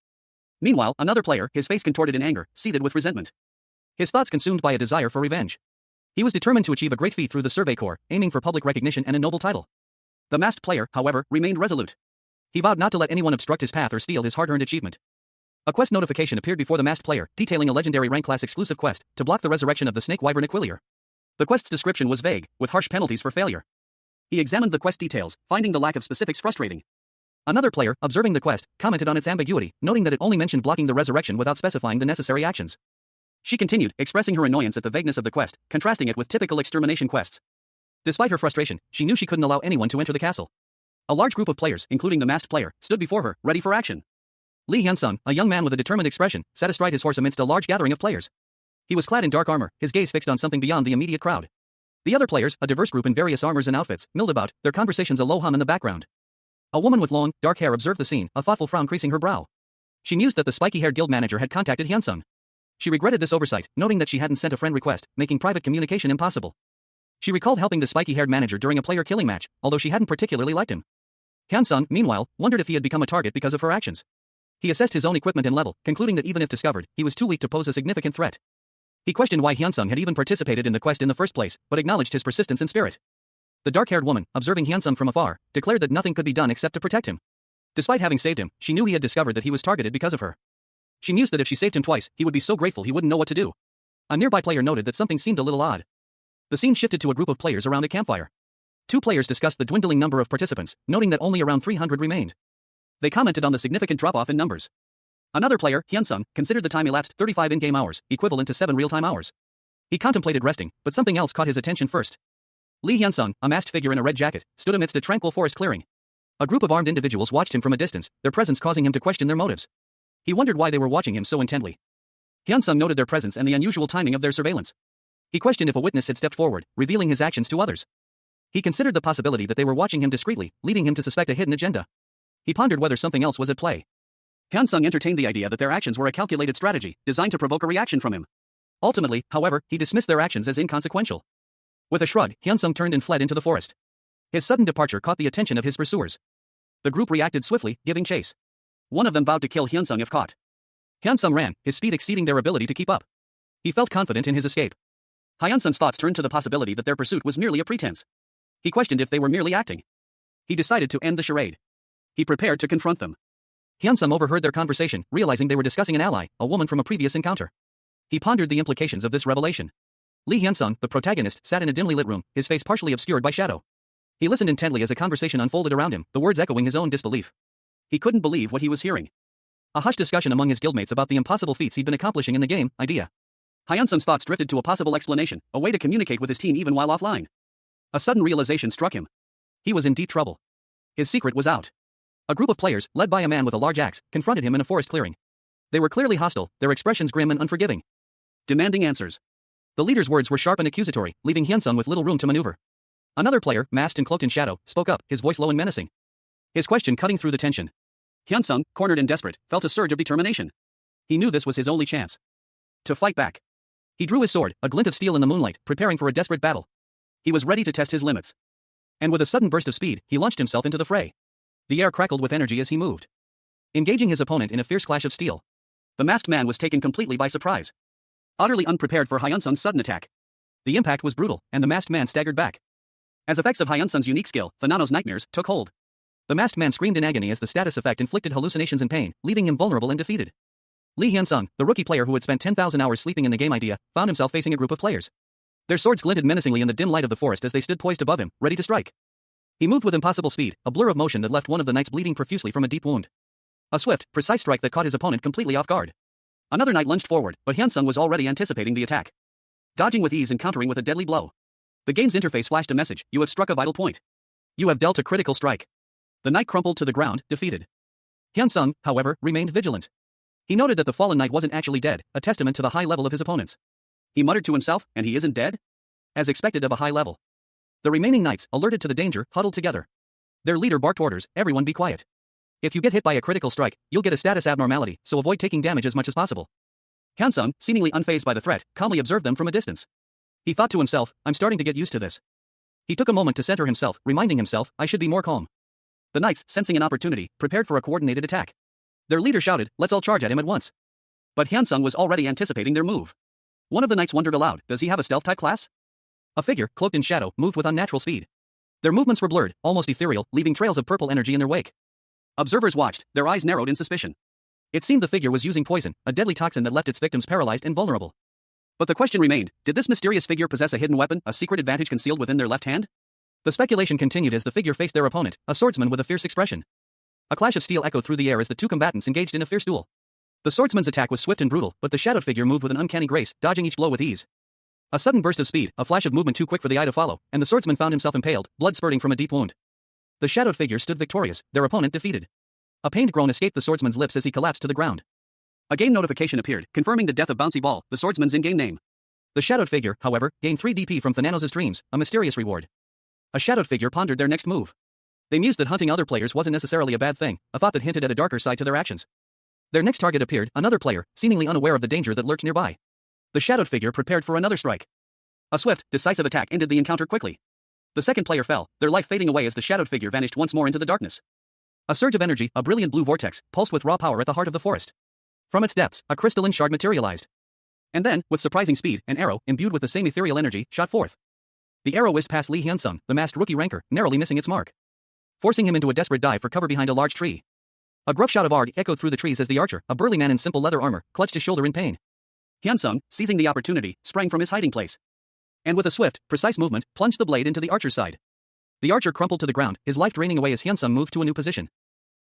S1: Meanwhile, another player, his face contorted in anger, seethed with resentment. His thoughts consumed by a desire for revenge. He was determined to achieve a great feat through the Survey Corps, aiming for public recognition and a noble title. The masked player, however, remained resolute. He vowed not to let anyone obstruct his path or steal his hard-earned achievement. A quest notification appeared before the masked player, detailing a legendary rank class exclusive quest to block the resurrection of the snake wyvern Aquilier. The quest's description was vague, with harsh penalties for failure. He examined the quest details, finding the lack of specifics frustrating. Another player, observing the quest, commented on its ambiguity, noting that it only mentioned blocking the resurrection without specifying the necessary actions. She continued, expressing her annoyance at the vagueness of the quest, contrasting it with typical extermination quests. Despite her frustration, she knew she couldn't allow anyone to enter the castle. A large group of players, including the masked player, stood before her, ready for action. Lee Hyun-sung, a young man with a determined expression, sat astride his horse amidst a large gathering of players. He was clad in dark armor, his gaze fixed on something beyond the immediate crowd. The other players, a diverse group in various armors and outfits, milled about, their conversations a low hum in the background. A woman with long, dark hair observed the scene, a thoughtful frown creasing her brow. She mused that the spiky-haired guild manager had contacted Hyun-sung. She regretted this oversight, noting that she hadn't sent a friend request, making private communication impossible. She recalled helping the spiky-haired manager during a player-killing match, although she hadn't particularly liked him. Hyun-sung, meanwhile, wondered if he had become a target because of her actions. He assessed his own equipment and level, concluding that even if discovered, he was too weak to pose a significant threat. He questioned why Hyun-sung had even participated in the quest in the first place, but acknowledged his persistence and spirit. The dark-haired woman, observing Hyun-sung from afar, declared that nothing could be done except to protect him. Despite having saved him, she knew he had discovered that he was targeted because of her. She mused that if she saved him twice, he would be so grateful he wouldn't know what to do. A nearby player noted that something seemed a little odd. The scene shifted to a group of players around a campfire. Two players discussed the dwindling number of participants, noting that only around 300 remained. They commented on the significant drop-off in numbers. Another player, Hyun-sung, considered the time elapsed 35 in-game hours, equivalent to 7 real-time hours. He contemplated resting, but something else caught his attention first. Lee Hyun-sung, a masked figure in a red jacket, stood amidst a tranquil forest clearing. A group of armed individuals watched him from a distance, their presence causing him to question their motives. He wondered why they were watching him so intently. Hyun-sung noted their presence and the unusual timing of their surveillance. He questioned if a witness had stepped forward, revealing his actions to others. He considered the possibility that they were watching him discreetly, leading him to suspect a hidden agenda. He pondered whether something else was at play. Hyun-sung entertained the idea that their actions were a calculated strategy, designed to provoke a reaction from him. Ultimately, however, he dismissed their actions as inconsequential. With a shrug, Hyunsung turned and fled into the forest. His sudden departure caught the attention of his pursuers. The group reacted swiftly, giving chase. One of them vowed to kill Hyunsung if caught. Hyunsung ran, his speed exceeding their ability to keep up. He felt confident in his escape. Hyunsung's thoughts turned to the possibility that their pursuit was merely a pretense. He questioned if they were merely acting. He decided to end the charade. He prepared to confront them. Hyunsung overheard their conversation, realizing they were discussing an ally, a woman from a previous encounter. He pondered the implications of this revelation. Lee Hyunsung, the protagonist, sat in a dimly lit room, his face partially obscured by shadow. He listened intently as a conversation unfolded around him, the words echoing his own disbelief. He couldn't believe what he was hearing. A hushed discussion among his guildmates about the impossible feats he'd been accomplishing in the game, idea. Hyunsung's thoughts drifted to a possible explanation, a way to communicate with his team even while offline. A sudden realization struck him. He was in deep trouble. His secret was out. A group of players, led by a man with a large axe, confronted him in a forest clearing. They were clearly hostile, their expressions grim and unforgiving. Demanding answers. The leader's words were sharp and accusatory, leaving Hyunsung with little room to maneuver. Another player, masked and cloaked in shadow, spoke up, his voice low and menacing. His question cutting through the tension. Hyunsung, cornered and desperate, felt a surge of determination. He knew this was his only chance to fight back. He drew his sword, a glint of steel in the moonlight, preparing for a desperate battle. He was ready to test his limits. And with a sudden burst of speed, he launched himself into the fray. The air crackled with energy as he moved, engaging his opponent in a fierce clash of steel. The masked man was taken completely by surprise. Utterly unprepared for Hyunsung's sudden attack. The impact was brutal, and the masked man staggered back. As effects of Hyunsung's unique skill, Thanano's nightmares, took hold. The masked man screamed in agony as the status effect inflicted hallucinations and pain, leaving him vulnerable and defeated. Lee Hyunsung, the rookie player who had spent 10,000 hours sleeping in the game idea, found himself facing a group of players. Their swords glinted menacingly in the dim light of the forest as they stood poised above him, ready to strike. He moved with impossible speed, a blur of motion that left one of the knights bleeding profusely from a deep wound. A swift, precise strike that caught his opponent completely off guard. Another knight lunged forward, but Hyunsung was already anticipating the attack. Dodging with ease and countering with a deadly blow. The game's interface flashed a message: you have struck a vital point. You have dealt a critical strike. The knight crumpled to the ground, defeated. Hyunsung, however, remained vigilant. He noted that the fallen knight wasn't actually dead, a testament to the high level of his opponents. He muttered to himself, and he isn't dead? As expected of a high level. The remaining knights, alerted to the danger, huddled together. Their leader barked orders: everyone be quiet. If you get hit by a critical strike, you'll get a status abnormality, so avoid taking damage as much as possible. Hyunsung, seemingly unfazed by the threat, calmly observed them from a distance. He thought to himself, I'm starting to get used to this. He took a moment to center himself, reminding himself, I should be more calm. The knights, sensing an opportunity, prepared for a coordinated attack. Their leader shouted, let's all charge at him at once. But Hyunsung was already anticipating their move. One of the knights wondered aloud, does he have a stealth-type class? A figure, cloaked in shadow, moved with unnatural speed. Their movements were blurred, almost ethereal, leaving trails of purple energy in their wake. Observers watched, their eyes narrowed in suspicion. It seemed the figure was using poison, a deadly toxin that left its victims paralyzed and vulnerable. But the question remained, did this mysterious figure possess a hidden weapon, a secret advantage concealed within their left hand? The speculation continued as the figure faced their opponent, a swordsman with a fierce expression. A clash of steel echoed through the air as the two combatants engaged in a fierce duel. The swordsman's attack was swift and brutal, but the shadowed figure moved with an uncanny grace, dodging each blow with ease. A sudden burst of speed, a flash of movement too quick for the eye to follow, and the swordsman found himself impaled, blood spurting from a deep wound. The shadowed figure stood victorious, their opponent defeated. A pained groan escaped the swordsman's lips as he collapsed to the ground. A game notification appeared, confirming the death of Bouncy Ball, the swordsman's in-game name. The shadowed figure, however, gained 3 DP from Thanos' dreams, a mysterious reward. A shadowed figure pondered their next move. They mused that hunting other players wasn't necessarily a bad thing, a thought that hinted at a darker side to their actions. Their next target appeared, another player, seemingly unaware of the danger that lurked nearby. The shadowed figure prepared for another strike. A swift, decisive attack ended the encounter quickly. The second player fell, their life fading away as the shadowed figure vanished once more into the darkness. A surge of energy, a brilliant blue vortex, pulsed with raw power at the heart of the forest. From its depths, a crystalline shard materialized. And then, with surprising speed, an arrow, imbued with the same ethereal energy, shot forth. The arrow whizzed past Lee Hyunsung, the masked rookie ranker, narrowly missing its mark, forcing him into a desperate dive for cover behind a large tree. A gruff shout of "Arg" echoed through the trees as the archer, a burly man in simple leather armor, clutched his shoulder in pain. Hyunsung, seizing the opportunity, sprang from his hiding place. And with a swift, precise movement, plunged the blade into the archer's side. The archer crumpled to the ground, his life draining away as Hyunsung moved to a new position.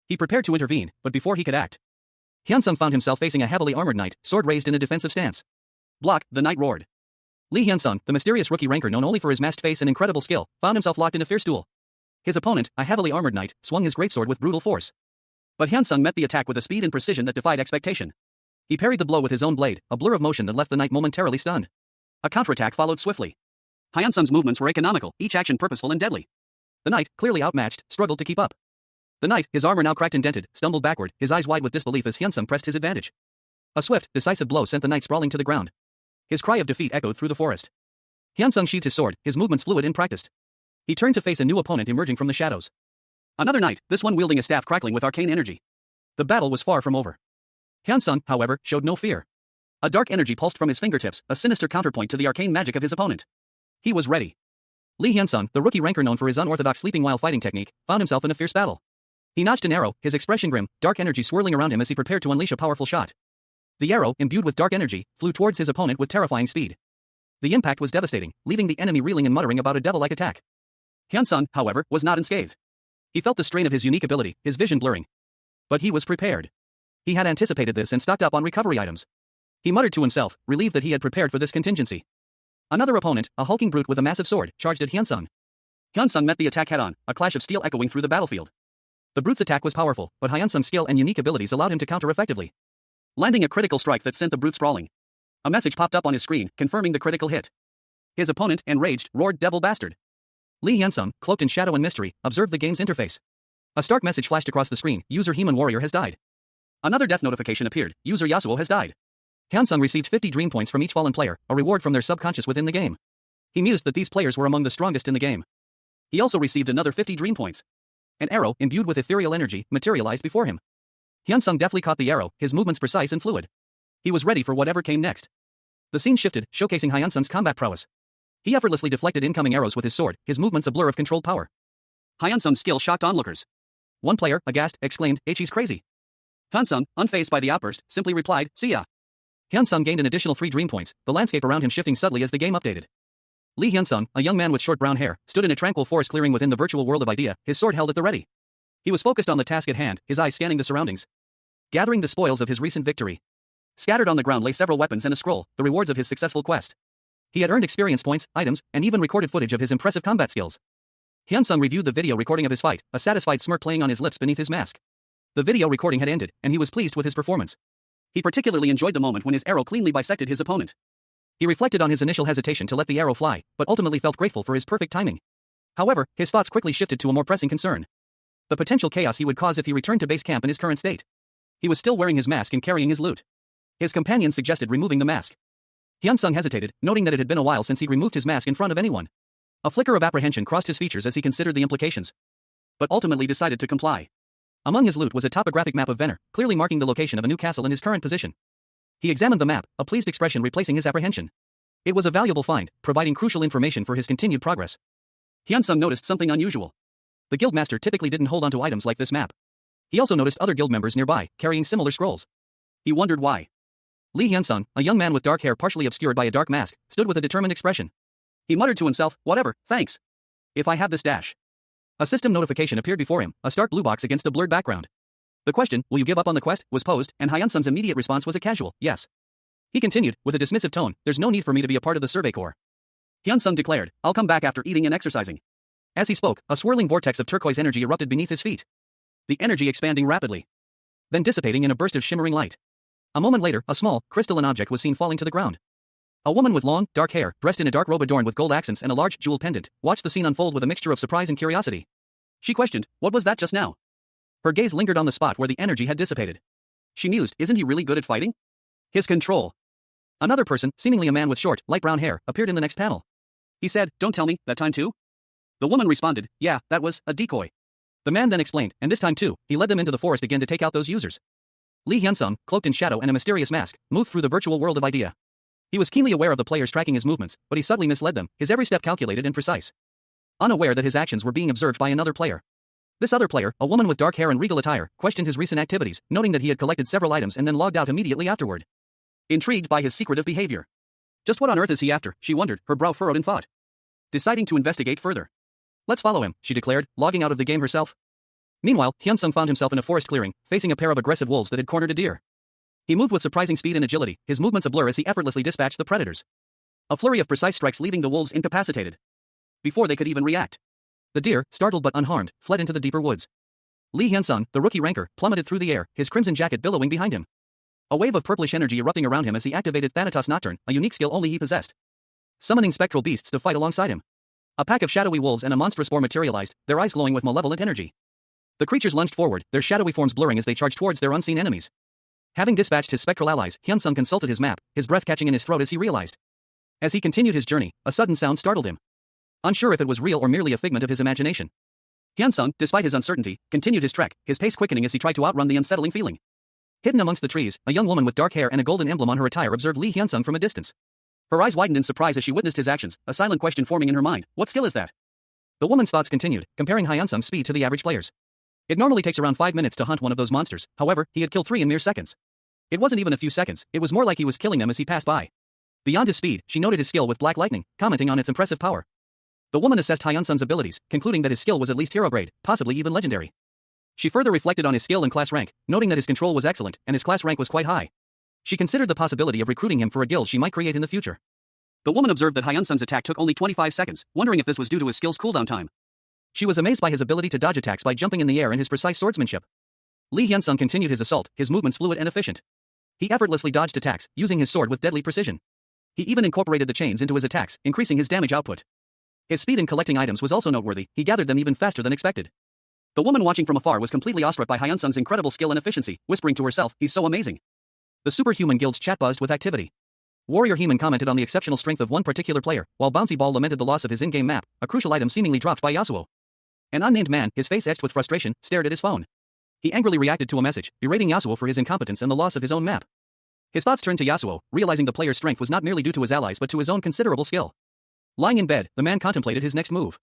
S1: He prepared to intervene, but before he could act, Hyunsung found himself facing a heavily armored knight, sword raised in a defensive stance. Block, the knight roared. Lee Hyunsung, the mysterious rookie ranker known only for his masked face and incredible skill, found himself locked in a fierce duel. His opponent, a heavily armored knight, swung his greatsword with brutal force. But Hyunsung met the attack with a speed and precision that defied expectation. He parried the blow with his own blade, a blur of motion that left the knight momentarily stunned. A counterattack followed swiftly. Hyunsung's movements were economical, each action purposeful and deadly. The knight, clearly outmatched, struggled to keep up. The knight, his armor now cracked and dented, stumbled backward, his eyes wide with disbelief as Hyunsung pressed his advantage. A swift, decisive blow sent the knight sprawling to the ground. His cry of defeat echoed through the forest. Hyunsung sheathed his sword, his movements fluid and practiced. He turned to face a new opponent emerging from the shadows. Another knight, this one wielding a staff crackling with arcane energy. The battle was far from over. Hyunsung, however, showed no fear. A dark energy pulsed from his fingertips, a sinister counterpoint to the arcane magic of his opponent. He was ready. Lee Hyunsung, the rookie ranker known for his unorthodox sleeping while fighting technique, found himself in a fierce battle. He notched an arrow, his expression grim, dark energy swirling around him as he prepared to unleash a powerful shot. The arrow, imbued with dark energy, flew towards his opponent with terrifying speed. The impact was devastating, leaving the enemy reeling and muttering about a devil-like attack. Hyunsung, however, was not unscathed. He felt the strain of his unique ability, his vision blurring. But he was prepared. He had anticipated this and stocked up on recovery items. He muttered to himself, relieved that he had prepared for this contingency. Another opponent, a hulking brute with a massive sword, charged at Hyunsung. Hyunsung met the attack head-on, a clash of steel echoing through the battlefield. The brute's attack was powerful, but Hyunsung's skill and unique abilities allowed him to counter effectively. Landing a critical strike that sent the brute sprawling. A message popped up on his screen, confirming the critical hit. His opponent, enraged, roared, "Devil bastard!" Lee Hyunsung, cloaked in shadow and mystery, observed the game's interface. A stark message flashed across the screen, "User Human Warrior has died." Another death notification appeared, "User Yasuo has died." Hyunsung received 50 dream points from each fallen player, a reward from their subconscious within the game. He mused that these players were among the strongest in the game. He also received another 50 dream points. An arrow, imbued with ethereal energy, materialized before him. Hyunsung deftly caught the arrow, his movements precise and fluid. He was ready for whatever came next. The scene shifted, showcasing Hyunsung's combat prowess. He effortlessly deflected incoming arrows with his sword, his movements a blur of controlled power. Hyunsung's skill shocked onlookers. One player, aghast, exclaimed, "He's crazy." Hyunsung, unfazed by the outburst, simply replied, "See ya." Hyunsung gained an additional 3 dream points, the landscape around him shifting subtly as the game updated. Lee Hyunsung, a young man with short brown hair, stood in a tranquil forest clearing within the virtual world of Idea, his sword held at the ready. He was focused on the task at hand, his eyes scanning the surroundings. Gathering the spoils of his recent victory. Scattered on the ground lay several weapons and a scroll, the rewards of his successful quest. He had earned experience points, items, and even recorded footage of his impressive combat skills. Hyunsung reviewed the video recording of his fight, a satisfied smirk playing on his lips beneath his mask. The video recording had ended, and he was pleased with his performance. He particularly enjoyed the moment when his arrow cleanly bisected his opponent. He reflected on his initial hesitation to let the arrow fly, but ultimately felt grateful for his perfect timing. However, his thoughts quickly shifted to a more pressing concern. The potential chaos he would cause if he returned to base camp in his current state. He was still wearing his mask and carrying his loot. His companion suggested removing the mask. Hyunsung hesitated, noting that it had been a while since he'd removed his mask in front of anyone. A flicker of apprehension crossed his features as he considered the implications. But ultimately decided to comply. Among his loot was a topographic map of Venner, clearly marking the location of a new castle in his current position. He examined the map, a pleased expression replacing his apprehension. It was a valuable find, providing crucial information for his continued progress. Hyunsung noticed something unusual. The guildmaster typically didn't hold onto items like this map. He also noticed other guild members nearby, carrying similar scrolls. He wondered why. Lee Hyunsung, a young man with dark hair partially obscured by a dark mask, stood with a determined expression. He muttered to himself, "Whatever, thanks. If I have this dash." A system notification appeared before him, a stark blue box against a blurred background. The question, "Will you give up on the quest?" was posed, and Hyunsung's immediate response was a casual, "Yes." He continued, with a dismissive tone, "There's no need for me to be a part of the survey corps." Hyunsung declared, "I'll come back after eating and exercising." As he spoke, a swirling vortex of turquoise energy erupted beneath his feet. The energy expanding rapidly. Then dissipating in a burst of shimmering light. A moment later, a small, crystalline object was seen falling to the ground. A woman with long, dark hair, dressed in a dark robe adorned with gold accents and a large, jeweled pendant, watched the scene unfold with a mixture of surprise and curiosity. She questioned, "What was that just now?" Her gaze lingered on the spot where the energy had dissipated. She mused, "Isn't he really good at fighting?" His control. Another person, seemingly a man with short, light brown hair, appeared in the next panel. He said, "Don't tell me, that time too?" The woman responded, "Yeah, that was a decoy." The man then explained, and this time too, he led them into the forest again to take out those users. Lee Hyunsung, cloaked in shadow and a mysterious mask, moved through the virtual world of Idea. He was keenly aware of the players tracking his movements, but he subtly misled them, his every step calculated and precise. Unaware that his actions were being observed by another player. This other player, a woman with dark hair and regal attire, questioned his recent activities, noting that he had collected several items and then logged out immediately afterward. Intrigued by his secretive behavior. Just what on earth is he after, she wondered, her brow furrowed in thought. Deciding to investigate further. "Let's follow him," she declared, logging out of the game herself. Meanwhile, Hyunsung found himself in a forest clearing, facing a pair of aggressive wolves that had cornered a deer. He moved with surprising speed and agility, his movements a blur as he effortlessly dispatched the predators. A flurry of precise strikes leaving the wolves incapacitated. Before they could even react. The deer, startled but unharmed, fled into the deeper woods. Lee Hyunsung, the rookie ranker, plummeted through the air, his crimson jacket billowing behind him. A wave of purplish energy erupting around him as he activated Thanatos Nocturne, a unique skill only he possessed. Summoning spectral beasts to fight alongside him. A pack of shadowy wolves and a monstrous boar materialized, their eyes glowing with malevolent energy. The creatures lunged forward, their shadowy forms blurring as they charged towards their unseen enemies. Having dispatched his spectral allies, Hyunsung consulted his map, his breath catching in his throat as he realized. As he continued his journey, a sudden sound startled him. Unsure if it was real or merely a figment of his imagination, Hyunsung, despite his uncertainty, continued his trek, his pace quickening as he tried to outrun the unsettling feeling. Hidden amongst the trees, a young woman with dark hair and a golden emblem on her attire observed Lee Hyunsung from a distance. Her eyes widened in surprise as she witnessed his actions, a silent question forming in her mind: what skill is that? The woman's thoughts continued, comparing Hyunsung's speed to the average player's. It normally takes around 5 minutes to hunt one of those monsters, however, he had killed 3 in mere seconds. It wasn't even a few seconds, it was more like he was killing them as he passed by. Beyond his speed, she noted his skill with black lightning, commenting on its impressive power. The woman assessed Hyunsung's abilities, concluding that his skill was at least hero grade, possibly even legendary. She further reflected on his skill and class rank, noting that his control was excellent and his class rank was quite high. She considered the possibility of recruiting him for a guild she might create in the future. The woman observed that Hyunsung's attack took only 25 seconds, wondering if this was due to his skill's cooldown time. She was amazed by his ability to dodge attacks by jumping in the air and his precise swordsmanship. Lee Hyunsung continued his assault, his movements fluid and efficient. He effortlessly dodged attacks, using his sword with deadly precision. He even incorporated the chains into his attacks, increasing his damage output. His speed in collecting items was also noteworthy, he gathered them even faster than expected. The woman watching from afar was completely awestruck by Hyunsung's incredible skill and efficiency, whispering to herself, "He's so amazing." The superhuman guild's chat buzzed with activity. Warrior Human commented on the exceptional strength of one particular player, while Bouncy Ball lamented the loss of his in-game map, a crucial item seemingly dropped by Yasuo. An unnamed man, his face etched with frustration, stared at his phone. He angrily reacted to a message, berating Yasuo for his incompetence and the loss of his own map. His thoughts turned to Yasuo, realizing the player's strength was not merely due to his allies but to his own considerable skill. Lying in bed, the man contemplated his next move.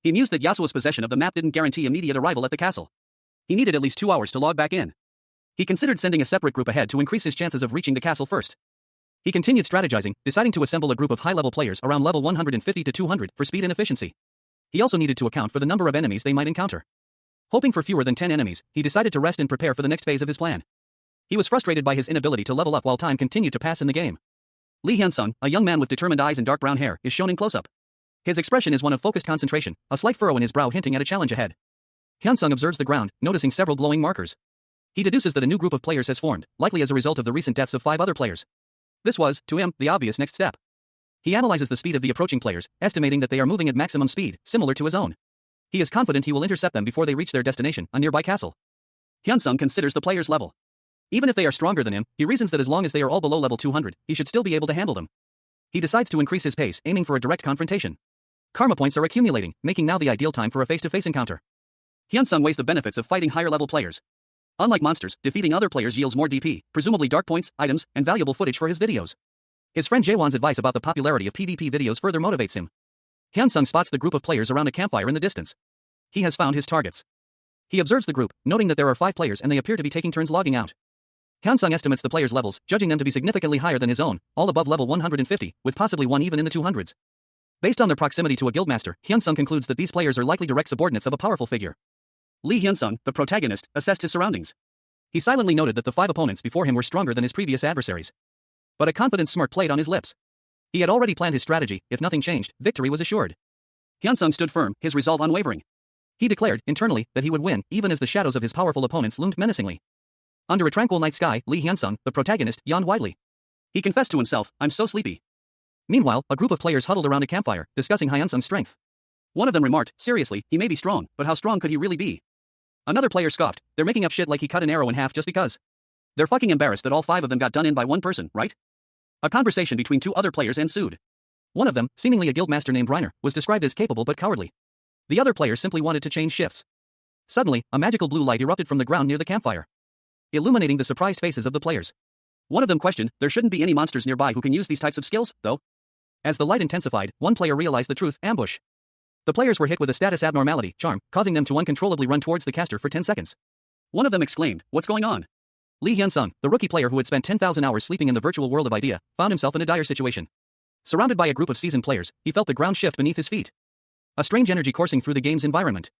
S1: He mused that Yasuo's possession of the map didn't guarantee immediate arrival at the castle. He needed at least 2 hours to log back in. He considered sending a separate group ahead to increase his chances of reaching the castle first. He continued strategizing, deciding to assemble a group of high-level players around level 150 to 200 for speed and efficiency. He also needed to account for the number of enemies they might encounter. Hoping for fewer than 10 enemies, he decided to rest and prepare for the next phase of his plan. He was frustrated by his inability to level up while time continued to pass in the game. Lee Hyunsung, a young man with determined eyes and dark brown hair, is shown in close-up. His expression is one of focused concentration, a slight furrow in his brow hinting at a challenge ahead. Hyunsung observes the ground, noticing several glowing markers. He deduces that a new group of players has formed, likely as a result of the recent deaths of 5 other players. This was, to him, the obvious next step. He analyzes the speed of the approaching players, estimating that they are moving at maximum speed, similar to his own. He is confident he will intercept them before they reach their destination, a nearby castle. Hyunsung considers the player's level. Even if they are stronger than him, he reasons that as long as they are all below level 200, he should still be able to handle them. He decides to increase his pace, aiming for a direct confrontation. Karma points are accumulating, making now the ideal time for a face-to-face encounter. Hyunsung weighs the benefits of fighting higher-level players. Unlike monsters, defeating other players yields more DP, presumably dark points, items, and valuable footage for his videos. His friend Jaewon's advice about the popularity of PvP videos further motivates him. Hyunsung spots the group of players around a campfire in the distance. He has found his targets. He observes the group, noting that there are 5 players and they appear to be taking turns logging out. Hyunsung estimates the players' levels, judging them to be significantly higher than his own, all above level 150, with possibly one even in the 200s. Based on their proximity to a guildmaster, Hyunsung concludes that these players are likely direct subordinates of a powerful figure. Lee Hyunsung, the protagonist, assessed his surroundings. He silently noted that the 5 opponents before him were stronger than his previous adversaries. But a confident smirk played on his lips. He had already planned his strategy, if nothing changed, victory was assured. Hyunsung stood firm, his resolve unwavering. He declared, internally, that he would win, even as the shadows of his powerful opponents loomed menacingly. Under a tranquil night sky, Lee Hyunsung, the protagonist, yawned widely. He confessed to himself, "I'm so sleepy." Meanwhile, a group of players huddled around a campfire, discussing Hyunsung's strength. One of them remarked, "Seriously, he may be strong, but how strong could he really be?" Another player scoffed, "They're making up shit like he cut an arrow in half just because. They're fucking embarrassed that all 5 of them got done in by one person, right?" A conversation between 2 other players ensued. One of them, seemingly a guildmaster named Reiner, was described as capable but cowardly. The other player simply wanted to change shifts. Suddenly, a magical blue light erupted from the ground near the campfire, illuminating the surprised faces of the players. One of them questioned, "There shouldn't be any monsters nearby who can use these types of skills, though?" As the light intensified, one player realized the truth: ambush. The players were hit with a status abnormality, charm, causing them to uncontrollably run towards the caster for 10 seconds. One of them exclaimed, "What's going on?" Lee Hyunsung, the rookie player who had spent 10,000 hours sleeping in the virtual world of Idea, found himself in a dire situation. Surrounded by a group of seasoned players, he felt the ground shift beneath his feet. A strange energy coursing through the game's environment.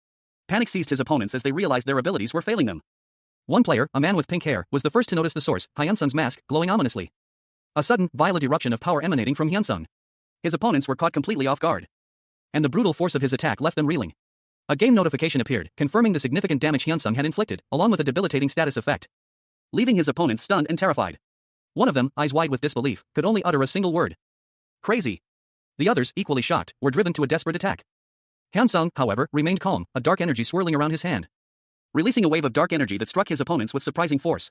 S1: Panic seized his opponents as they realized their abilities were failing them. One player, a man with pink hair, was the first to notice the source, Hyunsung's mask, glowing ominously. A sudden, violent eruption of power emanating from Hyunsung. His opponents were caught completely off guard. And the brutal force of his attack left them reeling. A game notification appeared, confirming the significant damage Hyunsung had inflicted, along with a debilitating status effect, leaving his opponents stunned and terrified. One of them, eyes wide with disbelief, could only utter a single word: "Crazy." The others, equally shocked, were driven to a desperate attack. Hyunsung, however, remained calm, a dark energy swirling around his hand, releasing a wave of dark energy that struck his opponents with surprising force.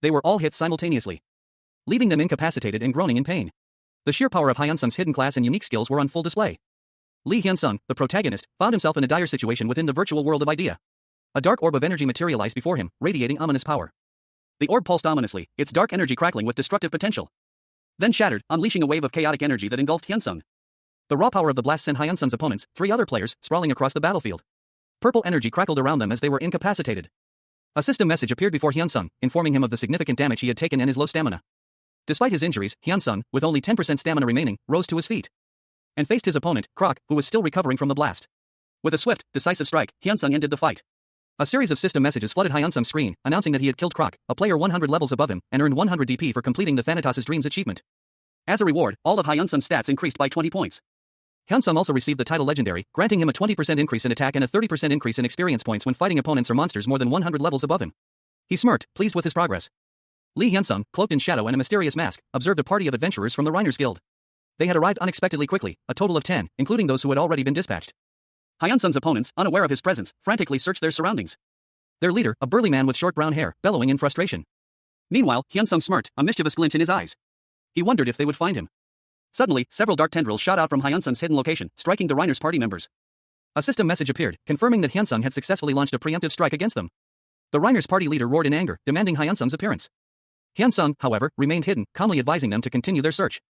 S1: They were all hit simultaneously, leaving them incapacitated and groaning in pain. The sheer power of Hyun-sung's hidden class and unique skills were on full display. Lee Hyun-sung, the protagonist, found himself in a dire situation within the virtual world of Idea. A dark orb of energy materialized before him, radiating ominous power. The orb pulsed ominously, its dark energy crackling with destructive potential. Then shattered, unleashing a wave of chaotic energy that engulfed Hyun-sung. The raw power of the blast sent Hyun-sung's opponents, 3 other players, sprawling across the battlefield. Purple energy crackled around them as they were incapacitated. A system message appeared before Hyun-sung, informing him of the significant damage he had taken and his low stamina. Despite his injuries, Hyun-sung, with only 10% stamina remaining, rose to his feet and faced his opponent, Krok, who was still recovering from the blast. With a swift, decisive strike, Hyun-sung ended the fight. A series of system messages flooded Hyun-sung's screen, announcing that he had killed Krok, a player 100 levels above him, and earned 100 DP for completing the Thanatos' Dreams achievement. As a reward, all of Hyun-sung's stats increased by 20 points. Hyun-sung also received the title Legendary, granting him a 20% increase in attack and a 30% increase in experience points when fighting opponents or monsters more than 100 levels above him. He smirked, pleased with his progress. Lee Hyun-sung, cloaked in shadow and a mysterious mask, observed a party of adventurers from the Rhiners Guild. They had arrived unexpectedly quickly, a total of 10, including those who had already been dispatched. Hyun-sung's opponents, unaware of his presence, frantically searched their surroundings. Their leader, a burly man with short brown hair, bellowing in frustration. Meanwhile, Hyun-sung smirked, a mischievous glint in his eyes. He wondered if they would find him. Suddenly, several dark tendrils shot out from Hyun-sung's hidden location, striking the Rhiners party members. A system message appeared, confirming that Hyun-sung had successfully launched a preemptive strike against them. The Rhiners party leader roared in anger, demanding Hyun-sung's appearance. Hyun-sung, however, remained hidden, calmly advising them to continue their search.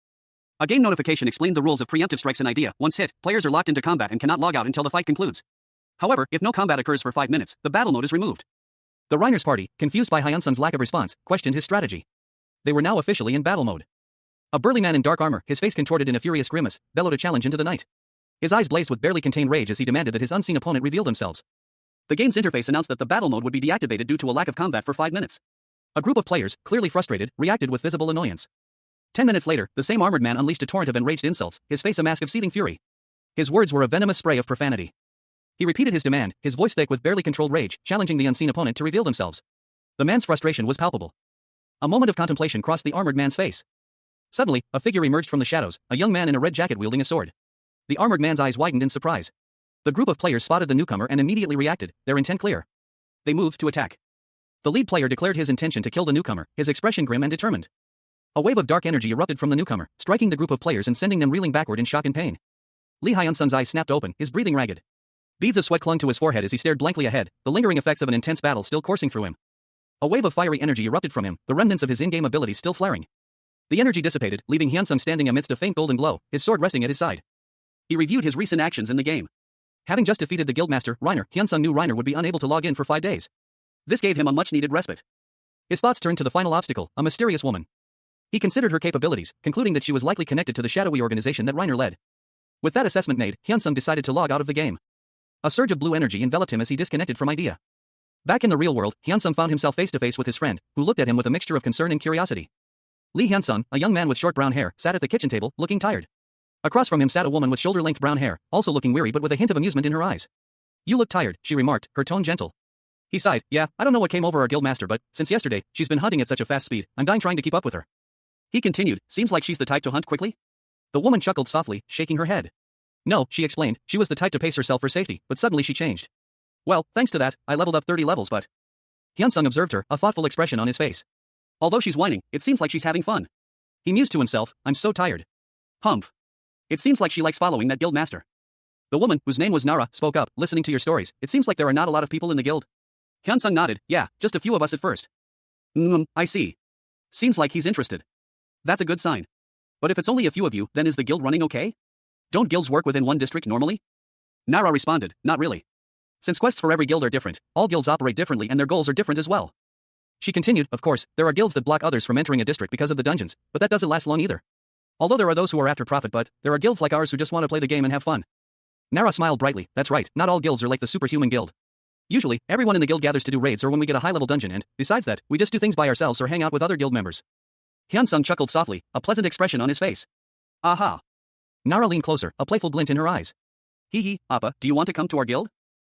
S1: A game notification explained the rules of preemptive strikes in Idea. Once hit, players are locked into combat and cannot log out until the fight concludes. However, if no combat occurs for 5 minutes, the battle mode is removed. The Rhiners party, confused by Hyun-sung's lack of response, questioned his strategy. They were now officially in battle mode. A burly man in dark armor, his face contorted in a furious grimace, bellowed a challenge into the night. His eyes blazed with barely contained rage as he demanded that his unseen opponent reveal themselves. The game's interface announced that the battle mode would be deactivated due to a lack of combat for 5 minutes. A group of players, clearly frustrated, reacted with visible annoyance. 10 minutes later, the same armored man unleashed a torrent of enraged insults, his face a mask of seething fury. His words were a venomous spray of profanity. He repeated his demand, his voice thick with barely controlled rage, challenging the unseen opponent to reveal themselves. The man's frustration was palpable. A moment of contemplation crossed the armored man's face. Suddenly, a figure emerged from the shadows, a young man in a red jacket wielding a sword. The armored man's eyes widened in surprise. The group of players spotted the newcomer and immediately reacted, their intent clear. They moved to attack. The lead player declared his intention to kill the newcomer, his expression grim and determined. A wave of dark energy erupted from the newcomer, striking the group of players and sending them reeling backward in shock and pain. Lee Hyun-sung's eyes snapped open, his breathing ragged. Beads of sweat clung to his forehead as he stared blankly ahead, the lingering effects of an intense battle still coursing through him. A wave of fiery energy erupted from him, the remnants of his in-game abilities still flaring. The energy dissipated, leaving Hyun-sung standing amidst a faint golden glow, his sword resting at his side. He reviewed his recent actions in the game. Having just defeated the guildmaster, Reiner, Hyun-sung knew Reiner would be unable to log in for 5 days. This gave him a much-needed respite. His thoughts turned to the final obstacle, a mysterious woman. He considered her capabilities, concluding that she was likely connected to the shadowy organization that Reiner led. With that assessment made, Hyun-sung decided to log out of the game. A surge of blue energy enveloped him as he disconnected from Idea. Back in the real world, Hyun-sung found himself face-to-face with his friend, who looked at him with a mixture of concern and curiosity. Lee Hyun-sung, a young man with short brown hair, sat at the kitchen table, looking tired. Across from him sat a woman with shoulder-length brown hair, also looking weary but with a hint of amusement in her eyes. "You look tired," she remarked, her tone gentle. He sighed, "Yeah, I don't know what came over our guildmaster, but since yesterday, she's been hunting at such a fast speed, I'm dying trying to keep up with her." He continued, "Seems like she's the type to hunt quickly?" The woman chuckled softly, shaking her head. "No," she explained, "she was the type to pace herself for safety, but suddenly she changed. Well, thanks to that, I leveled up 30 levels but..." Hyun-sung observed her, a thoughtful expression on his face. Although she's whining, it seems like she's having fun. He mused to himself, "I'm so tired. Humph. It seems like she likes following that guild master." The woman, whose name was Nara, spoke up, "Listening to your stories, it seems like there are not a lot of people in the guild." Hyun-sung nodded, "Yeah, just a few of us at first." I see. Seems like he's interested. That's a good sign. But if it's only a few of you, then is the guild running okay? Don't guilds work within one district normally?" Nara responded, "Not really. Since quests for every guild are different, all guilds operate differently and their goals are different as well." She continued, "Of course, there are guilds that block others from entering a district because of the dungeons, but that doesn't last long either. Although there are those who are after profit, but there are guilds like ours who just want to play the game and have fun." Nara smiled brightly, "That's right, not all guilds are like the superhuman guild. Usually, everyone in the guild gathers to do raids or when we get a high-level dungeon and, besides that, we just do things by ourselves or hang out with other guild members." Hyun-sung chuckled softly, a pleasant expression on his face. "Aha." Nara leaned closer, a playful glint in her eyes. "Hee hee, Appa, do you want to come to our guild?"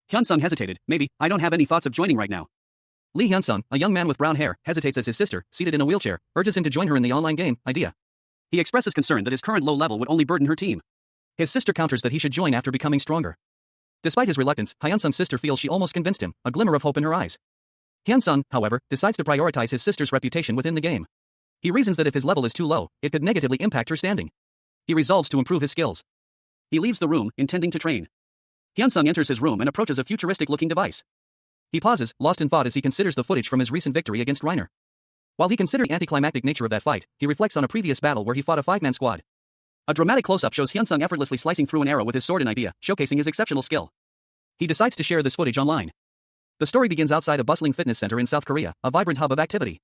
S1: Hyun-sung hesitated, "Maybe, I don't have any thoughts of joining right now." Lee Hyun-sung, a young man with brown hair, hesitates as his sister, seated in a wheelchair, urges him to join her in the online game, Idea. He expresses concern that his current low level would only burden her team. His sister counters that he should join after becoming stronger. Despite his reluctance, Hyun-sung's sister feels she almost convinced him, a glimmer of hope in her eyes. Hyun-sung, however, decides to prioritize his sister's reputation within the game. He reasons that if his level is too low, it could negatively impact her standing. He resolves to improve his skills. He leaves the room, intending to train. Hyunsung enters his room and approaches a futuristic-looking device. He pauses, lost in thought as he considers the footage from his recent victory against Reiner. While he considers the anticlimactic nature of that fight, he reflects on a previous battle where he fought a five-man squad. A dramatic close-up shows Hyunsung effortlessly slicing through an arrow with his sword in idea, showcasing his exceptional skill. He decides to share this footage online. The story begins outside a bustling fitness center in South Korea, a vibrant hub of activity.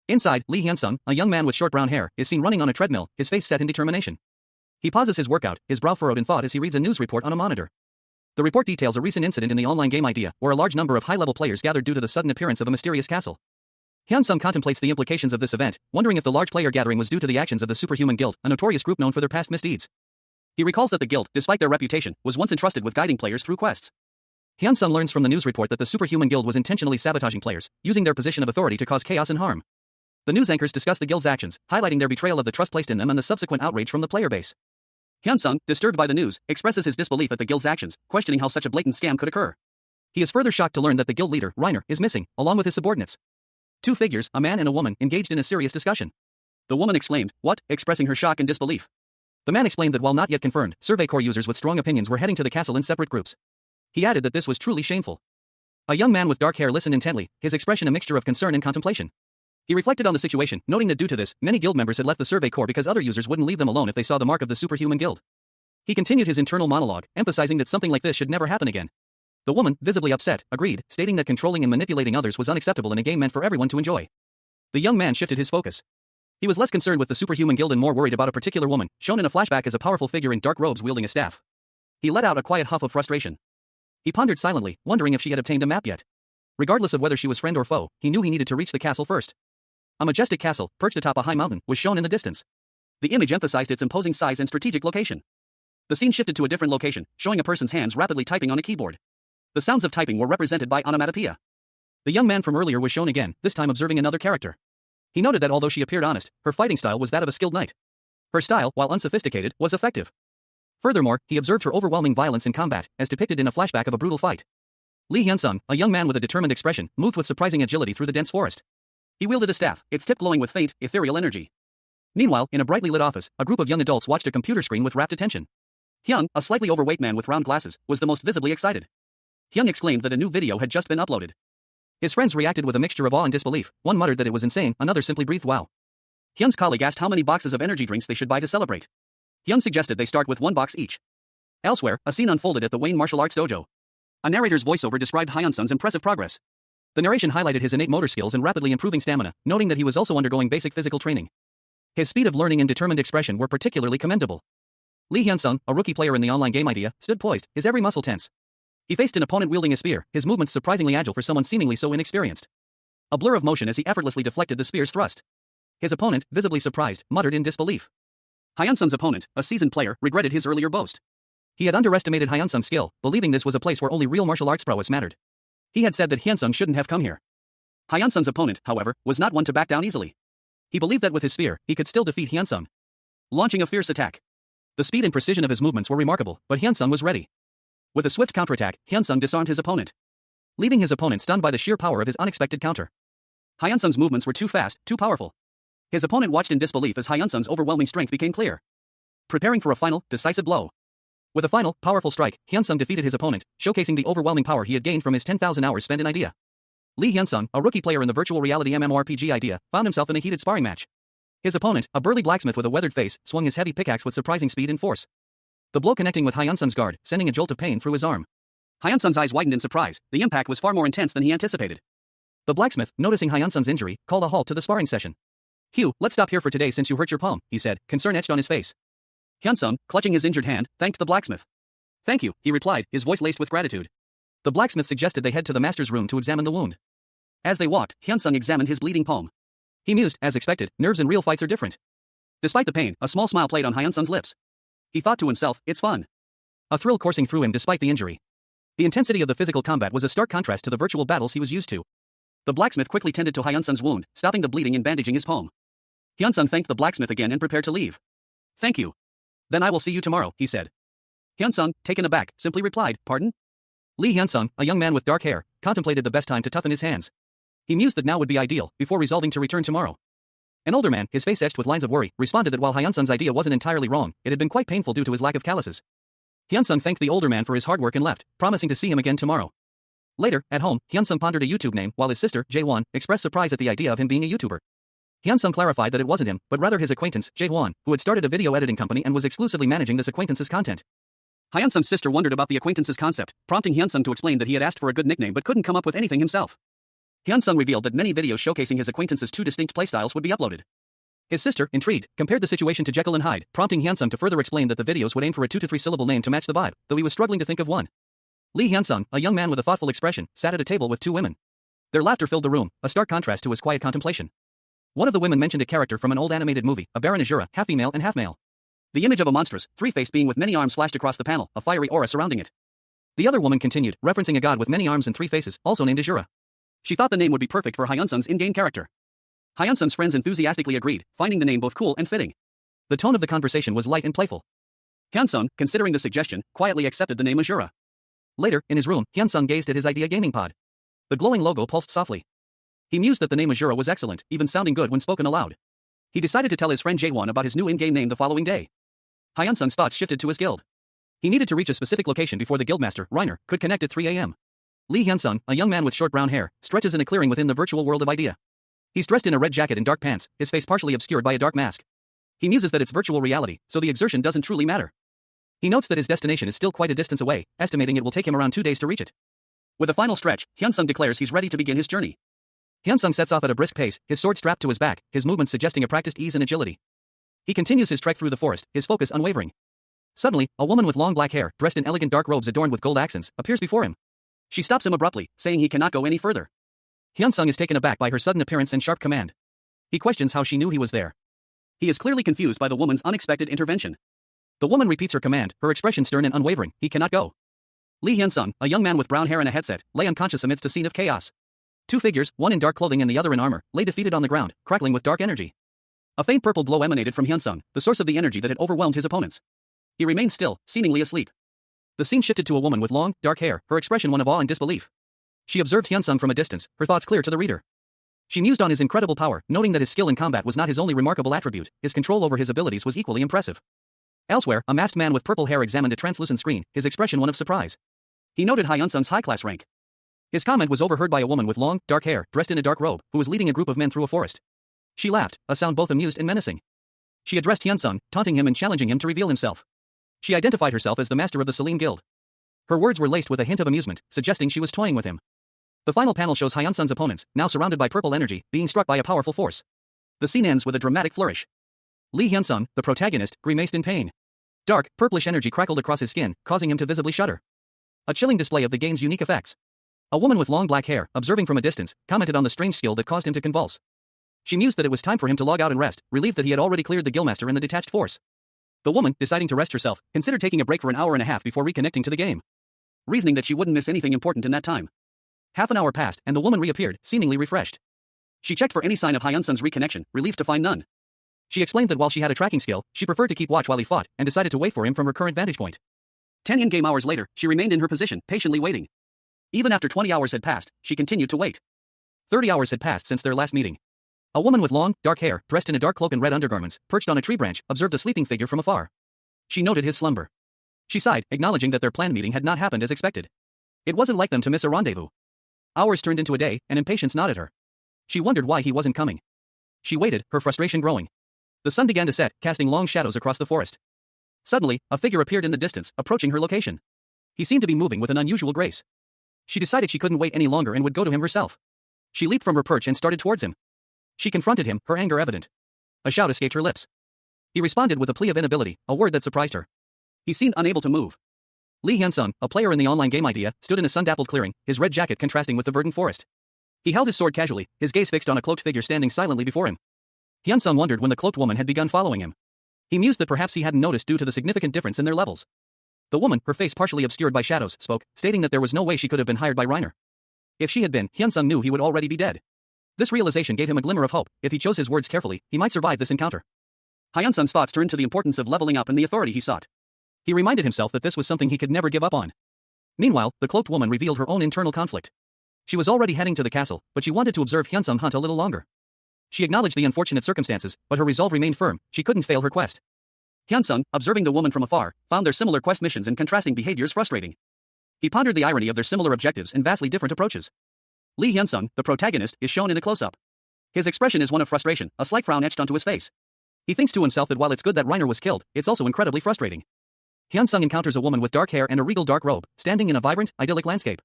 S1: Inside, Lee Hyunsung, a young man with short brown hair, is seen running on a treadmill, his face set in determination. He pauses his workout, his brow furrowed in thought as he reads a news report on a monitor. The report details a recent incident in the online game Idea, where a large number of high-level players gathered due to the sudden appearance of a mysterious castle. Hyunsung contemplates the implications of this event, wondering if the large player gathering was due to the actions of the Superhuman Guild, a notorious group known for their past misdeeds. He recalls that the guild, despite their reputation, was once entrusted with guiding players through quests. Hyunsung learns from the news report that the Superhuman Guild was intentionally sabotaging players, using their position of authority to cause chaos and harm. The news anchors discuss the guild's actions, highlighting their betrayal of the trust placed in them and the subsequent outrage from the player base. Hyunsung, disturbed by the news, expresses his disbelief at the guild's actions, questioning how such a blatant scam could occur. He is further shocked to learn that the guild leader, Reiner, is missing, along with his subordinates. Two figures, a man and a woman, engaged in a serious discussion. The woman exclaimed, "What?" expressing her shock and disbelief. The man explained that while not yet confirmed, Survey Corps users with strong opinions were heading to the castle in separate groups. He added that this was truly shameful. A young man with dark hair listened intently, his expression a mixture of concern and contemplation. He reflected on the situation, noting that due to this, many guild members had left the Survey Corps because other users wouldn't leave them alone if they saw the mark of the Superhuman Guild. He continued his internal monologue, emphasizing that something like this should never happen again. The woman, visibly upset, agreed, stating that controlling and manipulating others was unacceptable in a game meant for everyone to enjoy. The young man shifted his focus. He was less concerned with the Superhuman Guild and more worried about a particular woman, shown in a flashback as a powerful figure in dark robes wielding a staff. He let out a quiet huff of frustration. He pondered silently, wondering if she had obtained a map yet. Regardless of whether she was friend or foe, he knew he needed to reach the castle first. A majestic castle, perched atop a high mountain, was shown in the distance. The image emphasized its imposing size and strategic location. The scene shifted to a different location, showing a person's hands rapidly typing on a keyboard. The sounds of typing were represented by onomatopoeia. The young man from earlier was shown again, this time observing another character. He noted that although she appeared honest, her fighting style was that of a skilled knight. Her style, while unsophisticated, was effective. Furthermore, he observed her overwhelming violence in combat, as depicted in a flashback of a brutal fight. Lee Hyunsung, a young man with a determined expression, moved with surprising agility through the dense forest. He wielded a staff, its tip glowing with faint, ethereal energy. Meanwhile, in a brightly lit office, a group of young adults watched a computer screen with rapt attention. Hyung, a slightly overweight man with round glasses, was the most visibly excited. Hyung exclaimed that a new video had just been uploaded. His friends reacted with a mixture of awe and disbelief, one muttered that it was insane, another simply breathed wow. Hyung's colleague asked how many boxes of energy drinks they should buy to celebrate. Hyung suggested they start with one box each. Elsewhere, a scene unfolded at the Wayne Martial Arts Dojo. A narrator's voiceover described Hyunsung's impressive progress. The narration highlighted his innate motor skills and rapidly improving stamina, noting that he was also undergoing basic physical training. His speed of learning and determined expression were particularly commendable. Lee Hyunsung, a rookie player in the online game Idea, stood poised, his every muscle tense. He faced an opponent wielding a spear, his movements surprisingly agile for someone seemingly so inexperienced. A blur of motion as he effortlessly deflected the spear's thrust. His opponent, visibly surprised, muttered in disbelief. Hyunsung's opponent, a seasoned player, regretted his earlier boast. He had underestimated Hyunsung's skill, believing this was a place where only real martial arts prowess mattered. He had said that Hyunsung shouldn't have come here. Hyunsung's opponent, however, was not one to back down easily. He believed that with his spear, he could still defeat Hyunsung. Launching a fierce attack. The speed and precision of his movements were remarkable, but Hyunsung was ready. With a swift counterattack, Hyunsung disarmed his opponent, leaving his opponent stunned by the sheer power of his unexpected counter. Hyunsung's movements were too fast, too powerful. His opponent watched in disbelief as Hyunsung's overwhelming strength became clear. Preparing for a final, decisive blow. With a final, powerful strike, Hyunsung defeated his opponent, showcasing the overwhelming power he had gained from his 10,000 hours spent in Idea. Lee Hyunsung, a rookie player in the virtual reality MMORPG Idea, found himself in a heated sparring match. His opponent, a burly blacksmith with a weathered face, swung his heavy pickaxe with surprising speed and force. The blow connecting with Hyunsung's guard, sending a jolt of pain through his arm. Hyunsung's eyes widened in surprise, the impact was far more intense than he anticipated. The blacksmith, noticing Hyunsung's injury, called a halt to the sparring session. "Hugh, let's stop here for today since you hurt your palm," he said, concern etched on his face. Hyunsung, clutching his injured hand, thanked the blacksmith. "Thank you," he replied, his voice laced with gratitude. The blacksmith suggested they head to the master's room to examine the wound. As they walked, Hyunsung examined his bleeding palm. He mused, as expected, nerves in real fights are different. Despite the pain, a small smile played on Hyunsung's lips. He thought to himself, it's fun. A thrill coursing through him despite the injury. The intensity of the physical combat was a stark contrast to the virtual battles he was used to. The blacksmith quickly tended to Hyunsung's wound, stopping the bleeding and bandaging his palm. Hyunsung thanked the blacksmith again and prepared to leave. "Thank you. Then I will see you tomorrow," he said. Hyunsung, taken aback, simply replied, "Pardon?" Lee Hyunsung, a young man with dark hair, contemplated the best time to toughen his hands. He mused that now would be ideal, before resolving to return tomorrow. An older man, his face etched with lines of worry, responded that while Hyun-sung's idea wasn't entirely wrong, it had been quite painful due to his lack of calluses. Hyun-sung thanked the older man for his hard work and left, promising to see him again tomorrow. Later, at home, Hyun-sung pondered a YouTube name while his sister, Jae-won, expressed surprise at the idea of him being a YouTuber. Hyun-sung clarified that it wasn't him, but rather his acquaintance, Jae-won, who had started a video editing company and was exclusively managing this acquaintance's content. Hyun-sung's sister wondered about the acquaintance's concept, prompting Hyun-sung to explain that he had asked for a good nickname but couldn't come up with anything himself. Hyun-sung revealed that many videos showcasing his acquaintance's two distinct playstyles would be uploaded. His sister, intrigued, compared the situation to Jekyll and Hyde, prompting Hyun-sung to further explain that the videos would aim for a 2 to 3 syllable name to match the vibe, though he was struggling to think of one. Lee Hyun-sung, a young man with a thoughtful expression, sat at a table with two women. Their laughter filled the room, a stark contrast to his quiet contemplation. One of the women mentioned a character from an old animated movie, a Baron Azura, half female and half male. The image of a monstrous, three-faced being with many arms flashed across the panel, a fiery aura surrounding it. The other woman continued, referencing a god with many arms and three faces, also named Azura. She thought the name would be perfect for Hyun-sung's in-game character. Hyun-sung's friends enthusiastically agreed, finding the name both cool and fitting. The tone of the conversation was light and playful. Hyun-sung, considering the suggestion, quietly accepted the name Azura. Later, in his room, Hyun-sung gazed at his idea gaming pod. The glowing logo pulsed softly. He mused that the name Azura was excellent, even sounding good when spoken aloud. He decided to tell his friend Jae-won about his new in-game name the following day. Hyun-sung's thoughts shifted to his guild. He needed to reach a specific location before the guildmaster, Reiner, could connect at 3 a.m. Lee Hyun-sung, a young man with short brown hair, stretches in a clearing within the virtual world of Idea. He's dressed in a red jacket and dark pants, his face partially obscured by a dark mask. He muses that it's virtual reality, so the exertion doesn't truly matter. He notes that his destination is still quite a distance away, estimating it will take him around 2 days to reach it. With a final stretch, Hyun-sung declares he's ready to begin his journey. Hyun-sung sets off at a brisk pace, his sword strapped to his back, his movements suggesting a practiced ease and agility. He continues his trek through the forest, his focus unwavering. Suddenly, a woman with long black hair, dressed in elegant dark robes adorned with gold accents, appears before him. She stops him abruptly, saying he cannot go any further. Hyun-sung is taken aback by her sudden appearance and sharp command. He questions how she knew he was there. He is clearly confused by the woman's unexpected intervention. The woman repeats her command, her expression stern and unwavering, he cannot go. Lee Hyun-sung, a young man with brown hair and a headset, lay unconscious amidst a scene of chaos. Two figures, one in dark clothing and the other in armor, lay defeated on the ground, crackling with dark energy. A faint purple glow emanated from Hyun-sung, the source of the energy that had overwhelmed his opponents. He remained still, seemingly asleep. The scene shifted to a woman with long, dark hair, her expression one of awe and disbelief. She observed Hyun-sung from a distance, her thoughts clear to the reader. She mused on his incredible power, noting that his skill in combat was not his only remarkable attribute, his control over his abilities was equally impressive. Elsewhere, a masked man with purple hair examined a translucent screen, his expression one of surprise. He noted Hyun-sung's high-class rank. His comment was overheard by a woman with long, dark hair, dressed in a dark robe, who was leading a group of men through a forest. She laughed, a sound both amused and menacing. She addressed Hyun-sung, taunting him and challenging him to reveal himself. She identified herself as the master of the Saline Guild. Her words were laced with a hint of amusement, suggesting she was toying with him. The final panel shows Hyun-sung's opponents, now surrounded by purple energy, being struck by a powerful force. The scene ends with a dramatic flourish. Lee Hyun-sung, the protagonist, grimaced in pain. Dark, purplish energy crackled across his skin, causing him to visibly shudder. A chilling display of the game's unique effects. A woman with long black hair, observing from a distance, commented on the strange skill that caused him to convulse. She mused that it was time for him to log out and rest, relieved that he had already cleared the guildmaster and the detached force. The woman, deciding to rest herself, considered taking a break for an hour and a half before reconnecting to the game. Reasoning that she wouldn't miss anything important in that time. Half an hour passed, and the woman reappeared, seemingly refreshed. She checked for any sign of Hyun-sung's reconnection, relieved to find none. She explained that while she had a tracking skill, she preferred to keep watch while he fought, and decided to wait for him from her current vantage point. 10 in-game hours later, she remained in her position, patiently waiting. Even after 20 hours had passed, she continued to wait. 30 hours had passed since their last meeting. A woman with long, dark hair, dressed in a dark cloak and red undergarments, perched on a tree branch, observed a sleeping figure from afar. She noted his slumber. She sighed, acknowledging that their planned meeting had not happened as expected. It wasn't like them to miss a rendezvous. Hours turned into a day, and impatience gnawed at her. She wondered why he wasn't coming. She waited, her frustration growing. The sun began to set, casting long shadows across the forest. Suddenly, a figure appeared in the distance, approaching her location. He seemed to be moving with an unusual grace. She decided she couldn't wait any longer and would go to him herself. She leaped from her perch and started towards him. She confronted him, her anger evident. A shout escaped her lips. He responded with a plea of inability, a word that surprised her. He seemed unable to move. Lee Hyun-sung, a player in the online game Idea, stood in a sun-dappled clearing, his red jacket contrasting with the verdant forest. He held his sword casually, his gaze fixed on a cloaked figure standing silently before him. Hyun-sung wondered when the cloaked woman had begun following him. He mused that perhaps he hadn't noticed due to the significant difference in their levels. The woman, her face partially obscured by shadows, spoke, stating that there was no way she could have been hired by Reiner. If she had been, Hyun-sung knew he would already be dead. This realization gave him a glimmer of hope. If he chose his words carefully, he might survive this encounter. Hyun-sung's thoughts turned to the importance of leveling up and the authority he sought. He reminded himself that this was something he could never give up on. Meanwhile, the cloaked woman revealed her own internal conflict. She was already heading to the castle, but she wanted to observe Hyun-sung hunt a little longer. She acknowledged the unfortunate circumstances, but her resolve remained firm. She couldn't fail her quest. Hyunsung, observing the woman from afar, found their similar quest missions and contrasting behaviors frustrating. He pondered the irony of their similar objectives and vastly different approaches. Lee Hyunsung, the protagonist, is shown in a close-up. His expression is one of frustration, a slight frown etched onto his face. He thinks to himself that while it's good that Reiner was killed, it's also incredibly frustrating. Hyunsung encounters a woman with dark hair and a regal dark robe, standing in a vibrant, idyllic landscape.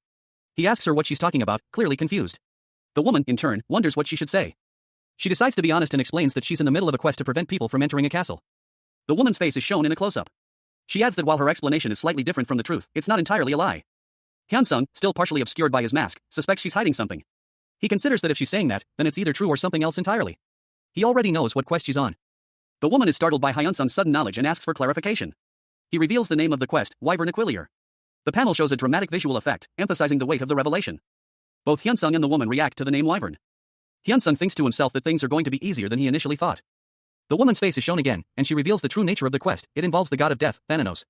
S1: He asks her what she's talking about, clearly confused. The woman, in turn, wonders what she should say. She decides to be honest and explains that she's in the middle of a quest to prevent people from entering a castle. The woman's face is shown in a close-up. She adds that while her explanation is slightly different from the truth, it's not entirely a lie. Hyunsung, still partially obscured by his mask, suspects she's hiding something. He considers that if she's saying that, then it's either true or something else entirely. He already knows what quest she's on. The woman is startled by Hyunsung's sudden knowledge and asks for clarification. He reveals the name of the quest, Wyvern Aquilier. The panel shows a dramatic visual effect, emphasizing the weight of the revelation. Both Hyunsung and the woman react to the name Wyvern. Hyunsung thinks to himself that things are going to be easier than he initially thought. The woman's face is shown again, and she reveals the true nature of the quest. It involves the god of death, Thanatos.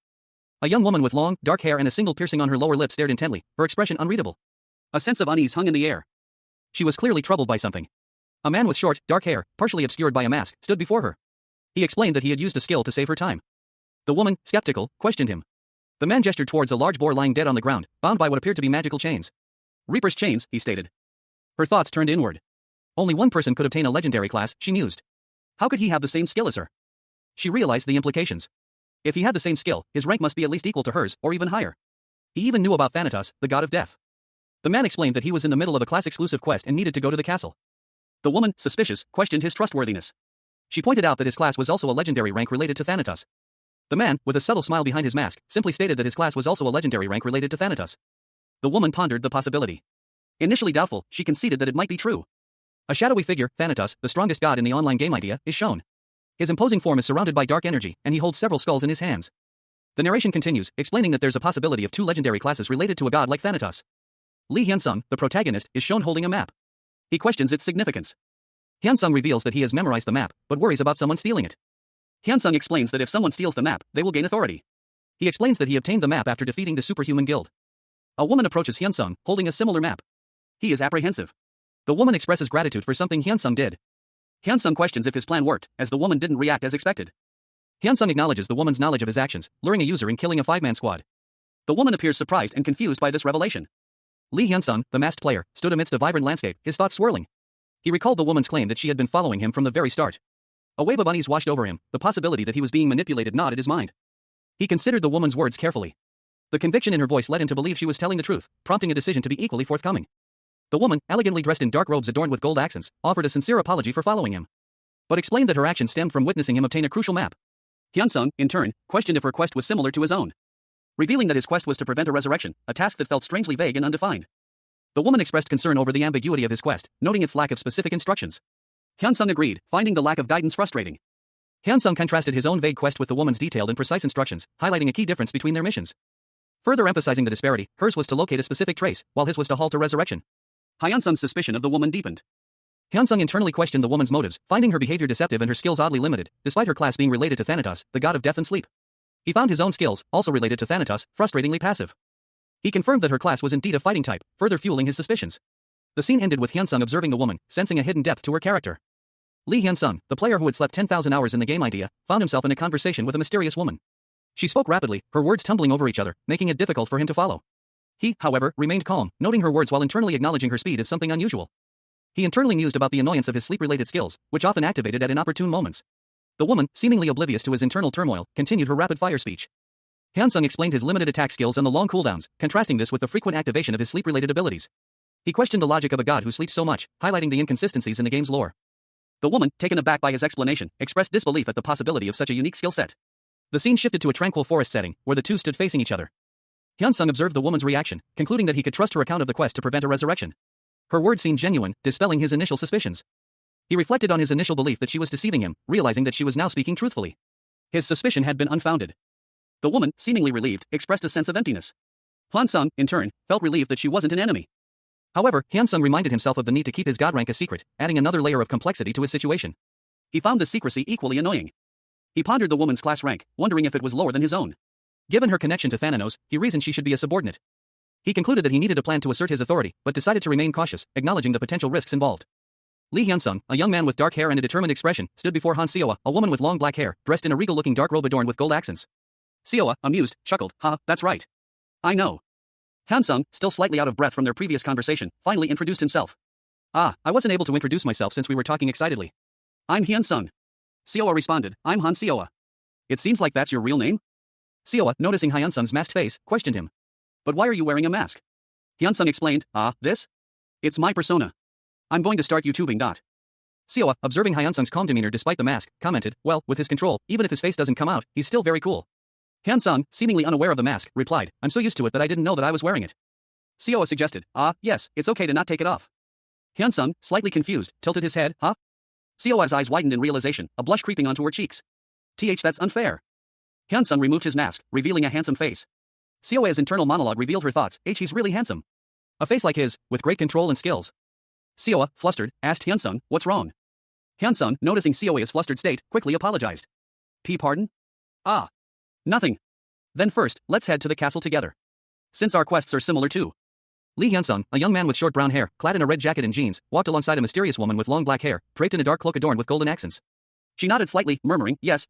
S1: A young woman with long, dark hair and a single piercing on her lower lip stared intently, her expression unreadable. A sense of unease hung in the air. She was clearly troubled by something. A man with short, dark hair, partially obscured by a mask, stood before her. He explained that he had used a skill to save her time. The woman, skeptical, questioned him. The man gestured towards a large boar lying dead on the ground, bound by what appeared to be magical chains. Reaper's chains, he stated. Her thoughts turned inward. Only one person could obtain a legendary class, she mused. How could he have the same skill as her? She realized the implications. If he had the same skill, his rank must be at least equal to hers, or even higher. He even knew about Thanatos, the god of death. The man explained that he was in the middle of a class-exclusive quest and needed to go to the castle. The woman, suspicious, questioned his trustworthiness. She pointed out that his class was also a legendary rank related to Thanatos. The man, with a subtle smile behind his mask, simply stated that his class was also a legendary rank related to Thanatos. The woman pondered the possibility. Initially doubtful, she conceded that it might be true. A shadowy figure, Thanatos, the strongest god in the online game idea, is shown. His imposing form is surrounded by dark energy, and he holds several skulls in his hands. The narration continues, explaining that there's a possibility of two legendary classes related to a god like Thanatos. Lee Hyunsung, the protagonist, is shown holding a map. He questions its significance. Hyunsung reveals that he has memorized the map, but worries about someone stealing it. Hyunsung explains that if someone steals the map, they will gain authority. He explains that he obtained the map after defeating the superhuman guild. A woman approaches Hyunsung, holding a similar map. He is apprehensive. The woman expresses gratitude for something Hyunsung did. Hyunsung questions if his plan worked, as the woman didn't react as expected. Hyunsung acknowledges the woman's knowledge of his actions, luring a user and killing a five-man squad. The woman appears surprised and confused by this revelation. Lee Hyunsung, the masked player, stood amidst a vibrant landscape, his thoughts swirling. He recalled the woman's claim that she had been following him from the very start. A wave of unease washed over him, the possibility that he was being manipulated gnawed at his mind. He considered the woman's words carefully. The conviction in her voice led him to believe she was telling the truth, prompting a decision to be equally forthcoming. The woman, elegantly dressed in dark robes adorned with gold accents, offered a sincere apology for following him, but explained that her action stemmed from witnessing him obtain a crucial map. Hyunsung, in turn, questioned if her quest was similar to his own, revealing that his quest was to prevent a resurrection, a task that felt strangely vague and undefined. The woman expressed concern over the ambiguity of his quest, noting its lack of specific instructions. Hyunsung agreed, finding the lack of guidance frustrating. Hyunsung contrasted his own vague quest with the woman's detailed and precise instructions, highlighting a key difference between their missions. Further emphasizing the disparity, hers was to locate a specific trace, while his was to halt a resurrection. Hyunsung's suspicion of the woman deepened. Hyunsung internally questioned the woman's motives, finding her behavior deceptive and her skills oddly limited, despite her class being related to Thanatos, the god of death and sleep. He found his own skills, also related to Thanatos, frustratingly passive. He confirmed that her class was indeed a fighting type, further fueling his suspicions. The scene ended with Hyunsung observing the woman, sensing a hidden depth to her character. Lee Hyunsung, the player who had slept 10,000 hours in the game idea, found himself in a conversation with a mysterious woman. She spoke rapidly, her words tumbling over each other, making it difficult for him to follow. He, however, remained calm, noting her words while internally acknowledging her speed as something unusual. He internally mused about the annoyance of his sleep-related skills, which often activated at inopportune moments. The woman, seemingly oblivious to his internal turmoil, continued her rapid-fire speech. Hyunsung explained his limited attack skills and the long cooldowns, contrasting this with the frequent activation of his sleep-related abilities. He questioned the logic of a god who sleeps so much, highlighting the inconsistencies in the game's lore. The woman, taken aback by his explanation, expressed disbelief at the possibility of such a unique skill set. The scene shifted to a tranquil forest setting, where the two stood facing each other. Hyunsung observed the woman's reaction, concluding that he could trust her account of the quest to prevent a resurrection. Her words seemed genuine, dispelling his initial suspicions. He reflected on his initial belief that she was deceiving him, realizing that she was now speaking truthfully. His suspicion had been unfounded. The woman, seemingly relieved, expressed a sense of emptiness. Hyunsung, in turn, felt relieved that she wasn't an enemy. However, Hyunsung reminded himself of the need to keep his god rank a secret, adding another layer of complexity to his situation. He found the secrecy equally annoying. He pondered the woman's class rank, wondering if it was lower than his own. Given her connection to Thanatos, he reasoned she should be a subordinate. He concluded that he needed a plan to assert his authority, but decided to remain cautious, acknowledging the potential risks involved. Lee Hyun-sung, a young man with dark hair and a determined expression, stood before Han Seoa, a woman with long black hair, dressed in a regal-looking dark robe adorned with gold accents. Seoa, amused, chuckled, that's right. I know. Hyun-sung, still slightly out of breath from their previous conversation, finally introduced himself. I wasn't able to introduce myself since we were talking excitedly. I'm Hyun-sung. Seoa responded, I'm Han Seoa. It seems like that's your real name? Seoa, noticing Hyun-sung's masked face, questioned him. But why are you wearing a mask? Hyun-sung explained, this? It's my persona. I'm going to start YouTubing. Seoa, observing Hyun-sung's calm demeanor despite the mask, commented, well, with his control, even if his face doesn't come out, he's still very cool. Hyun-sung, seemingly unaware of the mask, replied, I'm so used to it that I didn't know that I was wearing it. Seoa suggested, yes, it's okay to not take it off. Hyun-sung, slightly confused, tilted his head, Seoa's eyes widened in realization, a blush creeping onto her cheeks. That's unfair. Hyun-sung removed his mask, revealing a handsome face. Seoa's internal monologue revealed her thoughts, he's really handsome. A face like his, with great control and skills. Seoa, flustered, asked Hyun-sung, what's wrong? Hyun-sung, noticing Seoa's flustered state, quickly apologized. Pardon? Nothing. Then first, let's head to the castle together. Since our quests are similar too. Lee Hyun-sung, a young man with short brown hair, clad in a red jacket and jeans, walked alongside a mysterious woman with long black hair, draped in a dark cloak adorned with golden accents. She nodded slightly, murmuring, yes.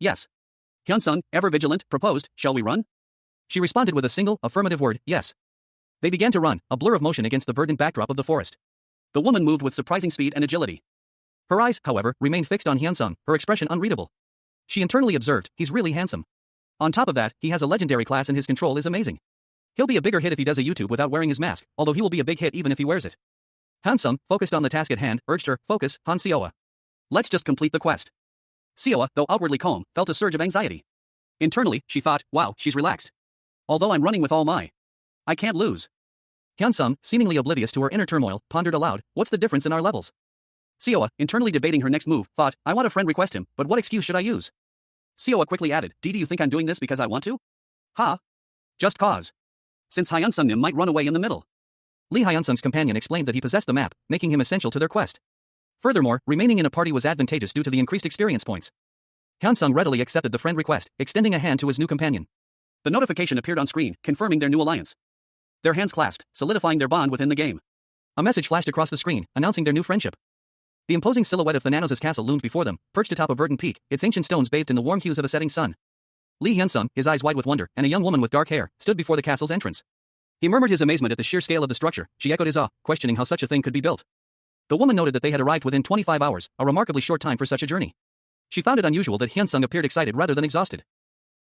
S1: Hyun-sung, ever vigilant, proposed, shall we run? She responded with a single, affirmative word, yes. They began to run, a blur of motion against the verdant backdrop of the forest. The woman moved with surprising speed and agility. Her eyes, however, remained fixed on Hyun-sung, her expression unreadable. She internally observed, he's really handsome. On top of that, he has a legendary class and his control is amazing. He'll be a bigger hit if he does a YouTube without wearing his mask, although he will be a big hit even if he wears it. Hyun-sung, focused on the task at hand, urged her, focus, Han Seoa. Let's just complete the quest. Seoa, though outwardly calm, felt a surge of anxiety. Internally, she thought, wow, she's relaxed. Although I'm running with all my. I can't lose. Hyun-sung, seemingly oblivious to her inner turmoil, pondered aloud, what's the difference in our levels? Seoa, internally debating her next move, thought, I want a friend request him, but what excuse should I use? Seoa quickly added, do you think I'm doing this because I want to? Just cause. Since Hyun-sung might run away in the middle. Lee Hyun-sung's companion explained that he possessed the map, making him essential to their quest. Furthermore, remaining in a party was advantageous due to the increased experience points. Hyun-sung readily accepted the friend request, extending a hand to his new companion. The notification appeared on screen, confirming their new alliance. Their hands clasped, solidifying their bond within the game. A message flashed across the screen, announcing their new friendship. The imposing silhouette of Thananos' castle loomed before them, perched atop a verdant peak, its ancient stones bathed in the warm hues of a setting sun. Lee Hyun-sung, his eyes wide with wonder, and a young woman with dark hair, stood before the castle's entrance. He murmured his amazement at the sheer scale of the structure. She echoed his awe, questioning how such a thing could be built. The woman noted that they had arrived within 25 hours, a remarkably short time for such a journey. She found it unusual that Hyun-sung appeared excited rather than exhausted.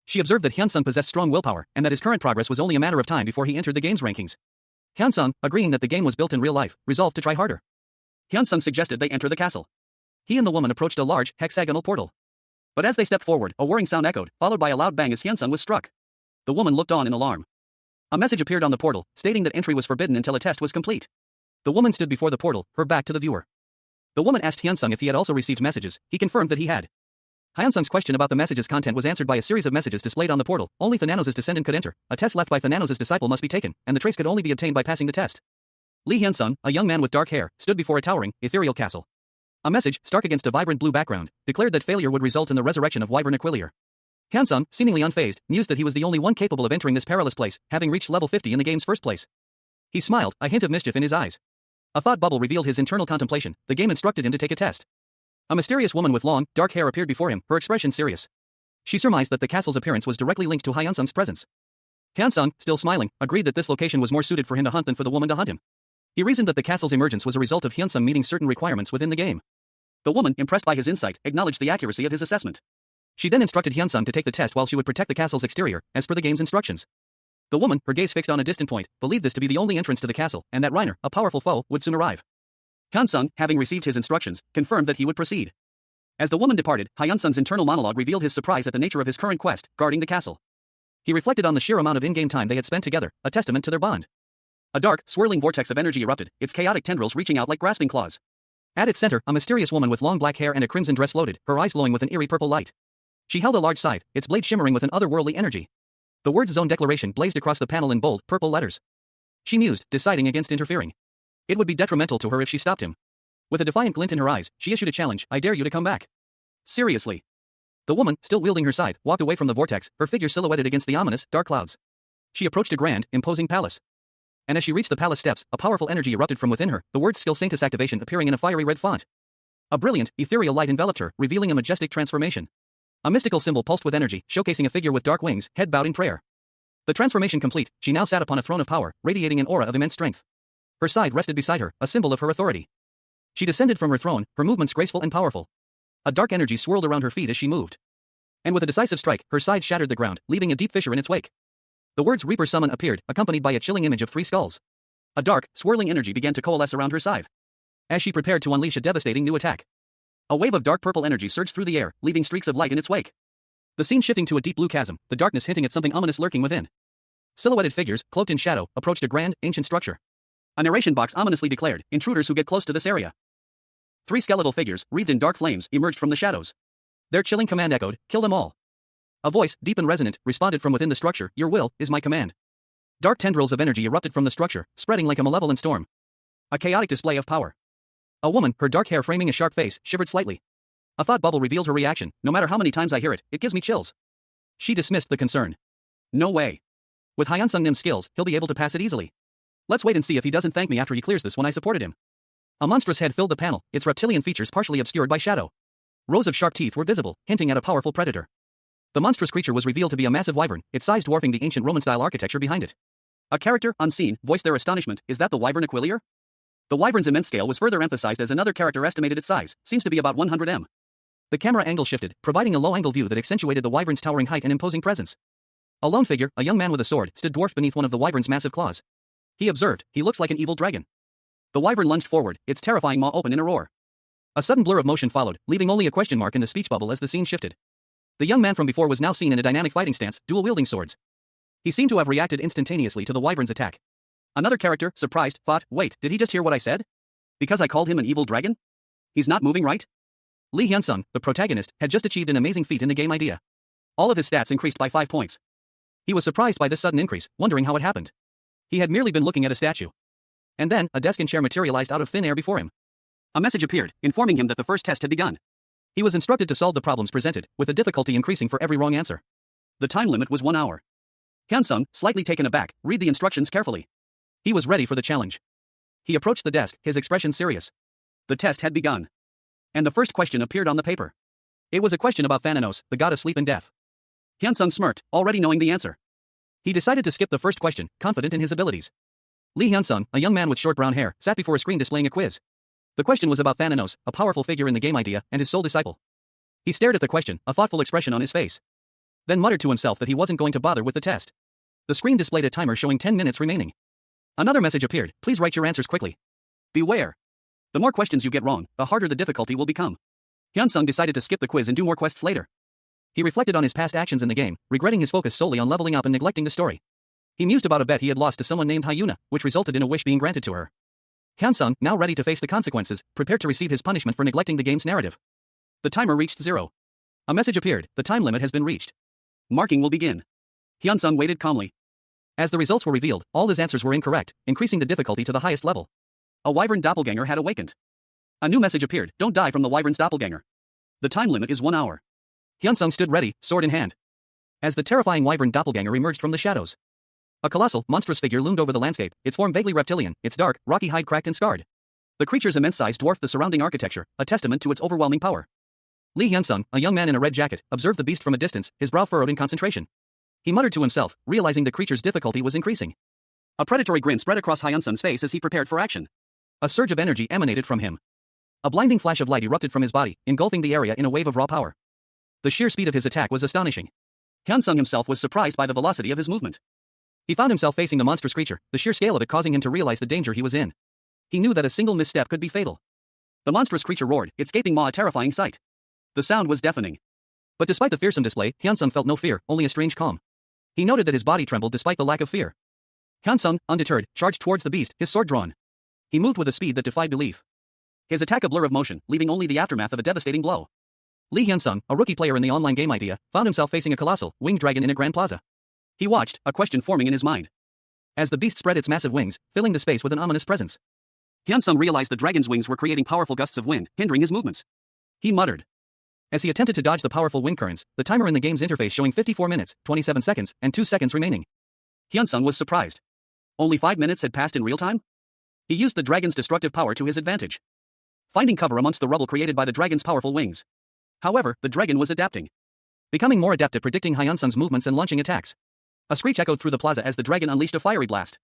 S1: She observed that Hyun-sung possessed strong willpower, and that his current progress was only a matter of time before he entered the game's rankings. Hyun-sung, agreeing that the game was built in real life, resolved to try harder. Hyun-sung suggested they enter the castle. He and the woman approached a large, hexagonal portal. But as they stepped forward, a whirring sound echoed, followed by a loud bang as Hyun-sung was struck. The woman looked on in alarm. A message appeared on the portal, stating that entry was forbidden until a test was complete. The woman stood before the portal, her back to the viewer. The woman asked Hyun-sung if he had also received messages. He confirmed that he had. Hyun-sung's question about the message's content was answered by a series of messages displayed on the portal. Only Thananos' descendant could enter. A test left by Thananos' disciple must be taken, and the trace could only be obtained by passing the test. Lee Hyun-sung, a young man with dark hair, stood before a towering, ethereal castle. A message, stark against a vibrant blue background, declared that failure would result in the resurrection of Wyvern Aquilier. Hyun-sung, seemingly unfazed, mused that he was the only one capable of entering this perilous place, having reached level 50 in the game's first place. He smiled, a hint of mischief in his eyes. A thought bubble revealed his internal contemplation. The game instructed him to take a test. A mysterious woman with long, dark hair appeared before him, her expression serious. She surmised that the castle's appearance was directly linked to Hyun-sung's presence. Hyun-sung, still smiling, agreed that this location was more suited for him to hunt than for the woman to hunt him. He reasoned that the castle's emergence was a result of Hyun-sung meeting certain requirements within the game. The woman, impressed by his insight, acknowledged the accuracy of his assessment. She then instructed Hyun-sung to take the test while she would protect the castle's exterior, as per the game's instructions. The woman, her gaze fixed on a distant point, believed this to be the only entrance to the castle, and that Reiner, a powerful foe, would soon arrive. Hyun-sung, having received his instructions, confirmed that he would proceed. As the woman departed, Hyun-sung's internal monologue revealed his surprise at the nature of his current quest, guarding the castle. He reflected on the sheer amount of in-game time they had spent together, a testament to their bond. A dark, swirling vortex of energy erupted, its chaotic tendrils reaching out like grasping claws. At its center, a mysterious woman with long black hair and a crimson dress floated, her eyes glowing with an eerie purple light. She held a large scythe, its blade shimmering with an otherworldly energy. The words Zone Declaration blazed across the panel in bold, purple letters. She mused, deciding against interfering. It would be detrimental to her if she stopped him. With a defiant glint in her eyes, she issued a challenge, I dare you to come back. Seriously. The woman, still wielding her scythe, walked away from the vortex, her figure silhouetted against the ominous, dark clouds. She approached a grand, imposing palace. And as she reached the palace steps, a powerful energy erupted from within her, the words Skill Sanctus Activation appearing in a fiery red font. A brilliant, ethereal light enveloped her, revealing a majestic transformation. A mystical symbol pulsed with energy, showcasing a figure with dark wings, head bowed in prayer. The transformation complete, she now sat upon a throne of power, radiating an aura of immense strength. Her scythe rested beside her, a symbol of her authority. She descended from her throne, her movements graceful and powerful. A dark energy swirled around her feet as she moved. And with a decisive strike, her scythe shattered the ground, leaving a deep fissure in its wake. The words Reaper Summon appeared, accompanied by a chilling image of 3 skulls. A dark, swirling energy began to coalesce around her scythe. As she prepared to unleash a devastating new attack. A wave of dark purple energy surged through the air, leaving streaks of light in its wake. The scene shifting to a deep blue chasm, the darkness hinting at something ominous lurking within. Silhouetted figures, cloaked in shadow, approached a grand, ancient structure. A narration box ominously declared, "Intruders who get close to this area." 3 skeletal figures, wreathed in dark flames, emerged from the shadows. Their chilling command echoed, "Kill them all." A voice, deep and resonant, responded from within the structure, "Your will is my command." Dark tendrils of energy erupted from the structure, spreading like a malevolent storm. A chaotic display of power. A woman, her dark hair framing a sharp face, shivered slightly. A thought bubble revealed her reaction. "No matter how many times I hear it, it gives me chills." She dismissed the concern. "No way. With Hyunsung Nim's skills, he'll be able to pass it easily. Let's wait and see if he doesn't thank me after he clears this when I supported him." A monstrous head filled the panel, its reptilian features partially obscured by shadow. Rows of sharp teeth were visible, hinting at a powerful predator. The monstrous creature was revealed to be a massive wyvern, its size dwarfing the ancient Roman-style architecture behind it. A character, unseen, voiced their astonishment. "Is that the wyvern Aquilier?" The wyvern's immense scale was further emphasized as another character estimated its size, seems to be about 100 m. The camera angle shifted, providing a low-angle view that accentuated the wyvern's towering height and imposing presence. A lone figure, a young man with a sword, stood dwarfed beneath one of the wyvern's massive claws. He observed, "He looks like an evil dragon." The wyvern lunged forward, its terrifying maw open in a roar. A sudden blur of motion followed, leaving only a question mark in the speech bubble as the scene shifted. The young man from before was now seen in a dynamic fighting stance, dual-wielding swords. He seemed to have reacted instantaneously to the wyvern's attack. Another character, surprised, thought, "Wait, did he just hear what I said? Because I called him an evil dragon? He's not moving right?" Lee Hyunsung, the protagonist, had just achieved an amazing feat in the game idea. All of his stats increased by 5 points. He was surprised by this sudden increase, wondering how it happened. He had merely been looking at a statue. And then, a desk and chair materialized out of thin air before him. A message appeared, informing him that the first test had begun. He was instructed to solve the problems presented, with the difficulty increasing for every wrong answer. The time limit was 1 hour. Hyunsung, slightly taken aback, read the instructions carefully. He was ready for the challenge. He approached the desk, his expression serious. The test had begun. And the first question appeared on the paper. It was a question about Thanatos, the god of sleep and death. Hyunsung smirked, already knowing the answer. He decided to skip the first question, confident in his abilities. Lee Hyunsung, a young man with short brown hair, sat before a screen displaying a quiz. The question was about Thanatos, a powerful figure in the game idea, and his sole disciple. He stared at the question, a thoughtful expression on his face. Then muttered to himself that he wasn't going to bother with the test. The screen displayed a timer showing 10 minutes remaining. Another message appeared, "Please write your answers quickly. Beware. The more questions you get wrong, the harder the difficulty will become." Hyunsung decided to skip the quiz and do more quests later. He reflected on his past actions in the game, regretting his focus solely on leveling up and neglecting the story. He mused about a bet he had lost to someone named Hyuna, which resulted in a wish being granted to her. Hyunsung, now ready to face the consequences, prepared to receive his punishment for neglecting the game's narrative. The timer reached 0. A message appeared, "The time limit has been reached. Marking will begin." Hyunsung waited calmly. As the results were revealed, all his answers were incorrect, increasing the difficulty to the highest level. A wyvern doppelganger had awakened. A new message appeared, "Don't die from the wyvern's doppelganger. The time limit is 1 hour." Hyunsung stood ready, sword in hand. As the terrifying wyvern doppelganger emerged from the shadows. A colossal, monstrous figure loomed over the landscape, its form vaguely reptilian, its dark, rocky hide cracked and scarred. The creature's immense size dwarfed the surrounding architecture, a testament to its overwhelming power. Lee Hyunsung, a young man in a red jacket, observed the beast from a distance, his brow furrowed in concentration. He muttered to himself, realizing the creature's difficulty was increasing. A predatory grin spread across Hyunsung's face as he prepared for action. A surge of energy emanated from him. A blinding flash of light erupted from his body, engulfing the area in a wave of raw power. The sheer speed of his attack was astonishing. Hyunsung himself was surprised by the velocity of his movement. He found himself facing the monstrous creature, the sheer scale of it causing him to realize the danger he was in. He knew that a single misstep could be fatal. The monstrous creature roared, its gaping maw a terrifying sight. The sound was deafening. But despite the fearsome display, Hyunsung felt no fear, only a strange calm. He noted that his body trembled despite the lack of fear. Hyunsung, undeterred, charged towards the beast, his sword drawn. He moved with a speed that defied belief. His attack a blur of motion, leaving only the aftermath of a devastating blow. Lee Hyunsung, a rookie player in the online game idea, found himself facing a colossal, winged dragon in a grand plaza. He watched, a question forming in his mind. As the beast spread its massive wings, filling the space with an ominous presence. Hyunsung realized the dragon's wings were creating powerful gusts of wind, hindering his movements. He muttered. As he attempted to dodge the powerful wind currents, the timer in the game's interface showing 54 minutes, 27 seconds, and 2 seconds remaining. Hyunsung was surprised. Only 5 minutes had passed in real time? He used the dragon's destructive power to his advantage. finding cover amongst the rubble created by the dragon's powerful wings. However, the dragon was adapting, becoming more adept at predicting Hyunsun's movements and launching attacks. A screech echoed through the plaza as the dragon unleashed a fiery blast.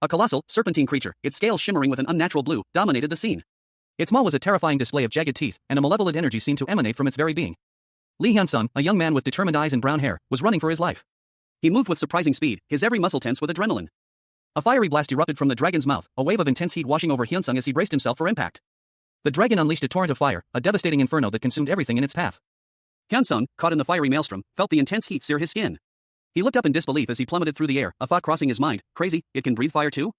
S1: A colossal, serpentine creature, its scales shimmering with an unnatural blue, dominated the scene. Its maw was a terrifying display of jagged teeth, and a malevolent energy seemed to emanate from its very being. Lee Hyun-sung, a young man with determined eyes and brown hair, was running for his life. He moved with surprising speed, his every muscle tense with adrenaline. A fiery blast erupted from the dragon's mouth, a wave of intense heat washing over Hyun-sung as he braced himself for impact. The dragon unleashed a torrent of fire, a devastating inferno that consumed everything in its path. Hyun-sung, caught in the fiery maelstrom, felt the intense heat sear his skin. He looked up in disbelief as he plummeted through the air, a thought crossing his mind, crazy, it can breathe fire too?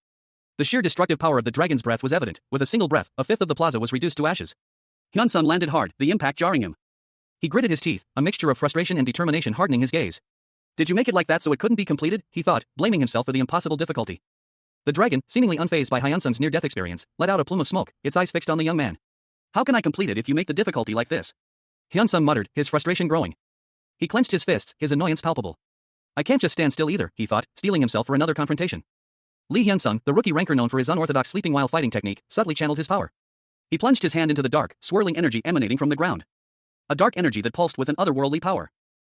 S1: The sheer destructive power of the dragon's breath was evident. With a single breath, a fifth of the plaza was reduced to ashes. Hyun-sung landed hard, the impact jarring him. He gritted his teeth, a mixture of frustration and determination hardening his gaze. Did you make it like that so it couldn't be completed? He thought, blaming himself for the impossible difficulty. The dragon, seemingly unfazed by Hyun-sung's near-death experience, let out a plume of smoke, its eyes fixed on the young man. How can I complete it if you make the difficulty like this? Hyun-sung muttered, his frustration growing. He clenched his fists, his annoyance palpable. I can't just stand still either, he thought, steeling himself for another confrontation. Lee Hyun-sung, the rookie ranker known for his unorthodox sleeping while fighting technique, subtly channeled his power. He plunged his hand into the dark, swirling energy emanating from the ground. A dark energy that pulsed with an otherworldly power.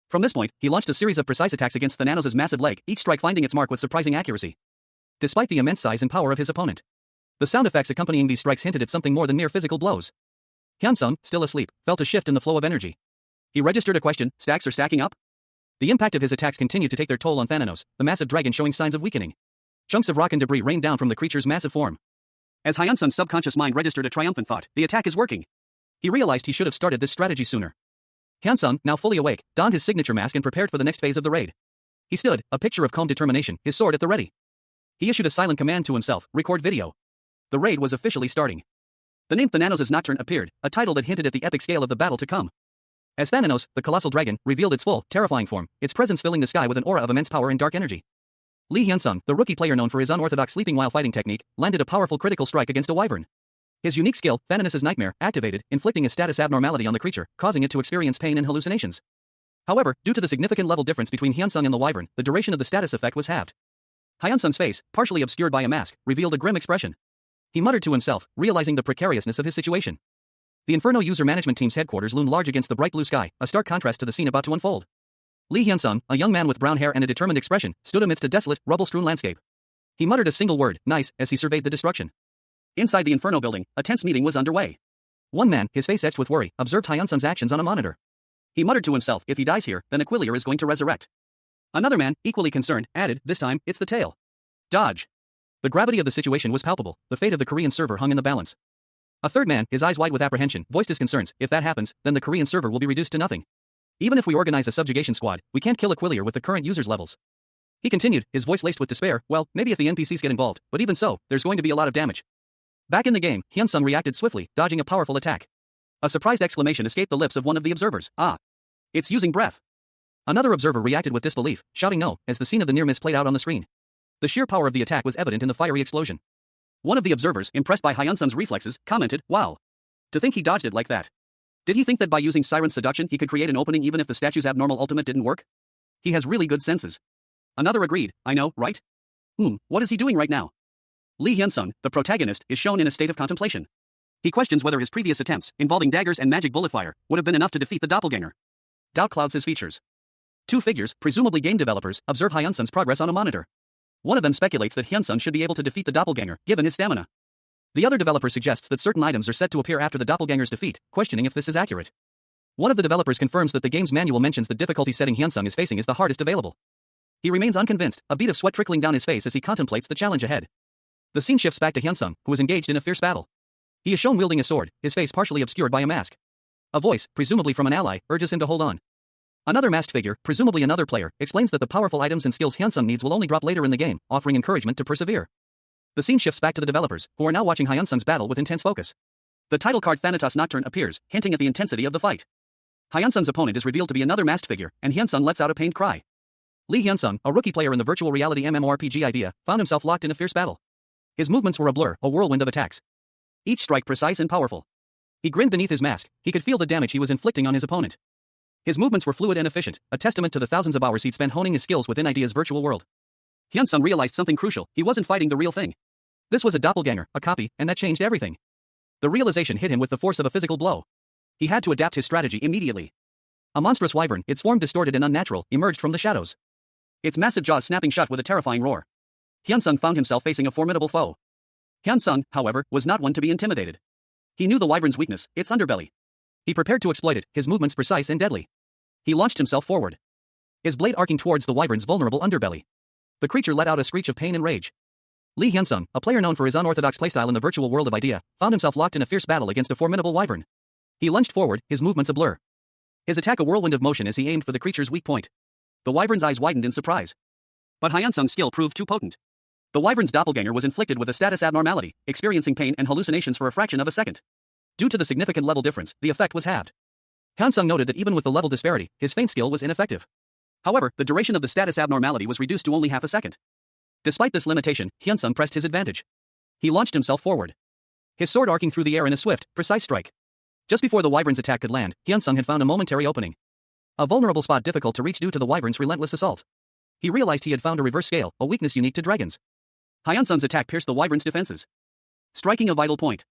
S1: From this point, he launched a series of precise attacks against Thanatos' massive leg, each strike finding its mark with surprising accuracy. Despite the immense size and power of his opponent, the sound effects accompanying these strikes hinted at something more than mere physical blows. Hyun-sung, still asleep, felt a shift in the flow of energy. He registered a question, stacks are stacking up? The impact of his attacks continued to take their toll on Thanatos, the massive dragon showing signs of weakening. Chunks of rock and debris rained down from the creature's massive form. As Hyun-sung's subconscious mind registered a triumphant thought, the attack is working. He realized he should have started this strategy sooner. Hyun-sung, now fully awake, donned his signature mask and prepared for the next phase of the raid. He stood, a picture of calm determination, his sword at the ready. He issued a silent command to himself, record video. The raid was officially starting. The name Thanatos' Nocturne appeared, a title that hinted at the epic scale of the battle to come. As Thanatos, the colossal dragon, revealed its full, terrifying form, its presence filling the sky with an aura of immense power and dark energy. Lee Hyun-sung, the rookie player known for his unorthodox sleeping while fighting technique, landed a powerful critical strike against a wyvern. His unique skill, Thanatos' Nightmare, activated, inflicting a status abnormality on the creature, causing it to experience pain and hallucinations. However, due to the significant level difference between Hyun-sung and the wyvern, the duration of the status effect was halved. Hyun-sung's face, partially obscured by a mask, revealed a grim expression. He muttered to himself, realizing the precariousness of his situation. The Inferno user management team's headquarters loomed large against the bright blue sky, a stark contrast to the scene about to unfold. Lee Hyun-sung, a young man with brown hair and a determined expression, stood amidst a desolate, rubble-strewn landscape. He muttered a single word, nice, as he surveyed the destruction. Inside the Inferno building, a tense meeting was underway. One man, his face etched with worry, observed Hyun-sung's actions on a monitor. He muttered to himself, if he dies here, then Aquilier is going to resurrect. Another man, equally concerned, added, this time, it's the tail. Dodge. The gravity of the situation was palpable, the fate of the Korean server hung in the balance. A third man, his eyes wide with apprehension, voiced his concerns, if that happens, then the Korean server will be reduced to nothing. Even if we organize a subjugation squad, we can't kill Aquilier with the current users' levels. He continued, his voice laced with despair, well, maybe if the NPCs get involved, but even so, there's going to be a lot of damage. Back in the game, Hyun-sung reacted swiftly, dodging a powerful attack. A surprised exclamation escaped the lips of one of the observers, ah. It's using breath. Another observer reacted with disbelief, shouting no, as the scene of the near miss played out on the screen. The sheer power of the attack was evident in the fiery explosion. One of the observers, impressed by Hyun-sung's reflexes, commented, wow. To think he dodged it like that. Did he think that by using Siren's seduction he could create an opening even if the statue's abnormal ultimate didn't work? He has really good senses. Another agreed, I know, right? What is he doing right now? Lee Hyun-sung, the protagonist, is shown in a state of contemplation. He questions whether his previous attempts, involving daggers and magic bullet fire, would have been enough to defeat the doppelganger. Doubt clouds his features. Two figures, presumably game developers, observe Hyun-sung's progress on a monitor. One of them speculates that Hyun-sung should be able to defeat the doppelganger, given his stamina. The other developer suggests that certain items are set to appear after the doppelganger's defeat, questioning if this is accurate. One of the developers confirms that the game's manual mentions the difficulty setting Hyun-sung is facing is the hardest available. He remains unconvinced, a bead of sweat trickling down his face as he contemplates the challenge ahead. The scene shifts back to Hyun-sung, who is engaged in a fierce battle. He is shown wielding a sword, his face partially obscured by a mask. A voice, presumably from an ally, urges him to hold on. Another masked figure, presumably another player, explains that the powerful items and skills Hyun-sung needs will only drop later in the game, offering encouragement to persevere. The scene shifts back to the developers, who are now watching Hyun-sung's battle with intense focus. The title card Thanatos Nocturne appears, hinting at the intensity of the fight. Hyun-sung's opponent is revealed to be another masked figure, and Hyun-sung lets out a pained cry. Lee Hyun-sung, a rookie player in the virtual reality MMORPG idea, found himself locked in a fierce battle. His movements were a blur, a whirlwind of attacks. Each strike precise and powerful. He grinned beneath his mask, he could feel the damage he was inflicting on his opponent. His movements were fluid and efficient, a testament to the thousands of hours he'd spent honing his skills within Idea's virtual world. Hyun-sung realized something crucial, he wasn't fighting the real thing. This was a doppelganger, a copy, and that changed everything. The realization hit him with the force of a physical blow. He had to adapt his strategy immediately. A monstrous wyvern, its form distorted and unnatural, emerged from the shadows. Its massive jaws snapping shut with a terrifying roar. Hyunsung found himself facing a formidable foe. Hyunsung, however, was not one to be intimidated. He knew the wyvern's weakness, its underbelly. He prepared to exploit it, his movements precise and deadly. He launched himself forward, his blade arcing towards the wyvern's vulnerable underbelly. The creature let out a screech of pain and rage. Lee Hyunsung, a player known for his unorthodox playstyle in the virtual world of Idea, found himself locked in a fierce battle against a formidable wyvern. He lunged forward, his movements a blur. His attack a whirlwind of motion as he aimed for the creature's weak point. The wyvern's eyes widened in surprise. But Hyunsung's skill proved too potent. The wyvern's doppelganger was inflicted with a status abnormality, experiencing pain and hallucinations for a fraction of a second. Due to the significant level difference, the effect was halved. Hyunsung noted that even with the level disparity, his feint skill was ineffective. However, the duration of the status abnormality was reduced to only half a second. Despite this limitation, Hyunsung pressed his advantage. He launched himself forward, his sword arcing through the air in a swift, precise strike. Just before the wyvern's attack could land, Hyunsung had found a momentary opening. A vulnerable spot difficult to reach due to the wyvern's relentless assault. He realized he had found a reverse scale, a weakness unique to dragons. Hyunsung's attack pierced the wyvern's defenses, striking a vital point.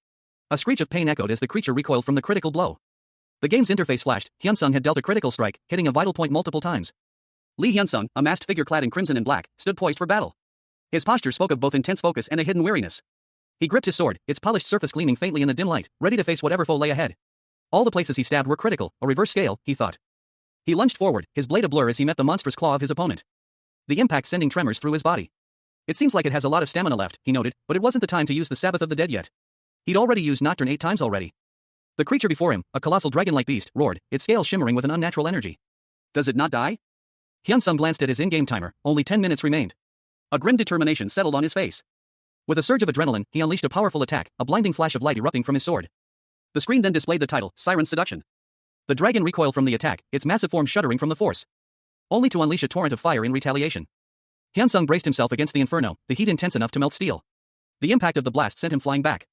S1: A screech of pain echoed as the creature recoiled from the critical blow. The game's interface flashed. Hyunsung had dealt a critical strike, hitting a vital point multiple times. Lee Hyunsung, a masked figure clad in crimson and black, stood poised for battle. His posture spoke of both intense focus and a hidden weariness. He gripped his sword, its polished surface gleaming faintly in the dim light, ready to face whatever foe lay ahead. All the places he stabbed were critical, a reverse scale, he thought. He lunged forward, his blade a blur as he met the monstrous claw of his opponent. The impact sending tremors through his body. It seems like it has a lot of stamina left, he noted, but it wasn't the time to use the Sabbath of the Dead yet. He'd already used Nocturne 8 times already. The creature before him, a colossal dragon-like beast, roared, its scales shimmering with an unnatural energy. Does it not die? Hyunsung glanced at his in-game timer, only 10 minutes remained. A grim determination settled on his face. With a surge of adrenaline, he unleashed a powerful attack, a blinding flash of light erupting from his sword. The screen then displayed the title, Siren's Seduction. The dragon recoiled from the attack, its massive form shuddering from the force, only to unleash a torrent of fire in retaliation. Hyunsung braced himself against the inferno, the heat intense enough to melt steel. The impact of the blast sent him flying back.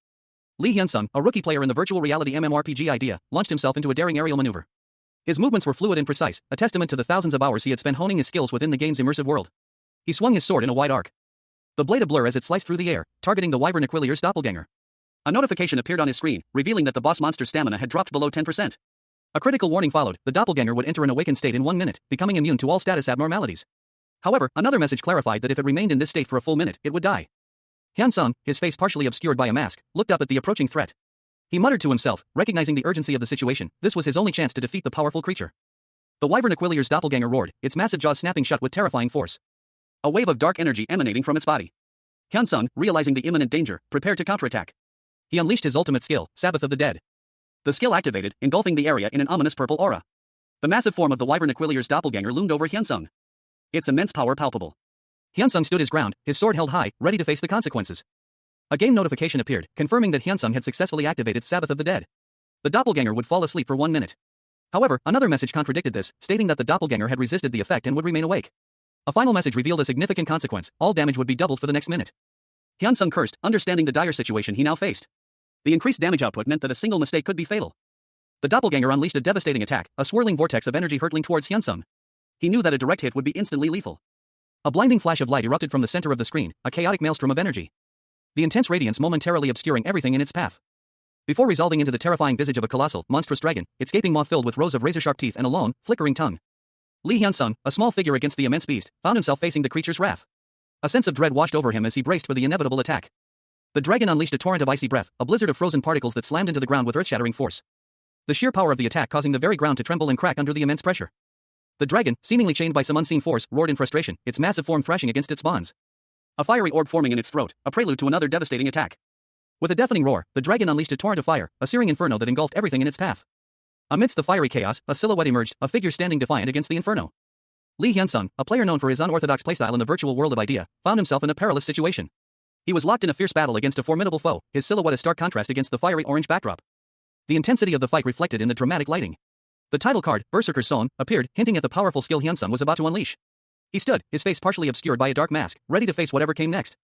S1: Lee Hyunsung, a rookie player in the virtual reality MMORPG Idea, launched himself into a daring aerial maneuver. His movements were fluid and precise, a testament to the thousands of hours he had spent honing his skills within the game's immersive world. He swung his sword in a wide arc, the blade a blur as it sliced through the air, targeting the wyvern Aquilier's doppelganger. A notification appeared on his screen, revealing that the boss monster's stamina had dropped below 10%. A critical warning followed. The doppelganger would enter an awakened state in 1 minute, becoming immune to all status abnormalities. However, another message clarified that if it remained in this state for a full minute, it would die. Hyunsung, his face partially obscured by a mask, looked up at the approaching threat. He muttered to himself, recognizing the urgency of the situation. This was his only chance to defeat the powerful creature. The wyvern Aquilier's doppelganger roared, its massive jaws snapping shut with terrifying force. A wave of dark energy emanating from its body. Hyunsung, realizing the imminent danger, prepared to counterattack. He unleashed his ultimate skill, Sabbath of the Dead. The skill activated, engulfing the area in an ominous purple aura. The massive form of the wyvern Aquilier's doppelganger loomed over Hyunsung, its immense power palpable. Hyunsung stood his ground, his sword held high, ready to face the consequences. A game notification appeared, confirming that Hyunsung had successfully activated Sabbath of the Dead. The doppelganger would fall asleep for 1 minute. However, another message contradicted this, stating that the doppelganger had resisted the effect and would remain awake. A final message revealed a significant consequence: all damage would be doubled for the next minute. Hyunsung cursed, understanding the dire situation he now faced. The increased damage output meant that a single mistake could be fatal. The doppelganger unleashed a devastating attack, a swirling vortex of energy hurtling towards Hyunsung. He knew that a direct hit would be instantly lethal. A blinding flash of light erupted from the center of the screen, a chaotic maelstrom of energy. The intense radiance momentarily obscuring everything in its path. Before resolving into the terrifying visage of a colossal, monstrous dragon, its gaping maw filled with rows of razor-sharp teeth and a long, flickering tongue. Lee Hyunsung, a small figure against the immense beast, found himself facing the creature's wrath. A sense of dread washed over him as he braced for the inevitable attack. The dragon unleashed a torrent of icy breath, a blizzard of frozen particles that slammed into the ground with earth-shattering force. The sheer power of the attack causing the very ground to tremble and crack under the immense pressure. The dragon, seemingly chained by some unseen force, roared in frustration, its massive form thrashing against its bonds. A fiery orb forming in its throat, a prelude to another devastating attack. With a deafening roar, the dragon unleashed a torrent of fire, a searing inferno that engulfed everything in its path. Amidst the fiery chaos, a silhouette emerged, a figure standing defiant against the inferno. Lee Hyunsung, a player known for his unorthodox playstyle in the virtual world of Idea, found himself in a perilous situation. He was locked in a fierce battle against a formidable foe, his silhouette a stark contrast against the fiery orange backdrop. The intensity of the fight reflected in the dramatic lighting. The title card, Berserker's Song, appeared, hinting at the powerful skill Hyunsung was about to unleash. He stood, his face partially obscured by a dark mask, ready to face whatever came next.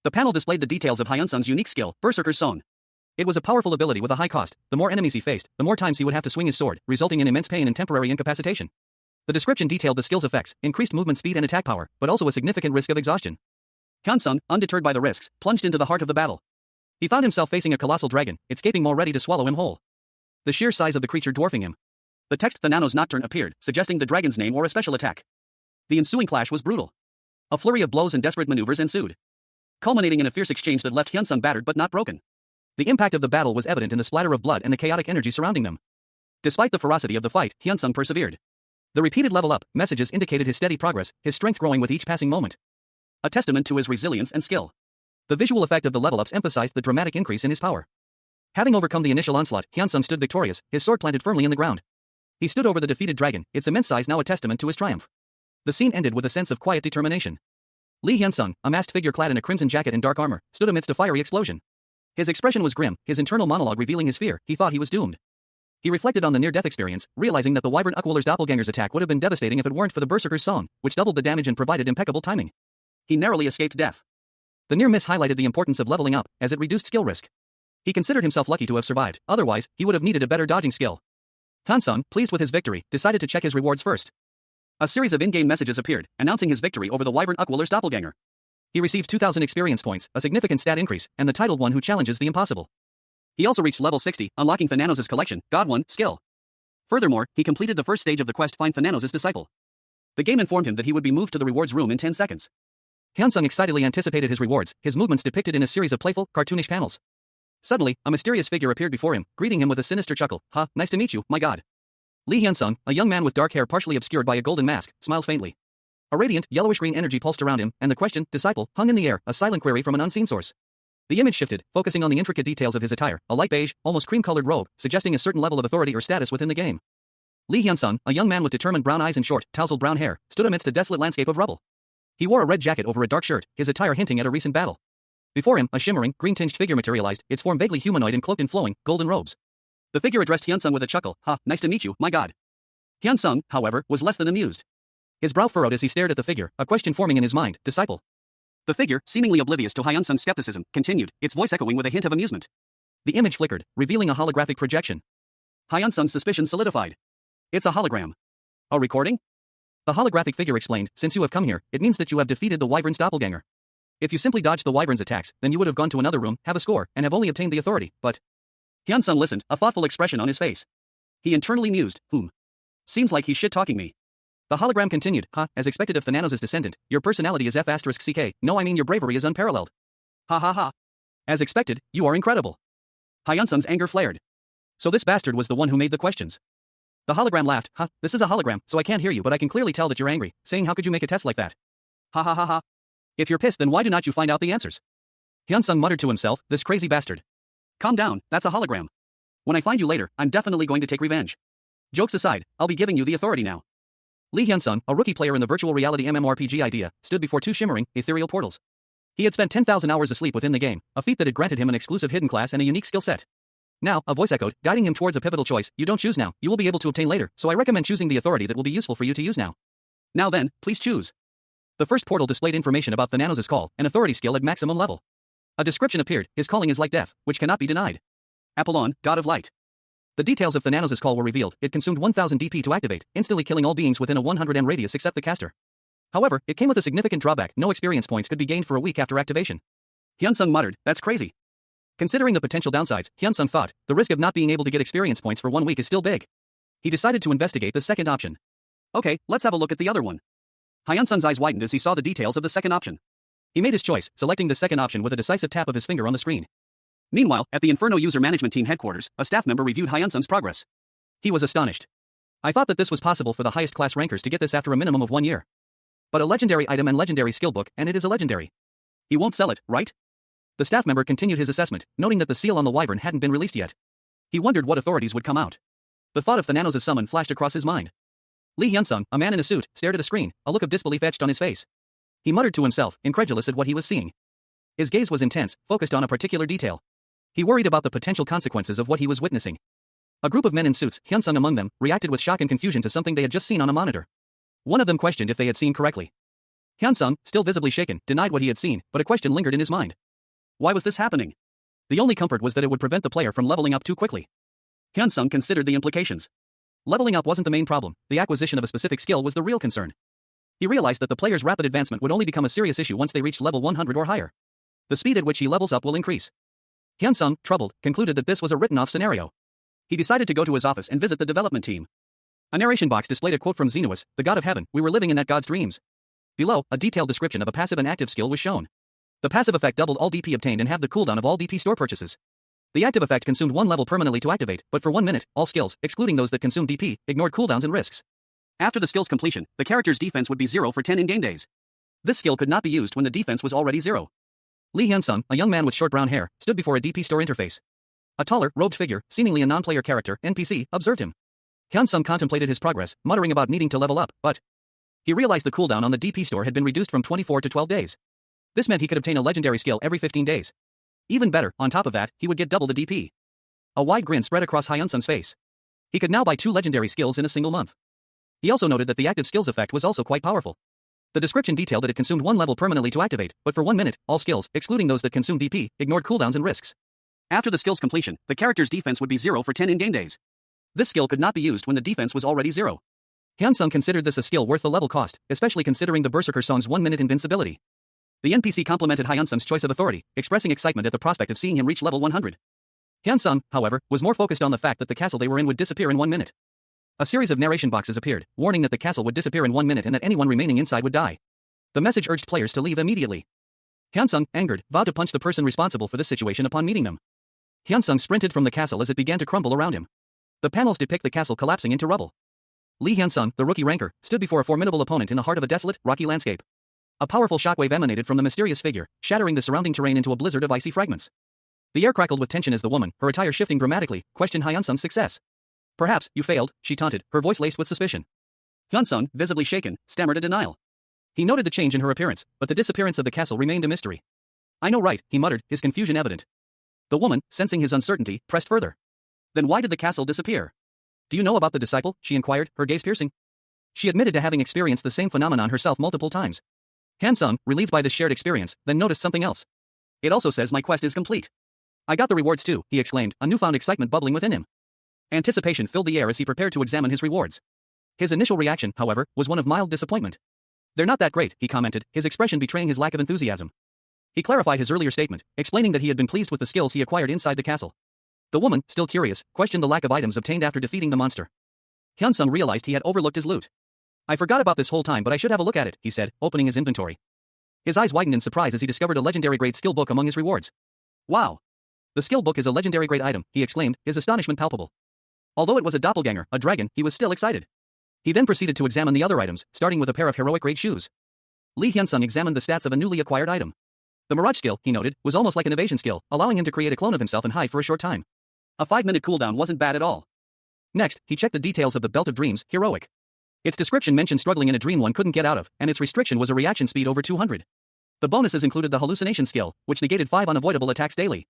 S1: The panel displayed the details of Hyunsung's unique skill, Berserker's Song. It was a powerful ability with a high cost. The more enemies he faced, the more times he would have to swing his sword, resulting in immense pain and temporary incapacitation. The description detailed the skill's effects, increased movement speed and attack power, but also a significant risk of exhaustion. Hyunsung, undeterred by the risks, plunged into the heart of the battle. He found himself facing a colossal dragon, its gaping maw ready to swallow him whole. The sheer size of the creature dwarfing him. The text Thanos Nocturne appeared, suggesting the dragon's name or a special attack. The ensuing clash was brutal. A flurry of blows and desperate maneuvers ensued, culminating in a fierce exchange that left Hyunsung battered but not broken. The impact of the battle was evident in the splatter of blood and the chaotic energy surrounding them. Despite the ferocity of the fight, Hyunsung persevered. The repeated level-up messages indicated his steady progress, his strength growing with each passing moment. A testament to his resilience and skill. The visual effect of the level-ups emphasized the dramatic increase in his power. Having overcome the initial onslaught, Hyunsung stood victorious, his sword planted firmly in the ground. He stood over the defeated dragon, its immense size now a testament to his triumph. The scene ended with a sense of quiet determination. Lee Hyunsung, a masked figure clad in a crimson jacket and dark armor, stood amidst a fiery explosion. His expression was grim, his internal monologue revealing his fear. He thought he was doomed. He reflected on the near-death experience, realizing that the Wyvern Ukwiller's doppelganger's attack would have been devastating if it weren't for the Berserker's song, which doubled the damage and provided impeccable timing. He narrowly escaped death. The near miss highlighted the importance of leveling up, as it reduced skill risk. He considered himself lucky to have survived, otherwise, he would have needed a better dodging skill. Hyunsung, pleased with his victory, decided to check his rewards first. A series of in-game messages appeared, announcing his victory over the Wyvern Ukwiller's doppelganger. He received 2,000 experience points, a significant stat increase, and the titled one who challenges the impossible. He also reached level 60, unlocking Thananos' collection, God 1, skill. Furthermore, he completed the first stage of the quest Find Thananos' disciple. The game informed him that he would be moved to the rewards room in 10 seconds. Hyunsung excitedly anticipated his rewards, his movements depicted in a series of playful, cartoonish panels. Suddenly, a mysterious figure appeared before him, greeting him with a sinister chuckle. "Ha, nice to meet you, my god." Lee Hyunsung, a young man with dark hair partially obscured by a golden mask, smiled faintly. A radiant, yellowish-green energy pulsed around him, and the question, disciple, hung in the air, a silent query from an unseen source. The image shifted, focusing on the intricate details of his attire, a light beige, almost cream-colored robe, suggesting a certain level of authority or status within the game. Lee Hyunsung, a young man with determined brown eyes and short, tousled brown hair, stood amidst a desolate landscape of rubble. He wore a red jacket over a dark shirt, his attire hinting at a recent battle. Before him, a shimmering, green-tinged figure materialized, its form vaguely humanoid and cloaked in flowing, golden robes. The figure addressed Hyunsung with a chuckle. "Ha, nice to meet you, my god." Hyunsung, however, was less than amused. His brow furrowed as he stared at the figure, a question forming in his mind, disciple. The figure, seemingly oblivious to Hyunsung's skepticism, continued, its voice echoing with a hint of amusement. The image flickered, revealing a holographic projection. Hyunsung's suspicion solidified. It's a hologram. A recording? The holographic figure explained, since you have come here, it means that you have defeated the Wyvern's doppelganger. If you simply dodged the Wyvern's attacks, then you would have gone to another room, have a score, and have only obtained the authority, but... Hyunsung listened, a thoughtful expression on his face. He internally mused, Seems like he's shit-talking me. The hologram continued, as expected of Thananos' descendant, your personality is F***ck, no I mean your bravery is unparalleled. Ha ha ha. As expected, you are incredible. Hyunsung's anger flared. So this bastard was the one who made the questions. The hologram laughed, this is a hologram, so I can't hear you but I can clearly tell that you're angry, saying how could you make a test like that? Ha ha ha ha. If you're pissed then why do not you find out the answers? Hyunsung muttered to himself, this crazy bastard. Calm down, that's a hologram. When I find you later, I'm definitely going to take revenge. Jokes aside, I'll be giving you the authority now. Lee Hyunsung, a rookie player in the virtual reality MMORPG idea, stood before two shimmering, ethereal portals. He had spent 10,000 hours asleep within the game, a feat that had granted him an exclusive hidden class and a unique skill set. Now, a voice echoed, guiding him towards a pivotal choice, you don't choose now, you will be able to obtain later, so I recommend choosing the authority that will be useful for you to use now. Now then, please choose. The first portal displayed information about Thananos' call, an authority skill at maximum level. A description appeared, his calling is like death, which cannot be denied. Apollon, god of light. The details of Thananos' call were revealed, it consumed 1000 DP to activate, instantly killing all beings within a 100 m radius except the caster. However, it came with a significant drawback, no experience points could be gained for a week after activation. Hyunsung muttered, that's crazy. Considering the potential downsides, Hyunsung thought, the risk of not being able to get experience points for 1 week is still big. He decided to investigate the second option. Okay, let's have a look at the other one. Hyunsung's eyes widened as he saw the details of the second option. He made his choice, selecting the second option with a decisive tap of his finger on the screen. Meanwhile, at the Inferno User Management Team headquarters, a staff member reviewed Hyunsung's progress. He was astonished. I thought that this was possible for the highest class rankers to get this after a minimum of 1 year. But a legendary item and legendary skill book, and it is a legendary. He won't sell it, right? The staff member continued his assessment, noting that the seal on the Wyvern hadn't been released yet. He wondered what authorities would come out. The thought of Thananos' summon flashed across his mind. Lee Hyunsung, a man in a suit, stared at a screen, a look of disbelief etched on his face. He muttered to himself, incredulous at what he was seeing. His gaze was intense, focused on a particular detail. He worried about the potential consequences of what he was witnessing. A group of men in suits, Hyunsung among them, reacted with shock and confusion to something they had just seen on a monitor. One of them questioned if they had seen correctly. Hyunsung, still visibly shaken, denied what he had seen, but a question lingered in his mind. Why was this happening? The only comfort was that it would prevent the player from leveling up too quickly. Hyunsung considered the implications. Leveling up wasn't the main problem, the acquisition of a specific skill was the real concern. He realized that the player's rapid advancement would only become a serious issue once they reached level 100 or higher. The speed at which he levels up will increase. Hyun-sung, troubled, concluded that this was a written-off scenario. He decided to go to his office and visit the development team. A narration box displayed a quote from Xenuus, the god of heaven. We were living in that god's dreams. Below, a detailed description of a passive and active skill was shown. The passive effect doubled all DP obtained and halved the cooldown of all DP store purchases. The active effect consumed 1 level permanently to activate, but for 1 minute, all skills, excluding those that consumed DP, ignored cooldowns and risks. After the skill's completion, the character's defense would be 0 for 10 in-game days. This skill could not be used when the defense was already 0. Lee Hyun-sung, a young man with short brown hair, stood before a DP store interface. A taller, robed figure, seemingly a non-player character, NPC, observed him. Hyun-sung contemplated his progress, muttering about needing to level up, but he realized the cooldown on the DP store had been reduced from 24 to 12 days. This meant he could obtain a legendary skill every 15 days. Even better, on top of that, he would get double the DP. A wide grin spread across Hyun-sung's face. He could now buy 2 legendary skills in a single month. He also noted that the active skills effect was also quite powerful. The description detailed that it consumed 1 level permanently to activate, but for 1 minute, all skills, excluding those that consumed DP, ignored cooldowns and risks. After the skill's completion, the character's defense would be 0 for 10 in-game days. This skill could not be used when the defense was already 0. Hyun-sung considered this a skill worth the level cost, especially considering the Berserker Song's 1-minute invincibility. The NPC complimented Hyun-sung's choice of authority, expressing excitement at the prospect of seeing him reach level 100. Hyun-sung, however, was more focused on the fact that the castle they were in would disappear in 1 minute. A series of narration boxes appeared, warning that the castle would disappear in 1 minute and that anyone remaining inside would die. The message urged players to leave immediately. Hyun-sung, angered, vowed to punch the person responsible for this situation upon meeting them. Hyun-sung sprinted from the castle as it began to crumble around him. The panels depict the castle collapsing into rubble. Lee Hyun-sung, the rookie ranker, stood before a formidable opponent in the heart of a desolate, rocky landscape. A powerful shockwave emanated from the mysterious figure, shattering the surrounding terrain into a blizzard of icy fragments. The air crackled with tension as the woman, her attire shifting dramatically, questioned Hyun-sung's success. Perhaps, you failed, she taunted, her voice laced with suspicion. Hyun-sung, visibly shaken, stammered a denial. He noted the change in her appearance, but the disappearance of the castle remained a mystery. I know right, he muttered, his confusion evident. The woman, sensing his uncertainty, pressed further. Then why did the castle disappear? Do you know about the disciple? She inquired, her gaze piercing. She admitted to having experienced the same phenomenon herself multiple times. Hyun-sung, relieved by this shared experience, then noticed something else. It also says my quest is complete. I got the rewards too, he exclaimed, a newfound excitement bubbling within him. Anticipation filled the air as he prepared to examine his rewards. His initial reaction, however, was one of mild disappointment. They're not that great, he commented, his expression betraying his lack of enthusiasm. He clarified his earlier statement, explaining that he had been pleased with the skills he acquired inside the castle. The woman, still curious, questioned the lack of items obtained after defeating the monster. Hyun-sung realized he had overlooked his loot. I forgot about this whole time, but I should have a look at it, he said, opening his inventory. His eyes widened in surprise as he discovered a legendary grade skill book among his rewards. Wow! The skill book is a legendary grade item, he exclaimed, his astonishment palpable. Although it was a doppelganger, a dragon, he was still excited. He then proceeded to examine the other items, starting with a pair of heroic grade shoes. Lee Hyun-sung examined the stats of a newly acquired item. The Mirage skill, he noted, was almost like an evasion skill, allowing him to create a clone of himself and hide for a short time. A 5-minute cooldown wasn't bad at all. Next, he checked the details of the Belt of Dreams, Heroic. Its description mentioned struggling in a dream one couldn't get out of, and its restriction was a reaction speed over 200. The bonuses included the hallucination skill, which negated 5 unavoidable attacks daily.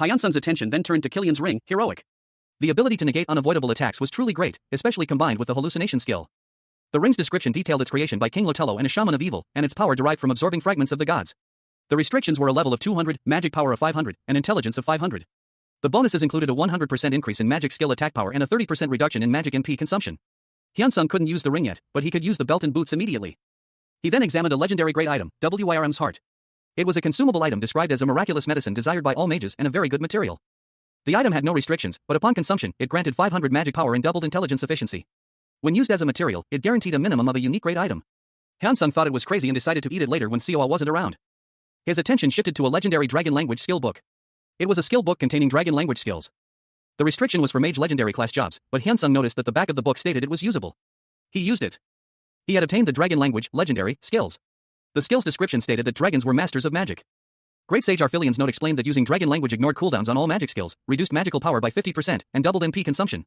S1: Hyun-sung's attention then turned to Killian's ring, Heroic. The ability to negate unavoidable attacks was truly great, especially combined with the hallucination skill. The ring's description detailed its creation by King Lotello and a shaman of evil, and its power derived from absorbing fragments of the gods. The restrictions were a level of 200, magic power of 500, and intelligence of 500. The bonuses included a 100% increase in magic skill attack power and a 30% reduction in magic MP consumption. Hyun-sung couldn't use the ring yet, but he could use the belt and boots immediately. He then examined a legendary great item, WYRM's Heart. It was a consumable item described as a miraculous medicine desired by all mages and a very good material. The item had no restrictions, but upon consumption, it granted 500 magic power and doubled intelligence efficiency. When used as a material, it guaranteed a minimum of a unique great item. Hyun-sung thought it was crazy and decided to eat it later when Seowa wasn't around. His attention shifted to a legendary dragon language skill book. It was a skill book containing dragon language skills. The restriction was for mage legendary class jobs, but Hyun-sung noticed that the back of the book stated it was usable. He used it. He had obtained the dragon language legendary skills. The skills description stated that dragons were masters of magic. Great Sage Arphilian's note explained that using dragon language ignored cooldowns on all magic skills, reduced magical power by 50%, and doubled MP consumption.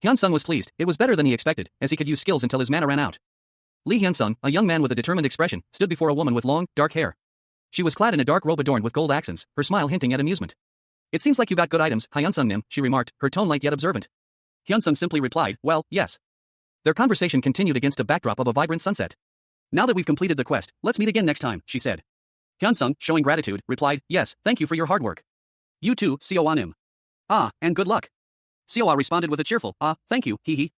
S1: Hyun-sung was pleased. It was better than he expected, as he could use skills until his mana ran out. Lee Hyun-sung, a young man with a determined expression, stood before a woman with long, dark hair. She was clad in a dark robe adorned with gold accents, her smile hinting at amusement. It seems like you got good items, Hyun-sung Nim, she remarked, her tone light yet observant. Hyun-sung simply replied, well, yes. Their conversation continued against a backdrop of a vibrant sunset. Now that we've completed the quest, let's meet again next time, she said. Hyun-sung, showing gratitude, replied, yes, thank you for your hard work. You too, Seowa Nim. Ah, and good luck. Seowa responded with a cheerful, ah, thank you, hee hee.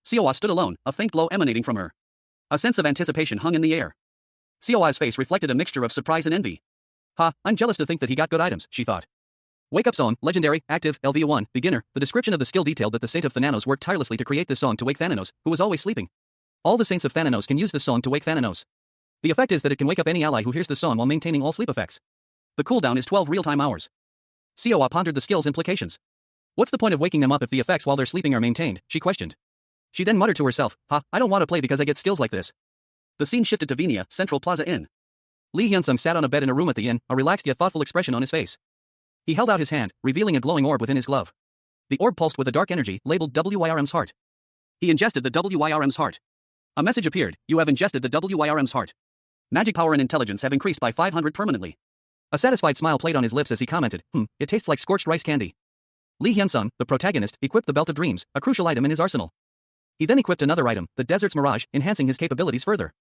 S1: Seowa stood alone, a faint glow emanating from her. A sense of anticipation hung in the air. Seowa's face reflected a mixture of surprise and envy. Ha, I'm jealous to think that he got good items, she thought. Wake Up Song, Legendary, Active, LV1, Beginner. The description of the skill detailed that the Saint of Thananos worked tirelessly to create this song to wake Thananos, who was always sleeping. All the Saints of Thananos can use this song to wake Thananos. The effect is that it can wake up any ally who hears the song while maintaining all sleep effects. The cooldown is 12 real-time hours. Sioa pondered the skill's implications. What's the point of waking them up if the effects while they're sleeping are maintained, she questioned. She then muttered to herself, I don't want to play because I get skills like this. The scene shifted to Vinia, Central Plaza Inn. Lee Hyunsung sat on a bed in a room at the inn, a relaxed yet thoughtful expression on his face. He held out his hand, revealing a glowing orb within his glove. The orb pulsed with a dark energy, labeled WYRM's heart. He ingested the WYRM's heart. A message appeared, you have ingested the WYRM's heart. Magic power and intelligence have increased by 500 permanently. A satisfied smile played on his lips as he commented, it tastes like scorched rice candy. Lee Hyunsung, the protagonist, equipped the Belt of Dreams, a crucial item in his arsenal. He then equipped another item, the Desert's Mirage, enhancing his capabilities further.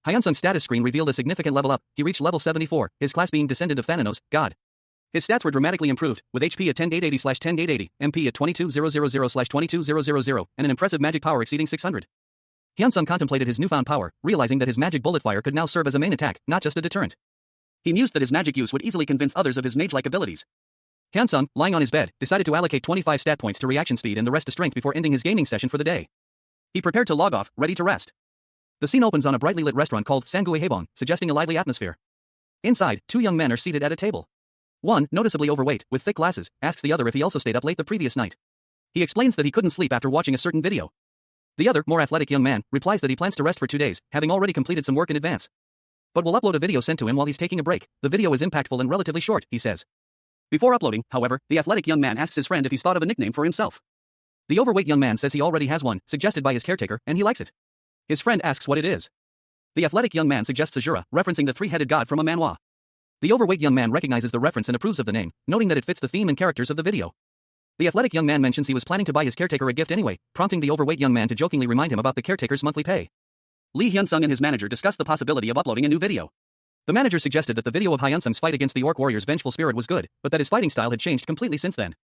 S1: Hyunsung's status screen revealed a significant level up. He reached level 74, his class being Descendant of Thananos, God. His stats were dramatically improved, with HP at 10.880/10.880, MP at 22,000/22,000, and an impressive magic power exceeding 600. Hyunsung contemplated his newfound power, realizing that his magic bullet fire could now serve as a main attack, not just a deterrent. He mused that his magic use would easily convince others of his mage-like abilities. Hyunsung, lying on his bed, decided to allocate 25 stat points to reaction speed and the rest to strength before ending his gaming session for the day. He prepared to log off, ready to rest. The scene opens on a brightly lit restaurant called Sangue Hebon, suggesting a lively atmosphere. Inside, two young men are seated at a table. One, noticeably overweight, with thick glasses, asks the other if he also stayed up late the previous night. He explains that he couldn't sleep after watching a certain video. The other, more athletic young man, replies that he plans to rest for 2 days, having already completed some work in advance. But will upload a video sent to him while he's taking a break. The video is impactful and relatively short, he says. Before uploading, however, the athletic young man asks his friend if he's thought of a nickname for himself. The overweight young man says he already has one, suggested by his caretaker, and he likes it. His friend asks what it is. The athletic young man suggests Azura, referencing the three-headed god from a manhwa. The overweight young man recognizes the reference and approves of the name, noting that it fits the theme and characters of the video. The athletic young man mentions he was planning to buy his caretaker a gift anyway, prompting the overweight young man to jokingly remind him about the caretaker's monthly pay. Lee Hyunsung and his manager discussed the possibility of uploading a new video. The manager suggested that the video of Hyunsung's fight against the orc warrior's vengeful spirit was good, but that his fighting style had changed completely since then.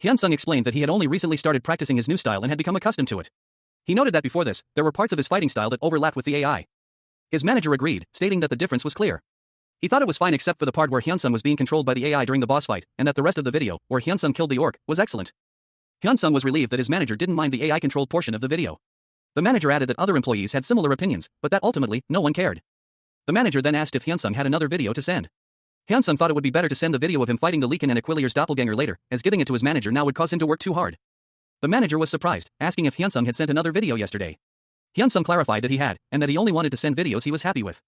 S1: Hyunsung explained that he had only recently started practicing his new style and had become accustomed to it. He noted that before this, there were parts of his fighting style that overlapped with the AI. His manager agreed, stating that the difference was clear. He thought it was fine except for the part where Hyunsung was being controlled by the AI during the boss fight, and that the rest of the video, where Hyunsung killed the orc, was excellent. Hyunsung was relieved that his manager didn't mind the AI-controlled portion of the video. The manager added that other employees had similar opinions, but that ultimately, no one cared. The manager then asked if Hyunsung had another video to send. Hyunsung thought it would be better to send the video of him fighting the Leakin and Aquilier's doppelganger later, as giving it to his manager now would cause him to work too hard. The manager was surprised, asking if Hyunsung had sent another video yesterday. Hyunsung clarified that he had, and that he only wanted to send videos he was happy with.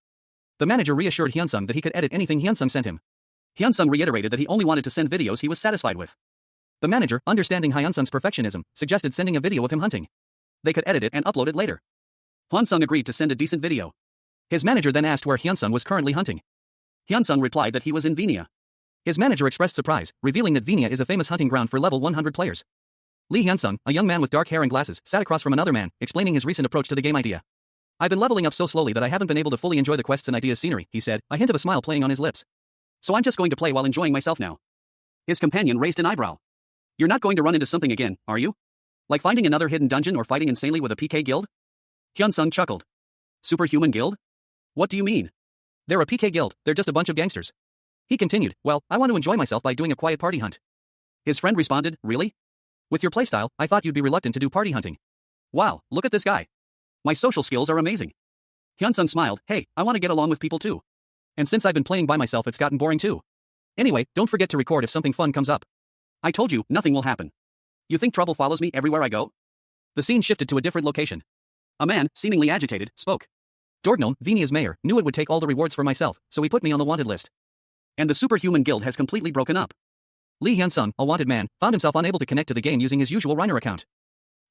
S1: The manager reassured Hyunsung that he could edit anything Hyunsung sent him. Hyunsung reiterated that he only wanted to send videos he was satisfied with. The manager, understanding Hyunsung's perfectionism, suggested sending a video of him hunting. They could edit it and upload it later. Hyunsung agreed to send a decent video. His manager then asked where Hyunsung was currently hunting. Hyunsung replied that he was in Vinia. His manager expressed surprise, revealing that Vinia is a famous hunting ground for level 100 players. Lee Hyunsung, a young man with dark hair and glasses, sat across from another man, explaining his recent approach to the game idea. I've been leveling up so slowly that I haven't been able to fully enjoy the quests and ideas scenery, he said, a hint of a smile playing on his lips. So I'm just going to play while enjoying myself now. His companion raised an eyebrow. You're not going to run into something again, are you? Like finding another hidden dungeon or fighting insanely with a PK guild? Hyunsung chuckled. Superhuman guild? What do you mean? They're a PK guild, they're just a bunch of gangsters. He continued, well, I want to enjoy myself by doing a quiet party hunt. His friend responded, really? With your playstyle, I thought you'd be reluctant to do party hunting. Wow, look at this guy. My social skills are amazing. Hyunsung smiled, hey, I want to get along with people too. And since I've been playing by myself it's gotten boring too. Anyway, don't forget to record if something fun comes up. I told you, nothing will happen. You think trouble follows me everywhere I go? The scene shifted to a different location. A man, seemingly agitated, spoke. Dorgnon, Vinia's mayor, knew it would take all the rewards for myself, so he put me on the wanted list. And the superhuman guild has completely broken up. Lee Hyunsung, a wanted man, found himself unable to connect to the game using his usual Reiner account.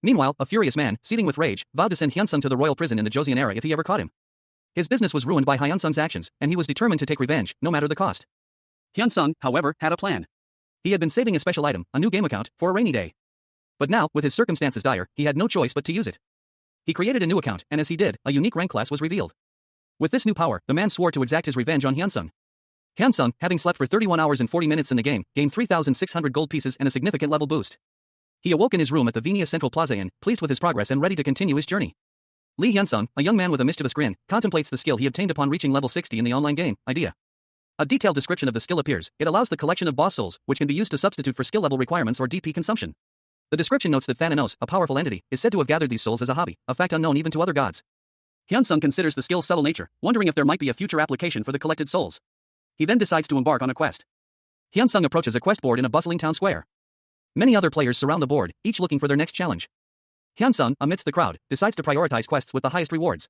S1: Meanwhile, a furious man, seething with rage, vowed to send Hyunsung to the royal prison in the Joseon era if he ever caught him. His business was ruined by Hyunsung's actions, and he was determined to take revenge, no matter the cost. Hyunsung, however, had a plan. He had been saving a special item, a new game account, for a rainy day. But now, with his circumstances dire, he had no choice but to use it. He created a new account, and as he did, a unique rank class was revealed. With this new power, the man swore to exact his revenge on Hyunsung. Hyunsung, having slept for 31 hours and 40 minutes in the game, gained 3,600 gold pieces and a significant level boost. He awoke in his room at the Vinia Central Plaza Inn, pleased with his progress and ready to continue his journey. Lee Hyunsung, a young man with a mischievous grin, contemplates the skill he obtained upon reaching level 60 in the online game, Idea. A detailed description of the skill appears. It allows the collection of boss souls, which can be used to substitute for skill level requirements or DP consumption. The description notes that Thananos, a powerful entity, is said to have gathered these souls as a hobby, a fact unknown even to other gods. Hyunsung considers the skill's subtle nature, wondering if there might be a future application for the collected souls. He then decides to embark on a quest. Hyunsung approaches a quest board in a bustling town square. Many other players surround the board, each looking for their next challenge. Hyunsung, amidst the crowd, decides to prioritize quests with the highest rewards.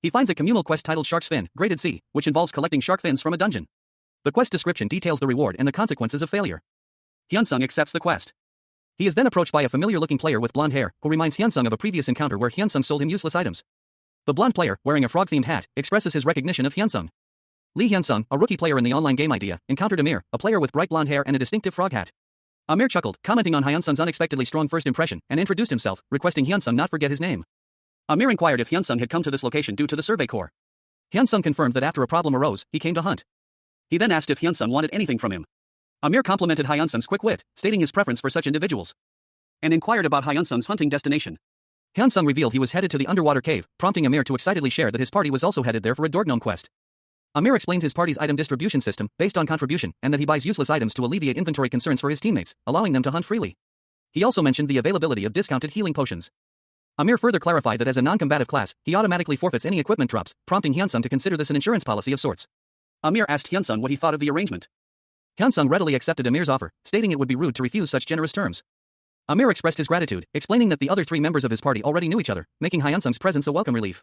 S1: He finds a communal quest titled Shark's Fin, Graded C, which involves collecting shark fins from a dungeon. The quest description details the reward and the consequences of failure. Hyunsung accepts the quest. He is then approached by a familiar-looking player with blonde hair, who reminds Hyunsung of a previous encounter where Hyunsung sold him useless items. The blonde player, wearing a frog-themed hat, expresses his recognition of Hyunsung. Lee Hyunsung, a rookie player in the online game Idea, encountered Amir, a player with bright blonde hair and a distinctive frog hat. Amir chuckled, commenting on Hyunsung's unexpectedly strong first impression, and introduced himself, requesting Hyunsung not forget his name. Amir inquired if Hyunsung had come to this location due to the Survey Corps. Hyunsung confirmed that after a problem arose, he came to hunt. He then asked if Hyunsung wanted anything from him. Amir complimented Hyunsung's quick wit, stating his preference for such individuals, and inquired about Hyunsung's hunting destination. Hyunsung revealed he was headed to the underwater cave, prompting Amir to excitedly share that his party was also headed there for a Dorgnome quest. Amir explained his party's item distribution system, based on contribution, and that he buys useless items to alleviate inventory concerns for his teammates, allowing them to hunt freely. He also mentioned the availability of discounted healing potions. Amir further clarified that as a non-combative class, he automatically forfeits any equipment drops, prompting Hyunsung to consider this an insurance policy of sorts. Amir asked Hyunsung what he thought of the arrangement. Hyunsung readily accepted Amir's offer, stating it would be rude to refuse such generous terms. Amir expressed his gratitude, explaining that the other three members of his party already knew each other, making Hyunsung's presence a welcome relief.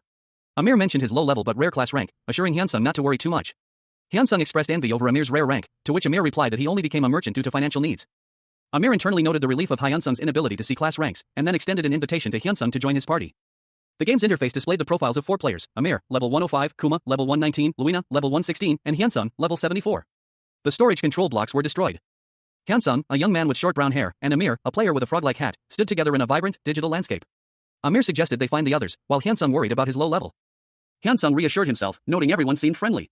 S1: Amir mentioned his low-level but rare class rank, assuring Hyunsung not to worry too much. Hyunsung expressed envy over Amir's rare rank, to which Amir replied that he only became a merchant due to financial needs. Amir internally noted the relief of Hyunsung's inability to see class ranks, and then extended an invitation to Hyunsung to join his party. The game's interface displayed the profiles of 4 players: Amir, level 105, Kuma, level 119, Luina, level 116, and Hyunsung, level 74. The storage control blocks were destroyed. Hyunsung, a young man with short brown hair, and Amir, a player with a frog-like hat, stood together in a vibrant, digital landscape. Amir suggested they find the others, while Hyunsung worried about his low level. Hyunsung reassured himself, noting everyone seemed friendly.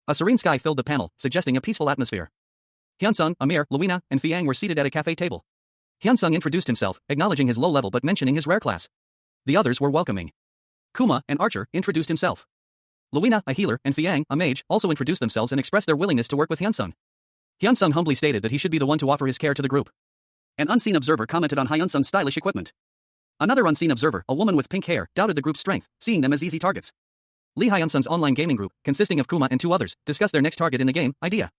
S1: A serene sky filled the panel, suggesting a peaceful atmosphere. Hyunsung, Amir, Luina, and Fiang were seated at a cafe table. Hyunsung introduced himself, acknowledging his low level but mentioning his rare class. The others were welcoming. Kuma, an archer, introduced himself. Luina, a healer, and Fiang, a mage, also introduced themselves and expressed their willingness to work with Hyunsung. Hyunsung humbly stated that he should be the one to offer his care to the group. An unseen observer commented on Hyunsung's stylish equipment. Another unseen observer, a woman with pink hair, doubted the group's strength, seeing them as easy targets. Lee Hyunsung's online gaming group, consisting of Kuma and 2 others, discussed their next target in the game, Idea.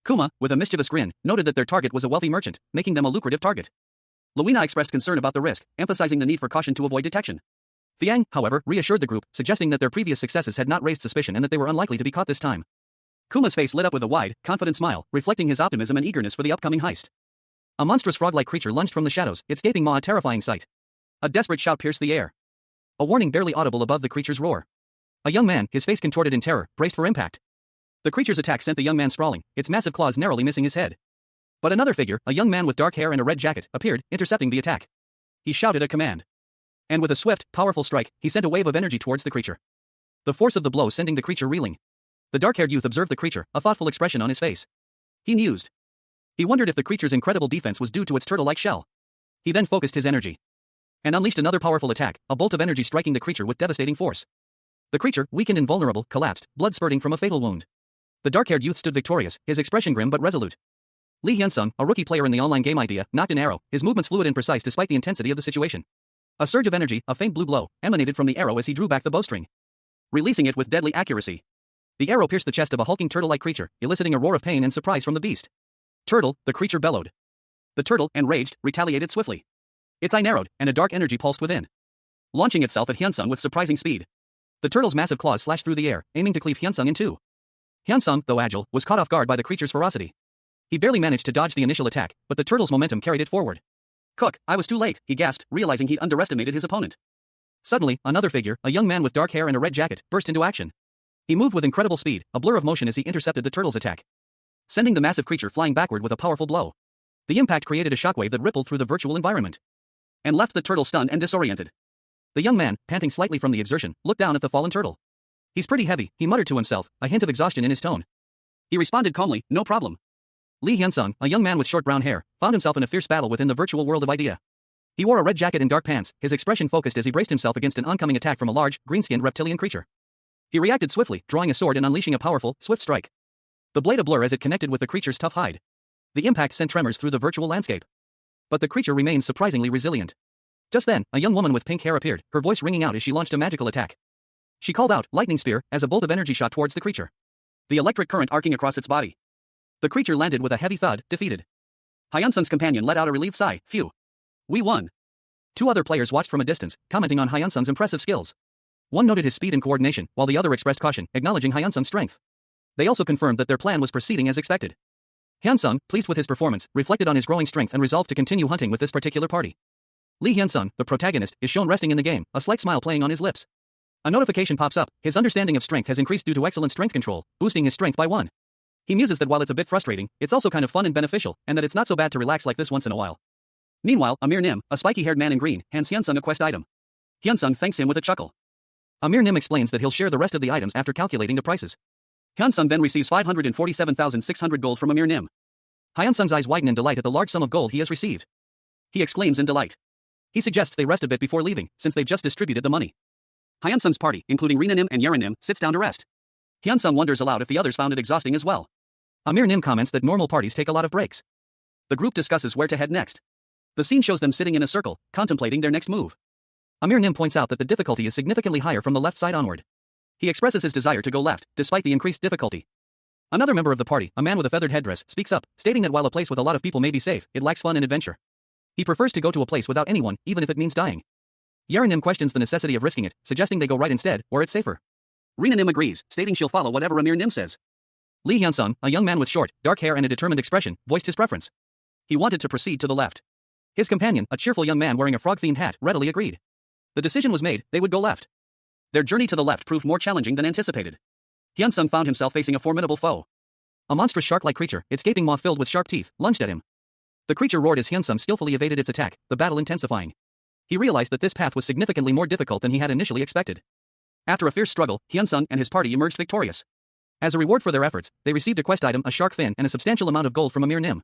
S1: Kuma, with a mischievous grin, noted that their target was a wealthy merchant, making them a lucrative target. Luina expressed concern about the risk, emphasizing the need for caution to avoid detection. Fiang, however, reassured the group, suggesting that their previous successes had not raised suspicion and that they were unlikely to be caught this time. Kuma's face lit up with a wide, confident smile, reflecting his optimism and eagerness for the upcoming heist. A monstrous frog-like creature lunged from the shadows, its gaping maw a terrifying sight. A desperate shout pierced the air. A warning barely audible above the creature's roar. A young man, his face contorted in terror, braced for impact. The creature's attack sent the young man sprawling, its massive claws narrowly missing his head. But another figure, a young man with dark hair and a red jacket, appeared, intercepting the attack. He shouted a command. And with a swift, powerful strike, he sent a wave of energy towards the creature. The force of the blow sending the creature reeling. The dark-haired youth observed the creature, a thoughtful expression on his face. He mused. He wondered if the creature's incredible defense was due to its turtle-like shell. He then focused his energy and unleashed another powerful attack, a bolt of energy striking the creature with devastating force. The creature, weakened and vulnerable, collapsed, blood spurting from a fatal wound. The dark-haired youth stood victorious, his expression grim but resolute. Lee Hyunsung, a rookie player in the online game Idea, knocked an arrow, his movements fluid and precise despite the intensity of the situation. A surge of energy, a faint blue glow, emanated from the arrow as he drew back the bowstring, releasing it with deadly accuracy. The arrow pierced the chest of a hulking turtle-like creature, eliciting a roar of pain and surprise from the beast. Turtle, the creature bellowed. The turtle, enraged, retaliated swiftly. Its eye narrowed, and a dark energy pulsed within, launching itself at Hyunsung with surprising speed. The turtle's massive claws slashed through the air, aiming to cleave Hyunsung in two. Hyunsung, though agile, was caught off guard by the creature's ferocity. He barely managed to dodge the initial attack, but the turtle's momentum carried it forward. Cook, I was too late, he gasped, realizing he'd underestimated his opponent. Suddenly, another figure, a young man with dark hair and a red jacket, burst into action. He moved with incredible speed, a blur of motion as he intercepted the turtle's attack, sending the massive creature flying backward with a powerful blow. The impact created a shockwave that rippled through the virtual environment and left the turtle stunned and disoriented. The young man, panting slightly from the exertion, looked down at the fallen turtle. He's pretty heavy, he muttered to himself, a hint of exhaustion in his tone. He responded calmly, no problem. Lee Hyunsung, a young man with short brown hair, found himself in a fierce battle within the virtual world of Idea. He wore a red jacket and dark pants, his expression focused as he braced himself against an oncoming attack from a large, green-skinned reptilian creature. He reacted swiftly, drawing a sword and unleashing a powerful, swift strike. The blade a blur as it connected with the creature's tough hide. The impact sent tremors through the virtual landscape. But the creature remained surprisingly resilient. Just then, a young woman with pink hair appeared, her voice ringing out as she launched a magical attack. She called out, "Lightning Spear," as a bolt of energy shot towards the creature. The electric current arcing across its body. The creature landed with a heavy thud, defeated. Hyunsun's companion let out a relieved sigh, "Phew. We won." Two other players watched from a distance, commenting on Hyunsun's impressive skills. One noted his speed and coordination, while the other expressed caution, acknowledging Hyunsun's strength. They also confirmed that their plan was proceeding as expected. Hyunsung, pleased with his performance, reflected on his growing strength and resolved to continue hunting with this particular party. Lee Hyunsung, the protagonist, is shown resting in the game, a slight smile playing on his lips. A notification pops up. His understanding of strength has increased due to excellent strength control, boosting his strength by 1. He muses that while it's a bit frustrating, it's also kind of fun and beneficial, and that it's not so bad to relax like this once in a while. Meanwhile, Amir Nim, a spiky-haired man in green, hands Hyunsung a quest item. Hyunsung thanks him with a chuckle. Amir Nim explains that he'll share the rest of the items after calculating the prices. Hyunsung then receives 547,600 gold from Amir Nim. Hyunsung's eyes widen in delight at the large sum of gold he has received. He exclaims in delight. He suggests they rest a bit before leaving, since they've just distributed the money. Hyunsung's party, including Rina Nim and Yeren Nim, sits down to rest. Hyunsung wonders aloud if the others found it exhausting as well. Amir Nim comments that normal parties take a lot of breaks. The group discusses where to head next. The scene shows them sitting in a circle, contemplating their next move. Amir Nim points out that the difficulty is significantly higher from the left side onward. He expresses his desire to go left, despite the increased difficulty. Another member of the party, a man with a feathered headdress, speaks up, stating that while a place with a lot of people may be safe, it lacks fun and adventure. He prefers to go to a place without anyone, even if it means dying. Yeren Nim questions the necessity of risking it, suggesting they go right instead, where it's safer. Rina Nim agrees, stating she'll follow whatever Amir Nim says. Lee Hyunsung, a young man with short, dark hair and a determined expression, voiced his preference. He wanted to proceed to the left. His companion, a cheerful young man wearing a frog-themed hat, readily agreed. The decision was made, they would go left. Their journey to the left proved more challenging than anticipated. Hyunsung found himself facing a formidable foe. A monstrous shark-like creature, its gaping maw filled with sharp teeth, lunged at him. The creature roared as Hyunsung skillfully evaded its attack, the battle intensifying. He realized that this path was significantly more difficult than he had initially expected. After a fierce struggle, Hyunsung and his party emerged victorious. As a reward for their efforts, they received a quest item, a shark fin, and a substantial amount of gold from Amir Nim.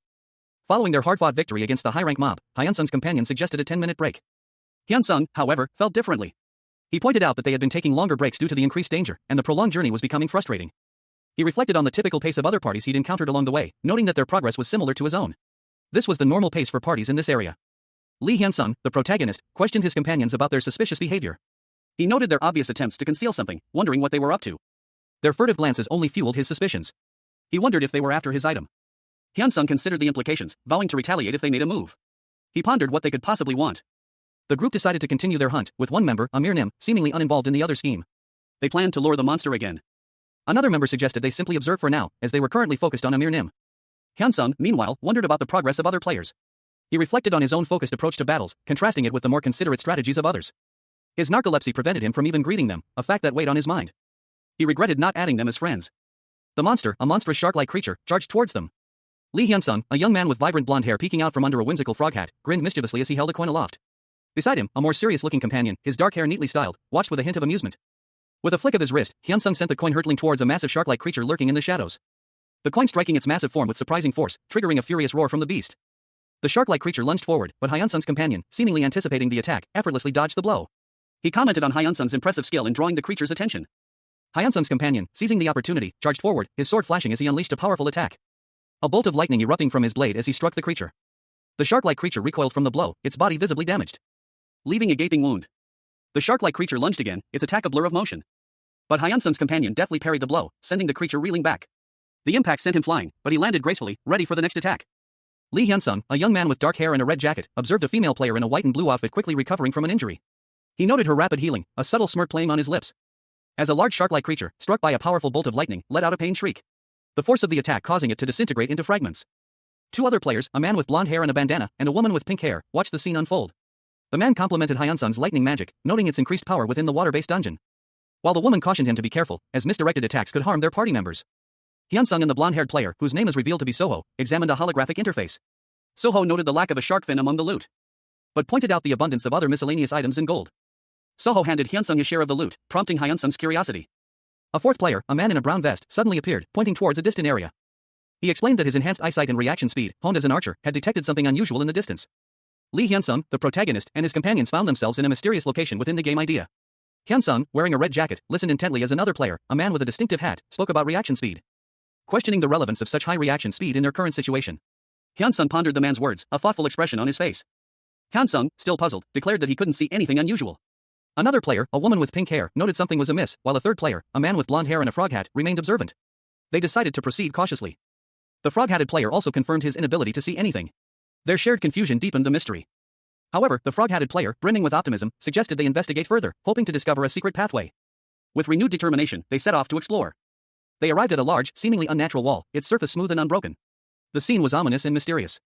S1: Following their hard-fought victory against the high-rank mob, Hyunsung's companion suggested a 10-minute break. Hyunsung, however, felt differently. He pointed out that they had been taking longer breaks due to the increased danger, and the prolonged journey was becoming frustrating. He reflected on the typical pace of other parties he'd encountered along the way, noting that their progress was similar to his own. This was the normal pace for parties in this area. Lee Hyunsung, the protagonist, questioned his companions about their suspicious behavior. He noted their obvious attempts to conceal something, wondering what they were up to. Their furtive glances only fueled his suspicions. He wondered if they were after his item. Hyunsung considered the implications, vowing to retaliate if they made a move. He pondered what they could possibly want. The group decided to continue their hunt, with one member, Amir Nim, seemingly uninvolved in the other scheme. They planned to lure the monster again. Another member suggested they simply observe for now, as they were currently focused on Amir Nim. Hyunsung, meanwhile, wondered about the progress of other players. He reflected on his own focused approach to battles, contrasting it with the more considerate strategies of others. His narcolepsy prevented him from even greeting them, a fact that weighed on his mind. He regretted not adding them as friends. The monster, a monstrous shark-like creature, charged towards them. Lee Hyunsung, a young man with vibrant blonde hair peeking out from under a whimsical frog hat, grinned mischievously as he held a coin aloft. Beside him, a more serious-looking companion, his dark hair neatly styled, watched with a hint of amusement. With a flick of his wrist, Hyunsung sent the coin hurtling towards a massive shark-like creature lurking in the shadows. The coin striking its massive form with surprising force, triggering a furious roar from the beast. The shark-like creature lunged forward, but Hyunsung's companion, seemingly anticipating the attack, effortlessly dodged the blow. He commented on Hyunsung's impressive skill in drawing the creature's attention. Hyunsung's companion, seizing the opportunity, charged forward, his sword flashing as he unleashed a powerful attack. A bolt of lightning erupting from his blade as he struck the creature. The shark-like creature recoiled from the blow, its body visibly damaged, leaving a gaping wound. The shark-like creature lunged again, its attack a blur of motion. But Hyunsung's companion deftly parried the blow, sending the creature reeling back. The impact sent him flying, but he landed gracefully, ready for the next attack. Lee Hyunsung, a young man with dark hair and a red jacket, observed a female player in a white and blue outfit quickly recovering from an injury. He noted her rapid healing, a subtle smirk playing on his lips. As a large shark-like creature, struck by a powerful bolt of lightning, let out a pained shriek. The force of the attack causing it to disintegrate into fragments. Two other players, a man with blonde hair and a bandana, and a woman with pink hair, watched the scene unfold. The man complimented Hyunsung's lightning magic, noting its increased power within the water-based dungeon. While the woman cautioned him to be careful, as misdirected attacks could harm their party members. Hyunsung and the blonde-haired player, whose name is revealed to be Soho, examined a holographic interface. Soho noted the lack of a shark fin among the loot, but pointed out the abundance of other miscellaneous items in gold. Soho handed Hyunsung his share of the loot, prompting Hyunsung's curiosity. A fourth player, a man in a brown vest, suddenly appeared, pointing towards a distant area. He explained that his enhanced eyesight and reaction speed, honed as an archer, had detected something unusual in the distance. Lee Hyunsung, the protagonist, and his companions found themselves in a mysterious location within the game idea. Hyunsung, wearing a red jacket, listened intently as another player, a man with a distinctive hat, spoke about reaction speed. questioning the relevance of such high reaction speed in their current situation. Hyun-sung pondered the man's words, a thoughtful expression on his face. Hyun-sung, still puzzled, declared that he couldn't see anything unusual. Another player, a woman with pink hair, noted something was amiss, while a third player, a man with blonde hair and a frog hat, remained observant. They decided to proceed cautiously. The frog-hatted player also confirmed his inability to see anything. Their shared confusion deepened the mystery. However, the frog-hatted player, brimming with optimism, suggested they investigate further, hoping to discover a secret pathway. With renewed determination, they set off to explore. They arrived at a large, seemingly unnatural wall, its surface smooth and unbroken. The scene was ominous and mysterious.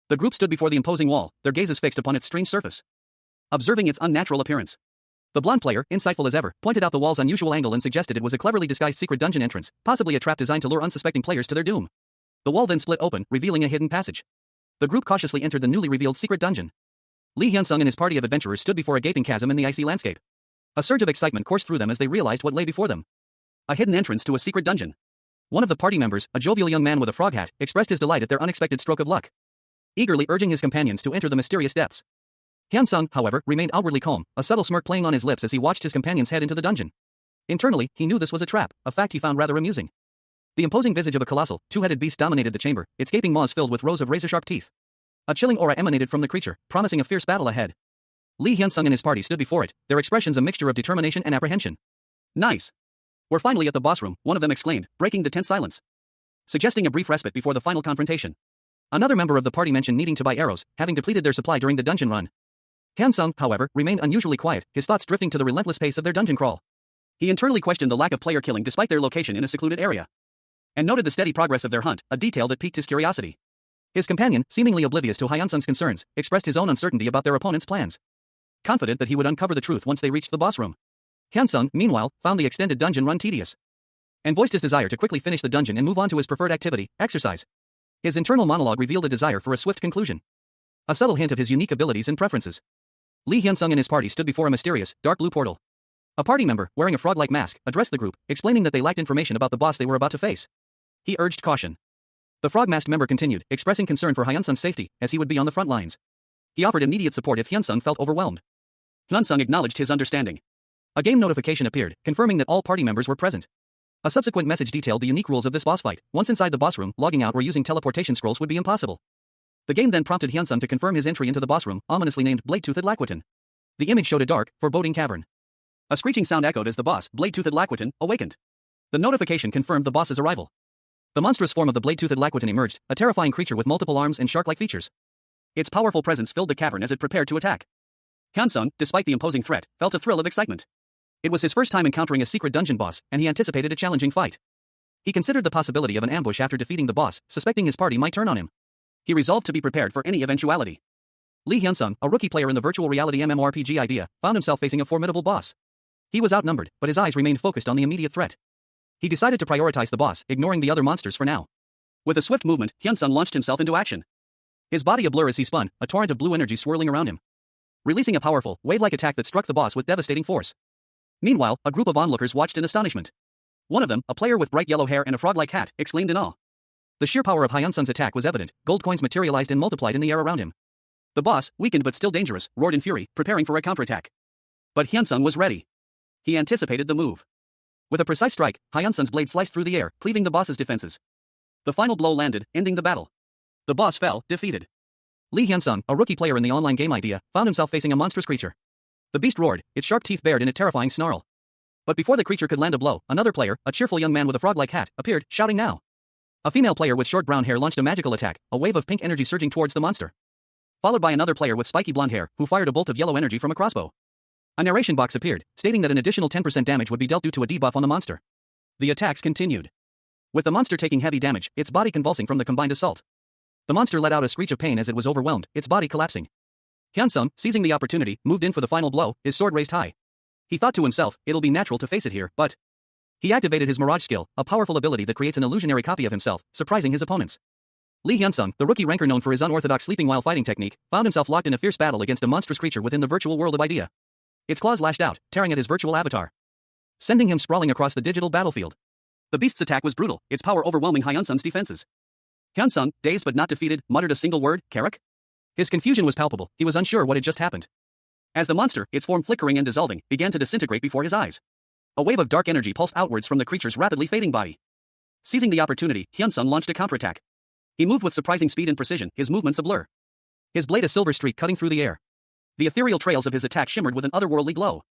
S1: The group stood before the imposing wall, their gazes fixed upon its strange surface, observing its unnatural appearance. The blonde player, insightful as ever, pointed out the wall's unusual angle and suggested it was a cleverly disguised secret dungeon entrance, possibly a trap designed to lure unsuspecting players to their doom. The wall then split open, revealing a hidden passage. The group cautiously entered the newly revealed secret dungeon. Lee Hyun-sung and his party of adventurers stood before a gaping chasm in the icy landscape. A surge of excitement coursed through them as they realized what lay before them. A hidden entrance to a secret dungeon. One of the party members, a jovial young man with a frog hat, expressed his delight at their unexpected stroke of luck, eagerly urging his companions to enter the mysterious depths. Hyun-sung, however, remained outwardly calm, a subtle smirk playing on his lips as he watched his companions head into the dungeon. Internally, he knew this was a trap, a fact he found rather amusing. The imposing visage of a colossal, two-headed beast dominated the chamber, its gaping maws filled with rows of razor-sharp teeth. A chilling aura emanated from the creature, promising a fierce battle ahead. Lee Hyun-sung and his party stood before it, their expressions a mixture of determination and apprehension. Nice. We're finally at the boss room, one of them exclaimed, breaking the tense silence, suggesting a brief respite before the final confrontation. Another member of the party mentioned needing to buy arrows, having depleted their supply during the dungeon run. Hyun-sung, however, remained unusually quiet, his thoughts drifting to the relentless pace of their dungeon crawl. He internally questioned the lack of player killing despite their location in a secluded area, and noted the steady progress of their hunt, a detail that piqued his curiosity. His companion, seemingly oblivious to Hyun-sung's concerns, expressed his own uncertainty about their opponent's plans, confident that he would uncover the truth once they reached the boss room. Hyun-sung, meanwhile, found the extended dungeon run tedious, and voiced his desire to quickly finish the dungeon and move on to his preferred activity, exercise. His internal monologue revealed a desire for a swift conclusion, a subtle hint of his unique abilities and preferences. Lee Hyun-sung and his party stood before a mysterious, dark blue portal. A party member, wearing a frog-like mask, addressed the group, explaining that they lacked information about the boss they were about to face. He urged caution. The frog-masked member continued, expressing concern for Hyun-sung's safety, as he would be on the front lines. He offered immediate support if Hyun-sung felt overwhelmed. Hyun-sung acknowledged his understanding. A game notification appeared, confirming that all party members were present. A subsequent message detailed the unique rules of this boss fight. Once inside the boss room, logging out or using teleportation scrolls would be impossible. The game then prompted Hyun-sung to confirm his entry into the boss room, ominously named Blade-Toothed Laquatin. The image showed a dark, foreboding cavern. A screeching sound echoed as the boss, Blade-Toothed Laquatin, awakened. The notification confirmed the boss's arrival. The monstrous form of the Blade-Toothed Laquatin emerged, a terrifying creature with multiple arms and shark-like features. Its powerful presence filled the cavern as it prepared to attack. Hyun-sung, despite the imposing threat, felt a thrill of excitement. It was his first time encountering a secret dungeon boss, and he anticipated a challenging fight. He considered the possibility of an ambush after defeating the boss, suspecting his party might turn on him. He resolved to be prepared for any eventuality. Lee Hyun-sung, a rookie player in the virtual reality MMORPG idea, found himself facing a formidable boss. He was outnumbered, but his eyes remained focused on the immediate threat. He decided to prioritize the boss, ignoring the other monsters for now. With a swift movement, Hyun-sung launched himself into action. His body a blur as he spun, a torrent of blue energy swirling around him, releasing a powerful, wave-like attack that struck the boss with devastating force. Meanwhile, a group of onlookers watched in astonishment. One of them, a player with bright yellow hair and a frog-like hat, exclaimed in awe. The sheer power of Hyun-sung's attack was evident, gold coins materialized and multiplied in the air around him. The boss, weakened but still dangerous, roared in fury, preparing for a counterattack. But Hyun-sung was ready. He anticipated the move. With a precise strike, Hyun-sung's blade sliced through the air, cleaving the boss's defenses. The final blow landed, ending the battle. The boss fell, defeated. Lee Hyun-sung, a rookie player in the online game idea, found himself facing a monstrous creature. The beast roared, its sharp teeth bared in a terrifying snarl. But before the creature could land a blow, another player, a cheerful young man with a frog-like hat, appeared, shouting now. A female player with short brown hair launched a magical attack, a wave of pink energy surging towards the monster, followed by another player with spiky blonde hair, who fired a bolt of yellow energy from a crossbow. A narration box appeared, stating that an additional 10% damage would be dealt due to a debuff on the monster. The attacks continued, with the monster taking heavy damage, its body convulsing from the combined assault. The monster let out a screech of pain as it was overwhelmed, its body collapsing. Hyun-sung, seizing the opportunity, moved in for the final blow, his sword raised high. He thought to himself, it'll be natural to face it here, but he activated his Mirage skill, a powerful ability that creates an illusionary copy of himself, surprising his opponents. Lee Hyun-sung, the rookie ranker known for his unorthodox sleeping while fighting technique, found himself locked in a fierce battle against a monstrous creature within the virtual world of idea. Its claws lashed out, tearing at his virtual avatar, sending him sprawling across the digital battlefield. The beast's attack was brutal, its power overwhelming Hyun-sung's defenses. Hyun-sung, dazed but not defeated, muttered a single word, Karak? His confusion was palpable, he was unsure what had just happened. As the monster, its form flickering and dissolving, began to disintegrate before his eyes. A wave of dark energy pulsed outwards from the creature's rapidly fading body. Seizing the opportunity, Hyunsung launched a counterattack. He moved with surprising speed and precision, his movements a blur. His blade a silver streak cutting through the air. The ethereal trails of his attack shimmered with an otherworldly glow.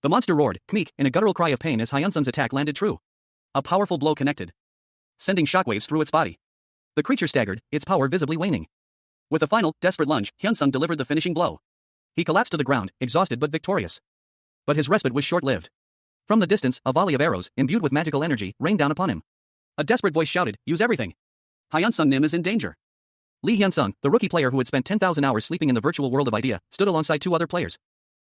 S1: The monster roared, kmeek, in a guttural cry of pain as Hyunsung's attack landed true. A powerful blow connected, sending shockwaves through its body. The creature staggered, its power visibly waning. With a final, desperate lunge, Hyunsung delivered the finishing blow. He collapsed to the ground, exhausted but victorious. But his respite was short-lived. From the distance, a volley of arrows, imbued with magical energy, rained down upon him. A desperate voice shouted, "Use everything! Hyunsung Nim is in danger." Lee Hyunsung, the rookie player who had spent 10,000 hours sleeping in the virtual world of Idea, stood alongside two other players.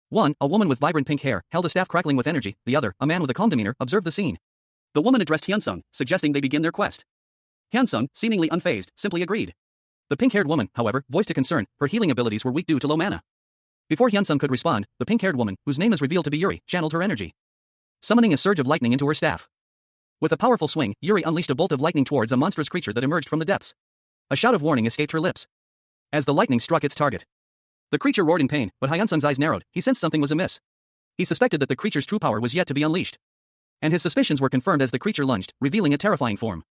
S1: One, a woman with vibrant pink hair, held a staff crackling with energy, the other, a man with a calm demeanor, observed the scene. The woman addressed Hyunsung, suggesting they begin their quest. Hyunsung, seemingly unfazed, simply agreed. The pink-haired woman, however, voiced a concern, her healing abilities were weak due to low mana. Before Hyunsung could respond, the pink-haired woman, whose name is revealed to be Yuri, channeled her energy, summoning a surge of lightning into her staff. With a powerful swing, Yuri unleashed a bolt of lightning towards a monstrous creature that emerged from the depths. A shout of warning escaped her lips as the lightning struck its target. The creature roared in pain, but Hyunsung's eyes narrowed. He sensed something was amiss. He suspected that the creature's true power was yet to be unleashed. And his suspicions were confirmed as the creature lunged, revealing a terrifying form.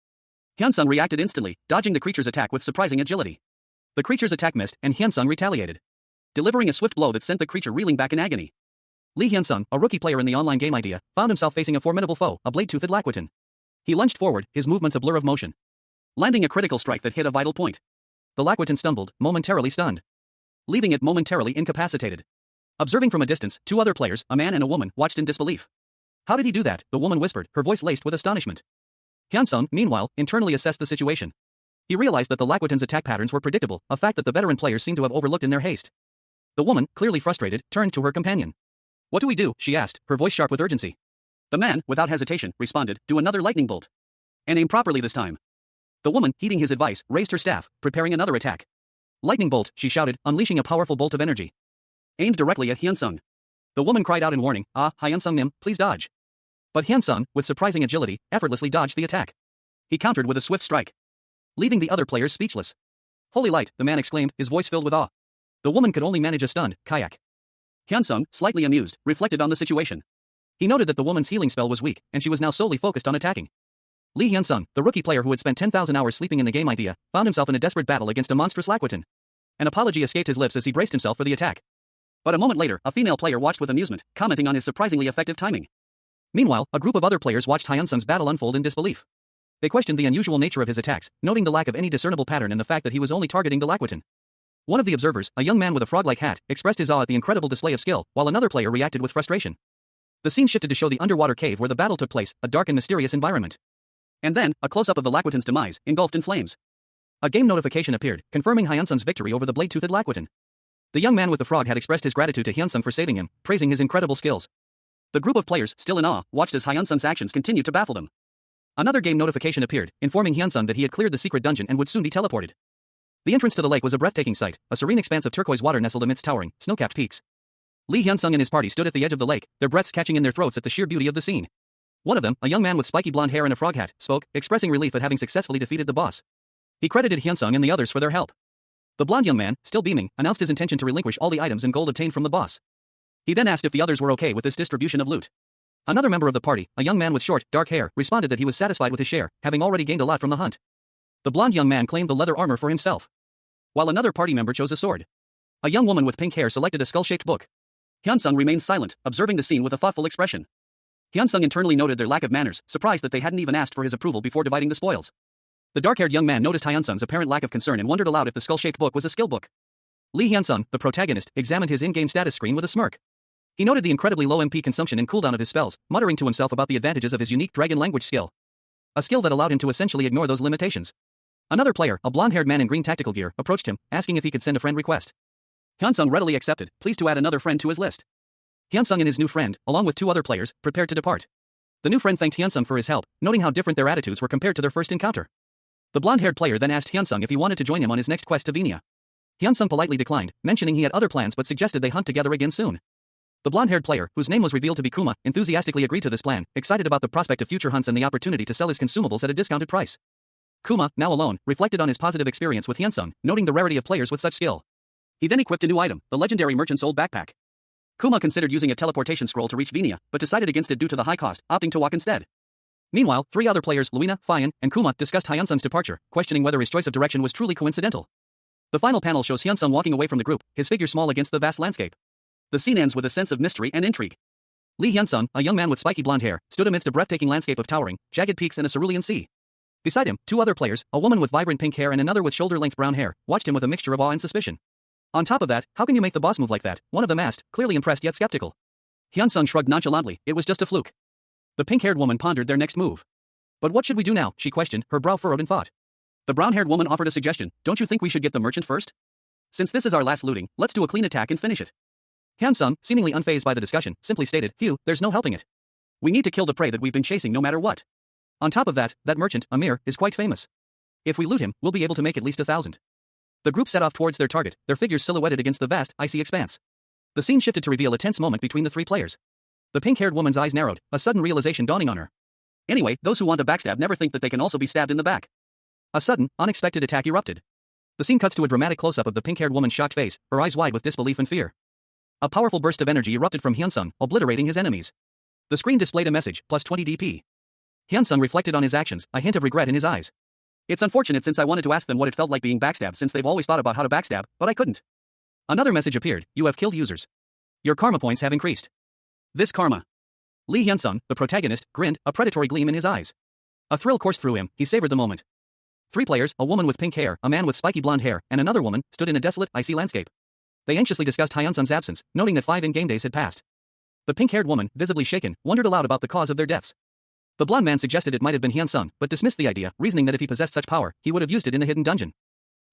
S1: Hyunsung reacted instantly, dodging the creature's attack with surprising agility. The creature's attack missed, and Hyunsung retaliated, delivering a swift blow that sent the creature reeling back in agony. Lee Hyunsung, a rookie player in the online game Idea, found himself facing a formidable foe, a blade-toothed Laquatin. He lunged forward, his movements a blur of motion, landing a critical strike that hit a vital point. The Laquatin stumbled, momentarily stunned, leaving it momentarily incapacitated. Observing from a distance, two other players, a man and a woman, watched in disbelief. "How did he do that?" the woman whispered, her voice laced with astonishment. Hyunsung, meanwhile, internally assessed the situation. He realized that the Laquatin's attack patterns were predictable, a fact that the veteran players seemed to have overlooked in their haste. The woman, clearly frustrated, turned to her companion. "What do we do?" she asked, her voice sharp with urgency. The man, without hesitation, responded, "Do another lightning bolt. And aim properly this time." The woman, heeding his advice, raised her staff, preparing another attack. "Lightning bolt," she shouted, unleashing a powerful bolt of energy, aimed directly at Hyunsung. The woman cried out in warning, Hyunsung Nim, please dodge." But Hyunsung, with surprising agility, effortlessly dodged the attack. He countered with a swift strike, leaving the other players speechless. "Holy light," the man exclaimed, his voice filled with awe. The woman could only manage a stunned kayak. Hyunsung, slightly amused, reflected on the situation. He noted that the woman's healing spell was weak, and she was now solely focused on attacking. Lee Hyunsung, the rookie player who had spent 10,000 hours sleeping in the game Idea, found himself in a desperate battle against a monstrous Laquatin. An apology escaped his lips as he braced himself for the attack. But a moment later, a female player watched with amusement, commenting on his surprisingly effective timing. Meanwhile, a group of other players watched Hyunsung's battle unfold in disbelief. They questioned the unusual nature of his attacks, noting the lack of any discernible pattern and the fact that he was only targeting the Laquatin. One of the observers, a young man with a frog-like hat, expressed his awe at the incredible display of skill, while another player reacted with frustration. The scene shifted to show the underwater cave where the battle took place, a dark and mysterious environment. And then, a close-up of the Laquatin's demise, engulfed in flames. A game notification appeared, confirming Hyunsung's victory over the blade-toothed Laquatin. The young man with the frog had expressed his gratitude to Hyunsung for saving him, praising his incredible skills. The group of players, still in awe, watched as Hyunsung's actions continued to baffle them. Another game notification appeared, informing Hyunsung that he had cleared the secret dungeon and would soon be teleported. The entrance to the lake was a breathtaking sight, a serene expanse of turquoise water nestled amidst towering, snow-capped peaks. Lee Hyunsung and his party stood at the edge of the lake, their breaths catching in their throats at the sheer beauty of the scene. One of them, a young man with spiky blonde hair and a frog hat, spoke, expressing relief at having successfully defeated the boss. He credited Hyunsung and the others for their help. The blonde young man, still beaming, announced his intention to relinquish all the items and gold obtained from the boss. He then asked if the others were okay with this distribution of loot. Another member of the party, a young man with short, dark hair, responded that he was satisfied with his share, having already gained a lot from the hunt. The blonde young man claimed the leather armor for himself, while another party member chose a sword. A young woman with pink hair selected a skull-shaped book. Hyunsung remained silent, observing the scene with a thoughtful expression. Hyunsung internally noted their lack of manners, surprised that they hadn't even asked for his approval before dividing the spoils. The dark-haired young man noticed Hyunsung's apparent lack of concern and wondered aloud if the skull-shaped book was a skill book. Lee Hyunsung, the protagonist, examined his in-game status screen with a smirk. He noted the incredibly low MP consumption and cooldown of his spells, muttering to himself about the advantages of his unique dragon language skill. A skill that allowed him to essentially ignore those limitations. Another player, a blonde-haired man in green tactical gear, approached him, asking if he could send a friend request. Hyunsung readily accepted, pleased to add another friend to his list. Hyunsung and his new friend, along with two other players, prepared to depart. The new friend thanked Hyunsung for his help, noting how different their attitudes were compared to their first encounter. The blonde-haired player then asked Hyunsung if he wanted to join him on his next quest to Venia. Hyunsung politely declined, mentioning he had other plans but suggested they hunt together again soon. The blonde-haired player, whose name was revealed to be Kuma, enthusiastically agreed to this plan, excited about the prospect of future hunts and the opportunity to sell his consumables at a discounted price. Kuma, now alone, reflected on his positive experience with Hyunsung, noting the rarity of players with such skill. He then equipped a new item, the legendary merchant's old backpack. Kuma considered using a teleportation scroll to reach Venia, but decided against it due to the high cost, opting to walk instead. Meanwhile, three other players, Luina, Fian, and Kuma, discussed Hyunsung's departure, questioning whether his choice of direction was truly coincidental. The final panel shows Hyunsung walking away from the group, his figure small against the vast landscape. The scene ends with a sense of mystery and intrigue. Lee Hyunsung, a young man with spiky blonde hair, stood amidst a breathtaking landscape of towering, jagged peaks and a cerulean sea. Beside him, two other players, a woman with vibrant pink hair and another with shoulder-length brown hair, watched him with a mixture of awe and suspicion. On top of that, how can you make the boss move like that? One of them asked, clearly impressed yet skeptical. Hyunsung shrugged nonchalantly, it was just a fluke. The pink-haired woman pondered their next move. But what should we do now? She questioned, her brow furrowed in thought. The brown-haired woman offered a suggestion, don't you think we should get the merchant first? Since this is our last looting, let's do a clean attack and finish it. Hyunsung, seemingly unfazed by the discussion, simply stated, phew, there's no helping it. We need to kill the prey that we've been chasing no matter what. On top of that merchant, Amir, is quite famous. If we loot him, we'll be able to make at least 1,000. The group set off towards their target, their figures silhouetted against the vast, icy expanse. The scene shifted to reveal a tense moment between the three players. The pink-haired woman's eyes narrowed, a sudden realization dawning on her. Anyway, those who want to backstab never think that they can also be stabbed in the back. A sudden, unexpected attack erupted. The scene cuts to a dramatic close-up of the pink-haired woman's shocked face, her eyes wide with disbelief and fear. A powerful burst of energy erupted from Hyunsung, obliterating his enemies. The screen displayed a message, plus 20 DP. Hyunsung reflected on his actions, a hint of regret in his eyes. It's unfortunate since I wanted to ask them what it felt like being backstabbed since they've always thought about how to backstab, but I couldn't. Another message appeared, you have killed users. Your karma points have increased. This karma. Lee Hyunsung, the protagonist, grinned, a predatory gleam in his eyes. A thrill coursed through him, he savored the moment. Three players, a woman with pink hair, a man with spiky blonde hair, and another woman, stood in a desolate, icy landscape. They anxiously discussed Hyunsung's absence, noting that 5 in-game days had passed. The pink-haired woman, visibly shaken, wondered aloud about the cause of their deaths. The blonde man suggested it might have been Hyunsung, but dismissed the idea, reasoning that if he possessed such power, he would have used it in the hidden dungeon.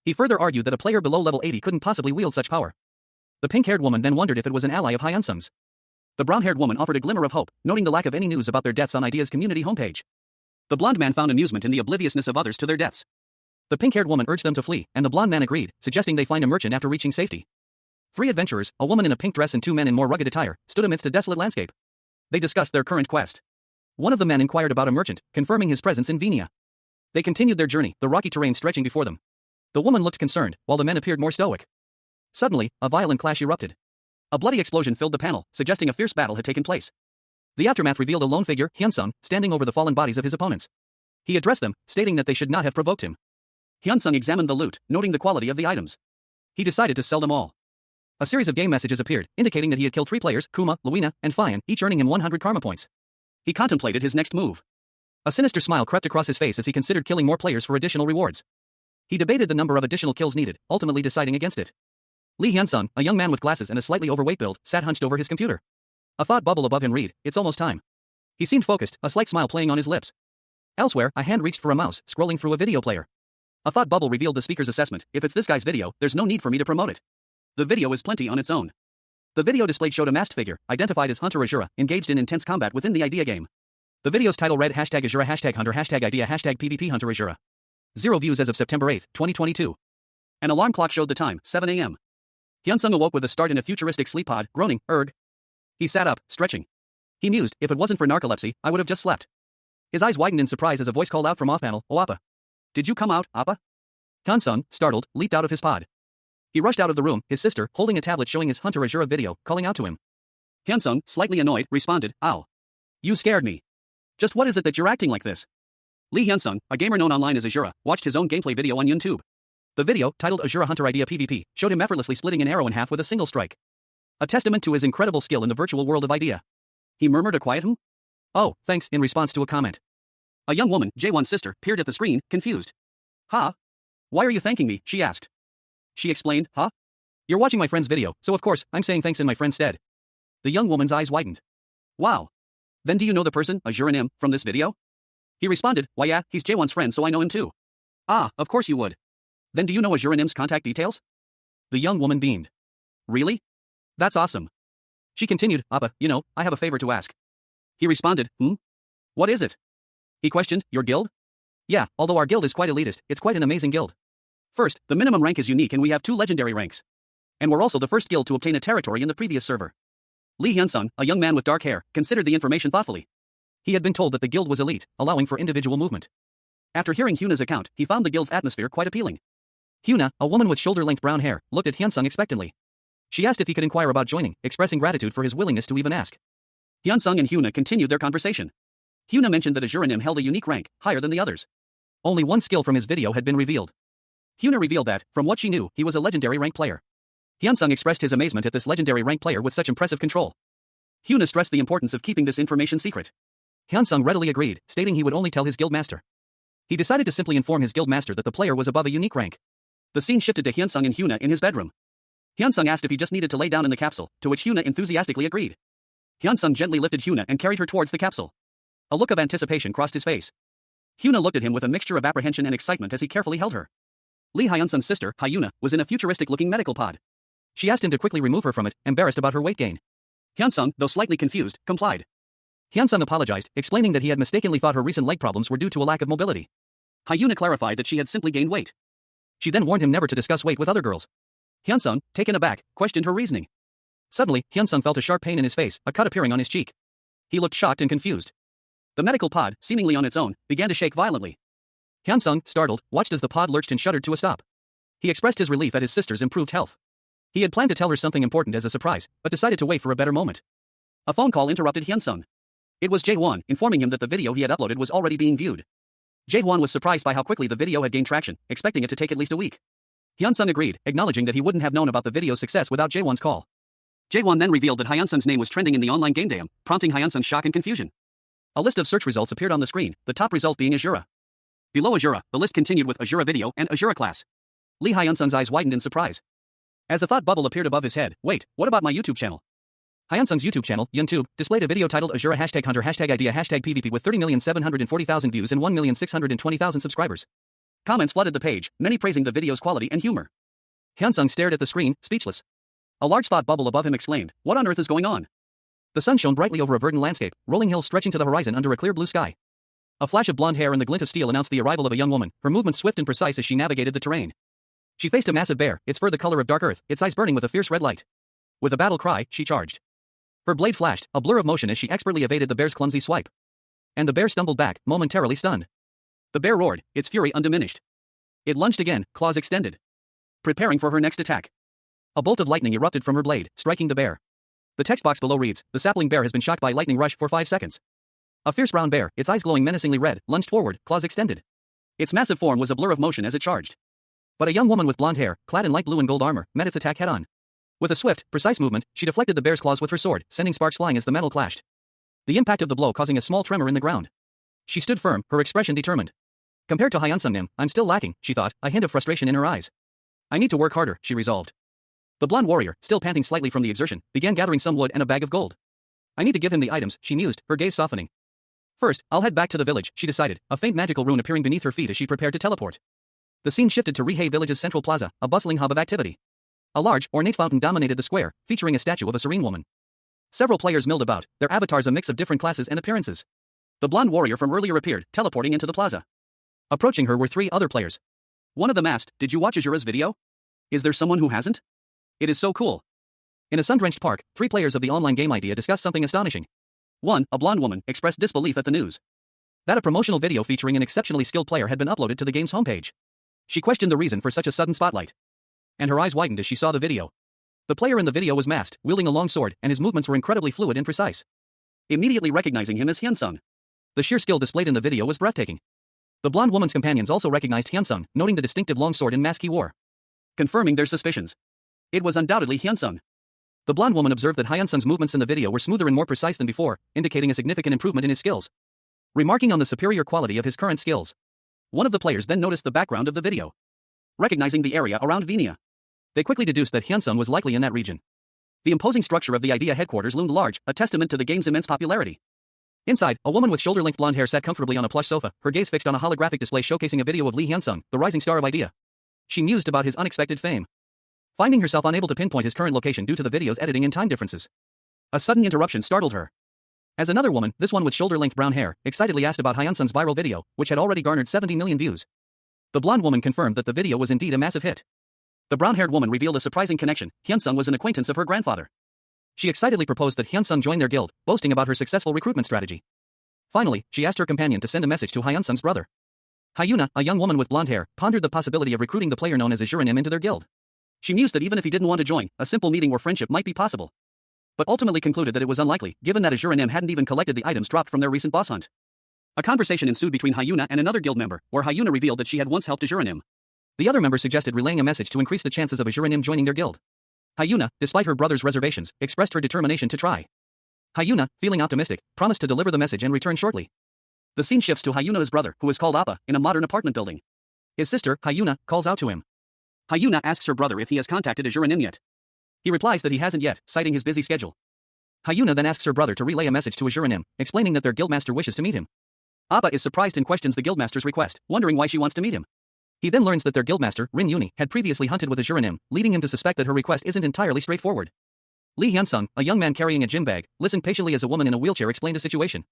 S1: He further argued that a player below level 80 couldn't possibly wield such power. The pink-haired woman then wondered if it was an ally of Hyunsung's. The brown-haired woman offered a glimmer of hope, noting the lack of any news about their deaths on Idea's community homepage. The blonde man found amusement in the obliviousness of others to their deaths. The pink-haired woman urged them to flee, and the blonde man agreed, suggesting they find a merchant after reaching safety. 3 adventurers, a woman in a pink dress and 2 men in more rugged attire, stood amidst a desolate landscape. They discussed their current quest. One of the men inquired about a merchant, confirming his presence in Venia. They continued their journey, the rocky terrain stretching before them. The woman looked concerned, while the men appeared more stoic. Suddenly, a violent clash erupted. A bloody explosion filled the panel, suggesting a fierce battle had taken place. The aftermath revealed a lone figure, Hyunsung, standing over the fallen bodies of his opponents. He addressed them, stating that they should not have provoked him. Hyunsung examined the loot, noting the quality of the items. He decided to sell them all. A series of game messages appeared, indicating that he had killed 3 players, Kuma, Luina, and Fian, each earning him 100 karma points. He contemplated his next move. A sinister smile crept across his face as he considered killing more players for additional rewards. He debated the number of additional kills needed, ultimately deciding against it. Lee Hyunsung, a young man with glasses and a slightly overweight build, sat hunched over his computer. A thought bubble above him read, it's almost time. He seemed focused, a slight smile playing on his lips. Elsewhere, a hand reached for a mouse, scrolling through a video player. A thought bubble revealed the speaker's assessment, if it's this guy's video, there's no need for me to promote it. The video is plenty on its own. The video displayed showed a masked figure, identified as Hunter Azura, engaged in intense combat within the Idea game. The video's title read #Azura #Hunter #Idea #PvP Hunter Azura. 0 views as of September 8, 2022. An alarm clock showed the time, 7 a.m. Hyunsung awoke with a start in a futuristic sleep pod, groaning, erg. He sat up, stretching. He mused, if it wasn't for narcolepsy, I would have just slept. His eyes widened in surprise as a voice called out from off-panel, oh Appa. Did you come out, Appa? Hyunsung, startled, leaped out of his pod. He rushed out of the room, his sister, holding a tablet showing his Hunter Azura video, calling out to him. Hyunsung, slightly annoyed, responded, ow. You scared me. Just what is it that you're acting like this? Lee Hyunsung, a gamer known online as Azura, watched his own gameplay video on YouTube. The video, titled Azura Hunter Idea PvP, showed him effortlessly splitting an arrow in half with a single strike. A testament to his incredible skill in the virtual world of Idea. He murmured a quiet "Hmm?" Oh, thanks, in response to a comment. A young woman, Jaewon's sister, peered at the screen, confused. Huh? Why are you thanking me? She asked. She explained, huh? You're watching my friend's video, so of course, I'm saying thanks in my friend's stead. The young woman's eyes widened. Wow. Then do you know the person, Azura, from this video? He responded, why yeah, he's Jaewon's friend so I know him too. Ah, of course you would. Then do you know Azura contact details? The young woman beamed. Really? That's awesome. She continued, Appa, I have a favor to ask. He responded, What is it? He questioned, your guild? Yeah, although our guild is quite elitist, it's quite an amazing guild. First, the minimum rank is unique and we have 2 legendary ranks. And we're also the first guild to obtain a territory in the previous server. Lee Hyunsung, a young man with dark hair, considered the information thoughtfully. He had been told that the guild was elite, allowing for individual movement. After hearing Hyuna's account, he found the guild's atmosphere quite appealing. Hyuna, a woman with shoulder-length brown hair, looked at Hyunsung expectantly. She asked if he could inquire about joining, expressing gratitude for his willingness to even ask. Hyunsung and Hyuna continued their conversation. Hyuna mentioned that Azuranim held a unique rank, higher than the others. Only one skill from his video had been revealed. Hyuna revealed that, from what she knew, he was a legendary rank player. Hyunsung expressed his amazement at this legendary rank player with such impressive control. Hyuna stressed the importance of keeping this information secret. Hyunsung readily agreed, stating he would only tell his guild master. He decided to simply inform his guild master that the player was above a unique rank. The scene shifted to Hyunsung and Hyuna in his bedroom. Hyunsung asked if he just needed to lay down in the capsule, to which Hyuna enthusiastically agreed. Hyunsung gently lifted Hyuna and carried her towards the capsule. A look of anticipation crossed his face. Hyuna looked at him with a mixture of apprehension and excitement as he carefully held her. Lee Hyunsung's sister, Hyuna, was in a futuristic-looking medical pod. She asked him to quickly remove her from it, embarrassed about her weight gain. Hyunsung, though slightly confused, complied. Hyunsung apologized, explaining that he had mistakenly thought her recent leg problems were due to a lack of mobility. Hyuna clarified that she had simply gained weight. She then warned him never to discuss weight with other girls. Hyunsung, taken aback, questioned her reasoning. Suddenly, Hyunsung felt a sharp pain in his face, a cut appearing on his cheek. He looked shocked and confused. The medical pod, seemingly on its own, began to shake violently. Hyunsung, startled, watched as the pod lurched and shuddered to a stop. He expressed his relief at his sister's improved health. He had planned to tell her something important as a surprise, but decided to wait for a better moment. A phone call interrupted Hyunsung. It was Jae-won, informing him that the video he had uploaded was already being viewed. Jae-won was surprised by how quickly the video had gained traction, expecting it to take at least a week. Hyunsung agreed, acknowledging that he wouldn't have known about the video's success without Jae-won's call. Jae-won then revealed that Hyunsung's name was trending in the online game DM, prompting Hyunsung's shock and confusion. A list of search results appeared on the screen, the top result being Azura. Below Azura, the list continued with Azura Video and Azura Class. Lee Hyunsung's eyes widened in surprise. As a thought bubble appeared above his head, wait, what about my YouTube channel? Hyunsung's YouTube channel, YouTube, displayed a video titled Azura #Hunter #idea #PvP with 30,740,000 views and 1,620,000 subscribers. Comments flooded the page, many praising the video's quality and humor. Hyunsung stared at the screen, speechless. A large thought bubble above him exclaimed, what on earth is going on? The sun shone brightly over a verdant landscape, rolling hills stretching to the horizon under a clear blue sky. A flash of blonde hair and the glint of steel announced the arrival of a young woman, her movements swift and precise as she navigated the terrain. She faced a massive bear, its fur the color of dark earth, its eyes burning with a fierce red light. With a battle cry, she charged. Her blade flashed, a blur of motion as she expertly evaded the bear's clumsy swipe. And the bear stumbled back, momentarily stunned. The bear roared, its fury undiminished. It lunged again, claws extended. Preparing for her next attack. A bolt of lightning erupted from her blade, striking the bear. The text box below reads, the sapling bear has been shocked by lightning rush for 5 seconds. A fierce brown bear, its eyes glowing menacingly red, lunged forward, claws extended. Its massive form was a blur of motion as it charged. But a young woman with blonde hair, clad in light blue and gold armor, met its attack head-on. With a swift, precise movement, she deflected the bear's claws with her sword, sending sparks flying as the metal clashed. The impact of the blow causing a small tremor in the ground. She stood firm, her expression determined. Compared to Hyunsung, I'm still lacking, she thought, a hint of frustration in her eyes. I need to work harder, she resolved. The blonde warrior, still panting slightly from the exertion, began gathering some wood and a bag of gold. I need to give him the items, she mused, her gaze softening. First, I'll head back to the village, she decided, a faint magical rune appearing beneath her feet as she prepared to teleport. The scene shifted to Rihei Village's central plaza, a bustling hub of activity. A large, ornate fountain dominated the square, featuring a statue of a serene woman. Several players milled about, their avatars a mix of different classes and appearances. The blonde warrior from earlier appeared, teleporting into the plaza. Approaching her were 3 other players. One of them asked, did you watch Azura's video? Is there someone who hasn't? It is so cool. In a sun-drenched park, 3 players of the online game idea discussed something astonishing. 1, a blonde woman, expressed disbelief at the news. That a promotional video featuring an exceptionally skilled player had been uploaded to the game's homepage. She questioned the reason for such a sudden spotlight. And her eyes widened as she saw the video. The player in the video was masked, wielding a long sword, and his movements were incredibly fluid and precise. Immediately recognizing him as Hyunsung. The sheer skill displayed in the video was breathtaking. The blonde woman's companions also recognized Hyunsung, noting the distinctive long sword and mask he wore. Confirming their suspicions. It was undoubtedly Hyunsung. The blonde woman observed that Hyunsung's movements in the video were smoother and more precise than before, indicating a significant improvement in his skills. Remarking on the superior quality of his current skills. One of the players then noticed the background of the video. Recognizing the area around Venia. They quickly deduced that Hyunsung was likely in that region. The imposing structure of the idea headquarters loomed large, a testament to the game's immense popularity. Inside, a woman with shoulder-length blonde hair sat comfortably on a plush sofa, her gaze fixed on a holographic display showcasing a video of Lee Hyunsung, the rising star of idea. She mused about his unexpected fame. Finding herself unable to pinpoint his current location due to the video's editing and time differences. A sudden interruption startled her. As another woman, this one with shoulder-length brown hair, excitedly asked about Hyunsung's viral video, which had already garnered 70 million views. The blonde woman confirmed that the video was indeed a massive hit. The brown-haired woman revealed a surprising connection. Hyunsung was an acquaintance of her grandfather. She excitedly proposed that Hyunsung join their guild, boasting about her successful recruitment strategy. Finally, she asked her companion to send a message to Hyunsung's brother. Hyuna, a young woman with blonde hair, pondered the possibility of recruiting the player known as Azuranim into their guild. She mused that even if he didn't want to join, a simple meeting or friendship might be possible. But ultimately concluded that it was unlikely, given that Azuranim hadn't even collected the items dropped from their recent boss hunt. A conversation ensued between Hyuna and another guild member, where Hyuna revealed that she had once helped a Juranim. The other member suggested relaying a message to increase the chances of a Juranim joining their guild. Hyuna, despite her brother's reservations, expressed her determination to try. Hyuna, feeling optimistic, promised to deliver the message and return shortly. The scene shifts to Hyuna's brother, who is called Appa, in a modern apartment building. His sister, Hyuna, calls out to him. Hyuna asks her brother if he has contacted a Juranim yet. He replies that he hasn't yet, citing his busy schedule. Hyuna then asks her brother to relay a message to a Juranim, explaining that their guildmaster wishes to meet him. Appa is surprised and questions the guildmaster's request, wondering why she wants to meet him. He then learns that their guildmaster, Rin Yuni, had previously hunted with a Juranim, leading him to suspect that her request isn't entirely straightforward. Lee Hyunsung, a young man carrying a gym bag, listened patiently as a woman in a wheelchair explained the situation.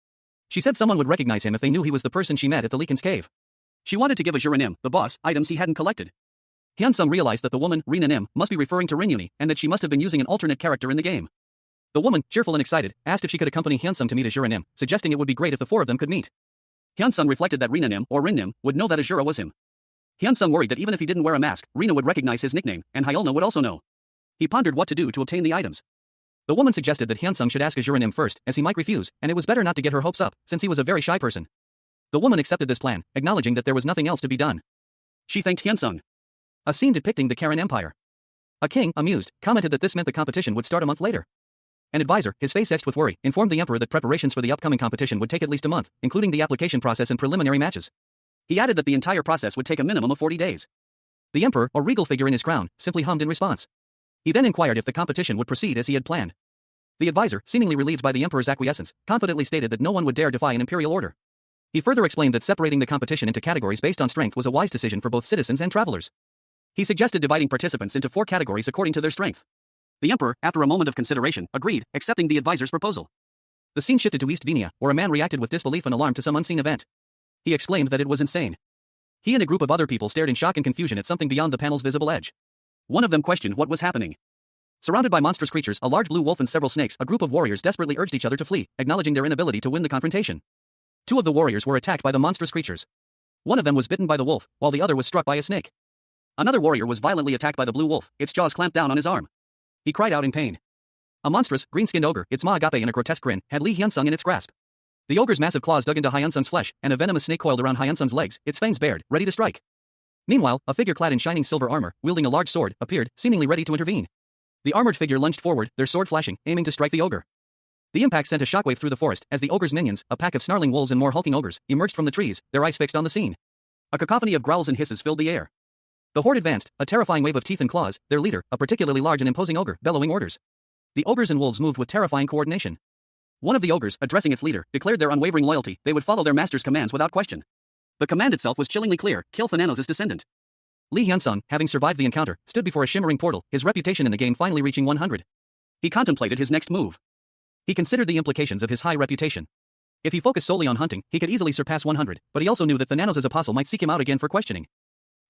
S1: She said someone would recognize him if they knew he was the person she met at the Leekin's cave. She wanted to give a Juranim, the boss, items he hadn't collected. Hyunsung realized that the woman, Rina Nim, must be referring to Rin Yuni, and that she must have been using an alternate character in the game. The woman, cheerful and excited, asked if she could accompany Hyunsung to meet a Juranim, suggesting it would be great if the four of them could meet. Hyunsung reflected that Rina Nim, or Rin Nim, would know that a Jura was him. Hyunsung worried that even if he didn't wear a mask, Rina would recognize his nickname, and Hyulna would also know. He pondered what to do to obtain the items. The woman suggested that Hyunsung should ask a Juranim first, as he might refuse, and it was better not to get her hopes up, since he was a very shy person. The woman accepted this plan, acknowledging that there was nothing else to be done. She thanked Hyunsung. A scene depicting the Karen Empire. A king, amused, commented that this meant the competition would start a month later. An advisor, his face etched with worry, informed the emperor that preparations for the upcoming competition would take at least a month, including the application process and preliminary matches. He added that the entire process would take a minimum of 40 days. The emperor, a regal figure in his crown, simply hummed in response. He then inquired if the competition would proceed as he had planned. The advisor, seemingly relieved by the emperor's acquiescence, confidently stated that no one would dare defy an imperial order. He further explained that separating the competition into categories based on strength was a wise decision for both citizens and travelers. He suggested dividing participants into 4 categories according to their strength. The emperor, after a moment of consideration, agreed, accepting the advisor's proposal. The scene shifted to East Vinia, where a man reacted with disbelief and alarm to some unseen event. He exclaimed that it was insane. He and a group of other people stared in shock and confusion at something beyond the panel's visible edge. One of them questioned what was happening. Surrounded by monstrous creatures, a large blue wolf and several snakes, a group of warriors desperately urged each other to flee, acknowledging their inability to win the confrontation. 2 of the warriors were attacked by the monstrous creatures. One of them was bitten by the wolf, while the other was struck by a snake. Another warrior was violently attacked by the blue wolf, its jaws clamped down on his arm. He cried out in pain. A monstrous, green-skinned ogre, its ma agape in a grotesque grin, had Lee Hyunsung in its grasp. The ogre's massive claws dug into Hyunsung's flesh, and a venomous snake coiled around Hyunsung's legs, its fangs bared, ready to strike. Meanwhile, a figure clad in shining silver armor, wielding a large sword, appeared, seemingly ready to intervene. The armored figure lunged forward, their sword flashing, aiming to strike the ogre. The impact sent a shockwave through the forest, as the ogre's minions, a pack of snarling wolves and more hulking ogres, emerged from the trees, their eyes fixed on the scene. A cacophony of growls and hisses filled the air. The horde advanced, a terrifying wave of teeth and claws, their leader, a particularly large and imposing ogre, bellowing orders. The ogres and wolves moved with terrifying coordination. One of the ogres, addressing its leader, declared their unwavering loyalty, they would follow their master's commands without question. The command itself was chillingly clear, kill Thananos' descendant. Lee Hyunsung, having survived the encounter, stood before a shimmering portal, his reputation in the game finally reaching 100. He contemplated his next move. He considered the implications of his high reputation. If he focused solely on hunting, he could easily surpass 100, but he also knew that Thananos' apostle might seek him out again for questioning.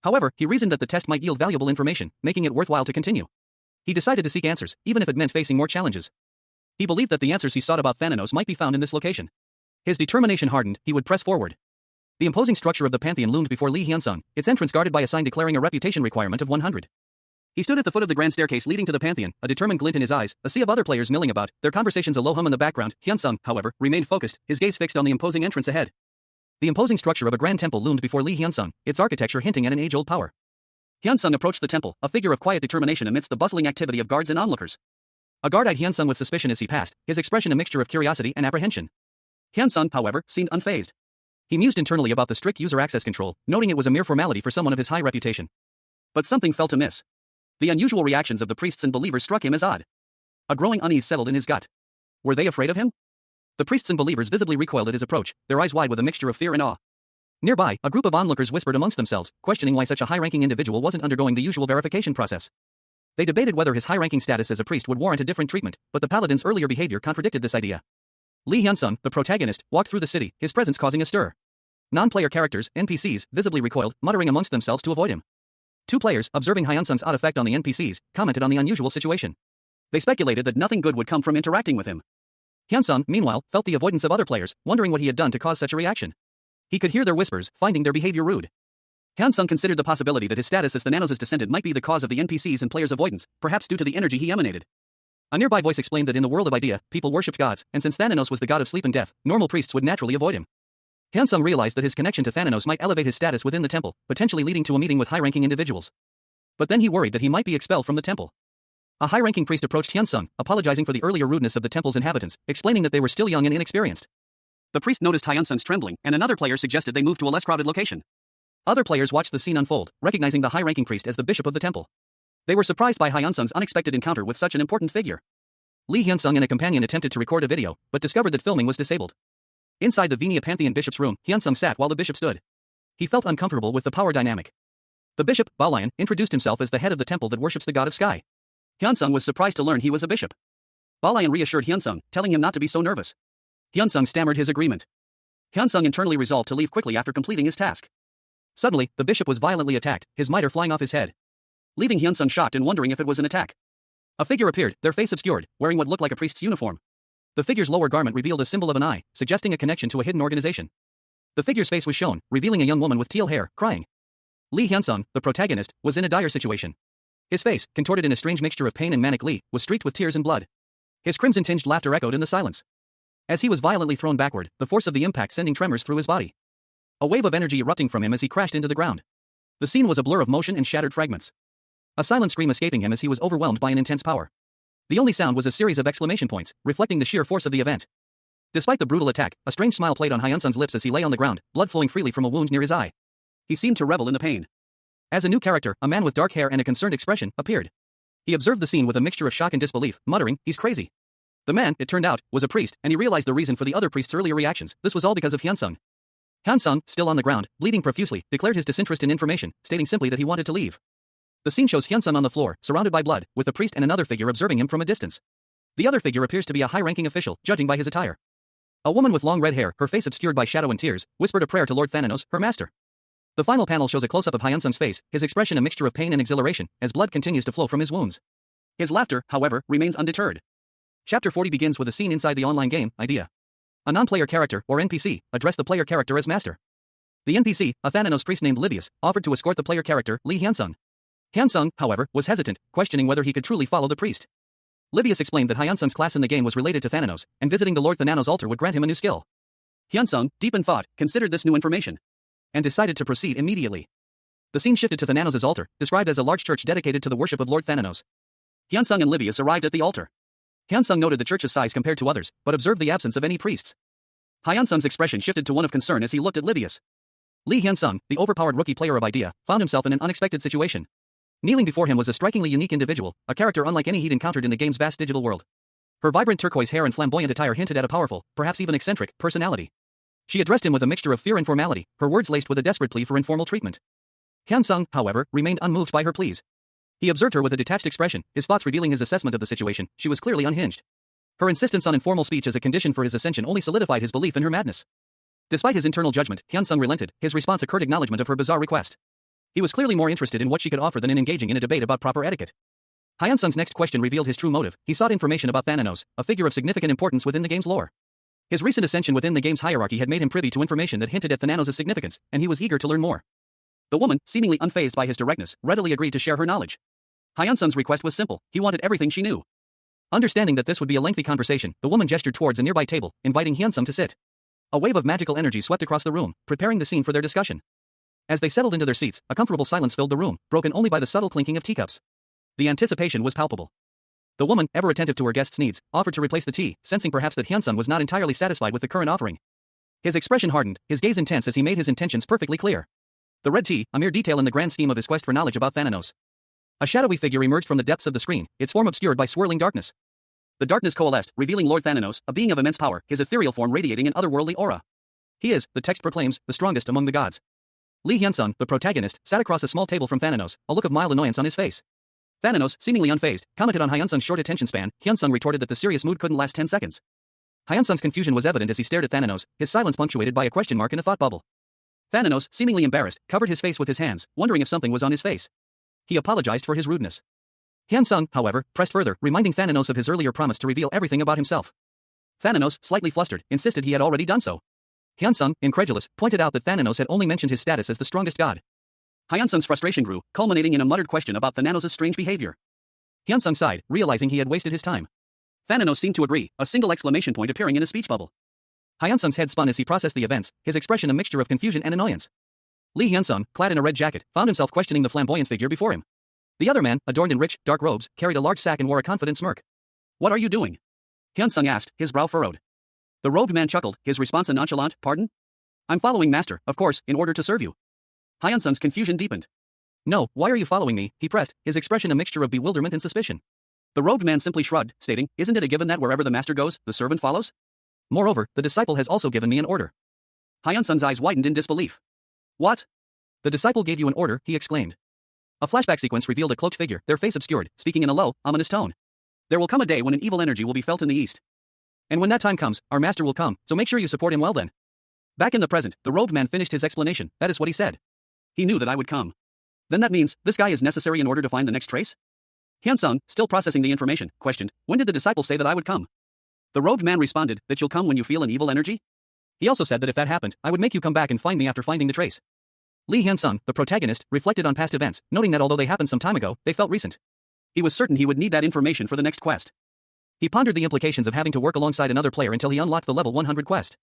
S1: However, he reasoned that the test might yield valuable information, making it worthwhile to continue. He decided to seek answers, even if it meant facing more challenges. He believed that the answers he sought about Thananos might be found in this location. His determination hardened, he would press forward. The imposing structure of the Pantheon loomed before Lee Hyunsung, its entrance guarded by a sign declaring a reputation requirement of 100. He stood at the foot of the grand staircase leading to the Pantheon, a determined glint in his eyes, a sea of other players milling about, their conversations a low hum in the background. Hyunsung, however, remained focused, his gaze fixed on the imposing entrance ahead. The imposing structure of a grand temple loomed before Lee Hyunsung, its architecture hinting at an age-old power. Hyunsung approached the temple, a figure of quiet determination amidst the bustling activity of guards and onlookers. A guard eyed Hyunsung with suspicion as he passed, his expression a mixture of curiosity and apprehension. Hyunsung, however, seemed unfazed. He mused internally about the strict user access control, noting it was a mere formality for someone of his high reputation. But something felt amiss. The unusual reactions of the priests and believers struck him as odd. A growing unease settled in his gut. Were they afraid of him? The priests and believers visibly recoiled at his approach, their eyes wide with a mixture of fear and awe. Nearby, a group of onlookers whispered amongst themselves, questioning why such a high-ranking individual wasn't undergoing the usual verification process. They debated whether his high-ranking status as a priest would warrant a different treatment, but the paladin's earlier behavior contradicted this idea. Lee Hyunsung, the protagonist, walked through the city, his presence causing a stir. Non-player characters, NPCs, visibly recoiled, muttering amongst themselves to avoid him. 2 players, observing Hyunsung's odd effect on the NPCs, commented on the unusual situation. They speculated that nothing good would come from interacting with him. Hyunsung, meanwhile, felt the avoidance of other players, wondering what he had done to cause such a reaction. He could hear their whispers, finding their behavior rude. Hyunsung considered the possibility that his status as Thananos' descendant might be the cause of the NPCs and players' avoidance, perhaps due to the energy he emanated. A nearby voice explained that in the world of Idea, people worshipped gods, and since Thananos was the god of sleep and death, normal priests would naturally avoid him. Hyunsung realized that his connection to Thananos might elevate his status within the temple, potentially leading to a meeting with high-ranking individuals. But then he worried that he might be expelled from the temple. A high-ranking priest approached Hyunsung, apologizing for the earlier rudeness of the temple's inhabitants, explaining that they were still young and inexperienced. The priest noticed Hyunsung's trembling, and another player suggested they move to a less crowded location. Other players watched the scene unfold, recognizing the high-ranking priest as the bishop of the temple. They were surprised by Hyunsung's unexpected encounter with such an important figure. Lee Hyunsung and a companion attempted to record a video, but discovered that filming was disabled. Inside the Venia Pantheon bishop's room, Hyunsung sat while the bishop stood. He felt uncomfortable with the power dynamic. The bishop, Balayan, introduced himself as the head of the temple that worships the god of sky. Hyunsung was surprised to learn he was a bishop. Balayan reassured Hyunsung, telling him not to be so nervous. Hyunsung stammered his agreement. Hyunsung internally resolved to leave quickly after completing his task. Suddenly, the bishop was violently attacked, his mitre flying off his head, leaving Hyunsung shocked and wondering if it was an attack. A figure appeared, their face obscured, wearing what looked like a priest's uniform. The figure's lower garment revealed a symbol of an eye, suggesting a connection to a hidden organization. The figure's face was shown, revealing a young woman with teal hair, crying. Lee Hyunsung, the protagonist, was in a dire situation. His face, contorted in a strange mixture of pain and manic glee, was streaked with tears and blood. His crimson-tinged laughter echoed in the silence. As he was violently thrown backward, the force of the impact sending tremors through his body. A wave of energy erupting from him as he crashed into the ground. The scene was a blur of motion and shattered fragments. A silent scream escaping him as he was overwhelmed by an intense power. The only sound was a series of exclamation points, reflecting the sheer force of the event. Despite the brutal attack, a strange smile played on Hyunsung's lips as he lay on the ground, blood flowing freely from a wound near his eye. He seemed to revel in the pain. As a new character, a man with dark hair and a concerned expression, appeared. He observed the scene with a mixture of shock and disbelief, muttering, "He's crazy." The man, it turned out, was a priest, and he realized the reason for the other priest's earlier reactions. This was all because of Hyunsung. Hyunsung, still on the ground, bleeding profusely, declared his disinterest in information, stating simply that he wanted to leave. The scene shows Hyunsung on the floor, surrounded by blood, with a priest and another figure observing him from a distance. The other figure appears to be a high-ranking official, judging by his attire. A woman with long red hair, her face obscured by shadow and tears, whispered a prayer to Lord Thananos, her master. The final panel shows a close-up of Hyunsung's face, his expression a mixture of pain and exhilaration, as blood continues to flow from his wounds. His laughter, however, remains undeterred. Chapter 40 begins with a scene inside the online game, Idea. A non-player character, or NPC, addressed the player character as master. The NPC, a Thananos priest named Livius, offered to escort the player character, Lee Hyunsung. Hyunsung, however, was hesitant, questioning whether he could truly follow the priest. Livius explained that Hyunsung's class in the game was related to Thananos, and visiting the Lord Thananos altar would grant him a new skill. Hyunsung, deep in thought, considered this new information, and decided to proceed immediately. The scene shifted to Thananos' altar, described as a large church dedicated to the worship of Lord Thananos. Hyunsung and Livius arrived at the altar. Hyunsung noted the church's size compared to others, but observed the absence of any priests. Hyunsung's expression shifted to one of concern as he looked at Livius. Lee Hyunsung, the overpowered rookie player of Idea, found himself in an unexpected situation. Kneeling before him was a strikingly unique individual, a character unlike any he'd encountered in the game's vast digital world. Her vibrant turquoise hair and flamboyant attire hinted at a powerful, perhaps even eccentric, personality. She addressed him with a mixture of fear and formality, her words laced with a desperate plea for informal treatment. Hyunsung, however, remained unmoved by her pleas. He observed her with a detached expression, his thoughts revealing his assessment of the situation. She was clearly unhinged. Her insistence on informal speech as a condition for his ascension only solidified his belief in her madness. Despite his internal judgment, Hyunsung relented, his response a curt acknowledgement of her bizarre request. He was clearly more interested in what she could offer than in engaging in a debate about proper etiquette. Hyunsung's next question revealed his true motive. He sought information about Thananos, a figure of significant importance within the game's lore. His recent ascension within the game's hierarchy had made him privy to information that hinted at Thananos' significance, and he was eager to learn more. The woman, seemingly unfazed by his directness, readily agreed to share her knowledge. Hyunsung's request was simple, he wanted everything she knew. Understanding that this would be a lengthy conversation, the woman gestured towards a nearby table, inviting Hyunsung to sit. A wave of magical energy swept across the room, preparing the scene for their discussion. As they settled into their seats, a comfortable silence filled the room, broken only by the subtle clinking of teacups. The anticipation was palpable. The woman, ever attentive to her guest's needs, offered to replace the tea, sensing perhaps that Hyunsung was not entirely satisfied with the current offering. His expression hardened, his gaze intense as he made his intentions perfectly clear. The red tea, a mere detail in the grand scheme of his quest for knowledge about Thananos. A shadowy figure emerged from the depths of the screen, its form obscured by swirling darkness. The darkness coalesced, revealing Lord Thananos, a being of immense power, his ethereal form radiating an otherworldly aura. He is, the text proclaims, the strongest among the gods. Lee Hyunsung, the protagonist, sat across a small table from Thananos, a look of mild annoyance on his face. Thananos, seemingly unfazed, commented on Hyunsung's short attention span. Hyunsung retorted that the serious mood couldn't last 10 seconds. Hyunsung's confusion was evident as he stared at Thananos, his silence punctuated by a question mark in a thought bubble. Thananos, seemingly embarrassed, covered his face with his hands, wondering if something was on his face. He apologized for his rudeness. Hyunsung, however, pressed further, reminding Thananos of his earlier promise to reveal everything about himself. Thananos, slightly flustered, insisted he had already done so. Hyunsung, incredulous, pointed out that Thananos had only mentioned his status as the strongest god. Hyunsung's frustration grew, culminating in a muttered question about Thananos' strange behavior. Hyunsung sighed, realizing he had wasted his time. Thananos seemed to agree, a single exclamation point appearing in a speech bubble. Hyun-sung's head spun as he processed the events, his expression a mixture of confusion and annoyance. Lee Hyun-sung, clad in a red jacket, found himself questioning the flamboyant figure before him. The other man, adorned in rich, dark robes, carried a large sack and wore a confident smirk. "What are you doing?" Hyun-sung asked, his brow furrowed. The robed man chuckled, his response a nonchalant, "Pardon? I'm following master, of course, in order to serve you." Hyun-sung's confusion deepened. "No, why are you following me?" he pressed, his expression a mixture of bewilderment and suspicion. The robed man simply shrugged, stating, "Isn't it a given that wherever the master goes, the servant follows? Moreover, the disciple has also given me an order." Hyun-sung's eyes widened in disbelief. "What? The disciple gave you an order," he exclaimed. A flashback sequence revealed a cloaked figure, their face obscured, speaking in a low, ominous tone. "There will come a day when an evil energy will be felt in the east. And when that time comes, our master will come, so make sure you support him well then." Back in the present, the robed man finished his explanation. "That is what he said. He knew that I would come. Then that means, this guy is necessary in order to find the next trace?" Hyun-sung, still processing the information, questioned, "When did the disciple say that I would come?" The robed man responded, "That you'll come when you feel an evil energy? He also said that if that happened, I would make you come back and find me after finding the trace." Lee Hyun-sung, the protagonist, reflected on past events, noting that although they happened some time ago, they felt recent. He was certain he would need that information for the next quest. He pondered the implications of having to work alongside another player until he unlocked the level 100 quest.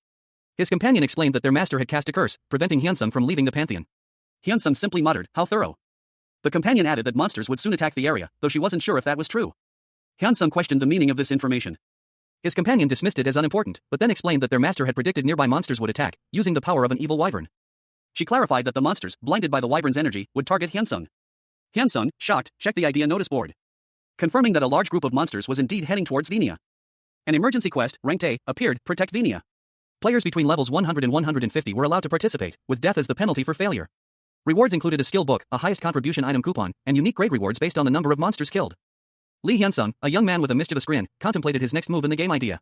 S1: His companion explained that their master had cast a curse, preventing Hyun-sung from leaving the pantheon. Hyun-sung simply muttered, "How thorough." The companion added that monsters would soon attack the area, though she wasn't sure if that was true. Hyun-sung questioned the meaning of this information. His companion dismissed it as unimportant, but then explained that their master had predicted nearby monsters would attack, using the power of an evil wyvern. She clarified that the monsters, blinded by the wyvern's energy, would target Hyun-sung. Hyun-sung, shocked, checked the idea notice board, confirming that a large group of monsters was indeed heading towards Venia. An emergency quest, ranked A, appeared, Protect Venia. Players between levels 100 and 150 were allowed to participate, with death as the penalty for failure. Rewards included a skill book, a highest contribution item coupon, and unique grade rewards based on the number of monsters killed. Lee Hyun-sung, a young man with a mischievous grin, contemplated his next move in the game idea.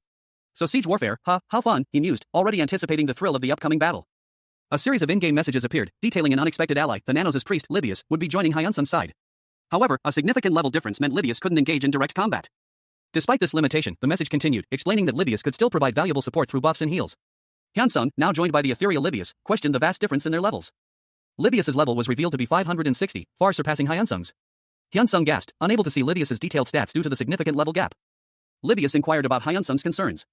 S1: "So siege warfare, huh, how fun," he mused, already anticipating the thrill of the upcoming battle. A series of in-game messages appeared, detailing an unexpected ally, the Nanos' priest, Libius, would be joining Hyun-sung's side. However, a significant level difference meant Libius couldn't engage in direct combat. Despite this limitation, the message continued, explaining that Libius could still provide valuable support through buffs and heals. Hyun-sung, now joined by the ethereal Libius, questioned the vast difference in their levels. Libius's level was revealed to be 560, far surpassing Hyun-sung's. Hyun-sung gasped, unable to see Libius's detailed stats due to the significant level gap. Libius inquired about Hyun-sung's concerns.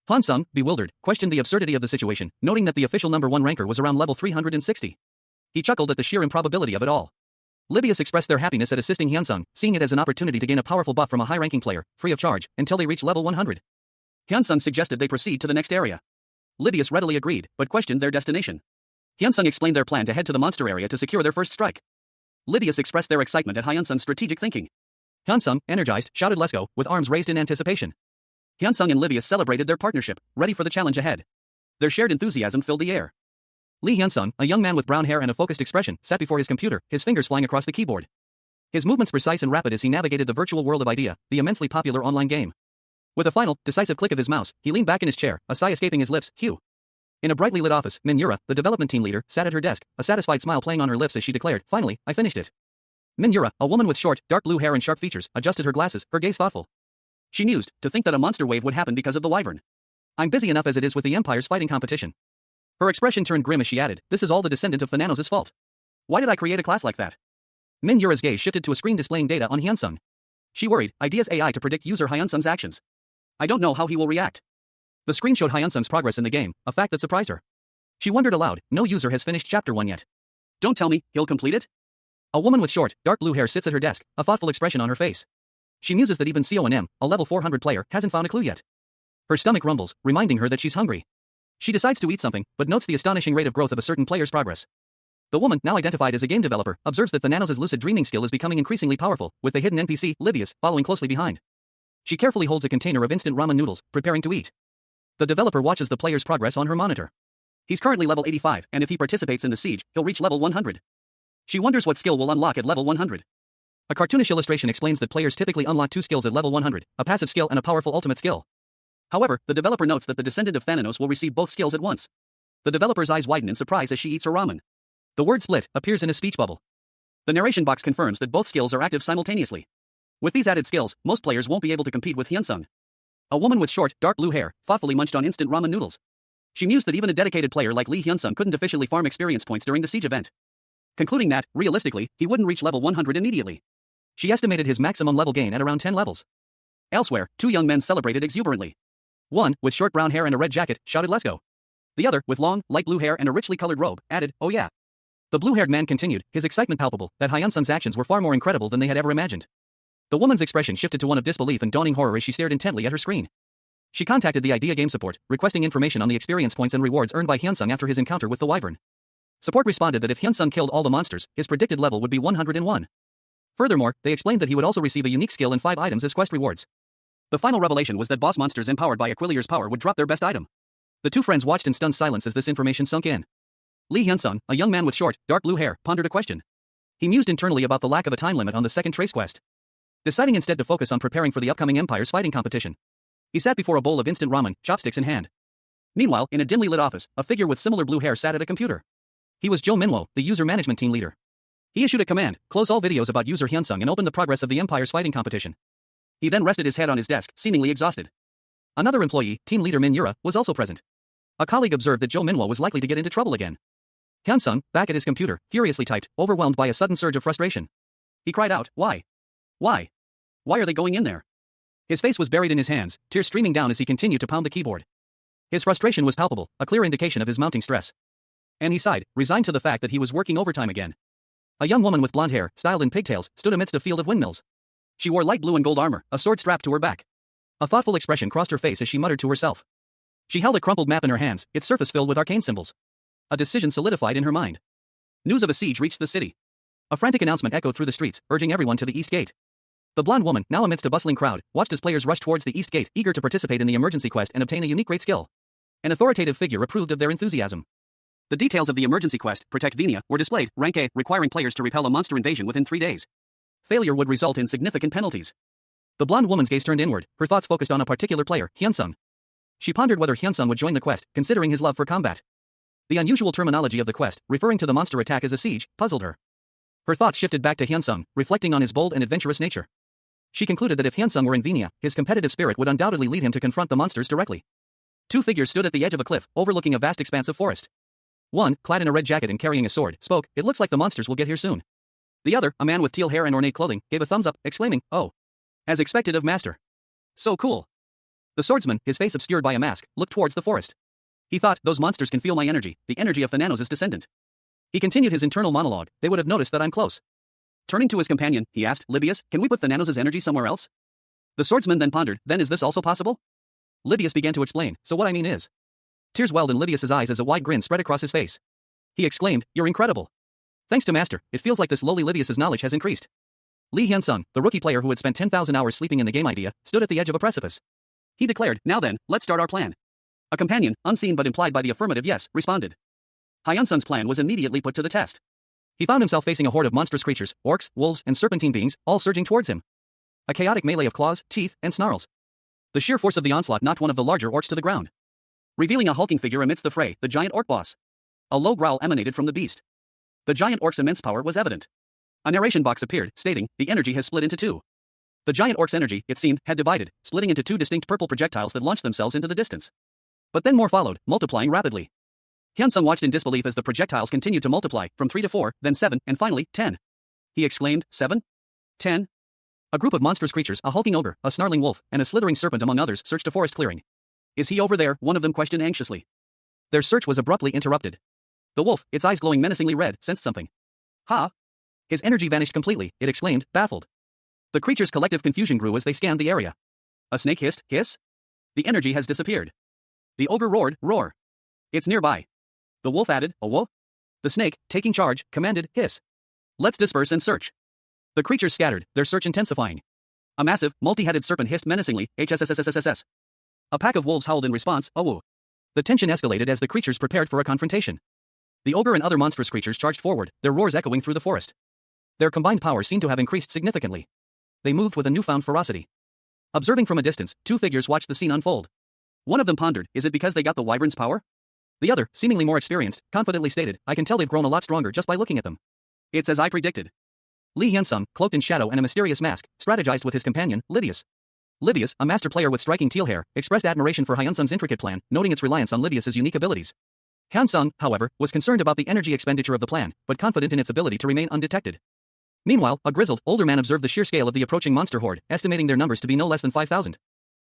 S1: Hyun-sung, bewildered, questioned the absurdity of the situation, noting that the official number 1 ranker was around level 360. He chuckled at the sheer improbability of it all. Libius expressed their happiness at assisting Hyun-sung, seeing it as an opportunity to gain a powerful buff from a high-ranking player, free of charge, until they reach level 100. Hyun-sung suggested they proceed to the next area. Libius readily agreed, but questioned their destination. Hyun-sung explained their plan to head to the monster area to secure their first strike. Libius expressed their excitement at Hyun-sung's strategic thinking. Hyun-sung, energized, shouted "Let's go," with arms raised in anticipation. Hyun-sung and Libius celebrated their partnership, ready for the challenge ahead. Their shared enthusiasm filled the air. Lee Hyun-sung, a young man with brown hair and a focused expression, sat before his computer, his fingers flying across the keyboard. His movements precise and rapid as he navigated the virtual world of Idea, the immensely popular online game. With a final, decisive click of his mouse, he leaned back in his chair, a sigh escaping his lips. Hugh. In a brightly lit office, Manhwa, the development team leader, sat at her desk, a satisfied smile playing on her lips as she declared, "Finally, I finished it." Manhwa, a woman with short, dark blue hair and sharp features, adjusted her glasses, her gaze thoughtful. She mused, to think that a monster wave would happen because of the wyvern. "I'm busy enough as it is with the Empire's fighting competition." Her expression turned grim as she added, "This is all the descendant of Thananos' fault. Why did I create a class like that?" Manhwa's gaze shifted to a screen displaying data on Hyun-sung. She worried, Idea's AI to predict user Hyun-sung's actions. "I don't know how he will react." The screen showed Hyun-sung's progress in the game, a fact that surprised her. She wondered aloud, no user has finished Chapter 1 yet. "Don't tell me, he'll complete it?" A woman with short, dark blue hair sits at her desk, a thoughtful expression on her face. She muses that even CONM, a level 400 player, hasn't found a clue yet. Her stomach rumbles, reminding her that she's hungry. She decides to eat something, but notes the astonishing rate of growth of a certain player's progress. The woman, now identified as a game developer, observes that Thananos' lucid dreaming skill is becoming increasingly powerful, with the hidden NPC, Libius, following closely behind. She carefully holds a container of instant ramen noodles, preparing to eat. The developer watches the player's progress on her monitor. He's currently level 85, and if he participates in the siege, he'll reach level 100. She wonders what skill will unlock at level 100. A cartoonish illustration explains that players typically unlock 2 skills at level 100, a passive skill and a powerful ultimate skill. However, the developer notes that the descendant of Thananos will receive both skills at once. The developer's eyes widen in surprise as she eats her ramen. The word "split" appears in a speech bubble. The narration box confirms that both skills are active simultaneously. With these added skills, most players won't be able to compete with Hyun-sung. A woman with short, dark blue hair, thoughtfully munched on instant ramen noodles. She mused that even a dedicated player like Lee Hyun-sung couldn't efficiently farm experience points during the siege event. Concluding that, realistically, he wouldn't reach level 100 immediately. She estimated his maximum level gain at around 10 levels. Elsewhere, 2 young men celebrated exuberantly. One, with short brown hair and a red jacket, shouted "Let's go." The other, with long, light blue hair and a richly colored robe, added, "Oh yeah." The blue-haired man continued, his excitement palpable, that Hyun-sung's actions were far more incredible than they had ever imagined. The woman's expression shifted to one of disbelief and dawning horror as she stared intently at her screen. She contacted the Idea Game support, requesting information on the experience points and rewards earned by Hyun-sung after his encounter with the wyvern. Support responded that if Hyun-sung killed all the monsters, his predicted level would be 101. Furthermore, they explained that he would also receive a unique skill and 5 items as quest rewards. The final revelation was that boss monsters empowered by Aquilier's power would drop their best item. The two friends watched in stunned silence as this information sunk in. Lee Hyun-sung, a young man with short, dark blue hair, pondered a question. He mused internally about the lack of a time limit on the second trace quest. Deciding instead to focus on preparing for the upcoming Empire's fighting competition. He sat before a bowl of instant ramen, chopsticks in hand. Meanwhile, in a dimly lit office, a figure with similar blue hair sat at a computer. He was Jo Minwo, the user management team leader. He issued a command, close all videos about user Hyun-sung and open the progress of the Empire's fighting competition. He then rested his head on his desk, seemingly exhausted. Another employee, team leader Min Yura, was also present. A colleague observed that Jo Minwo was likely to get into trouble again. Hyun-sung, back at his computer, furiously typed, overwhelmed by a sudden surge of frustration. He cried out, "Why? Why? Why are they going in there?" His face was buried in his hands, tears streaming down as he continued to pound the keyboard. His frustration was palpable, a clear indication of his mounting stress. And he sighed, resigned to the fact that he was working overtime again. A young woman with blonde hair, styled in pigtails, stood amidst a field of windmills. She wore light blue and gold armor, a sword strapped to her back. A thoughtful expression crossed her face as she muttered to herself. She held a crumpled map in her hands, its surface filled with arcane symbols. A decision solidified in her mind. News of a siege reached the city. A frantic announcement echoed through the streets, urging everyone to the East Gate. The blonde woman, now amidst a bustling crowd, watched as players rushed towards the East Gate, eager to participate in the emergency quest and obtain a unique great skill. An authoritative figure approved of their enthusiasm. The details of the emergency quest, Protect Venia, were displayed, rank A, requiring players to repel a monster invasion within 3 days. Failure would result in significant penalties. The blonde woman's gaze turned inward, her thoughts focused on a particular player, Hyun-sung. She pondered whether Hyun-sung would join the quest, considering his love for combat. The unusual terminology of the quest, referring to the monster attack as a siege, puzzled her. Her thoughts shifted back to Hyun-sung, reflecting on his bold and adventurous nature. She concluded that if Hyun-sung were in Venia, his competitive spirit would undoubtedly lead him to confront the monsters directly. Two figures stood at the edge of a cliff, overlooking a vast expanse of forest. One, clad in a red jacket and carrying a sword, spoke, "It looks like the monsters will get here soon." The other, a man with teal hair and ornate clothing, gave a thumbs up, exclaiming, "Oh. As expected of master. So cool." The swordsman, his face obscured by a mask, looked towards the forest. He thought, "Those monsters can feel my energy, the energy of Thananos' descendant." He continued his internal monologue, "They would have noticed that I'm close." Turning to his companion, he asked, "Libius, can we put Thananos' energy somewhere else?" The swordsman then pondered, "Then is this also possible?" Libius began to explain, "So what I mean is..." Tears welled in Libius' eyes as a wide grin spread across his face. He exclaimed, "You're incredible. Thanks to master, it feels like this lowly Libius' knowledge has increased." Lee Hyun-sung, the rookie player who had spent 10,000 hours sleeping in the game idea, stood at the edge of a precipice. He declared, "Now then, let's start our plan." A companion, unseen but implied by the affirmative yes, responded. Hyun-sung's plan was immediately put to the test. He found himself facing a horde of monstrous creatures, orcs, wolves, and serpentine beings, all surging towards him. A chaotic melee of claws, teeth, and snarls. The sheer force of the onslaught knocked one of the larger orcs to the ground, revealing a hulking figure amidst the fray, the giant orc boss. A low growl emanated from the beast. The giant orc's immense power was evident. A narration box appeared, stating, "The energy has split into two." The giant orc's energy, it seemed, had divided, splitting into two distinct purple projectiles that launched themselves into the distance. But then more followed, multiplying rapidly. Hyun-sung watched in disbelief as the projectiles continued to multiply, from 3 to 4, then 7, and finally, 10. He exclaimed, 7? 10? A group of monstrous creatures, a hulking ogre, a snarling wolf, and a slithering serpent among others, searched a forest clearing. "Is he over there?" one of them questioned anxiously. Their search was abruptly interrupted. The wolf, its eyes glowing menacingly red, sensed something. "Ha!" His energy vanished completely, it exclaimed, baffled. The creature's collective confusion grew as they scanned the area. A snake hissed, hiss? The energy has disappeared. The ogre roared, roar. It's nearby. The wolf added, a woof. The snake, taking charge, commanded, hiss. Let's disperse and search. The creatures scattered, their search intensifying. A massive, multi-headed serpent hissed menacingly, hssssss. A pack of wolves howled in response, woo. The tension escalated as the creatures prepared for a confrontation. The ogre and other monstrous creatures charged forward, their roars echoing through the forest. Their combined power seemed to have increased significantly. They moved with a newfound ferocity. Observing from a distance, two figures watched the scene unfold. One of them pondered, is it because they got the wyvern's power? The other, seemingly more experienced, confidently stated, I can tell they've grown a lot stronger just by looking at them. It's as I predicted. Lee Hyun-sung, cloaked in shadow and a mysterious mask, strategized with his companion, Libius. Libius, a master player with striking teal hair, expressed admiration for Hyun-sung's intricate plan, noting its reliance on Libius's unique abilities. Hyun-sung, however, was concerned about the energy expenditure of the plan, but confident in its ability to remain undetected. Meanwhile, a grizzled, older man observed the sheer scale of the approaching monster horde, estimating their numbers to be no less than 5,000.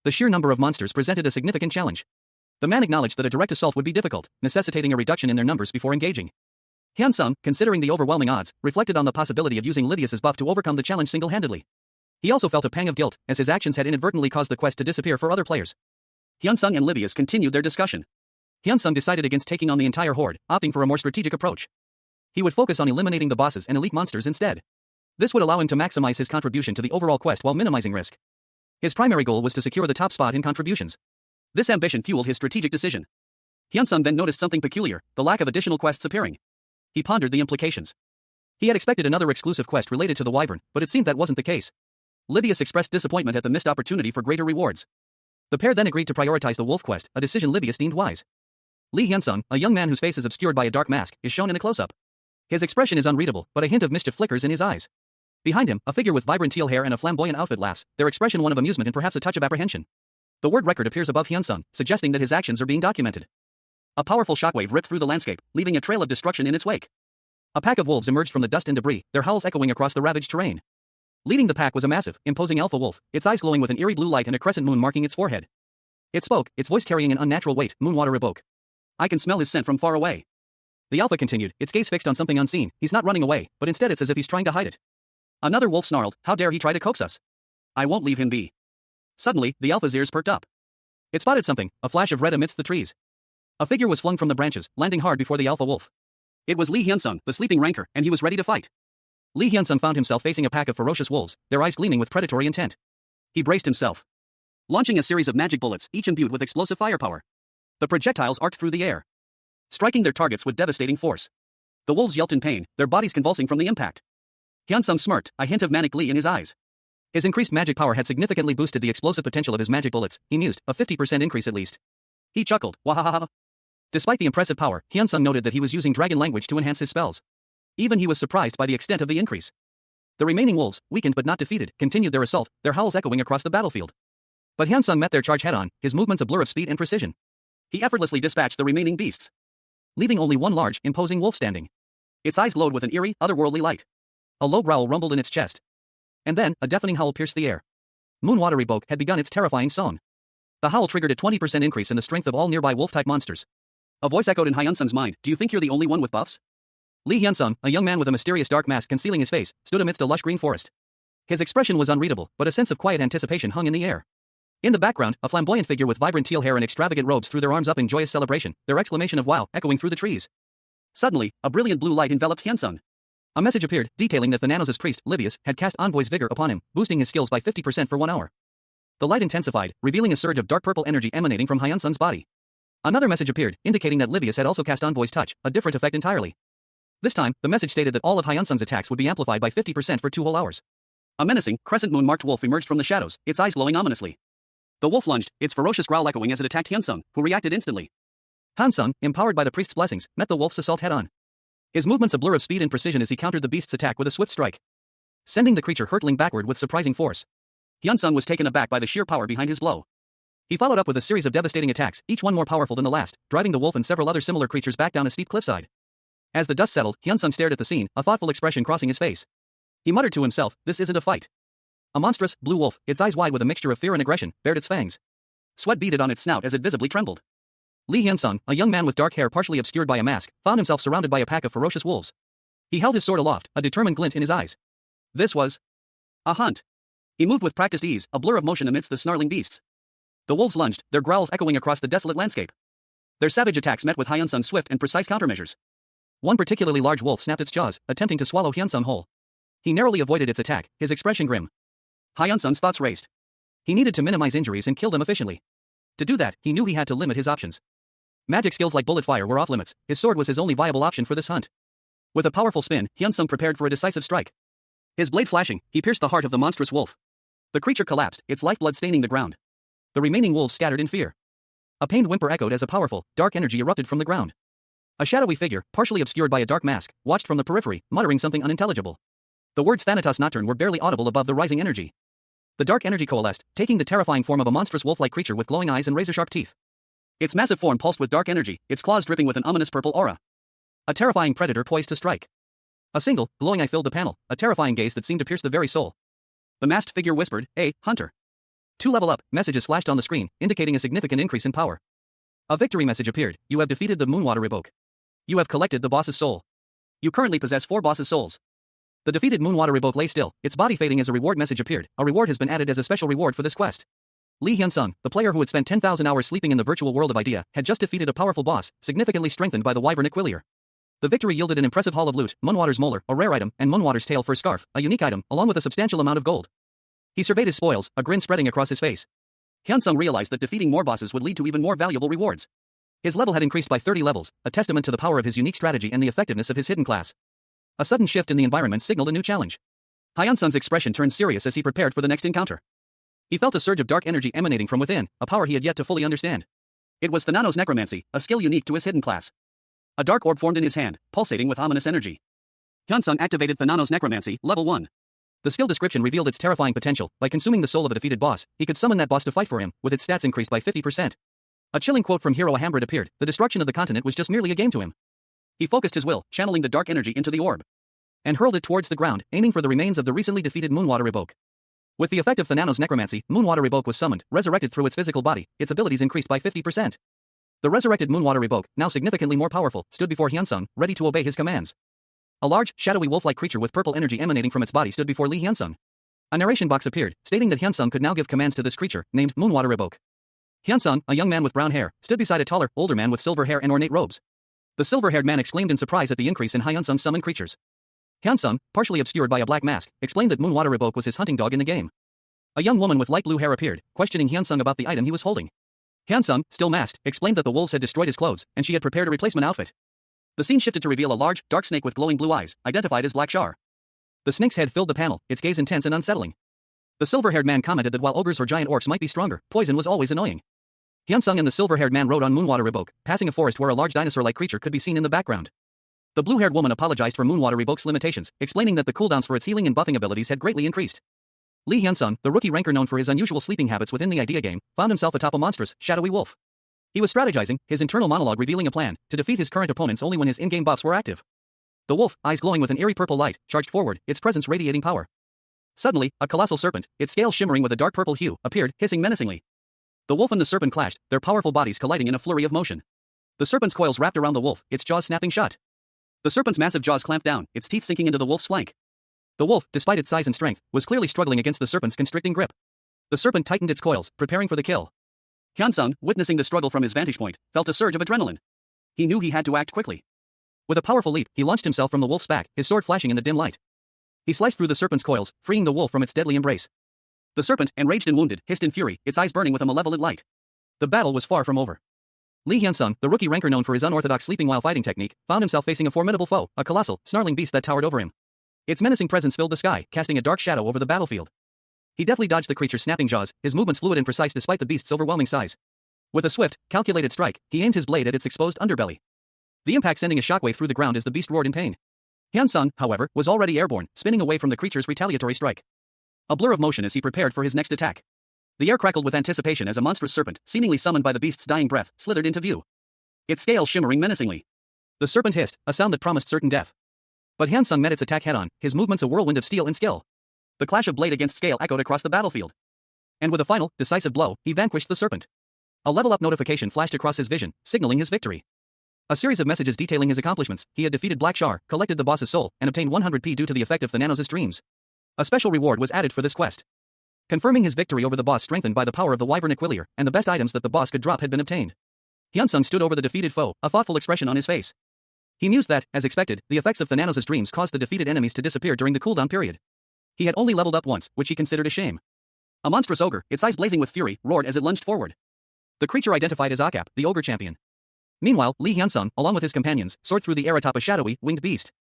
S1: The sheer number of monsters presented a significant challenge. The man acknowledged that a direct assault would be difficult, necessitating a reduction in their numbers before engaging. Hyun-sung, considering the overwhelming odds, reflected on the possibility of using Lydia's buff to overcome the challenge single-handedly. He also felt a pang of guilt, as his actions had inadvertently caused the quest to disappear for other players. Hyun-sung and Lydia's continued their discussion. Hyun-sung decided against taking on the entire horde, opting for a more strategic approach. He would focus on eliminating the bosses and elite monsters instead. This would allow him to maximize his contribution to the overall quest while minimizing risk. His primary goal was to secure the top spot in contributions. This ambition fueled his strategic decision. Hyun-sung then noticed something peculiar, the lack of additional quests appearing. He pondered the implications. He had expected another exclusive quest related to the wyvern, but it seemed that wasn't the case. Lydia expressed disappointment at the missed opportunity for greater rewards. The pair then agreed to prioritize the wolf quest, a decision Lydia deemed wise. Lee Hyun-sung, a young man whose face is obscured by a dark mask, is shown in a close-up. His expression is unreadable, but a hint of mischief flickers in his eyes. Behind him, a figure with vibrant teal hair and a flamboyant outfit laughs, their expression one of amusement and perhaps a touch of apprehension. The word record appears above Hyun-sung, suggesting that his actions are being documented. A powerful shockwave ripped through the landscape, leaving a trail of destruction in its wake. A pack of wolves emerged from the dust and debris, their howls echoing across the ravaged terrain. Leading the pack was a massive, imposing alpha wolf, its eyes glowing with an eerie blue light and a crescent moon marking its forehead. It spoke, its voice carrying an unnatural weight, Moonwater Reboke. I can smell his scent from far away. The alpha continued, its gaze fixed on something unseen. He's not running away, but instead it's as if he's trying to hide it. Another wolf snarled, how dare he try to coax us? I won't leave him be. Suddenly, the alpha's ears perked up. It spotted something, a flash of red amidst the trees. A figure was flung from the branches, landing hard before the alpha wolf. It was Lee Hyun-sung, the sleeping rancor, and he was ready to fight. Lee Hyun-sung found himself facing a pack of ferocious wolves, their eyes gleaming with predatory intent. He braced himself, launching a series of magic bullets, each imbued with explosive firepower. The projectiles arced through the air, striking their targets with devastating force. The wolves yelped in pain, their bodies convulsing from the impact. Hyun-sung smirked, a hint of manic glee in his eyes. His increased magic power had significantly boosted the explosive potential of his magic bullets, he mused, a 50% increase at least. He chuckled, wahahaha. Despite the impressive power, Hyun-sung noted that he was using dragon language to enhance his spells. Even he was surprised by the extent of the increase. The remaining wolves, weakened but not defeated, continued their assault, their howls echoing across the battlefield. But Hyun-sung met their charge head-on, his movements a blur of speed and precision. He effortlessly dispatched the remaining beasts, leaving only one large, imposing wolf standing. Its eyes glowed with an eerie, otherworldly light. A low growl rumbled in its chest. And then, a deafening howl pierced the air. Moonwater Reboke had begun its terrifying song. The howl triggered a 20% increase in the strength of all nearby wolf-type monsters. A voice echoed in Hyun-sung's mind, do you think you're the only one with buffs? Lee Hyun-sung, a young man with a mysterious dark mask concealing his face, stood amidst a lush green forest. His expression was unreadable, but a sense of quiet anticipation hung in the air. In the background, a flamboyant figure with vibrant teal hair and extravagant robes threw their arms up in joyous celebration, their exclamation of wow echoing through the trees. Suddenly, a brilliant blue light enveloped Hyun-sung. A message appeared, detailing that Thananos' priest, Livius, had cast Envoy's vigor upon him, boosting his skills by 50% for 1 hour. The light intensified, revealing a surge of dark purple energy emanating from Hyun-sung's body. Another message appeared, indicating that Livius had also cast Envoy's touch, a different effect entirely. This time, the message stated that all of Hyun-sung's attacks would be amplified by 50% for 2 whole hours. A menacing, crescent moon-marked wolf emerged from the shadows, its eyes glowing ominously. The wolf lunged, its ferocious growl echoing as it attacked Hyun-sung, who reacted instantly. Hyun-sung, empowered by the priest's blessings, met the wolf's assault head-on. His movements a blur of speed and precision as he countered the beast's attack with a swift strike, sending the creature hurtling backward with surprising force. Hyun-sung was taken aback by the sheer power behind his blow. He followed up with a series of devastating attacks, each one more powerful than the last, driving the wolf and several other similar creatures back down a steep cliffside. As the dust settled, Hyun-sung stared at the scene, a thoughtful expression crossing his face. He muttered to himself, this isn't a fight. A monstrous, blue wolf, its eyes wide with a mixture of fear and aggression, bared its fangs. Sweat beaded on its snout as it visibly trembled. Lee Hyun-sung, a young man with dark hair partially obscured by a mask, found himself surrounded by a pack of ferocious wolves. He held his sword aloft, a determined glint in his eyes. This was a hunt. He moved with practiced ease, a blur of motion amidst the snarling beasts. The wolves lunged, their growls echoing across the desolate landscape. Their savage attacks met with Hyun-sung's swift and precise countermeasures. One particularly large wolf snapped its jaws, attempting to swallow Hyun-sung whole. He narrowly avoided its attack, his expression grim. Hyun-sung's thoughts raced. He needed to minimize injuries and kill them efficiently. To do that, he knew he had to limit his options. Magic skills like bullet fire were off limits, his sword was his only viable option for this hunt. With a powerful spin, Hyun-sung prepared for a decisive strike. His blade flashing, he pierced the heart of the monstrous wolf. The creature collapsed, its lifeblood staining the ground. The remaining wolves scattered in fear. A pained whimper echoed as a powerful, dark energy erupted from the ground. A shadowy figure, partially obscured by a dark mask, watched from the periphery, muttering something unintelligible. The words Thanatos Nocturne were barely audible above the rising energy. The dark energy coalesced, taking the terrifying form of a monstrous wolf-like creature with glowing eyes and razor-sharp teeth. Its massive form pulsed with dark energy, its claws dripping with an ominous purple aura. A terrifying predator poised to strike. A single, glowing eye filled the panel, a terrifying gaze that seemed to pierce the very soul. The masked figure whispered, "Hey, hunter." 2 level up, messages flashed on the screen, indicating a significant increase in power. A victory message appeared. You have defeated the Moonwater Reboke. You have collected the boss's soul. You currently possess 4 boss's souls. The defeated Moonwater Reboke lay still, its body fading as a reward message appeared. A reward has been added as a special reward for this quest. Lee Hyun-sung, the player who had spent 10,000 hours sleeping in the virtual world of Idea, had just defeated a powerful boss, significantly strengthened by the Wyvern Aquilier. The victory yielded an impressive haul of loot, Moonwater's molar, a rare item, and Moonwater's tail for a scarf, a unique item, along with a substantial amount of gold. He surveyed his spoils, a grin spreading across his face. Hyun-sung realized that defeating more bosses would lead to even more valuable rewards. His level had increased by 30 levels, a testament to the power of his unique strategy and the effectiveness of his hidden class. A sudden shift in the environment signaled a new challenge. Hyun-sung's expression turned serious as he prepared for the next encounter. He felt a surge of dark energy emanating from within, a power he had yet to fully understand. It was Thanano's necromancy, a skill unique to his hidden class. A dark orb formed in his hand, pulsating with ominous energy. Hyun-sung activated Thanano's necromancy, level 1. The skill description revealed its terrifying potential. By consuming the soul of a defeated boss, he could summon that boss to fight for him, with its stats increased by 50%. A chilling quote from Hero Ahambrid appeared. The destruction of the continent was just merely a game to him. He focused his will, channeling the dark energy into the orb, and hurled it towards the ground, aiming for the remains of the recently defeated Moonwater Reboke. With the effect of Thanano's necromancy, Moonwater Reboke was summoned, resurrected through its physical body, its abilities increased by 50%. The resurrected Moonwater Reboke, now significantly more powerful, stood before Hyun-sung, ready to obey his commands. A large, shadowy wolf-like creature with purple energy emanating from its body stood before Lee Hyun-sung. A narration box appeared, stating that Hyun-sung could now give commands to this creature, named Moonwater Reboke. Hyun-sung, a young man with brown hair, stood beside a taller, older man with silver hair and ornate robes. The silver-haired man exclaimed in surprise at the increase in Hyun-sung's summoned creatures. Hyun-sung, partially obscured by a black mask, explained that Moonwater Reboke was his hunting dog in the game. A young woman with light blue hair appeared, questioning Hyun-sung about the item he was holding. Hyun-sung, still masked, explained that the wolves had destroyed his clothes, and she had prepared a replacement outfit. The scene shifted to reveal a large, dark snake with glowing blue eyes, identified as Black Shar. The snake's head filled the panel, its gaze intense and unsettling. The silver-haired man commented that while ogres or giant orcs might be stronger, poison was always annoying. Hyun-sung and the silver-haired man rode on Moonwater Reboke, passing a forest where a large dinosaur-like creature could be seen in the background. The blue-haired woman apologized for Moonwater Reboke's limitations, explaining that the cooldowns for its healing and buffing abilities had greatly increased. Lee Hyun-sung, the rookie ranker known for his unusual sleeping habits within the idea game, found himself atop a monstrous, shadowy wolf. He was strategizing, his internal monologue revealing a plan to defeat his current opponents only when his in-game buffs were active. The wolf, eyes glowing with an eerie purple light, charged forward, its presence radiating power. Suddenly, a colossal serpent, its scales shimmering with a dark purple hue, appeared, hissing menacingly. The wolf and the serpent clashed, their powerful bodies colliding in a flurry of motion. The serpent's coils wrapped around the wolf, its jaws snapping shut. The serpent's massive jaws clamped down, its teeth sinking into the wolf's flank. The wolf, despite its size and strength, was clearly struggling against the serpent's constricting grip. The serpent tightened its coils, preparing for the kill. Hyun-sung, witnessing the struggle from his vantage point, felt a surge of adrenaline. He knew he had to act quickly. With a powerful leap, he launched himself from the wolf's back, his sword flashing in the dim light. He sliced through the serpent's coils, freeing the wolf from its deadly embrace. The serpent, enraged and wounded, hissed in fury, its eyes burning with a malevolent light. The battle was far from over. Lee Hyun-sung, the rookie ranker known for his unorthodox sleeping while fighting technique, found himself facing a formidable foe, a colossal, snarling beast that towered over him. Its menacing presence filled the sky, casting a dark shadow over the battlefield. He deftly dodged the creature's snapping jaws, his movements fluid and precise despite the beast's overwhelming size. With a swift, calculated strike, he aimed his blade at its exposed underbelly. The impact sending a shockwave through the ground as the beast roared in pain. Hyun-sung, however, was already airborne, spinning away from the creature's retaliatory strike. A blur of motion as he prepared for his next attack. The air crackled with anticipation as a monstrous serpent, seemingly summoned by the beast's dying breath, slithered into view. Its scales shimmering menacingly. The serpent hissed, a sound that promised certain death. But Hyun-sung met its attack head-on, his movements a whirlwind of steel and skill. The clash of blade against scale echoed across the battlefield. And with a final, decisive blow, he vanquished the serpent. A level-up notification flashed across his vision, signaling his victory. A series of messages detailing his accomplishments. He had defeated Black Shar, collected the boss's soul, and obtained 100p due to the effect of Thananos' dreams. A special reward was added for this quest. Confirming his victory over the boss strengthened by the power of the Wyvern Aquilier, and the best items that the boss could drop had been obtained. Hyun-sung stood over the defeated foe, a thoughtful expression on his face. He mused that, as expected, the effects of Thananos' dreams caused the defeated enemies to disappear during the cooldown period. He had only leveled up once, which he considered a shame. A monstrous ogre, its eyes blazing with fury, roared as it lunged forward. The creature identified as Akap, the ogre champion. Meanwhile, Lee Hyun-sung, along with his companions, soared through the air atop a shadowy, winged beast.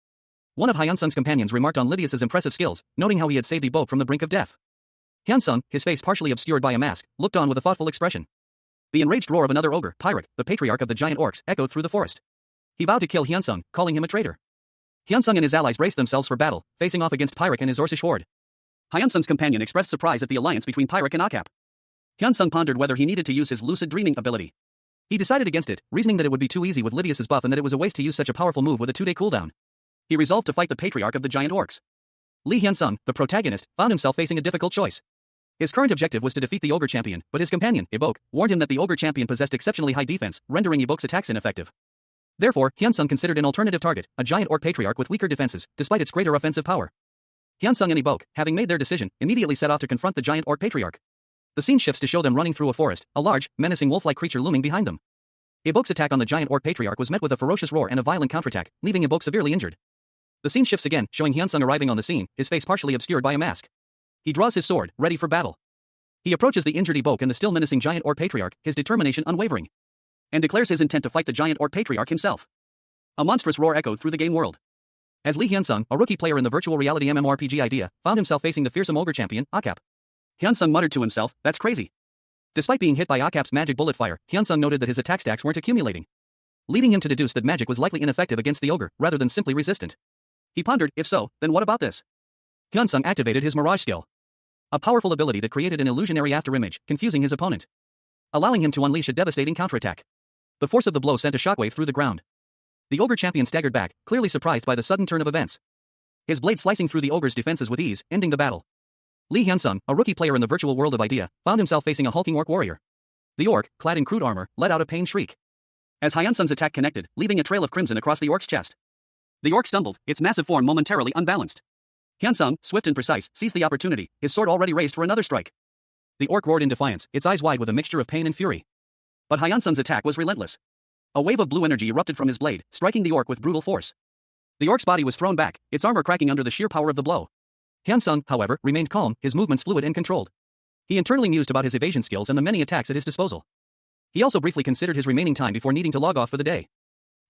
S1: One of Hyun-sung's companions remarked on Lydius's impressive skills, noting how he had saved Eboke from the brink of death. Hyun-sung, his face partially obscured by a mask, looked on with a thoughtful expression. The enraged roar of another ogre, Pyric, the patriarch of the giant orcs, echoed through the forest. He vowed to kill Hyun-sung, calling him a traitor. Hyun-sung and his allies braced themselves for battle, facing off against Pyric and his Orcish horde. Hyun-sung's companion expressed surprise at the alliance between Pyric and Akap. Hyun-sung pondered whether he needed to use his lucid dreaming ability. He decided against it, reasoning that it would be too easy with Lydius's buff and that it was a waste to use such a powerful move with a 2-day cooldown. He resolved to fight the patriarch of the giant orcs. Lee Hyun-sung, the protagonist, found himself facing a difficult choice. His current objective was to defeat the ogre champion, but his companion, Ibok, warned him that the ogre champion possessed exceptionally high defense, rendering Ibok's attacks ineffective. Therefore, Hyunsung considered an alternative target, a giant orc patriarch with weaker defenses, despite its greater offensive power. Hyunsung and Ibok, having made their decision, immediately set off to confront the giant orc patriarch. The scene shifts to show them running through a forest, a large, menacing wolf-like creature looming behind them. Ibok's attack on the giant orc patriarch was met with a ferocious roar and a violent counterattack, leaving Ibok severely injured. The scene shifts again, showing Hyunsung arriving on the scene, his face partially obscured by a mask. He draws his sword, ready for battle. He approaches the injured Ibok and the still menacing giant orc patriarch, his determination unwavering, and declares his intent to fight the giant orc patriarch himself. A monstrous roar echoed through the game world. As Lee Hyunsung, a rookie player in the virtual reality MMORPG idea, found himself facing the fearsome ogre champion, Akap. Hyunsung muttered to himself, "That's crazy." Despite being hit by Akap's magic bullet fire, Hyunsung noted that his attack stacks weren't accumulating, leading him to deduce that magic was likely ineffective against the ogre, rather than simply resistant. He pondered, if so, then what about this? Hyunsung activated his Mirage skill, a powerful ability that created an illusionary afterimage, confusing his opponent, allowing him to unleash a devastating counterattack. The force of the blow sent a shockwave through the ground. The ogre champion staggered back, clearly surprised by the sudden turn of events, his blade slicing through the ogre's defenses with ease, ending the battle. Lee Hyunsung, a rookie player in the virtual world of Idea, found himself facing a hulking orc warrior. The orc, clad in crude armor, let out a pained shriek as Hyunsung's attack connected, leaving a trail of crimson across the orc's chest. The orc stumbled, its massive form momentarily unbalanced. Hyunsung, swift and precise, seized the opportunity, his sword already raised for another strike. The orc roared in defiance, its eyes wide with a mixture of pain and fury. But Hyunsung's attack was relentless. A wave of blue energy erupted from his blade, striking the orc with brutal force. The orc's body was thrown back, its armor cracking under the sheer power of the blow. Hyunsung, however, remained calm, his movements fluid and controlled. He internally mused about his evasion skills and the many attacks at his disposal. He also briefly considered his remaining time before needing to log off for the day.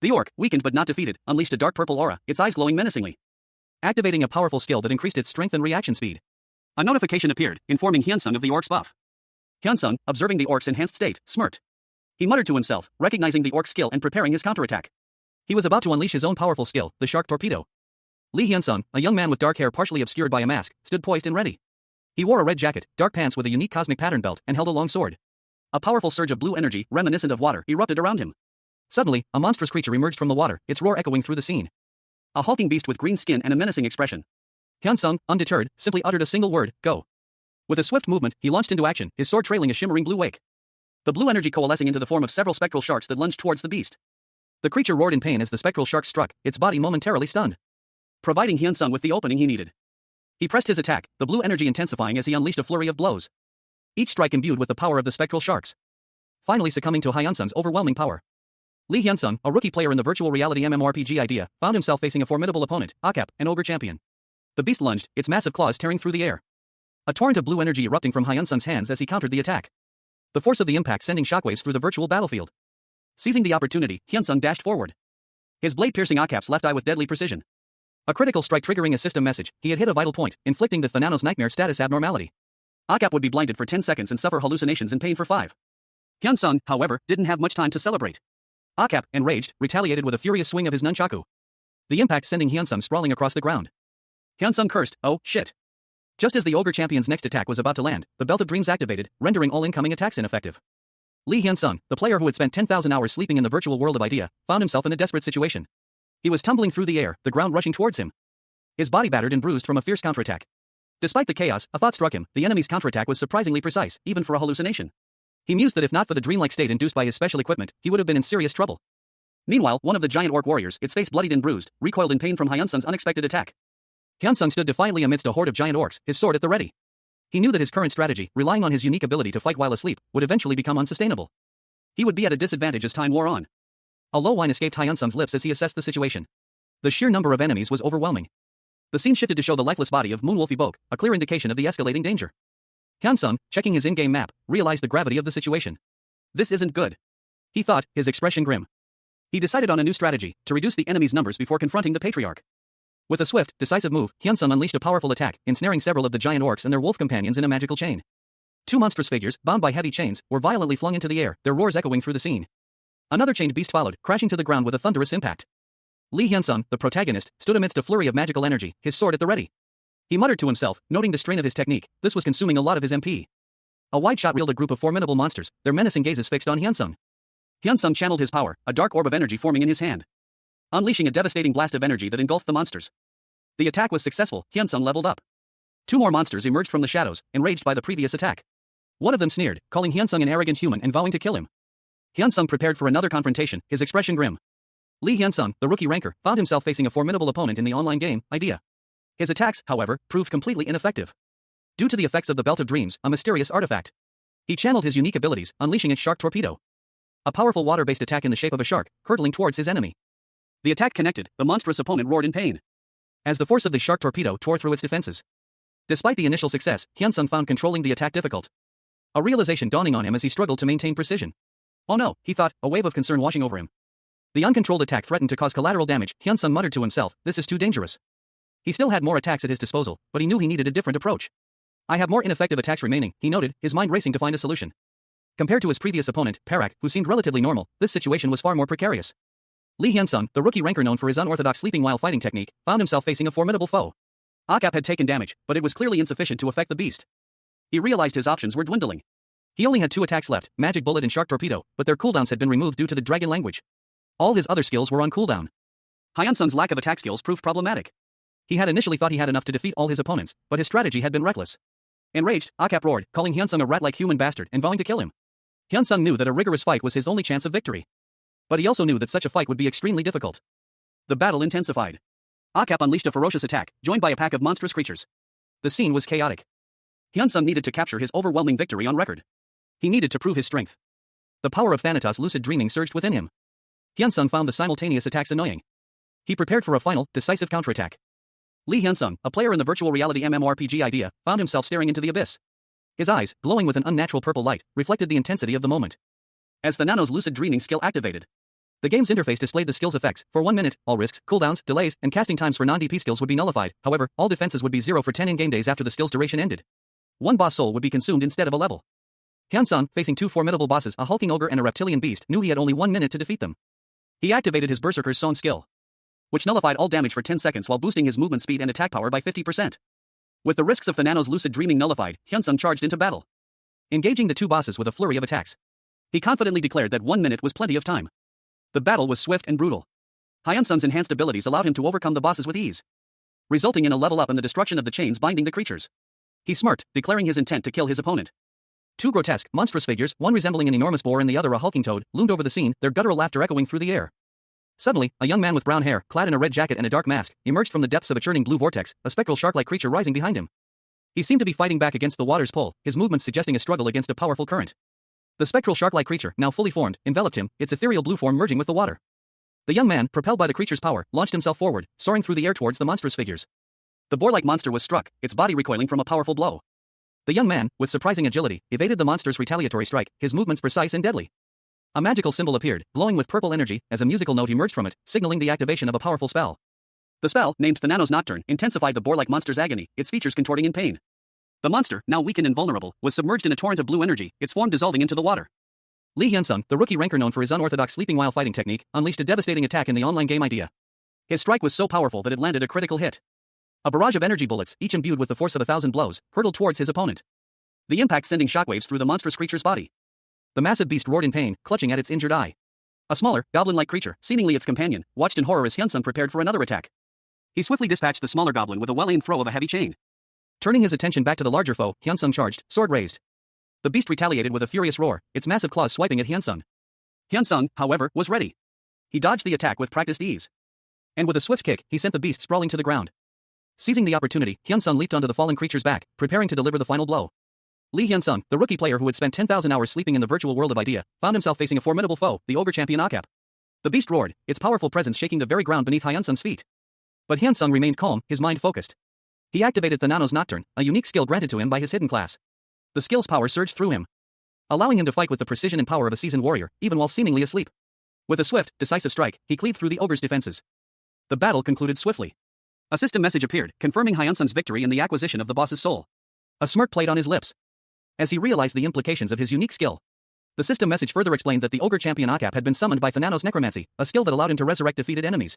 S1: The orc, weakened but not defeated, unleashed a dark purple aura, its eyes glowing menacingly, activating a powerful skill that increased its strength and reaction speed. A notification appeared, informing Hyunsung of the orc's buff. Hyunsung, observing the orc's enhanced state, smirked. He muttered to himself, recognizing the orc's skill and preparing his counterattack. He was about to unleash his own powerful skill, the Shark Torpedo. Lee Hyunsung, a young man with dark hair partially obscured by a mask, stood poised and ready. He wore a red jacket, dark pants with a unique cosmic pattern belt, and held a long sword. A powerful surge of blue energy, reminiscent of water, erupted around him. Suddenly, a monstrous creature emerged from the water, its roar echoing through the scene. A hulking beast with green skin and a menacing expression. Hyunsung, undeterred, simply uttered a single word, "Go." With a swift movement, he launched into action, his sword trailing a shimmering blue wake. The blue energy coalescing into the form of several spectral sharks that lunged towards the beast. The creature roared in pain as the spectral sharks struck, its body momentarily stunned, providing Hyunsung with the opening he needed. He pressed his attack, the blue energy intensifying as he unleashed a flurry of blows, each strike imbued with the power of the spectral sharks, finally succumbing to Hyunsung's overwhelming power. Lee Hyunsung, a rookie player in the virtual reality MMORPG Idea, found himself facing a formidable opponent, Akap, an ogre champion. The beast lunged, its massive claws tearing through the air, a torrent of blue energy erupting from Hyunsung's hands as he countered the attack, the force of the impact sending shockwaves through the virtual battlefield. Seizing the opportunity, Hyunsung dashed forward, his blade piercing Akap's left eye with deadly precision. A critical strike triggering a system message, he had hit a vital point, inflicting the Thanos nightmare status abnormality. Akap would be blinded for 10 seconds and suffer hallucinations and pain for 5. Hyunsung, however, didn't have much time to celebrate. Akap, enraged, retaliated with a furious swing of his nunchaku, the impact sending Hyunsung sprawling across the ground. Hyunsung cursed, "Oh, shit." Just as the ogre champion's next attack was about to land, the Belt of Dreams activated, rendering all incoming attacks ineffective. Lee Hyunsung, the player who had spent 10,000 hours sleeping in the virtual world of Idea, found himself in a desperate situation. He was tumbling through the air, the ground rushing towards him, his body battered and bruised from a fierce counterattack. Despite the chaos, a thought struck him, the enemy's counterattack was surprisingly precise, even for a hallucination. He mused that if not for the dreamlike state induced by his special equipment, he would have been in serious trouble. Meanwhile, one of the giant orc warriors, its face bloodied and bruised, recoiled in pain from Hyunsung's unexpected attack. Hyunsung stood defiantly amidst a horde of giant orcs, his sword at the ready. He knew that his current strategy, relying on his unique ability to fight while asleep, would eventually become unsustainable. He would be at a disadvantage as time wore on. A low whine escaped Hyunsung's lips as he assessed the situation. The sheer number of enemies was overwhelming. The scene shifted to show the lifeless body of Moonwolf Ibok, a clear indication of the escalating danger. Hyunsung, checking his in-game map, realized the gravity of the situation. This isn't good, he thought, his expression grim. He decided on a new strategy, to reduce the enemy's numbers before confronting the patriarch. With a swift, decisive move, Hyunsung unleashed a powerful attack, ensnaring several of the giant orcs and their wolf companions in a magical chain. Two monstrous figures, bound by heavy chains, were violently flung into the air, their roars echoing through the scene. Another chained beast followed, crashing to the ground with a thunderous impact. Lee Hyunsung, the protagonist, stood amidst a flurry of magical energy, his sword at the ready. He muttered to himself, noting the strain of his technique, this was consuming a lot of his MP. A wide shot reeled a group of formidable monsters, their menacing gazes fixed on Hyunsung. Hyunsung channeled his power, a dark orb of energy forming in his hand, unleashing a devastating blast of energy that engulfed the monsters. The attack was successful, Hyunsung leveled up. Two more monsters emerged from the shadows, enraged by the previous attack. One of them sneered, calling Hyunsung an arrogant human and vowing to kill him. Hyunsung prepared for another confrontation, his expression grim. Lee Hyunsung, the rookie ranker, found himself facing a formidable opponent in the online game, Idea. His attacks, however, proved completely ineffective. Due to the effects of the Belt of Dreams, a mysterious artifact. He channeled his unique abilities, unleashing its Shark Torpedo. A powerful water-based attack in the shape of a shark, hurtling towards his enemy. The attack connected, the monstrous opponent roared in pain, as the force of the Shark Torpedo tore through its defenses. Despite the initial success, Hyunsung found controlling the attack difficult. A realization dawning on him as he struggled to maintain precision. Oh no, he thought, a wave of concern washing over him. The uncontrolled attack threatened to cause collateral damage. Hyunsung muttered to himself, this is too dangerous. He still had more attacks at his disposal, but he knew he needed a different approach. I have more ineffective attacks remaining, he noted, his mind racing to find a solution. Compared to his previous opponent, Parak, who seemed relatively normal, this situation was far more precarious. Lee Hyunsung, the rookie ranker known for his unorthodox sleeping while fighting technique, found himself facing a formidable foe. Akap had taken damage, but it was clearly insufficient to affect the beast. He realized his options were dwindling. He only had 2 attacks left, Magic Bullet and Shark Torpedo, but their cooldowns had been removed due to the dragon language. All his other skills were on cooldown. Hyunsung's lack of attack skills proved problematic. He had initially thought he had enough to defeat all his opponents, but his strategy had been reckless. Enraged, Akap roared, calling Hyunsung a rat-like human bastard and vowing to kill him. Hyunsung knew that a rigorous fight was his only chance of victory. But he also knew that such a fight would be extremely difficult. The battle intensified. Akap unleashed a ferocious attack, joined by a pack of monstrous creatures. The scene was chaotic. Hyunsung needed to capture his overwhelming victory on record. He needed to prove his strength. The power of Thanatos' lucid dreaming surged within him. Hyunsung found the simultaneous attacks annoying. He prepared for a final, decisive counterattack. Lee Hyunsung, a player in the virtual reality MMORPG Idea, found himself staring into the abyss. His eyes, glowing with an unnatural purple light, reflected the intensity of the moment. As Thanatos' lucid dreaming skill activated, the game's interface displayed the skill's effects. For 1 minute, all risks, cooldowns, delays, and casting times for non-DP skills would be nullified. However, all defenses would be 0 for 10 in-game days after the skill's duration ended. 1 boss soul would be consumed instead of a level. Hyunsung, facing 2 formidable bosses, a hulking ogre and a reptilian beast, knew he had only 1 minute to defeat them. He activated his Berserker's Song skill, which nullified all damage for 10 seconds while boosting his movement speed and attack power by 50%. With the risks of Thanatos' lucid dreaming nullified, Hyunsung charged into battle, engaging the 2 bosses with a flurry of attacks. He confidently declared that 1 minute was plenty of time. The battle was swift and brutal. Hyunsung's enhanced abilities allowed him to overcome the bosses with ease, resulting in a level up and the destruction of the chains binding the creatures. He smirked, declaring his intent to kill his opponent. 2 grotesque, monstrous figures, one resembling an enormous boar and the other a hulking toad, loomed over the scene, their guttural laughter echoing through the air. Suddenly, a young man with brown hair, clad in a red jacket and a dark mask, emerged from the depths of a churning blue vortex, a spectral shark-like creature rising behind him. He seemed to be fighting back against the water's pull, his movements suggesting a struggle against a powerful current. The spectral shark-like creature, now fully formed, enveloped him, its ethereal blue form merging with the water. The young man, propelled by the creature's power, launched himself forward, soaring through the air towards the monstrous figures. The boar-like monster was struck, its body recoiling from a powerful blow. The young man, with surprising agility, evaded the monster's retaliatory strike, his movements precise and deadly. A magical symbol appeared, glowing with purple energy, as a musical note emerged from it, signaling the activation of a powerful spell. The spell, named Thanatos Nocturne, intensified the boar-like monster's agony, its features contorting in pain. The monster, now weakened and vulnerable, was submerged in a torrent of blue energy, its form dissolving into the water. Lee Hyunsung, the rookie ranker known for his unorthodox sleeping while fighting technique, unleashed a devastating attack in the online game Idea. His strike was so powerful that it landed a critical hit. A barrage of energy bullets, each imbued with the force of 1,000 blows, hurtled towards his opponent. The impact sending shockwaves through the monstrous creature's body. The massive beast roared in pain, clutching at its injured eye. A smaller, goblin-like creature, seemingly its companion, watched in horror as Hyunsung prepared for another attack. He swiftly dispatched the smaller goblin with a well-aimed throw of a heavy chain. Turning his attention back to the larger foe, Hyunsung charged, sword raised. The beast retaliated with a furious roar, its massive claws swiping at Hyunsung. Hyunsung, however, was ready. He dodged the attack with practiced ease. And with a swift kick, he sent the beast sprawling to the ground. Seizing the opportunity, Hyunsung leaped onto the fallen creature's back, preparing to deliver the final blow. Lee Hyunsung, the rookie player who had spent 10,000 hours sleeping in the virtual world of Idea, found himself facing a formidable foe, the ogre champion Akap. The beast roared, its powerful presence shaking the very ground beneath Hyunsung's feet. But Hyunsung remained calm, his mind focused. He activated Thanatos Nocturne, a unique skill granted to him by his hidden class. The skill's power surged through him, allowing him to fight with the precision and power of a seasoned warrior, even while seemingly asleep. With a swift, decisive strike, he cleaved through the ogre's defenses. The battle concluded swiftly. A system message appeared, confirming Hyunsung's victory in the acquisition of the boss's soul. A smirk played on his lips as he realized the implications of his unique skill. The system message further explained that the ogre champion Akap had been summoned by Thanatos Necromancy, a skill that allowed him to resurrect defeated enemies.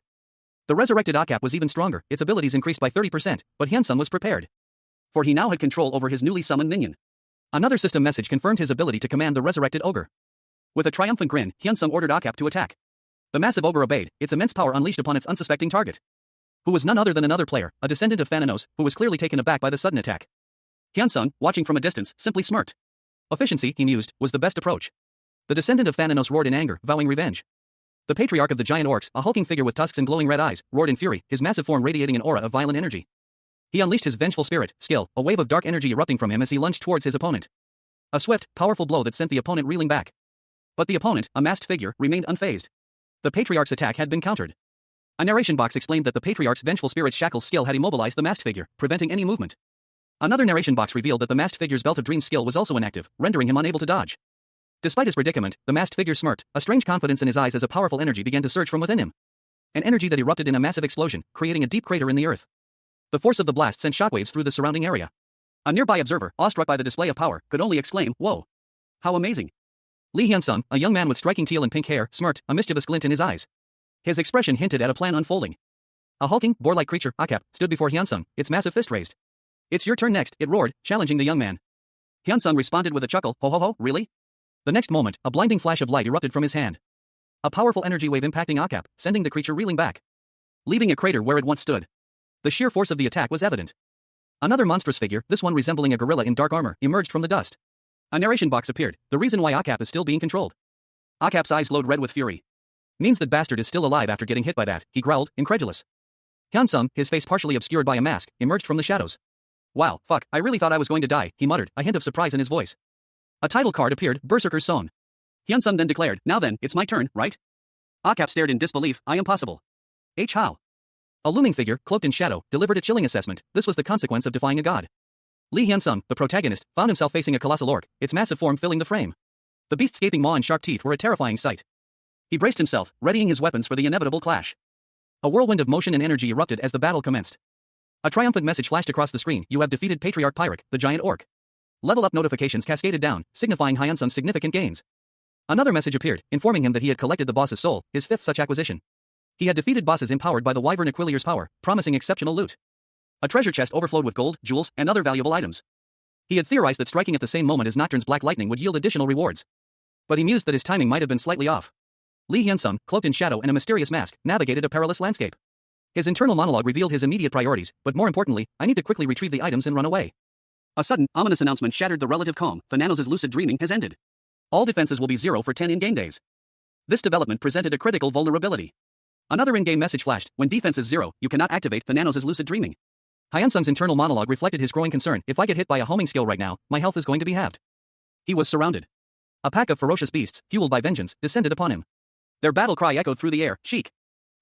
S1: The resurrected Akap was even stronger, its abilities increased by 30%, but Hyunsung was prepared, for he now had control over his newly summoned minion. Another system message confirmed his ability to command the resurrected ogre. With a triumphant grin, Hyunsung ordered Akap to attack. The massive ogre obeyed, its immense power unleashed upon its unsuspecting target. who was none other than another player, a descendant of Thananos, who was clearly taken aback by the sudden attack. Hyunsung, watching from a distance, simply smirked. Efficiency, he mused, was the best approach. The descendant of Thananos roared in anger, vowing revenge. The patriarch of the giant orcs, a hulking figure with tusks and glowing red eyes, roared in fury, his massive form radiating an aura of violent energy. He unleashed his vengeful spirit, skill, a wave of dark energy erupting from him as he lunged towards his opponent. A swift, powerful blow that sent the opponent reeling back. But the opponent, a masked figure, remained unfazed. The patriarch's attack had been countered. A narration box explained that the patriarch's vengeful spirit's shackles skill had immobilized the masked figure, preventing any movement. Another narration box revealed that the masked figure's belt of dreams skill was also inactive, rendering him unable to dodge. Despite his predicament, the masked figure smirked, a strange confidence in his eyes as a powerful energy began to surge from within him. An energy that erupted in a massive explosion, creating a deep crater in the earth. The force of the blast sent shockwaves through the surrounding area. A nearby observer, awestruck by the display of power, could only exclaim, "Whoa! How amazing!" Lee Hyunsung, a young man with striking teal and pink hair, smirked, a mischievous glint in his eyes. His expression hinted at a plan unfolding. A hulking, boar-like creature, Akap, stood before Hyunsung, its massive fist raised. "It's your turn next," it roared, challenging the young man. Hyunsung responded with a chuckle, "Ho ho ho, really?" The next moment, a blinding flash of light erupted from his hand. A powerful energy wave impacting Akap, sending the creature reeling back, leaving a crater where it once stood. The sheer force of the attack was evident. Another monstrous figure, this one resembling a gorilla in dark armor, emerged from the dust. A narration box appeared, the reason why Akap is still being controlled. Akap's eyes glowed red with fury. "Means that bastard is still alive after getting hit by that," he growled, incredulous. Hyunsung, his face partially obscured by a mask, emerged from the shadows. "Wow, fuck, I really thought I was going to die," he muttered, a hint of surprise in his voice. A title card appeared, Berserker's Song. Hyunsung then declared, "Now then, it's my turn, right?" Akap stared in disbelief, "I am possible." How? A looming figure, cloaked in shadow, delivered a chilling assessment. This was the consequence of defying a god. Lee Hyunsung, the protagonist, found himself facing a colossal orc, its massive form filling the frame. The beast's gaping maw and sharp teeth were a terrifying sight. He braced himself, readying his weapons for the inevitable clash. A whirlwind of motion and energy erupted as the battle commenced. A triumphant message flashed across the screen, "You have defeated Patriarch Pyric, the giant orc." Level up notifications cascaded down, signifying Hyunsung's significant gains. Another message appeared, informing him that he had collected the boss's soul, his fifth such acquisition. He had defeated bosses empowered by the Wyvern Aquilier's power, promising exceptional loot. A treasure chest overflowed with gold, jewels, and other valuable items. He had theorized that striking at the same moment as Nocturne's black lightning would yield additional rewards. But he mused that his timing might have been slightly off. Lee Hyunsung, cloaked in shadow and a mysterious mask, navigated a perilous landscape. His internal monologue revealed his immediate priorities, but more importantly, "I need to quickly retrieve the items and run away." A sudden, ominous announcement shattered the relative calm. Thananos' lucid dreaming has ended. All defenses will be 0 for 10 in-game days. This development presented a critical vulnerability. Another in-game message flashed, "When defense is 0, you cannot activate Thananos' lucid dreaming." Hyunsung's internal monologue reflected his growing concern, "If I get hit by a homing skill right now, my health is going to be halved." He was surrounded. A pack of ferocious beasts, fueled by vengeance, descended upon him. Their battle cry echoed through the air, "Sheik!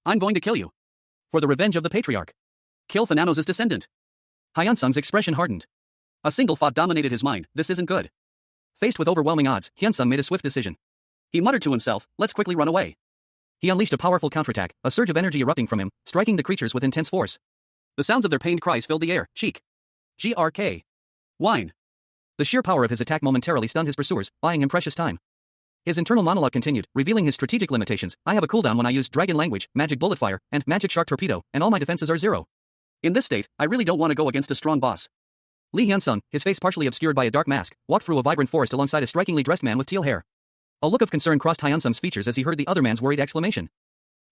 S1: I'm going to kill you. For the revenge of the patriarch. Kill Thananos' descendant." Hyunsung's expression hardened. A single thought dominated his mind, "This isn't good." Faced with overwhelming odds, Hyunsung made a swift decision. He muttered to himself, "Let's quickly run away." He unleashed a powerful counterattack, a surge of energy erupting from him, striking the creatures with intense force. The sounds of their pained cries filled the air, "Sheik! GRK! Wine!" The sheer power of his attack momentarily stunned his pursuers, buying him precious time. His internal monologue continued, revealing his strategic limitations. "I have a cooldown when I use Dragon Language, Magic Bullet Fire, and Magic Shark Torpedo, and all my defenses are 0. In this state, I really don't want to go against a strong boss." Lee Hyunsung, his face partially obscured by a dark mask, walked through a vibrant forest alongside a strikingly dressed man with teal hair. A look of concern crossed Hyunsung's features as he heard the other man's worried exclamation.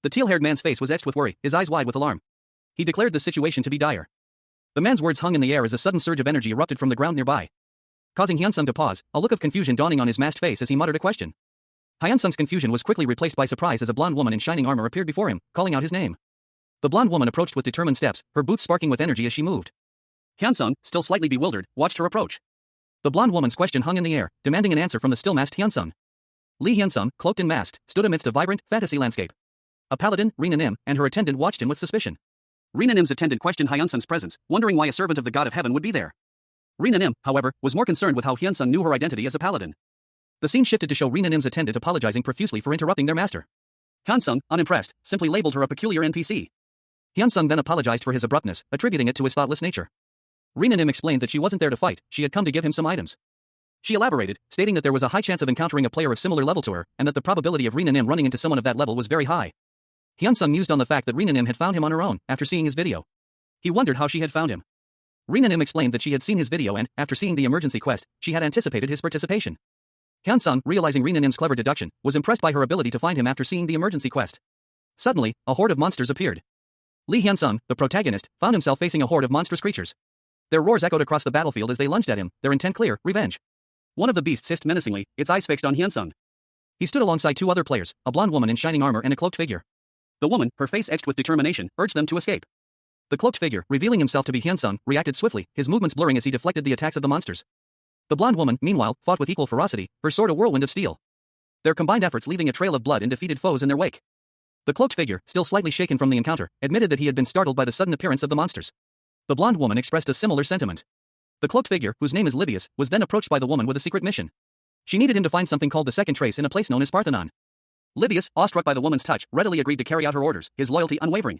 S1: The teal-haired man's face was etched with worry, his eyes wide with alarm. He declared the situation to be dire. The man's words hung in the air as a sudden surge of energy erupted from the ground nearby, causing Hyunsung to pause, a look of confusion dawning on his masked face as he muttered a question. Hyunsung's confusion was quickly replaced by surprise as a blonde woman in shining armor appeared before him, calling out his name. The blonde woman approached with determined steps, her boots sparking with energy as she moved. Hyunsung, still slightly bewildered, watched her approach. The blonde woman's question hung in the air, demanding an answer from the still-masked Hyunsung. Lee Hyunsung, cloaked and masked, stood amidst a vibrant, fantasy landscape. A paladin, Rina Nim, and her attendant watched him with suspicion. Rina Nim's attendant questioned Hyunsung's presence, wondering why a servant of the god of heaven would be there. Rina Nim, however, was more concerned with how Hyunsung knew her identity as a paladin. The scene shifted to show Rina Nim's attendant apologizing profusely for interrupting their master. Hyunsung, unimpressed, simply labeled her a peculiar NPC. Hyunsung then apologized for his abruptness, attributing it to his thoughtless nature. Rina Nim explained that she wasn't there to fight, she had come to give him some items. She elaborated, stating that there was a high chance of encountering a player of similar level to her, and that the probability of Rina Nim running into someone of that level was very high. Hyunsung mused on the fact that Rina Nim had found him on her own, after seeing his video. He wondered how she had found him. Rina Nim explained that she had seen his video and, after seeing the emergency quest, she had anticipated his participation. Hyunsung, realizing Rina Nim's clever deduction, was impressed by her ability to find him after seeing the emergency quest. Suddenly, a horde of monsters appeared. Lee Hyun-sung, the protagonist, found himself facing a horde of monstrous creatures. Their roars echoed across the battlefield as they lunged at him, their intent clear: revenge. One of the beasts hissed menacingly, its eyes fixed on Hyun-sung. He stood alongside two other players, a blonde woman in shining armor and a cloaked figure. The woman, her face etched with determination, urged them to escape. The cloaked figure, revealing himself to be Hyun-sung, reacted swiftly, his movements blurring as he deflected the attacks of the monsters. The blonde woman, meanwhile, fought with equal ferocity, her sword a whirlwind of steel. Their combined efforts leaving a trail of blood and defeated foes in their wake. The cloaked figure, still slightly shaken from the encounter, admitted that he had been startled by the sudden appearance of the monsters. The blonde woman expressed a similar sentiment. The cloaked figure, whose name is Livius, was then approached by the woman with a secret mission. She needed him to find something called the second trace in a place known as Parthenon. Livius, awestruck by the woman's touch, readily agreed to carry out her orders, his loyalty unwavering.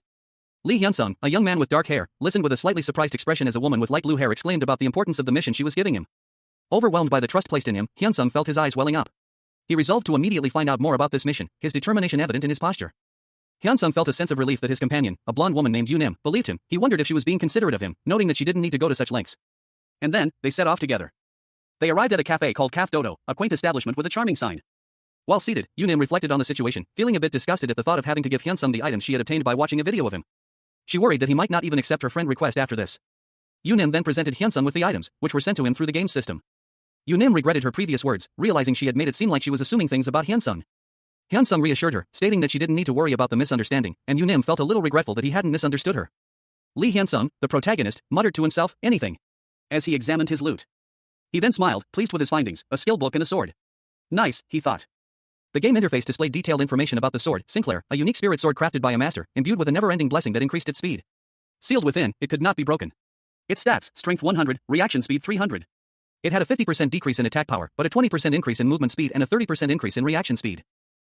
S1: Lee Hyun-sung, a young man with dark hair, listened with a slightly surprised expression as a woman with light blue hair exclaimed about the importance of the mission she was giving him. Overwhelmed by the trust placed in him, Hyun-sung felt his eyes welling up. He resolved to immediately find out more about this mission, his determination evident in his posture. Hyun-sung felt a sense of relief that his companion, a blonde woman named Yoon-im, believed him. He wondered if she was being considerate of him, noting that she didn't need to go to such lengths. And then, they set off together. They arrived at a cafe called Caf Dodo, a quaint establishment with a charming sign. While seated, Yoon-im reflected on the situation, feeling a bit disgusted at the thought of having to give Hyun-sung the items she had obtained by watching a video of him. She worried that he might not even accept her friend request after this. Yoon-im then presented Hyun-sung with the items, which were sent to him through the game system. Yoon-im regretted her previous words, realizing she had made it seem like she was assuming things about Hyun-sung. Hyun-sung reassured her, stating that she didn't need to worry about the misunderstanding, and Yoon-im felt a little regretful that he hadn't misunderstood her. Lee Hyun-sung, the protagonist, muttered to himself, anything, as he examined his loot. He then smiled, pleased with his findings, a skill book and a sword. Nice, he thought. The game interface displayed detailed information about the sword, Sinclair, a unique spirit sword crafted by a master, imbued with a never-ending blessing that increased its speed. Sealed within, it could not be broken. Its stats, strength 100, reaction speed 300. It had a 50% decrease in attack power, but a 20% increase in movement speed and a 30% increase in reaction speed.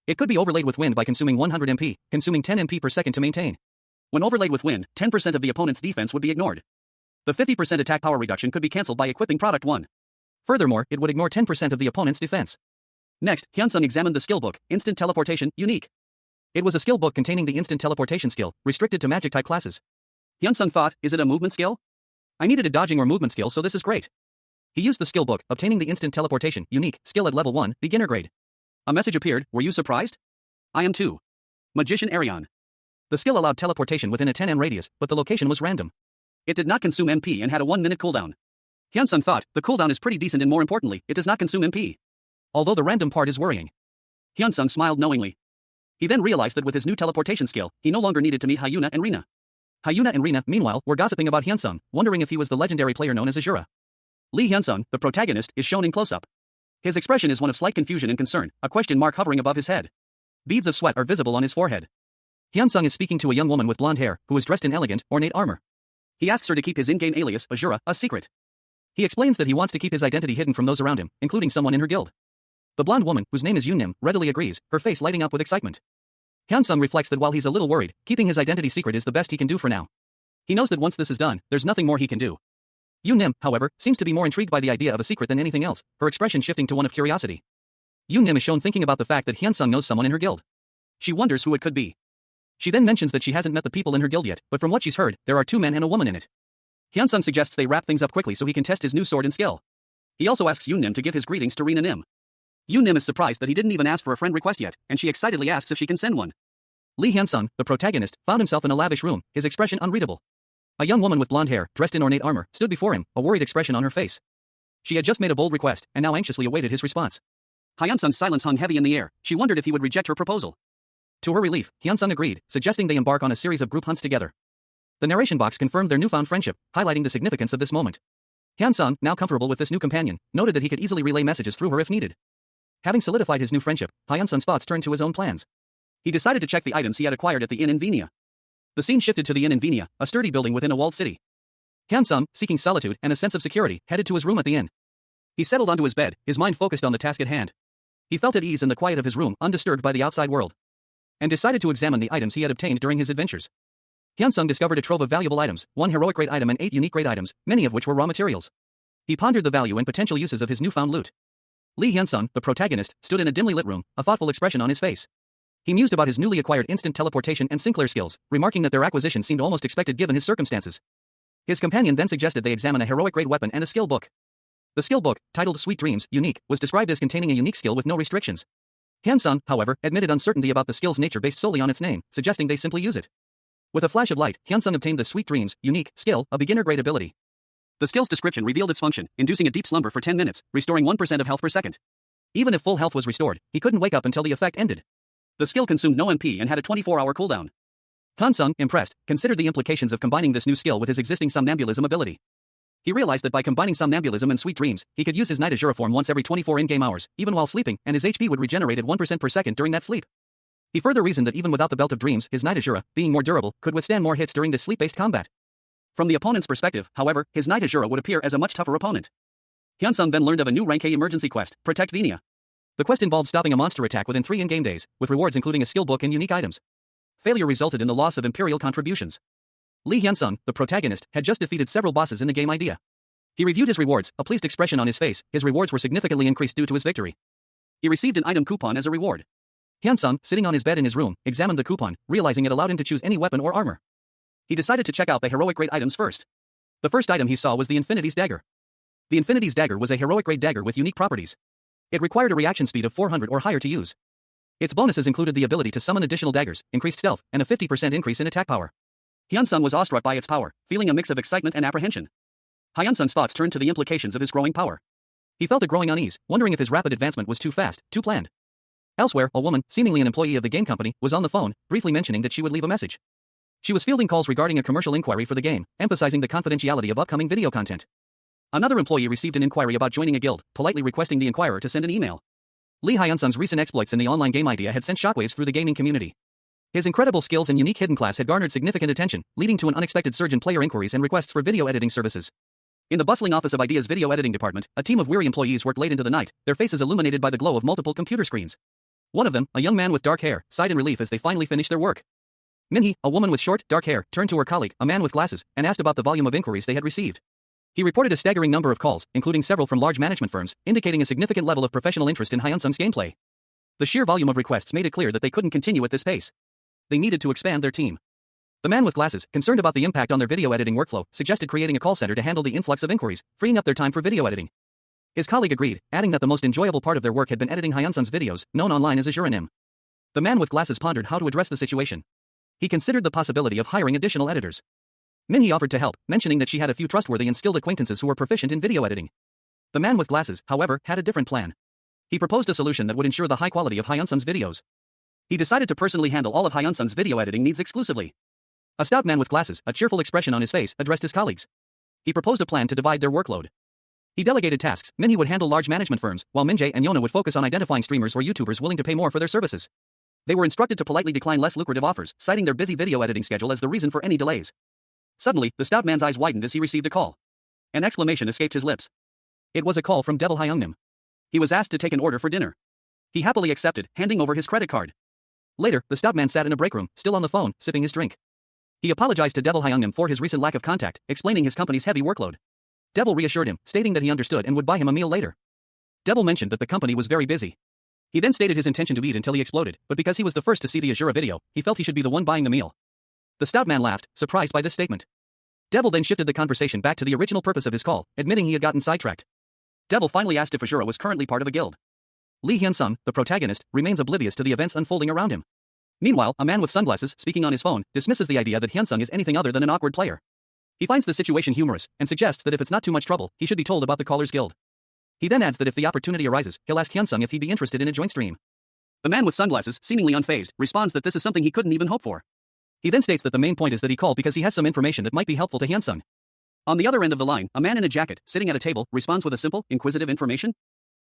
S1: It could be overlaid with wind by consuming 100 MP, consuming 10 MP per second to maintain. When overlaid with wind, 10% of the opponent's defense would be ignored. The 50% attack power reduction could be cancelled by equipping Product 1. Furthermore, it would ignore 10% of the opponent's defense. Next, Hyun-sung examined the skill book, Instant Teleportation, Unique. It was a skill book containing the instant teleportation skill, restricted to magic-type classes. Hyun-sung thought, is it a movement skill? I needed a dodging or movement skill, so this is great. He used the skill book, obtaining the instant teleportation, Unique, skill at level 1, beginner grade. A message appeared, were you surprised? I am too. Magician Arion. The skill allowed teleportation within a 10 m radius, but the location was random. It did not consume MP and had a 1-minute cooldown. Hyun-sung thought, the cooldown is pretty decent and more importantly, it does not consume MP. Although the random part is worrying. Hyun-sung smiled knowingly. He then realized that with his new teleportation skill, he no longer needed to meet Hyuna and Rina. Hyuna and Rina, meanwhile, were gossiping about Hyun-sung, wondering if he was the legendary player known as Azura. Lee Hyun-sung, the protagonist, is shown in close-up. His expression is one of slight confusion and concern, a question mark hovering above his head. Beads of sweat are visible on his forehead. Hyun-sung is speaking to a young woman with blonde hair, who is dressed in elegant, ornate armor. He asks her to keep his in-game alias, Azura, a secret. He explains that he wants to keep his identity hidden from those around him, including someone in her guild. The blonde woman, whose name is Yoon-im, readily agrees, her face lighting up with excitement. Hyun-sung reflects that while he's a little worried, keeping his identity secret is the best he can do for now. He knows that once this is done, there's nothing more he can do. Yoon-im, however, seems to be more intrigued by the idea of a secret than anything else, her expression shifting to one of curiosity. Yoon-im is shown thinking about the fact that Hyun-sung knows someone in her guild. She wonders who it could be. She then mentions that she hasn't met the people in her guild yet, but from what she's heard, there are 2 men and a woman in it. Hyun-sung suggests they wrap things up quickly so he can test his new sword and skill. He also asks Yoon-im to give his greetings to Rina-nim. Yoon-im is surprised that he didn't even ask for a friend request yet, and she excitedly asks if she can send one. Lee Hyun-sung, the protagonist, found himself in a lavish room, his expression unreadable. A young woman with blonde hair, dressed in ornate armor, stood before him, a worried expression on her face. She had just made a bold request, and now anxiously awaited his response. Hyun-sung's silence hung heavy in the air, she wondered if he would reject her proposal. To her relief, Hyun-sung agreed, suggesting they embark on a series of group hunts together. The narration box confirmed their newfound friendship, highlighting the significance of this moment. Hyun-sung, now comfortable with this new companion, noted that he could easily relay messages through her if needed. Having solidified his new friendship, Hyun-sung's thoughts turned to his own plans. He decided to check the items he had acquired at the inn in Venia. The scene shifted to the inn in Venia, a sturdy building within a walled city. Hyun-sung, seeking solitude and a sense of security, headed to his room at the inn. He settled onto his bed, his mind focused on the task at hand. He felt at ease in the quiet of his room, undisturbed by the outside world, and decided to examine the items he had obtained during his adventures. Hyun-sung discovered a trove of valuable items, 1 heroic grade item and 8 unique grade items, many of which were raw materials. He pondered the value and potential uses of his newfound loot. Lee Hyun-sung, the protagonist, stood in a dimly lit room, a thoughtful expression on his face. He mused about his newly acquired instant teleportation and Sinclair skills, remarking that their acquisition seemed almost expected given his circumstances. His companion then suggested they examine a heroic grade weapon and a skill book. The skill book, titled Sweet Dreams, Unique, was described as containing a unique skill with no restrictions. Hyun-sung, however, admitted uncertainty about the skill's nature based solely on its name, suggesting they simply use it. With a flash of light, Hyunsung obtained the Sweet Dreams, unique, skill, a beginner-grade ability. The skill's description revealed its function, inducing a deep slumber for 10 minutes, restoring 1% of health per second. Even if full health was restored, he couldn't wake up until the effect ended. The skill consumed no MP and had a 24-hour cooldown. Hyunsung, impressed, considered the implications of combining this new skill with his existing somnambulism ability. He realized that by combining somnambulism and Sweet Dreams, he could use his Night Azura form once every 24 in-game hours, even while sleeping, and his HP would regenerate at 1% per second during that sleep. He further reasoned that even without the Belt of Dreams, his Night Azura, being more durable, could withstand more hits during this sleep-based combat. From the opponent's perspective, however, his Night Azura would appear as a much tougher opponent. Hyunsung then learned of a new rank A emergency quest, Protect Venia. The quest involved stopping a monster attack within 3 in-game days, with rewards including a skill book and unique items. Failure resulted in the loss of Imperial contributions. Lee Hyunsung, the protagonist, had just defeated several bosses in the game idea. He reviewed his rewards, a pleased expression on his face. His rewards were significantly increased due to his victory. He received an item coupon as a reward. Hyunsung, sitting on his bed in his room, examined the coupon, realizing it allowed him to choose any weapon or armor. He decided to check out the heroic grade items first. The first item he saw was the Infinity's Dagger. The Infinity's Dagger was a heroic grade dagger with unique properties. It required a reaction speed of 400 or higher to use. Its bonuses included the ability to summon additional daggers, increased stealth, and a 50% increase in attack power. Hyunsung was awestruck by its power, feeling a mix of excitement and apprehension. Hyunsung's thoughts turned to the implications of his growing power. He felt a growing unease, wondering if his rapid advancement was too fast, too planned. Elsewhere, a woman, seemingly an employee of the game company, was on the phone, briefly mentioning that she would leave a message. She was fielding calls regarding a commercial inquiry for the game, emphasizing the confidentiality of upcoming video content. Another employee received an inquiry about joining a guild, politely requesting the inquirer to send an email. Lee Hyunsung's recent exploits in the online game idea had sent shockwaves through the gaming community. His incredible skills and unique hidden class had garnered significant attention, leading to an unexpected surge in player inquiries and requests for video editing services. In the bustling Office of Ideas video editing department, a team of weary employees worked late into the night, their faces illuminated by the glow of multiple computer screens. One of them, a young man with dark hair, sighed in relief as they finally finished their work. Minhee, a woman with short, dark hair, turned to her colleague, a man with glasses, and asked about the volume of inquiries they had received. He reported a staggering number of calls, including several from large management firms, indicating a significant level of professional interest in Hyunsung's gameplay. The sheer volume of requests made it clear that they couldn't continue at this pace. They needed to expand their team. The man with glasses, concerned about the impact on their video editing workflow, suggested creating a call center to handle the influx of inquiries, freeing up their time for video editing. His colleague agreed, adding that the most enjoyable part of their work had been editing Hyunsung's videos, known online as Azuranim. The man with glasses pondered how to address the situation. He considered the possibility of hiring additional editors. Minhee offered to help, mentioning that she had a few trustworthy and skilled acquaintances who were proficient in video editing. The man with glasses, however, had a different plan. He proposed a solution that would ensure the high quality of Hyunsung's videos. He decided to personally handle all of Hyunsung's video editing needs exclusively. A stout man with glasses, a cheerful expression on his face, addressed his colleagues. He proposed a plan to divide their workload. He delegated tasks. Minhee would handle large management firms, while Minjae and Yona would focus on identifying streamers or YouTubers willing to pay more for their services. They were instructed to politely decline less lucrative offers, citing their busy video editing schedule as the reason for any delays. Suddenly, the stout man's eyes widened as he received a call. An exclamation escaped his lips. It was a call from Devil Hyungnim. He was asked to take an order for dinner. He happily accepted, handing over his credit card. Later, the stout man sat in a break room, still on the phone, sipping his drink. He apologized to Devil Hyungnim for his recent lack of contact, explaining his company's heavy workload. Devil reassured him, stating that he understood and would buy him a meal later. Devil mentioned that the company was very busy. He then stated his intention to eat until he exploded, but because he was the first to see the Azura video, he felt he should be the one buying the meal. The stout man laughed, surprised by this statement. Devil then shifted the conversation back to the original purpose of his call, admitting he had gotten sidetracked. Devil finally asked if Azura was currently part of a guild. Lee Hyunsung, the protagonist, remains oblivious to the events unfolding around him. Meanwhile, a man with sunglasses, speaking on his phone, dismisses the idea that Hyunsung is anything other than an awkward player. He finds the situation humorous, and suggests that if it's not too much trouble, he should be told about the caller's guild. He then adds that if the opportunity arises, he'll ask Hyunsung if he'd be interested in a joint stream. The man with sunglasses, seemingly unfazed, responds that this is something he couldn't even hope for. He then states that the main point is that he called because he has some information that might be helpful to Hyunsung. On the other end of the line, a man in a jacket, sitting at a table, responds with a simple, inquisitive information.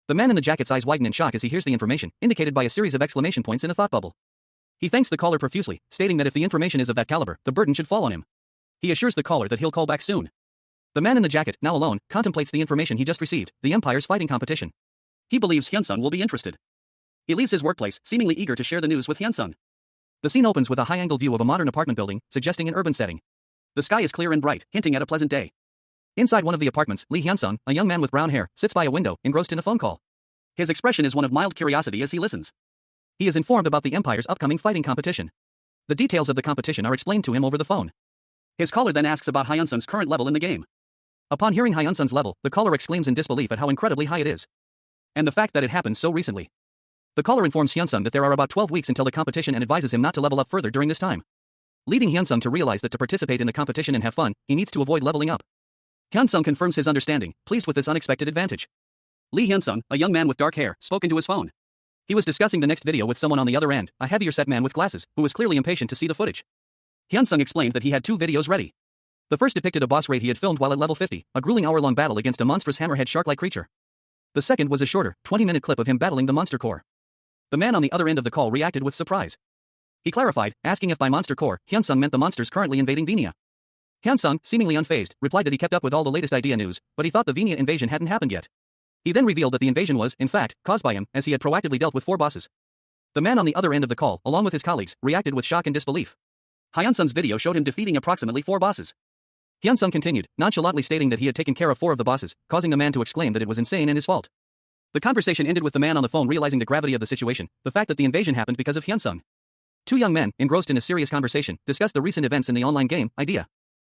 S1: The man in the jacket's eyes widen in shock as he hears the information, indicated by a series of exclamation points in a thought bubble. He thanks the caller profusely, stating that if the information is of that caliber, the burden should fall on him. He assures the caller that he'll call back soon. The man in the jacket, now alone, contemplates the information he just received, the Empire's fighting competition. He believes Hyunsung will be interested. He leaves his workplace, seemingly eager to share the news with Hyunsung. The scene opens with a high-angle view of a modern apartment building, suggesting an urban setting. The sky is clear and bright, hinting at a pleasant day. Inside one of the apartments, Lee Hyunsung, a young man with brown hair, sits by a window, engrossed in a phone call. His expression is one of mild curiosity as he listens. He is informed about the Empire's upcoming fighting competition. The details of the competition are explained to him over the phone. His caller then asks about Hyunsung's current level in the game. Upon hearing Hyunsung's level, the caller exclaims in disbelief at how incredibly high it is. And the fact that it happened so recently. The caller informs Hyunsung that there are about 12 weeks until the competition and advises him not to level up further during this time. leading Hyunsung to realize that to participate in the competition and have fun, he needs to avoid leveling up. Hyunsung confirms his understanding, pleased with this unexpected advantage. Lee Hyunsung, a young man with dark hair, spoke into his phone. He was discussing the next video with someone on the other end, a heavier-set man with glasses, who was clearly impatient to see the footage. Hyunsung explained that he had 2 videos ready. The first depicted a boss raid he had filmed while at level 50, a grueling hour-long battle against a monstrous hammerhead shark-like creature. The second was a shorter, 20-minute clip of him battling the monster core. The man on the other end of the call reacted with surprise. He clarified, asking if by monster core, Hyunsung meant the monsters currently invading Venia. Hyunsung, seemingly unfazed, replied that he kept up with all the latest idea news, but he thought the Venia invasion hadn't happened yet. He then revealed that the invasion was, in fact, caused by him, as he had proactively dealt with 4 bosses. The man on the other end of the call, along with his colleagues, reacted with shock and disbelief. Hyunsung's video showed him defeating approximately 4 bosses. Hyunsung continued, nonchalantly stating that he had taken care of 4 of the bosses, causing the man to exclaim that it was insane and his fault. The conversation ended with the man on the phone realizing the gravity of the situation, the fact that the invasion happened because of Hyunsung. 2 young men, engrossed in a serious conversation, discussed the recent events in the online game, Idea.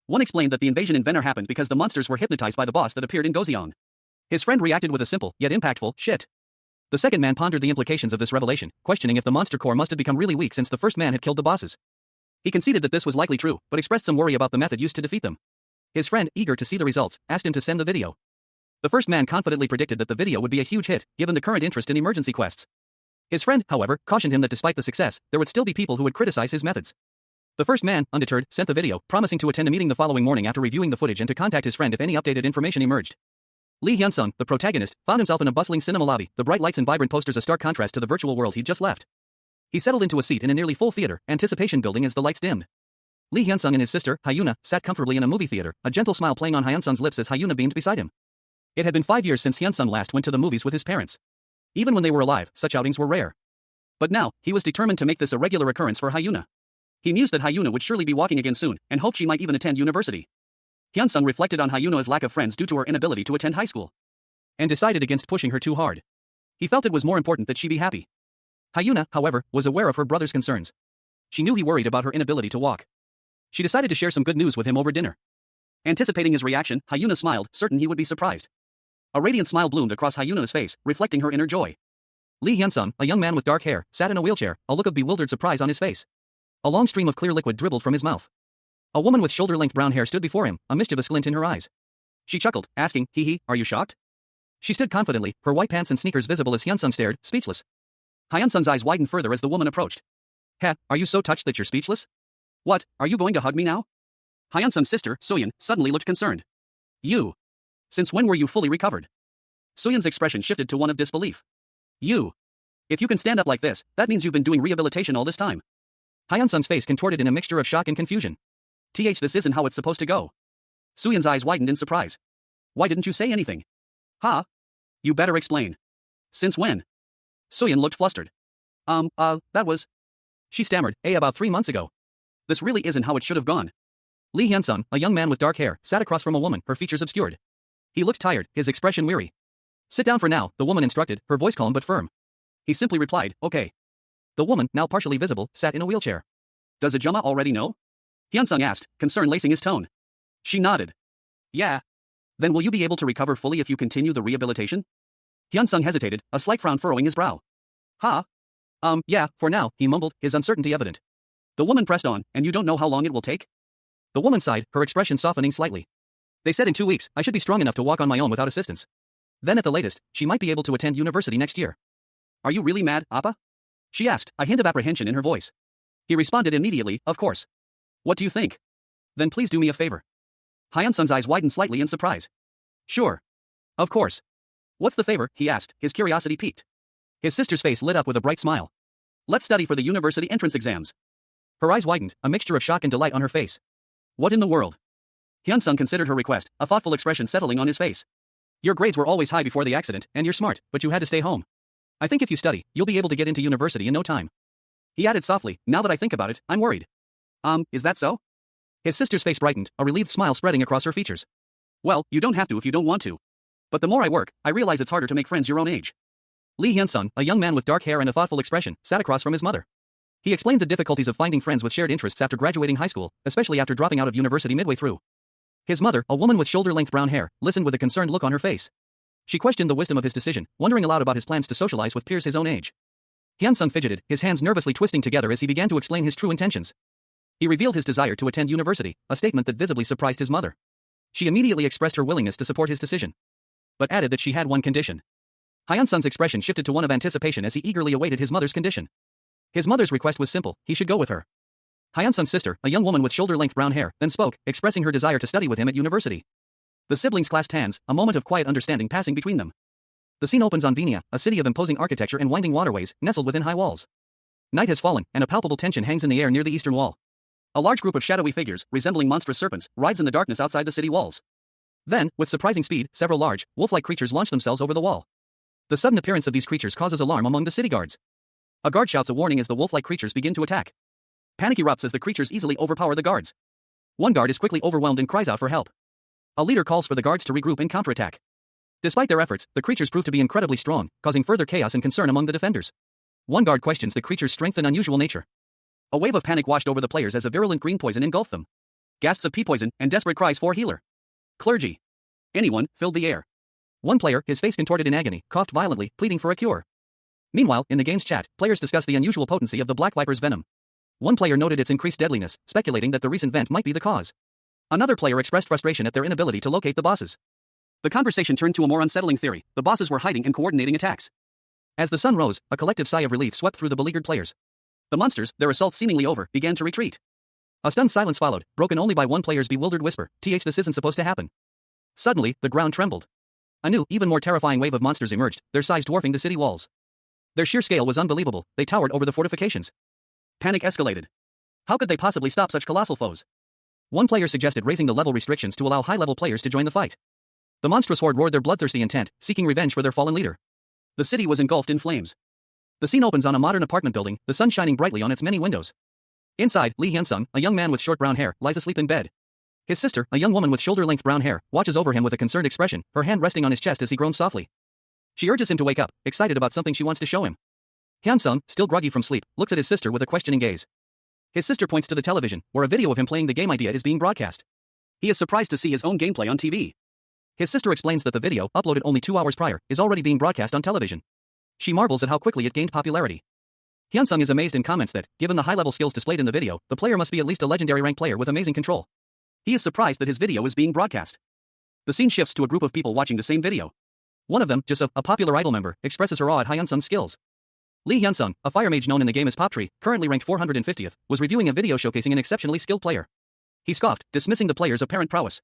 S1: One explained that the invasion in Venner happened because the monsters were hypnotized by the boss that appeared in Gozeong. His friend reacted with a simple, yet impactful, shit. The second man pondered the implications of this revelation, questioning if the monster core must have become really weak since the first man had killed the bosses. He conceded that this was likely true, but expressed some worry about the method used to defeat them. His friend, eager to see the results, asked him to send the video. The first man confidently predicted that the video would be a huge hit, given the current interest in emergency quests. His friend, however, cautioned him that despite the success, there would still be people who would criticize his methods. The first man, undeterred, sent the video, promising to attend a meeting the following morning after reviewing the footage and to contact his friend if any updated information emerged. Lee Hyunsung, the protagonist, found himself in a bustling cinema lobby, the bright lights and vibrant posters a stark contrast to the virtual world he'd just left. He settled into a seat in a nearly full theater, anticipation building as the lights dimmed. Lee Hyunsung and his sister, Hyuna, sat comfortably in a movie theater, a gentle smile playing on Hyunsung's lips as Hyuna beamed beside him. It had been 5 years since Hyunsung last went to the movies with his parents. Even when they were alive, such outings were rare. But now, he was determined to make this a regular occurrence for Hyuna. He mused that Hyuna would surely be walking again soon, and hoped she might even attend university. Hyunsung reflected on Hyuna's lack of friends due to her inability to attend high school, and decided against pushing her too hard. He felt it was more important that she be happy. Hyuna, however, was aware of her brother's concerns. She knew he worried about her inability to walk. She decided to share some good news with him over dinner. Anticipating his reaction, Hyuna smiled, certain he would be surprised. A radiant smile bloomed across Hyuna's face, reflecting her inner joy. Lee Hyunsung, a young man with dark hair, sat in a wheelchair, a look of bewildered surprise on his face. A long stream of clear liquid dribbled from his mouth. A woman with shoulder-length brown hair stood before him, a mischievous glint in her eyes. She chuckled, asking, "Hee hee, are you shocked?" She stood confidently, her white pants and sneakers visible as Hyunsung stared, speechless. Hyunsung's eyes widened further as the woman approached. "Ha, are you so touched that you're speechless? What, are you going to hug me now?" Hyunsung's sister, Soyeon, suddenly looked concerned. "You? Since when were you fully recovered?" Soyeon's expression shifted to one of disbelief. "You? If you can stand up like this, that means you've been doing rehabilitation all this time." Hyunsung's face contorted in a mixture of shock and confusion. This isn't how it's supposed to go." Soyeon's eyes widened in surprise. "Why didn't you say anything?" "Huh? You better explain. Since when?" Soyeon looked flustered. That was..." She stammered, about 3 months ago. "This really isn't how it should have gone." Lee Hyunsung, a young man with dark hair, sat across from a woman, her features obscured. He looked tired, his expression weary. "Sit down for now," the woman instructed, her voice calm but firm. He simply replied, "Okay." The woman, now partially visible, sat in a wheelchair. "Does Ajuma already know?" Hyunsung asked, concern lacing his tone. She nodded. "Yeah. Then will you be able to recover fully if you continue the rehabilitation?" Hyunsung hesitated, a slight frown furrowing his brow. "Huh? Yeah, for now," he mumbled, his uncertainty evident. The woman pressed on, "And you don't know how long it will take?" The woman sighed, her expression softening slightly. "They said in 2 weeks, I should be strong enough to walk on my own without assistance. Then at the latest, she might be able to attend university next year." "Are you really mad, Appa?" she asked, a hint of apprehension in her voice. He responded immediately, "Of course. What do you think?" "Then please do me a favor." Hyunsung's eyes widened slightly in surprise. "Sure. Of course. What's the favor?" he asked, his curiosity piqued. His sister's face lit up with a bright smile. "Let's study for the university entrance exams." Her eyes widened, a mixture of shock and delight on her face. "What in the world?" Hyunsung considered her request, a thoughtful expression settling on his face. "Your grades were always high before the accident, and you're smart, but you had to stay home. I think if you study, you'll be able to get into university in no time." He added softly, "Now that I think about it, I'm worried." Is that so?" His sister's face brightened, a relieved smile spreading across her features. "Well, you don't have to if you don't want to. But the more I work, I realize it's harder to make friends your own age." Lee Hyunsung, a young man with dark hair and a thoughtful expression, sat across from his mother. He explained the difficulties of finding friends with shared interests after graduating high school, especially after dropping out of university midway through. His mother, a woman with shoulder-length brown hair, listened with a concerned look on her face. She questioned the wisdom of his decision, wondering aloud about his plans to socialize with peers his own age. Hyunsung fidgeted, his hands nervously twisting together as he began to explain his true intentions. He revealed his desire to attend university, a statement that visibly surprised his mother. She immediately expressed her willingness to support his decision, but added that she had one condition. Hyun-sun's expression shifted to one of anticipation as he eagerly awaited his mother's condition. His mother's request was simple: he should go with her. Hyun-sun's sister, a young woman with shoulder-length brown hair, then spoke, expressing her desire to study with him at university. The siblings clasped hands, a moment of quiet understanding passing between them. The scene opens on Venia, a city of imposing architecture and winding waterways, nestled within high walls. Night has fallen, and a palpable tension hangs in the air near the eastern wall. A large group of shadowy figures, resembling monstrous serpents, rides in the darkness outside the city walls. Then, with surprising speed, several large, wolf-like creatures launch themselves over the wall. The sudden appearance of these creatures causes alarm among the city guards. A guard shouts a warning as the wolf-like creatures begin to attack. Panic erupts as the creatures easily overpower the guards. One guard is quickly overwhelmed and cries out for help. A leader calls for the guards to regroup and counterattack. Despite their efforts, the creatures prove to be incredibly strong, causing further chaos and concern among the defenders. One guard questions the creature's strength and unusual nature. A wave of panic washed over the players as a virulent green poison engulfed them. Gasps of pea poison and desperate cries for healer. Clergy. Anyone, filled the air. One player, his face contorted in agony, coughed violently, pleading for a cure. Meanwhile, in the game's chat, players discussed the unusual potency of the Black Viper's venom. One player noted its increased deadliness, speculating that the recent vent might be the cause. Another player expressed frustration at their inability to locate the bosses. The conversation turned to a more unsettling theory: the bosses were hiding and coordinating attacks. As the sun rose, a collective sigh of relief swept through the beleaguered players. The monsters, their assault seemingly over, began to retreat. A stunned silence followed, broken only by one player's bewildered whisper, "This isn't supposed to happen." Suddenly, the ground trembled. A new, even more terrifying wave of monsters emerged, their size dwarfing the city walls. Their sheer scale was unbelievable, they towered over the fortifications. Panic escalated. How could they possibly stop such colossal foes? One player suggested raising the level restrictions to allow high-level players to join the fight. The monstrous horde roared their bloodthirsty intent, seeking revenge for their fallen leader. The city was engulfed in flames. The scene opens on a modern apartment building, the sun shining brightly on its many windows. Inside, Lee Hyun-sung, a young man with short brown hair, lies asleep in bed. His sister, a young woman with shoulder-length brown hair, watches over him with a concerned expression, her hand resting on his chest as he groans softly. She urges him to wake up, excited about something she wants to show him. Hyun-sung, still groggy from sleep, looks at his sister with a questioning gaze. His sister points to the television, where a video of him playing the game idea is being broadcast. He is surprised to see his own gameplay on TV. His sister explains that the video, uploaded only 2 hours prior, is already being broadcast on television. She marvels at how quickly it gained popularity. Hyun-sung is amazed and comments that, given the high-level skills displayed in the video, the player must be at least a legendary rank player with amazing control. He is surprised that his video is being broadcast. The scene shifts to a group of people watching the same video. One of them, Jisoo, a popular idol member, expresses her awe at Hyun-sung's skills. Lee Hyun-sung, a fire mage known in the game as Poptree, currently ranked 450th, was reviewing a video showcasing an exceptionally skilled player. He scoffed, dismissing the player's apparent prowess.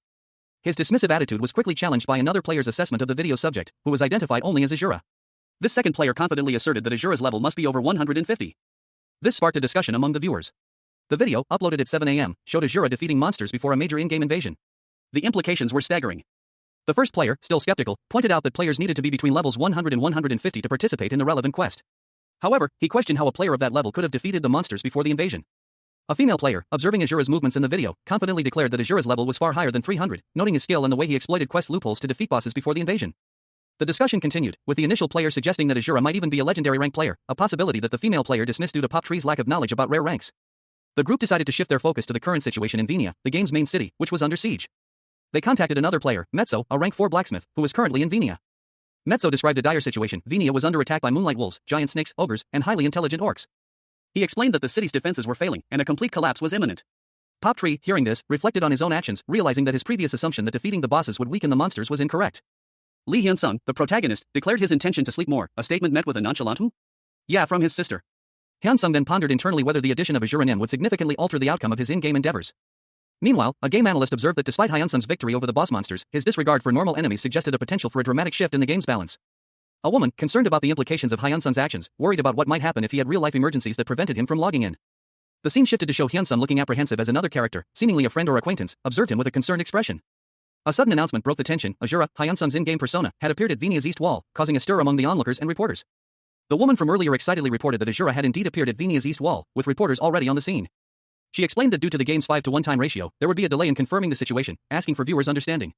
S1: His dismissive attitude was quickly challenged by another player's assessment of the video subject, who was identified only as Azura. This second player confidently asserted that Azura's level must be over 150. This sparked a discussion among the viewers. The video, uploaded at 7 a.m., showed Azura defeating monsters before a major in-game invasion. The implications were staggering. The first player, still skeptical, pointed out that players needed to be between levels 100 and 150 to participate in the relevant quest. However, he questioned how a player of that level could have defeated the monsters before the invasion. A female player, observing Azura's movements in the video, confidently declared that Azura's level was far higher than 300, noting his skill and the way he exploited quest loopholes to defeat bosses before the invasion. The discussion continued, with the initial player suggesting that Azura might even be a legendary rank player, a possibility that the female player dismissed due to Poptree's lack of knowledge about rare ranks. The group decided to shift their focus to the current situation in Venia, the game's main city, which was under siege. They contacted another player, Metso, a rank 4 blacksmith, who was currently in Venia. Metso described a dire situation: Venia was under attack by moonlight wolves, giant snakes, ogres, and highly intelligent orcs. He explained that the city's defenses were failing, and a complete collapse was imminent. Poptree, hearing this, reflected on his own actions, realizing that his previous assumption that defeating the bosses would weaken the monsters was incorrect. Lee Hyun-sung, the protagonist, declared his intention to sleep more, a statement met with a nonchalant "Hmm?" "Yeah" from his sister. Hyun-sung then pondered internally whether the addition of Azura Nim would significantly alter the outcome of his in-game endeavors. Meanwhile, a game analyst observed that despite Hyun-sung's victory over the boss monsters, his disregard for normal enemies suggested a potential for a dramatic shift in the game's balance. A woman, concerned about the implications of Hyun-sung's actions, worried about what might happen if he had real-life emergencies that prevented him from logging in. The scene shifted to show Hyun-sung looking apprehensive as another character, seemingly a friend or acquaintance, observed him with a concerned expression. A sudden announcement broke the tension: Azura, Hyun-sung's in-game persona, had appeared at Venia's east wall, causing a stir among the onlookers and reporters. The woman from earlier excitedly reported that Azura had indeed appeared at Venia's east wall, with reporters already on the scene. She explained that due to the game's 5-to-1 time ratio, there would be a delay in confirming the situation, asking for viewers' understanding.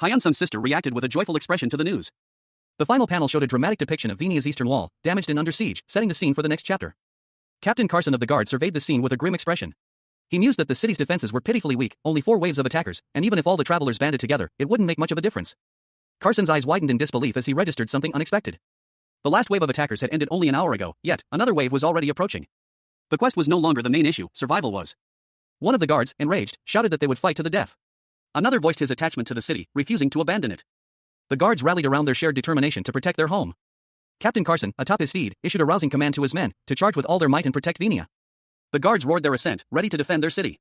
S1: Hyun-sung's sister reacted with a joyful expression to the news. The final panel showed a dramatic depiction of Venia's eastern wall, damaged and under siege, setting the scene for the next chapter. Captain Carson of the Guard surveyed the scene with a grim expression. He mused that the city's defenses were pitifully weak, only 4 waves of attackers, and even if all the travelers banded together, it wouldn't make much of a difference. Carson's eyes widened in disbelief as he registered something unexpected. The last wave of attackers had ended only an hour ago, yet another wave was already approaching. The quest was no longer the main issue, survival was. One of the guards, enraged, shouted that they would fight to the death. Another voiced his attachment to the city, refusing to abandon it. The guards rallied around their shared determination to protect their home. Captain Carson, atop his steed, issued a rousing command to his men to charge with all their might and protect Venia. The guards roared their assent, ready to defend their city.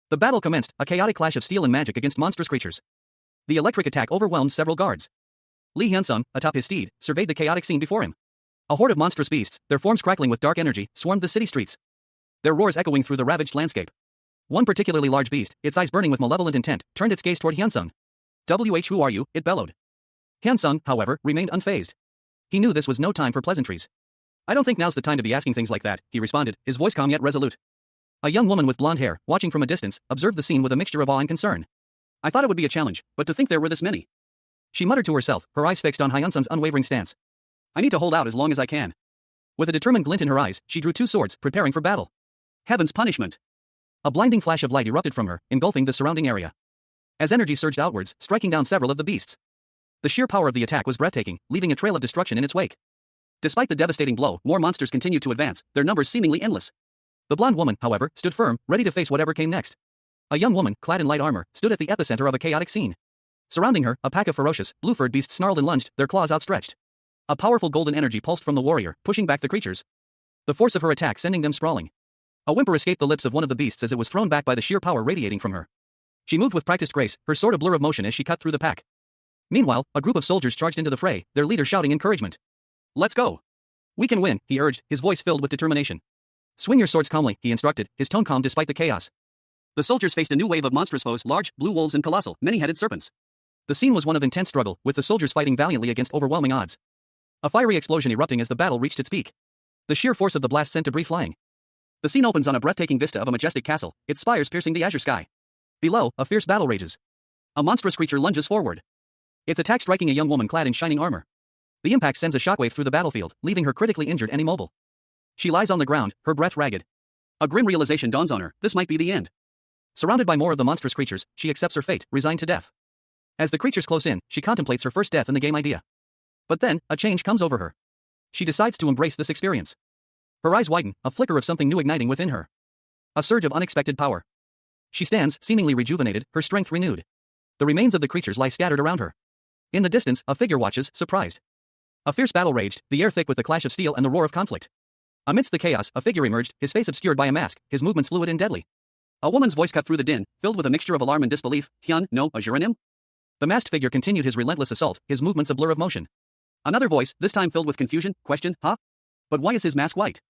S1: The battle commenced, a chaotic clash of steel and magic against monstrous creatures. The electric attack overwhelmed several guards. Lee Hyun-sung, atop his steed, surveyed the chaotic scene before him. A horde of monstrous beasts, their forms crackling with dark energy, swarmed the city streets. Their roars echoing through the ravaged landscape. One particularly large beast, its eyes burning with malevolent intent, turned its gaze toward Hyun-sung. Who are you? It bellowed. Hyun-sung, however, remained unfazed. He knew this was no time for pleasantries. I don't think now's the time to be asking things like that, he responded, his voice calm yet resolute. A young woman with blonde hair, watching from a distance, observed the scene with a mixture of awe and concern. I thought it would be a challenge, but to think there were this many. She muttered to herself, her eyes fixed on Hyun-sung's unwavering stance. I need to hold out as long as I can. With a determined glint in her eyes, she drew two swords, preparing for battle. Heaven's punishment! A blinding flash of light erupted from her, engulfing the surrounding area. As energy surged outwards, striking down several of the beasts. The sheer power of the attack was breathtaking, leaving a trail of destruction in its wake. Despite the devastating blow, more monsters continued to advance, their numbers seemingly endless. The blonde woman, however, stood firm, ready to face whatever came next. A young woman, clad in light armor, stood at the epicenter of a chaotic scene. Surrounding her, a pack of ferocious, blue-furred beasts snarled and lunged, their claws outstretched. A powerful golden energy pulsed from the warrior, pushing back the creatures. The force of her attack sending them sprawling. A whimper escaped the lips of one of the beasts as it was thrown back by the sheer power radiating from her. She moved with practiced grace, her sword a blur of motion as she cut through the pack. Meanwhile, a group of soldiers charged into the fray, their leader shouting encouragement. Let's go! We can win, he urged, his voice filled with determination. Swing your swords calmly, he instructed, his tone calm despite the chaos. The soldiers faced a new wave of monstrous foes, large, blue wolves and colossal, many-headed serpents. The scene was one of intense struggle, with the soldiers fighting valiantly against overwhelming odds. A fiery explosion erupting as the battle reached its peak. The sheer force of the blast sent debris flying. The scene opens on a breathtaking vista of a majestic castle, its spires piercing the azure sky. Below, a fierce battle rages. A monstrous creature lunges forward. Its attack striking a young woman clad in shining armor. The impact sends a shockwave through the battlefield, leaving her critically injured and immobile. She lies on the ground, her breath ragged. A grim realization dawns on her, this might be the end. Surrounded by more of the monstrous creatures, she accepts her fate, resigned to death. As the creatures close in, she contemplates her first death in the game idea. But then, a change comes over her. She decides to embrace this experience. Her eyes widen, a flicker of something new igniting within her. A surge of unexpected power. She stands, seemingly rejuvenated, her strength renewed. The remains of the creatures lie scattered around her. In the distance, a figure watches, surprised. A fierce battle raged, the air thick with the clash of steel and the roar of conflict. Amidst the chaos, a figure emerged, his face obscured by a mask, his movements fluid and deadly. A woman's voice cut through the din, filled with a mixture of alarm and disbelief. Hyun, no, a Juranim? The masked figure continued his relentless assault, his movements a blur of motion. Another voice, this time filled with confusion, questioned, huh? But why is his mask white?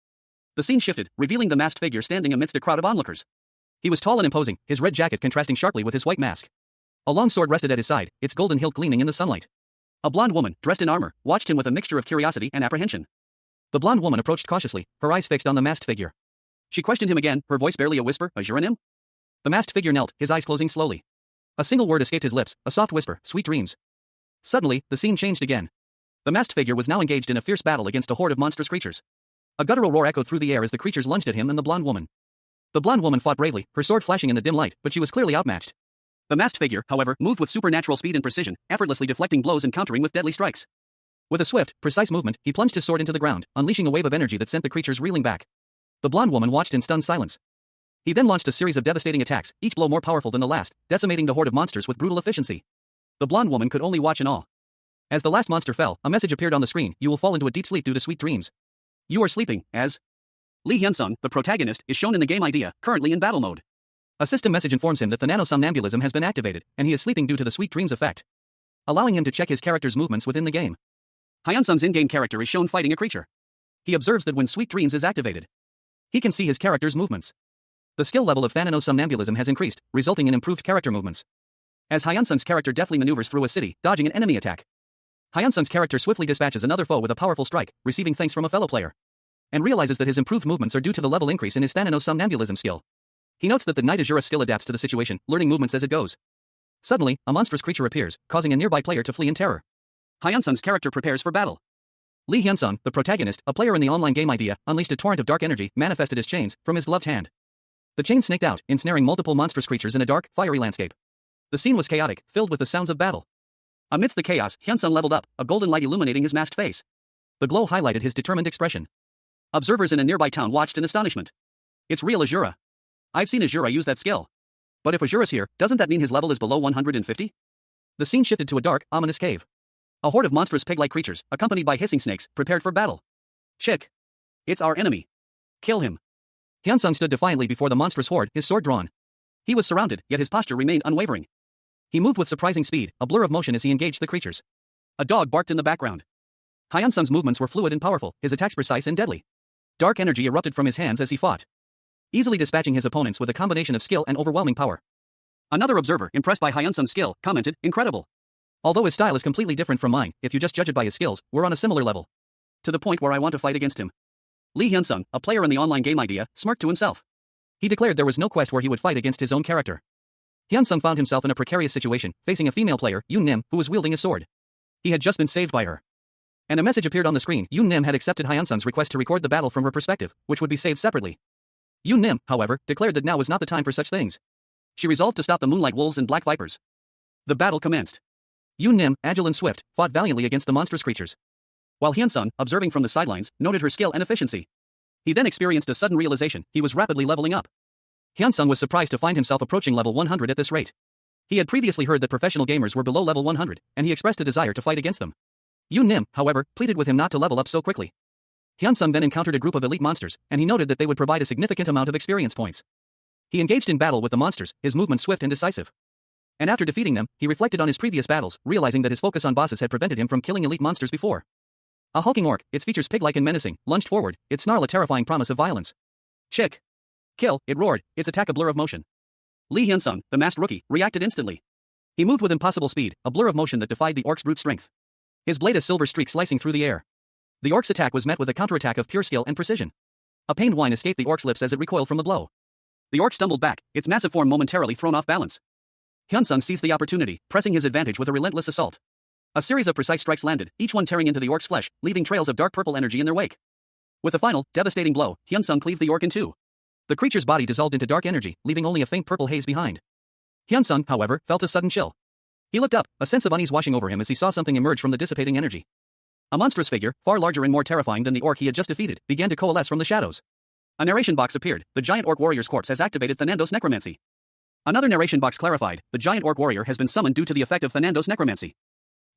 S1: The scene shifted, revealing the masked figure standing amidst a crowd of onlookers. He was tall and imposing, his red jacket contrasting sharply with his white mask. A long sword rested at his side, its golden hilt gleaming in the sunlight. A blonde woman, dressed in armor, watched him with a mixture of curiosity and apprehension. The blonde woman approached cautiously, her eyes fixed on the masked figure. She questioned him again, her voice barely a whisper, a Juranim? The masked figure knelt, his eyes closing slowly. A single word escaped his lips, a soft whisper, sweet dreams. Suddenly, the scene changed again. The masked figure was now engaged in a fierce battle against a horde of monstrous creatures. A guttural roar echoed through the air as the creatures lunged at him and the blonde woman. The blonde woman fought bravely, her sword flashing in the dim light, but she was clearly outmatched. The masked figure, however, moved with supernatural speed and precision, effortlessly deflecting blows and countering with deadly strikes. With a swift, precise movement, he plunged his sword into the ground, unleashing a wave of energy that sent the creatures reeling back. The blonde woman watched in stunned silence. He then launched a series of devastating attacks, each blow more powerful than the last, decimating the horde of monsters with brutal efficiency. The blonde woman could only watch in awe. As the last monster fell, a message appeared on the screen: you will fall into a deep sleep due to sweet dreams. You are sleeping, as Lee Hyun-sung, the protagonist, is shown in the game idea, currently in battle mode. A system message informs him that the nanosomnambulism has been activated, and he is sleeping due to the sweet dreams effect, allowing him to check his character's movements within the game. Hyun-sung's in-game character is shown fighting a creature. He observes that when sweet dreams is activated, he can see his character's movements. The skill level of nanosomnambulism has increased, resulting in improved character movements. As Hyun-sung's character deftly maneuvers through a city, dodging an enemy attack, Hyun-sung's character swiftly dispatches another foe with a powerful strike, receiving thanks from a fellow player, and realizes that his improved movements are due to the level increase in his nanosomnambulism skill. He notes that the Night Azura skill adapts to the situation, learning movements as it goes. Suddenly, a monstrous creature appears, causing a nearby player to flee in terror. Hyun-sung's character prepares for battle. Lee Hyun-sung, the protagonist, a player in the online game idea, unleashed a torrent of dark energy, manifested as chains, from his gloved hand. The chains snaked out, ensnaring multiple monstrous creatures in a dark, fiery landscape. The scene was chaotic, filled with the sounds of battle. Amidst the chaos, Hyun-sung leveled up, a golden light illuminating his masked face. The glow highlighted his determined expression. Observers in a nearby town watched in astonishment. It's real Azura. I've seen Azura use that skill. But if Azura's here, doesn't that mean his level is below 150? The scene shifted to a dark, ominous cave. A horde of monstrous pig-like creatures, accompanied by hissing snakes, prepared for battle. Chick. It's our enemy. Kill him. Hyunsung stood defiantly before the monstrous horde, his sword drawn. He was surrounded, yet his posture remained unwavering. He moved with surprising speed, a blur of motion as he engaged the creatures. A dog barked in the background. Hyunsung's movements were fluid and powerful, his attacks precise and deadly. Dark energy erupted from his hands as he fought, easily dispatching his opponents with a combination of skill and overwhelming power. Another observer, impressed by Hyunsung's skill, commented, "Incredible. Although his style is completely different from mine, if you just judge it by his skills, we're on a similar level. To the point where I want to fight against him." Lee Hyunsung, a player in the online game Idea, smirked to himself. He declared there was no quest where he would fight against his own character. Hyunsung found himself in a precarious situation, facing a female player, Yoon Nim, who was wielding a sword. He had just been saved by her. And a message appeared on the screen. Yoon Nim had accepted Hyunsung's request to record the battle from her perspective, which would be saved separately. Yoon Nim, however, declared that now was not the time for such things. She resolved to stop the Moonlight Wolves and Black Vipers. The battle commenced. Yoon Nim, agile and swift, fought valiantly against the monstrous creatures, while Hyunsung, observing from the sidelines, noted her skill and efficiency. He then experienced a sudden realization: he was rapidly leveling up. Hyunsung was surprised to find himself approaching level 100 at this rate. He had previously heard that professional gamers were below level 100, and he expressed a desire to fight against them. Yoon Nim, however, pleaded with him not to level up so quickly. Hyunsung then encountered a group of elite monsters, and he noted that they would provide a significant amount of experience points. He engaged in battle with the monsters, his movements swift and decisive. And after defeating them, he reflected on his previous battles, realizing that his focus on bosses had prevented him from killing elite monsters before. A hulking orc, its features pig-like and menacing, lunged forward, its snarl a terrifying promise of violence. Chick. Kill, it roared, its attack a blur of motion. Lee Hyunsung, the masked rookie, reacted instantly. He moved with impossible speed, a blur of motion that defied the orc's brute strength. His blade a silver streak slicing through the air. The orc's attack was met with a counterattack of pure skill and precision. A pained whine escaped the orc's lips as it recoiled from the blow. The orc stumbled back, its massive form momentarily thrown off balance. Hyunsung seized the opportunity, pressing his advantage with a relentless assault. A series of precise strikes landed, each one tearing into the orc's flesh, leaving trails of dark purple energy in their wake. With a final, devastating blow, Hyunsung cleaved the orc in two. The creature's body dissolved into dark energy, leaving only a faint purple haze behind. Hyunsung, however, felt a sudden chill. He looked up, a sense of unease washing over him as he saw something emerge from the dissipating energy. A monstrous figure, far larger and more terrifying than the orc he had just defeated, began to coalesce from the shadows. A narration box appeared: the giant orc warrior's corpse has activated Thanandos necromancy. Another narration box clarified: the giant orc warrior has been summoned due to the effect of Thanandos necromancy.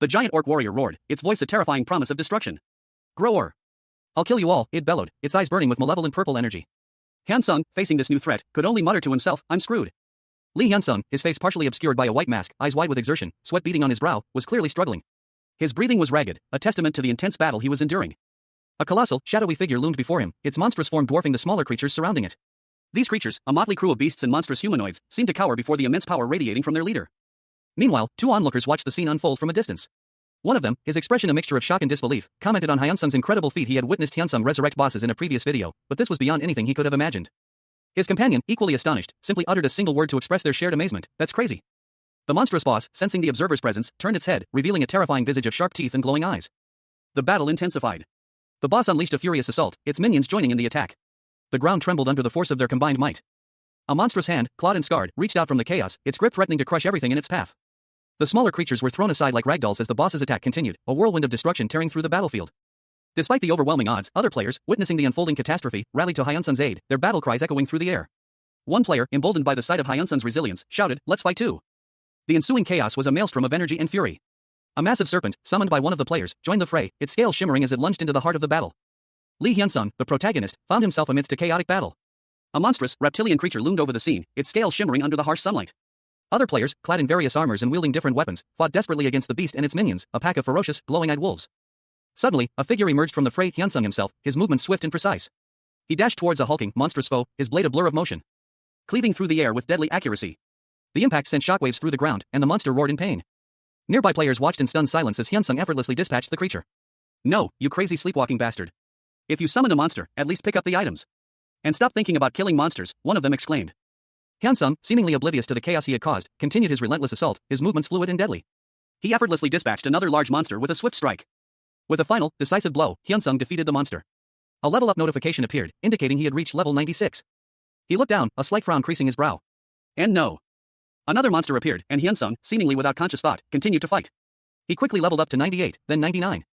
S1: The giant orc warrior roared, its voice a terrifying promise of destruction. Grower. I'll kill you all, it bellowed, its eyes burning with malevolent purple energy. Hyunsung, facing this new threat, could only mutter to himself, I'm screwed. Lee Hyunsung, his face partially obscured by a white mask, eyes wide with exertion, sweat beading on his brow, was clearly struggling. His breathing was ragged, a testament to the intense battle he was enduring. A colossal, shadowy figure loomed before him, its monstrous form dwarfing the smaller creatures surrounding it. These creatures, a motley crew of beasts and monstrous humanoids, seemed to cower before the immense power radiating from their leader. Meanwhile, two onlookers watched the scene unfold from a distance. One of them, his expression a mixture of shock and disbelief, commented on Hyunsung's incredible feat. He had witnessed Hyunsung resurrect bosses in a previous video, but this was beyond anything he could have imagined. His companion, equally astonished, simply uttered a single word to express their shared amazement: that's crazy. The monstrous boss, sensing the observer's presence, turned its head, revealing a terrifying visage of sharp teeth and glowing eyes. The battle intensified. The boss unleashed a furious assault, its minions joining in the attack. The ground trembled under the force of their combined might. A monstrous hand, clawed and scarred, reached out from the chaos, its grip threatening to crush everything in its path. The smaller creatures were thrown aside like ragdolls as the boss's attack continued, a whirlwind of destruction tearing through the battlefield. Despite the overwhelming odds, other players, witnessing the unfolding catastrophe, rallied to Hyunsung's aid, their battle cries echoing through the air. One player, emboldened by the sight of Hyunsung's resilience, shouted, "Let's fight too!" The ensuing chaos was a maelstrom of energy and fury. A massive serpent, summoned by one of the players, joined the fray, its scales shimmering as it lunged into the heart of the battle. Lee Hyunsung, the protagonist, found himself amidst a chaotic battle. A monstrous, reptilian creature loomed over the scene, its scales shimmering under the harsh sunlight. Other players, clad in various armors and wielding different weapons, fought desperately against the beast and its minions, a pack of ferocious, glowing-eyed wolves. Suddenly, a figure emerged from the fray: Hyunsung himself, his movements swift and precise. He dashed towards a hulking, monstrous foe, his blade a blur of motion, cleaving through the air with deadly accuracy. The impact sent shockwaves through the ground, and the monster roared in pain. Nearby players watched in stunned silence as Hyunsung effortlessly dispatched the creature. "No, you crazy sleepwalking bastard. If you summon a monster, at least pick up the items. And stop thinking about killing monsters," one of them exclaimed. Hyunsung, seemingly oblivious to the chaos he had caused, continued his relentless assault, his movements fluid and deadly. He effortlessly dispatched another large monster with a swift strike. With a final, decisive blow, Hyunsung defeated the monster. A level-up notification appeared, indicating he had reached level 96. He looked down, a slight frown creasing his brow. And no. Another monster appeared, and Hyunsung, seemingly without conscious thought, continued to fight. He quickly leveled up to 98, then 99.